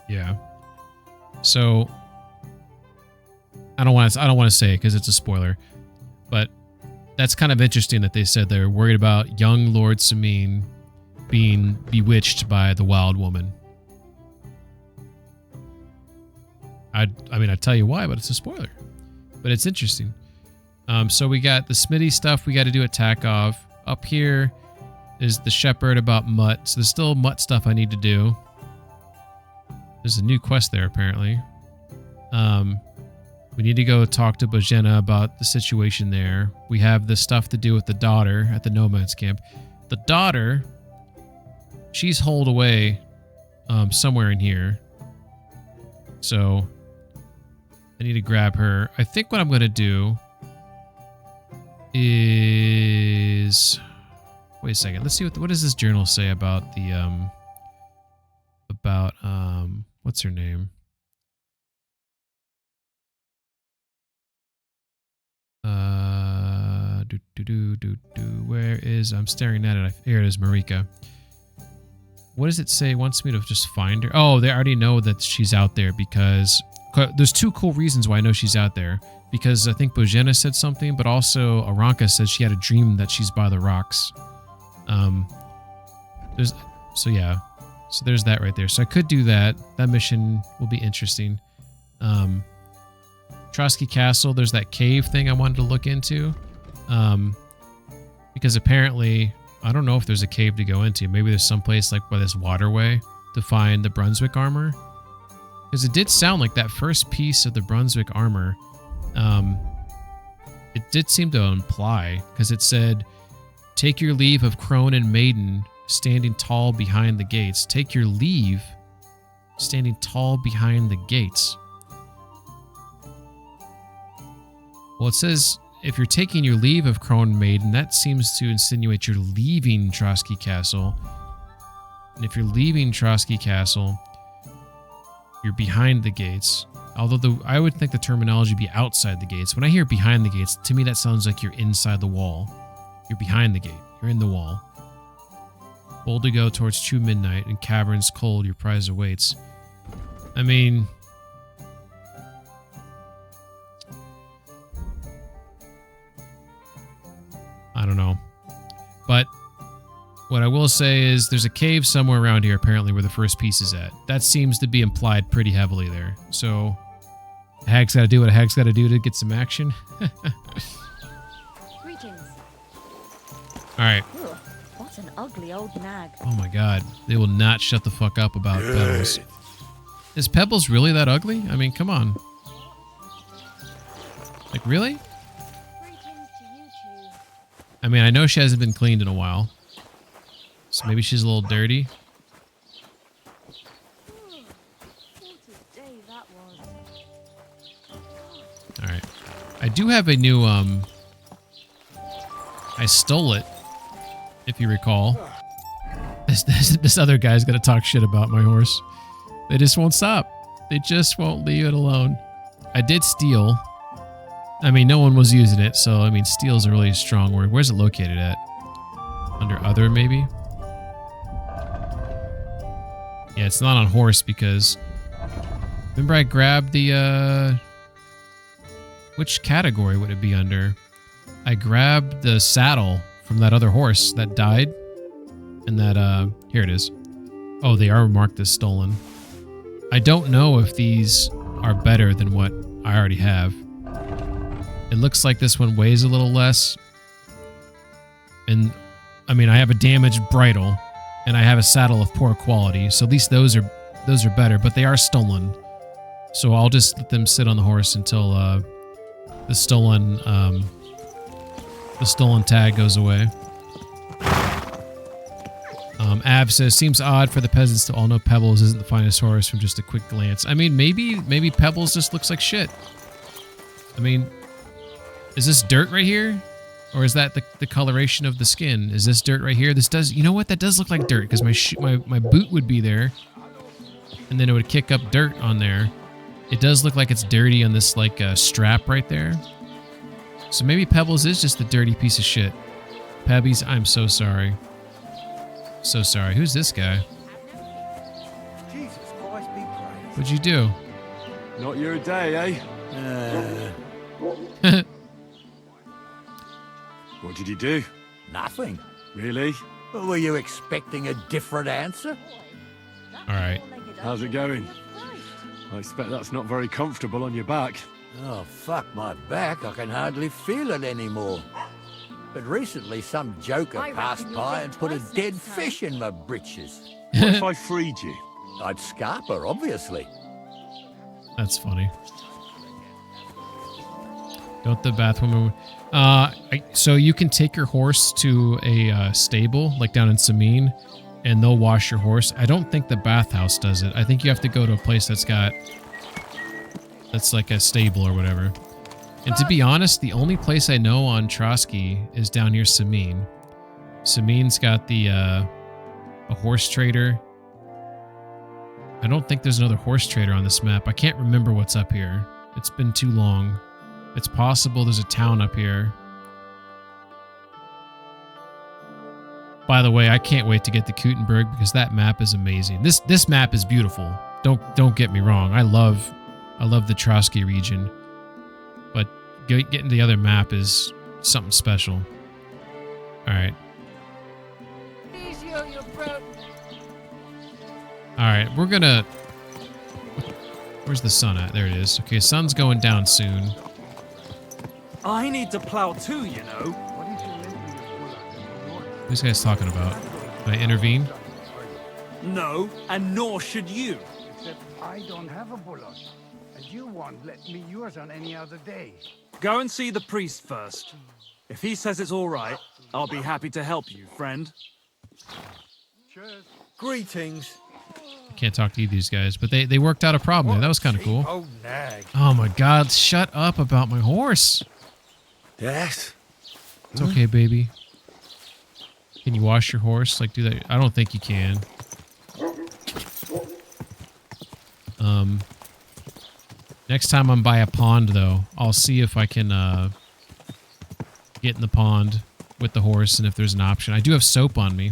S1: Yeah. So I don't want to say it because it's a spoiler, but that's kind of interesting that they said they're worried about young Lord Sameen being bewitched by the wild woman. I mean, I tell you why, but it's a spoiler. But it's interesting. So we got the Smitty stuff we got to do at Takov. Up here is the shepherd about Mutt. So there's still Mutt stuff I need to do. There's a new quest there, apparently. We need to go talk to Bojena about the situation there. We have the stuff to do with the daughter at the Nomads camp. The daughter, she's holed away somewhere in here. So I need to grab her. I think what I'm going to do is... Wait a second. Let's see what does this journal say about the what's her name? Where is, I'm staring at it. Here it is, Marika. What does it say? It wants me to just find her. Oh, they already know that she's out there because there's two cool reasons why I know she's out there. Because I think Bojena said something, but also Aranka said she had a dream that she's by the rocks. So there's that right there. So I could do that. That mission will be interesting. Trotsky Castle, there's that cave thing I wanted to look into. Because apparently, I don't know if there's a cave to go into. Maybe there's some place like by this waterway to find the Brunswick armor. Because it did sound like that first piece of the Brunswick armor. It did seem to imply, because it said, take your leave of crone and maiden standing tall behind the gates. Take your leave standing tall behind the gates. Well, it says, if you're taking your leave of crone and maiden, that seems to insinuate you're leaving Trotsky Castle. And if you're leaving Trotsky Castle, you're behind the gates. Although I would think the terminology would be outside the gates. When I hear behind the gates, to me that sounds like you're inside the wall. You're behind the gate. You're in the wall. Bold to go towards true midnight, in caverns cold your prize awaits. I mean... I don't know. But what I will say is there's a cave somewhere around here apparently where the first piece is at. That seems to be implied pretty heavily there. So a hag's got to do what a hag's got to do to get some action.
S17: Greetings.
S1: All right.
S17: Ugh, what an ugly old nag.
S1: Oh my god. They will not shut the fuck up about Pebbles. Is Pebbles really that ugly? I mean, come on. Like, really? I mean, I know she hasn't been cleaned in a while. So maybe she's a little dirty. Alright. I do have a new, I stole it, if you recall. This other guy's gonna talk shit about my horse. They just won't stop. They just won't leave it alone. I did steal. I mean, no one was using it, so, I mean, steal is a really strong word. Where's it located at? Under other, maybe? Yeah, it's not on horse because... Remember I grabbed the, which category would it be under? I grabbed the saddle from that other horse that died. And that, here it is. Oh, they are marked as stolen. I don't know if these are better than what I already have. It looks like this one weighs a little less. And, I mean, I have a damaged bridle. And I have a saddle of poor quality. So at least those are better. But they are stolen. So I'll just let them sit on the horse until the stolen tag goes away. Ab says, seems odd for the peasants to all know Pebbles isn't the finest horse from just a quick glance. I mean, maybe Pebbles just looks like shit. I mean, is this dirt right here? Or is that the coloration of the skin? Is this dirt right here? This does, you know what? That does look like dirt because my boot would be there. And then it would kick up dirt on there. It does look like it's dirty on this like strap right there. So maybe Pebbles is just a dirty piece of shit. Pebbies, I'm so sorry. So sorry. Who's this guy?
S19: Jesus Christ, be praised.
S1: What'd you do?
S15: Not your day, eh? What did you do?
S19: Nothing.
S15: Really?
S19: Were you expecting a different answer?
S1: Alright.
S15: How's it going? I expect that's not very comfortable on your back.
S19: Oh, fuck my back. I can hardly feel it anymore. But recently some joker passed by and put a dead fish in my britches.
S15: What if I freed you?
S19: I'd scarp her, obviously.
S1: That's funny. Don't the bathwoman... so you can take your horse to a stable, like down in Samine, and they'll wash your horse. I don't think the bathhouse does it. I think you have to go to a place that's like a stable or whatever. And to be honest, the only place I know on Trotsky is down near Samine. Samine's got the a horse trader. I don't think there's another horse trader on this map. I can't remember what's up here. It's been too long. It's possible there's a town up here. By the way, I can't wait to get to Kuttenberg because that map is amazing. This map is beautiful. Don't get me wrong. I love the Trotsky region. But getting the other map is something special. Alright. Alright, we're gonna... Where's the sun at? There it is. Okay, sun's going down soon.
S8: I need to plow too, you know.
S1: Who's guys talking about? Can I intervene?
S8: No, and nor should you.
S16: Except I don't have a bullock, and you won't let me yours on any other day.
S8: Go and see the priest first. If he says it's all right, I'll be happy to help you, friend.
S19: Cheers. Greetings.
S1: Can't talk to these guys, but they worked out a problem there. That was kind of cool.
S19: Oh, nag.
S1: Oh my god, shut up about my horse.
S19: Yes.
S1: It's okay, baby. Can you wash your horse? Like, do that? I don't think you can. Next time I'm by a pond, though, I'll see if I can get in the pond with the horse and if there's an option. I do have soap on me.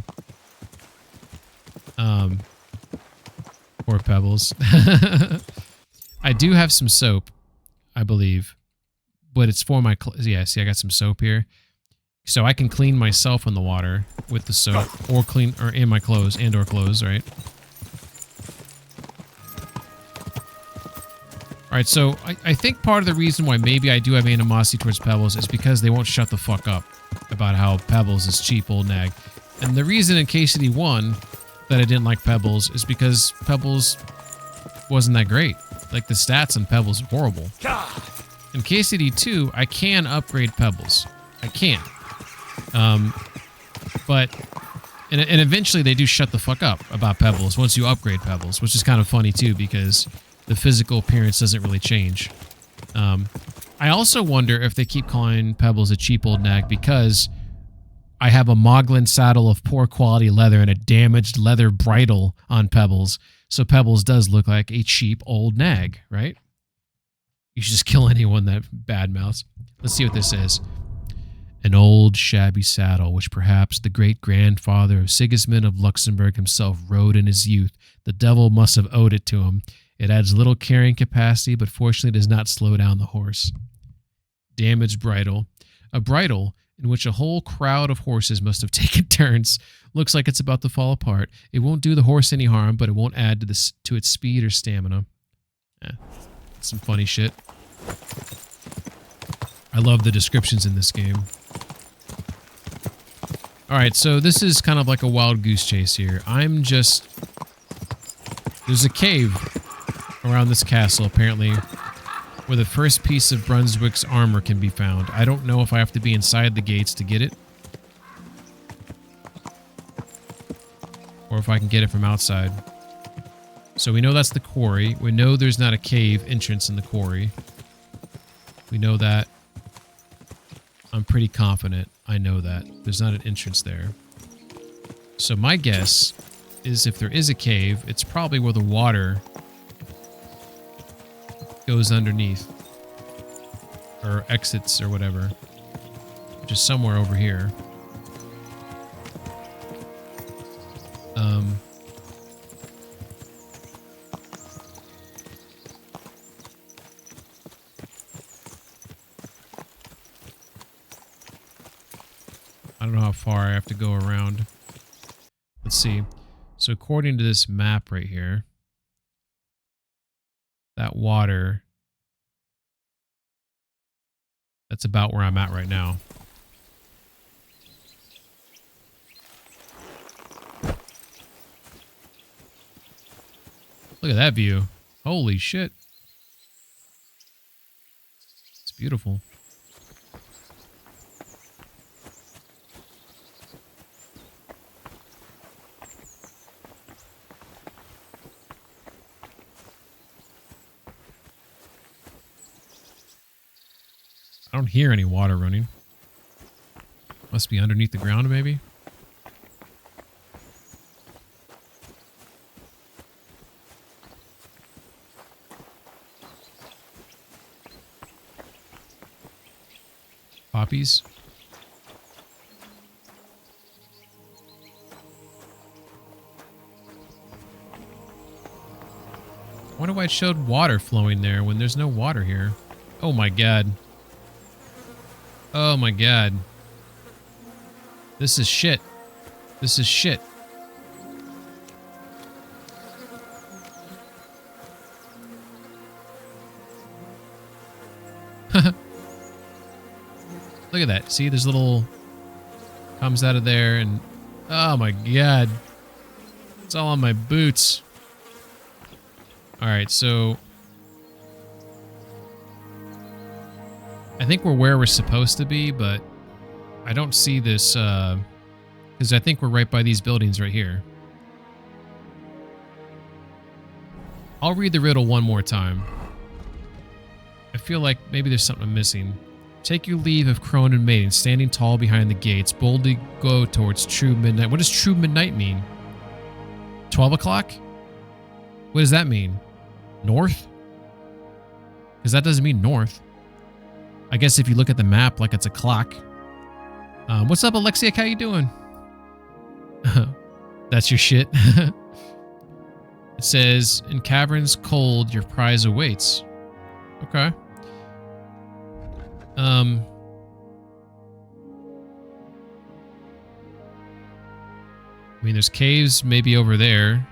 S1: Poor Pebbles. I do have some soap, I believe. But it's for my... Yeah, see, I got some soap here. So I can clean myself in the water with the soap. Or clean... Or in my clothes. And/or clothes, right? Alright, so I think part of the reason why maybe I do have animosity towards Pebbles is because they won't shut the fuck up about how Pebbles is cheap old nag. And the reason in KCD1 that I didn't like Pebbles is because Pebbles wasn't that great. Like, the stats on Pebbles are horrible. In KCD2, I can upgrade Pebbles. I can. But... And eventually they do shut the fuck up about Pebbles once you upgrade Pebbles, which is kind of funny too because the physical appearance doesn't really change. I also wonder if they keep calling Pebbles a cheap old nag because I have a Moglin saddle of poor quality leather and a damaged leather bridle on Pebbles, so Pebbles does look like a cheap old nag, right? You should just kill anyone that badmouths. Let's see what this is. An old, shabby saddle, which perhaps the great-grandfather of Sigismund of Luxembourg himself rode in his youth. The devil must have owed it to him. It adds little carrying capacity, but fortunately does not slow down the horse. Damaged bridle. A bridle in which a whole crowd of horses must have taken turns. Looks like it's about to fall apart. It won't do the horse any harm, but it won't add to its speed or stamina. Some funny shit. I love the descriptions in this game. Alright, so this is kind of like a wild goose chase here. There's a cave around this castle, apparently, where the first piece of Brunswick's armor can be found. I don't know if I have to be inside the gates to get it. Or if I can get it from outside. So we know that's the quarry. We know there's not a cave entrance in the quarry. We know that. I'm pretty confident I know that. There's not an entrance there. So my guess is if there is a cave, it's probably where the water goes underneath. Or exits or whatever. Just somewhere over here. I don't know how far I have to go around. Let's see. So according to this map right here, that water, that's about where I'm at right now. Look at that view. Holy shit. It's beautiful. I don't hear any water running. Must be underneath the ground, maybe? Poppies? I wonder why it showed water flowing there when there's no water here. Oh my god. Oh my god. This is shit. This is shit. Look at that. See, there's little... comes out of there and... oh my god. It's all on my boots. Alright, so... I think we're where we're supposed to be, but I don't see this, because I think we're right by these buildings right here. I'll read the riddle one more time. I feel like maybe there's something I'm missing. Take your leave of crone and maiden, standing tall behind the gates, boldly go towards true midnight. What does true midnight mean? 12 o'clock? What does that mean? North? Because that doesn't mean north. I guess if you look at the map like it's a clock. What's up, Alexiak? How you doing? That's your shit. It says, in caverns cold, your prize awaits. Okay. I mean, there's caves maybe over there.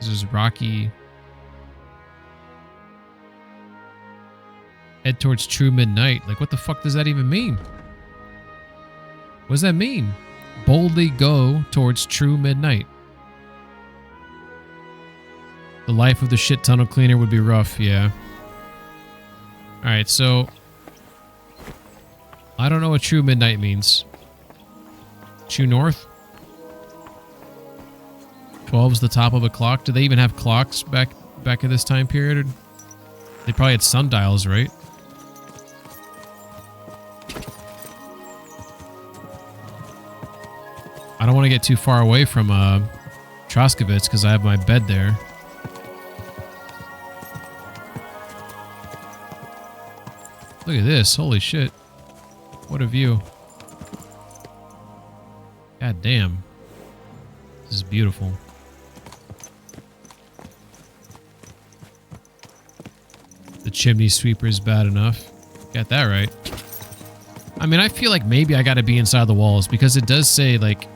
S1: This is rocky. Head towards true midnight. Like, what the fuck does that even mean? What does that mean? Boldly go towards true midnight. The life of the shit tunnel cleaner would be rough, yeah. Alright, so... I don't know what true midnight means. True north? 12's the top of a clock. Do they even have clocks back in this time period? They probably had sundials, right? I don't want to get too far away from Troskovitz because I have my bed there. Look at this. Holy shit. What a view. God damn. This is beautiful. The chimney sweeper is bad enough. Got that right. I mean, I feel like maybe I gotta be inside the walls because it does say, like,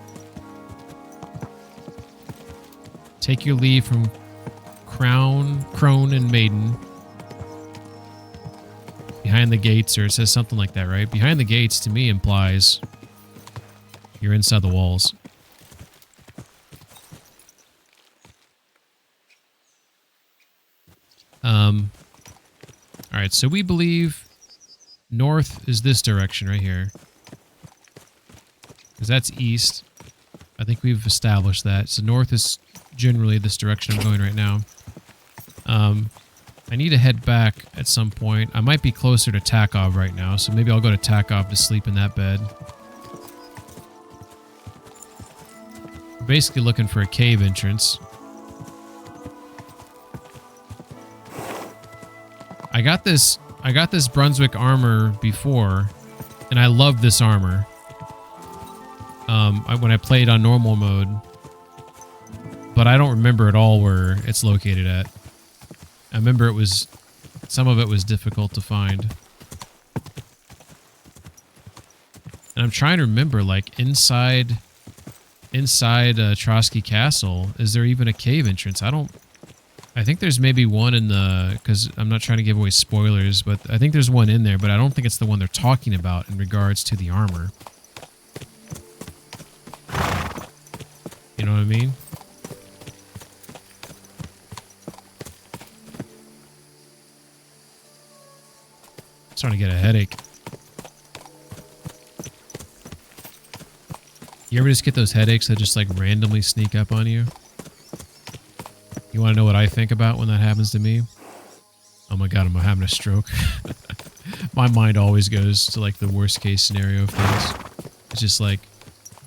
S1: take your leave from crone and maiden. Behind the gates, or it says something like that, right? Behind the gates, to me, implies you're inside the walls. Alright, so we believe north is this direction right here. Because that's east. I think we've established that. So north is generally this direction I'm going right now. I need to head back at some point. I might be closer to Takov right now, so maybe I'll go to Takov to sleep in that bed. We're basically looking for a cave entrance. I got this Brunswick armor before, and I love this armor. When I played on normal mode, but I don't remember at all where it's located at. I remember some of it was difficult to find. And I'm trying to remember, like, inside Trotsky Castle, is there even a cave entrance? I think there's maybe one in because I'm not trying to give away spoilers, but I think there's one in there, but I don't think it's the one they're talking about in regards to the armor. You know what I mean? Starting to get a headache. You ever just get those headaches that just like randomly sneak up on you? You want to know what I think about when that happens to me? Oh my god, I'm having a stroke. My mind always goes to like the worst case scenario of things. It's just like,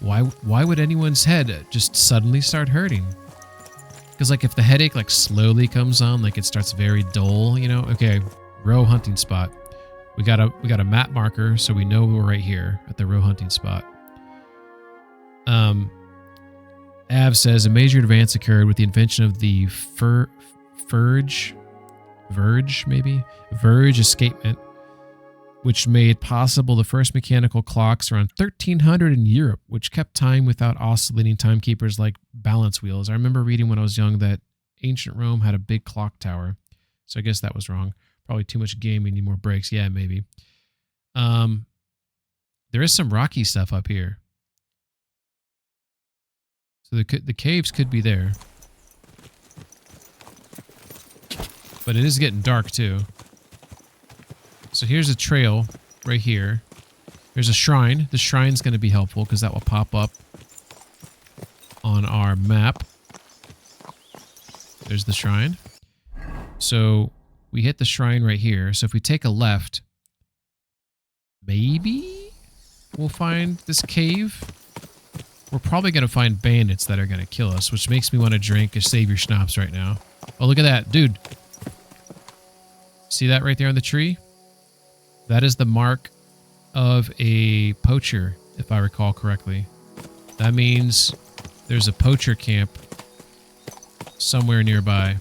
S1: why would anyone's head just suddenly start hurting? Because like if the headache like slowly comes on, like it starts very dull, you know? Okay, row hunting spot. We got a map marker, so we know we're right here at the row hunting spot. Av says a major advance occurred with the invention of the Verge escapement, which made possible the first mechanical clocks around 1300 in Europe, which kept time without oscillating timekeepers like balance wheels. I remember reading when I was young that ancient Rome had a big clock tower, so I guess that was wrong. Probably too much gaming, need more breaks. Yeah, maybe. There is some rocky stuff up here. So the caves could be there. But it is getting dark too. So here's a trail right here. There's a shrine. The shrine's going to be helpful because that will pop up on our map. There's the shrine. So we hit the shrine right here. So if we take a left, maybe we'll find this cave. We're probably going to find bandits that are going to kill us, which makes me want to drink a Savior Schnapps right now. Oh, look at that. Dude. See that right there on the tree? That is the mark of a poacher, if I recall correctly. That means there's a poacher camp somewhere nearby.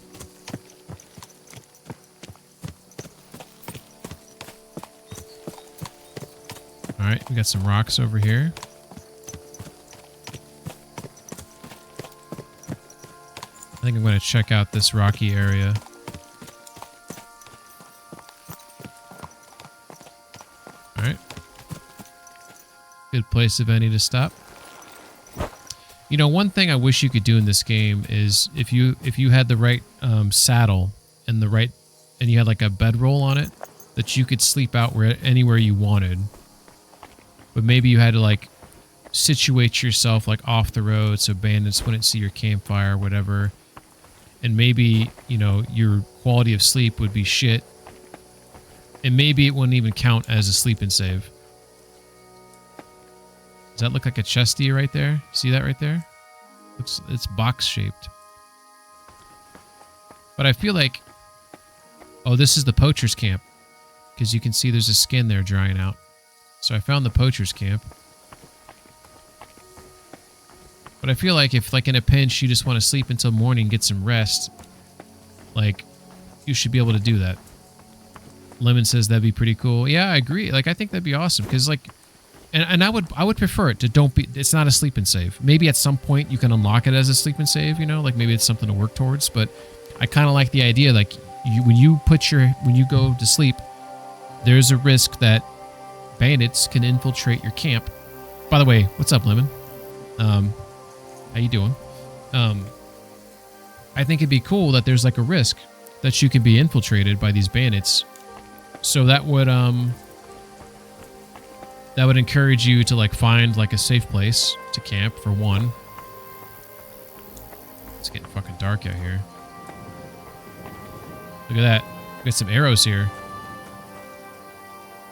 S1: Alright, we got some rocks over here. I think I'm going to check out this rocky area. Alright. Good place, if any, to stop. You know, one thing I wish you could do in this game is if you had the right saddle and you had like a bedroll on it, that you could sleep out anywhere you wanted. But maybe you had to like situate yourself like off the road so bandits wouldn't see your campfire or whatever. And maybe, you know, your quality of sleep would be shit. And maybe it wouldn't even count as a sleep and save. Does that look like a chesty right there? See that right there? It's box shaped. But I feel like, oh, this is the poacher's camp, because you can see there's a skin there drying out. So I found the poacher's camp. But I feel like if, like, in a pinch, you just want to sleep until morning, get some rest, like, you should be able to do that. Lemon says that'd be pretty cool. Yeah, I agree. Like, I think that'd be awesome, because, like, and I would prefer it to it's not a sleep and save. Maybe at some point you can unlock it as a sleep and save, you know, like maybe it's something to work towards, but I kind of like the idea, like, when you go to sleep, there's a risk that bandits can infiltrate your camp. By the way, what's up, Lemon? How you doing? I think it'd be cool that there's like a risk that you could be infiltrated by these bandits. So that would encourage you to like find like a safe place to camp for one. It's getting fucking dark out here. Look at that. We got some arrows here.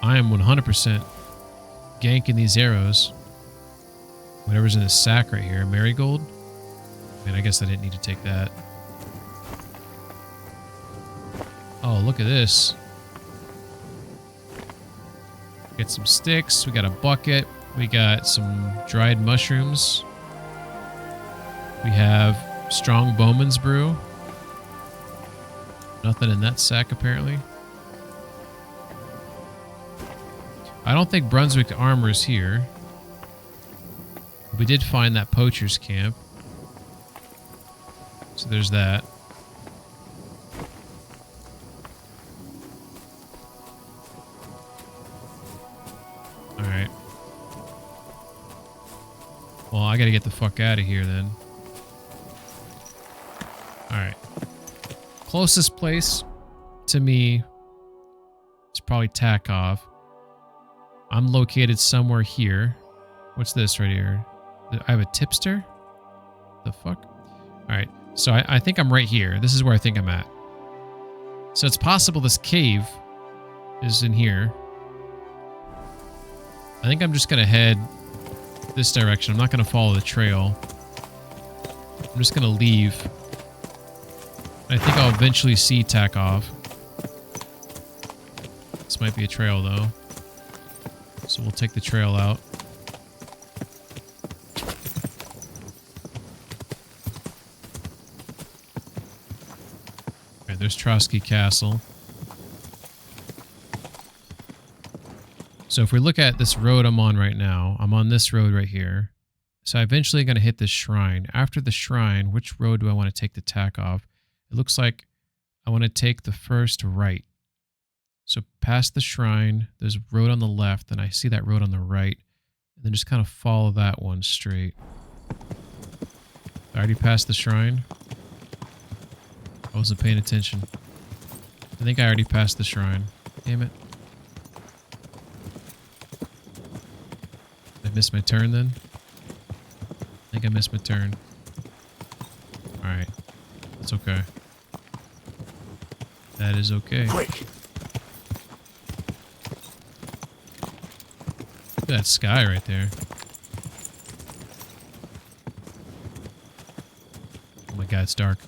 S1: I am 100% ganking these arrows. Whatever's in this sack right here. Marigold? I mean, I guess I didn't need to take that. Oh, look at this. Get some sticks. We got a bucket. We got some dried mushrooms. We have strong bowman's brew. Nothing in that sack, apparently. I don't think Brunswick armor is here. We did find that poacher's camp. So there's that. Alright. Well, I gotta get the fuck out of here then. Alright. Closest place to me is probably Takov. I'm located somewhere here. What's this right here? I have a tipster? The fuck? Alright, so I think I'm right here. This is where I think I'm at. So it's possible this cave is in here. I think I'm just going to head this direction. I'm not going to follow the trail. I'm just going to leave. I think I'll eventually see Takov. This might be a trail, though. So we'll take the trail out. Okay, there's Trotsky Castle. So if we look at this road I'm on right now, I'm on this road right here. So I'm eventually going to hit this shrine. After the shrine, which road do I want to take the Takov? It looks like I want to take the first right. So past the shrine, there's a road on the left, and I see that road on the right. And then just kind of follow that one straight. I already passed the shrine. I wasn't paying attention. I think I already passed the shrine. Damn it. I missed my turn then? I think I missed my turn. Alright. That's okay. That is okay.
S9: Quick!
S1: Look at that sky right there. Oh my god, it's dark.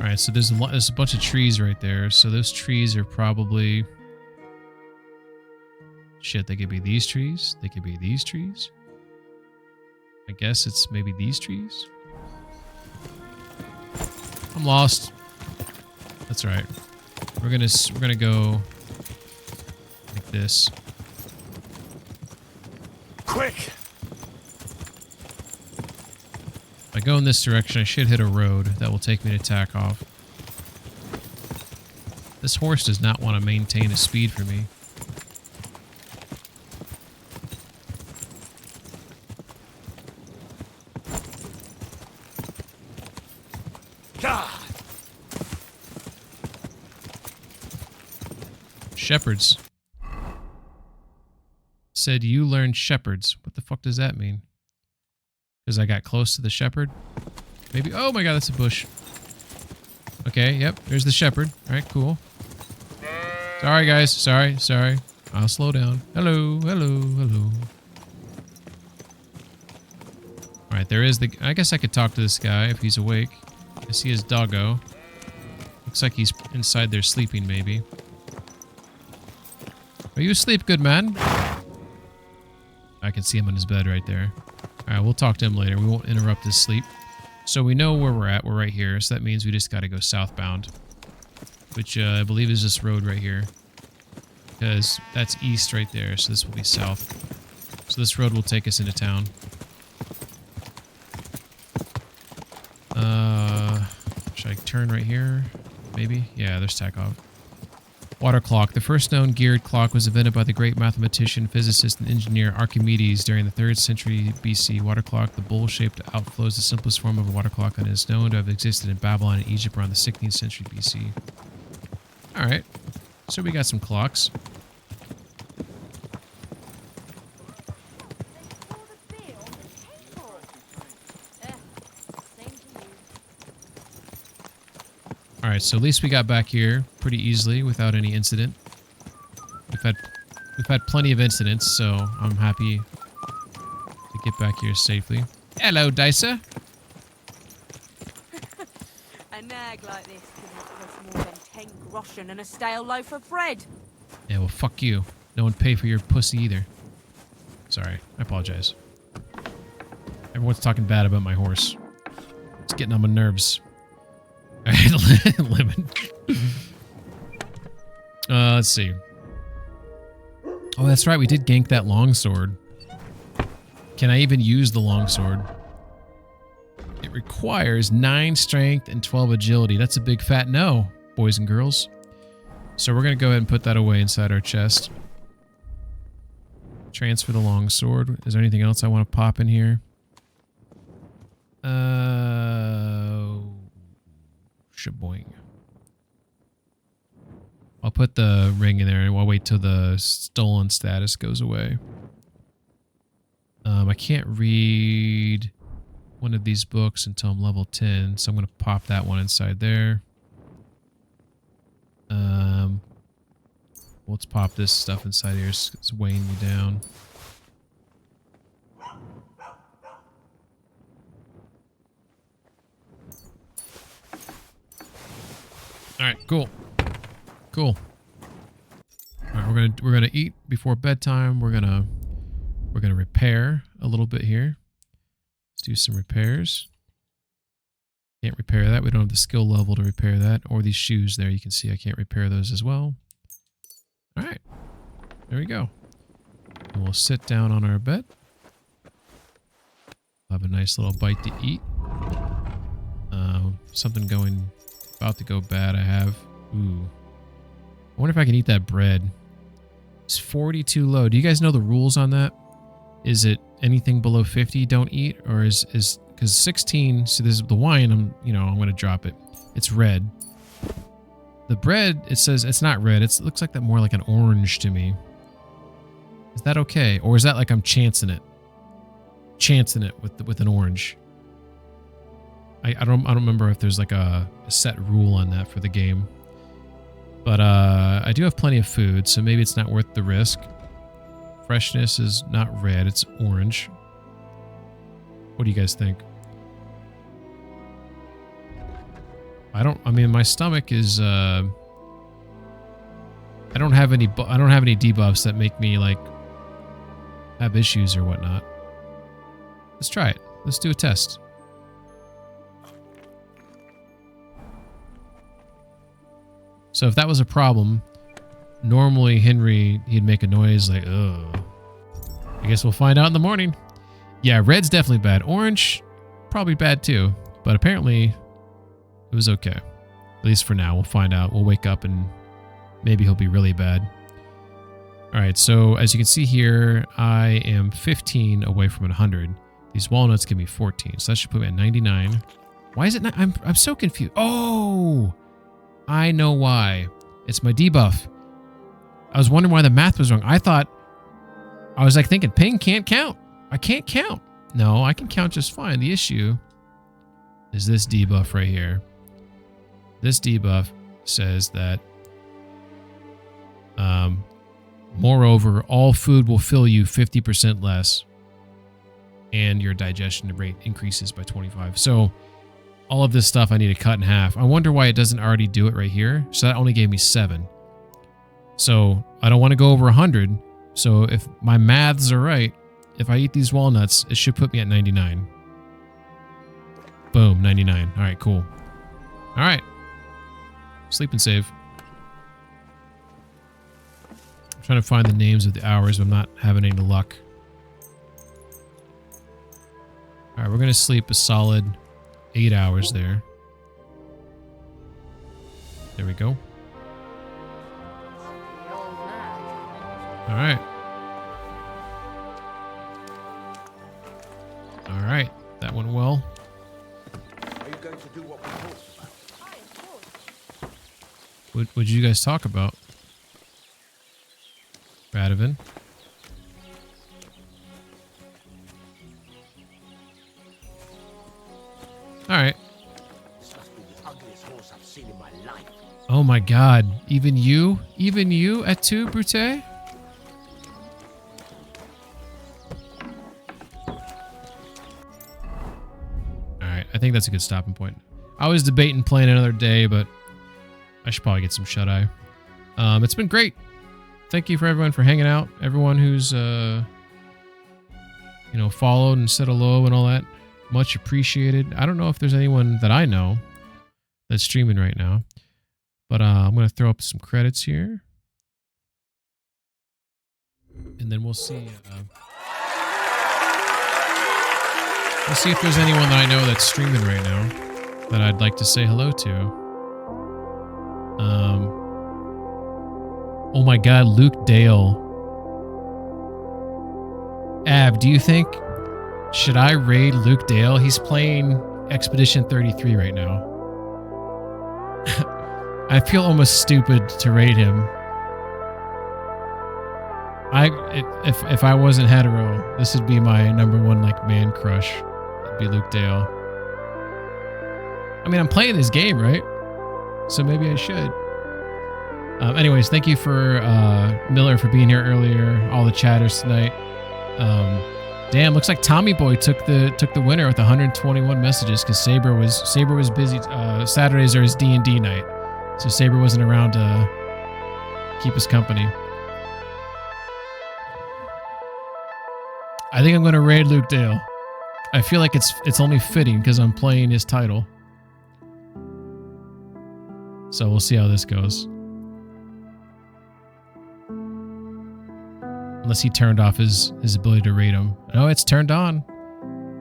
S1: Alright, so there's a bunch of trees right there. So those trees are probably... Shit, they could be these trees. They could be these trees. I guess it's maybe these trees. I'm lost. That's all right. We're gonna go like this.
S4: Quick!
S1: If I go in this direction, I should hit a road that will take me to tack off. This horse does not want to maintain a speed for me. Shepherds. Said you learned shepherds. What the fuck does that mean? Because I got close to the shepherd? Maybe. Oh my god, that's a bush. Okay, yep. There's the shepherd. Alright, cool. Sorry, guys. Sorry. I'll slow down. Hello. Alright, there is the... I guess I could talk to this guy if he's awake. I see his doggo. Looks like he's inside there sleeping, maybe. Are you asleep, good man? I can see him on his bed right there. Alright, we'll talk to him later. We won't interrupt his sleep. So we know where we're at. We're right here. So that means we just got to go southbound. Which I believe is this road right here. Because that's east right there. So this will be south. So this road will take us into town. Should I turn right here? Maybe? Yeah, there's tack off. Water clock. The first known geared clock was invented by the great mathematician, physicist, and engineer Archimedes during the 3rd century BC. Water clock, the bowl-shaped outflow, is the simplest form of a water clock and is known to have existed in Babylon and Egypt around the 16th century BC. Alright, so we got some clocks. Alright, so at least we got back here pretty easily without any incident. We've had plenty of incidents, so I'm happy to get back here safely. Hello, Dicer.
S11: A nag like this couldn't cost more than 10 groschen and a stale loaf of bread.
S1: Yeah, well, fuck you. No one pay for your pussy either. Sorry, I apologize. Everyone's talking bad about my horse. It's getting on my nerves. Alright, lemon. Let's see. Oh, that's right. We did gank that longsword. Can I even use the longsword? It requires 9 strength and 12 agility. That's a big fat no, boys and girls. So we're going to go ahead and put that away inside our chest. Transfer the longsword. Is there anything else I want to pop in here? Shaboing. I'll put the ring in there and I'll wait till the stolen status goes away. I can't read one of these books until I'm level 10, so I'm going to pop that one inside there. Let's pop this stuff inside here. It's weighing me down. Alright, cool. Cool. Alright, we're gonna eat before bedtime. We're gonna repair a little bit here. Let's do some repairs. Can't repair that. We don't have the skill level to repair that. Or these shoes there. You can see I can't repair those as well. Alright. There we go. And we'll sit down on our bed. We'll have a nice little bite to eat. Something about to go bad I have. Ooh. I wonder if I can eat that bread. It's 42 low. Do you guys know the rules on that? Is it anything below 50 don't eat? Or is because 16, so there's the wine, I'm going to drop it. It's red. The bread, it says it's not red. It looks like that more like an orange to me. Is that okay? Or is that like I'm chancing it? Chancing it with an orange. I don't remember if there's like a set rule on that for the game. But I do have plenty of food, so maybe it's not worth the risk. Freshness is not red, it's orange. What do you guys think? I mean, my stomach is, I don't have any debuffs that make me, like, have issues or whatnot. Let's try it. Let's do a test. So if that was a problem, normally Henry, he'd make a noise like, ugh. I guess we'll find out in the morning. Yeah, red's definitely bad. Orange, probably bad too. But apparently, it was okay. At least for now. We'll find out. We'll wake up and maybe he'll be really bad. Alright, so as you can see here, I am 15 away from 100. These walnuts give me 14, so that should put me at 99. Why is it not? I'm so confused. Oh! I know why. It's my debuff. I was wondering why the math was wrong. I was like thinking, ping can't count. I can't count. No, I can count just fine. The issue is this debuff right here. This debuff says that, moreover, all food will fill you 50% less, and your digestion rate increases by 25. So all of this stuff I need to cut in half. I wonder why it doesn't already do it right here. So that only gave me 7. So I don't want to go over 100. So if my maths are right, if I eat these walnuts, it should put me at 99. Boom, 99. All right, cool. All right. Sleep and save. I'm trying to find the names of the hours, but I'm not having any luck. All right, we're going to sleep a solid 8 hours there. There we go. All right. All right, that went well.
S9: Are you going to do what we talked about?
S1: What did you guys talk about? Radovan? All right.
S9: This must be the ugliest horse I've seen in my life.
S1: Oh my god. Even you? Even you at 2, Brute? Alright, I think that's a good stopping point. I was debating playing another day, but I should probably get some shut-eye. It's been great. Thank you for everyone for hanging out. Everyone who's, followed and said hello and all that. Much appreciated. I don't know if there's anyone that I know that's streaming right now, but I'm going to throw up some credits here. And then we'll see. We'll see if there's anyone that I know that's streaming right now that I'd like to say hello to. Oh my god, Luke Dale. Av, do you think... Should I raid Luke Dale? He's playing Expedition 33 right now. I feel almost stupid to raid him. If I wasn't hetero, this would be my #1 like man crush. It'd be Luke Dale. I mean, I'm playing this game, right? So maybe I should. Anyways, thank you for Miller for being here earlier. All the chatters tonight. Damn, looks like Tommy Boy took the winner with 121 messages because Saber was busy. Saturdays are his D&D night, so Saber wasn't around to keep us company. I think I'm gonna raid Luke Dale. I feel like it's only fitting because I'm playing his title. So we'll see how this goes. Unless he turned off his ability to raid him. No, it's turned on.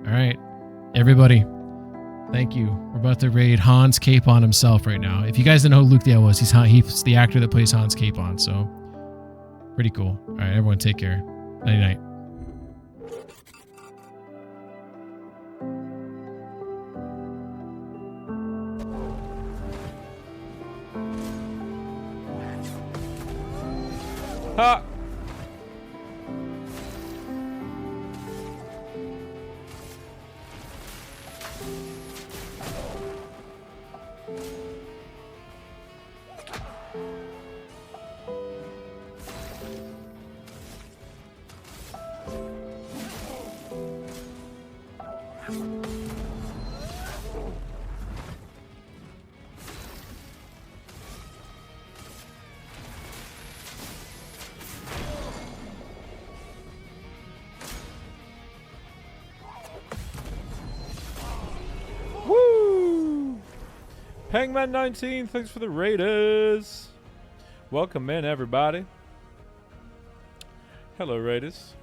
S1: All right. Everybody, thank you. We're about to raid Hans Capon himself right now. If you guys didn't know who Luke Dale was, he's the actor that plays Hans Capon. So, pretty cool. All right, everyone take care. Night-night.
S14: Ha!
S12: Hangman19, thanks for the Raiders. Welcome in, everybody. Hello, Raiders.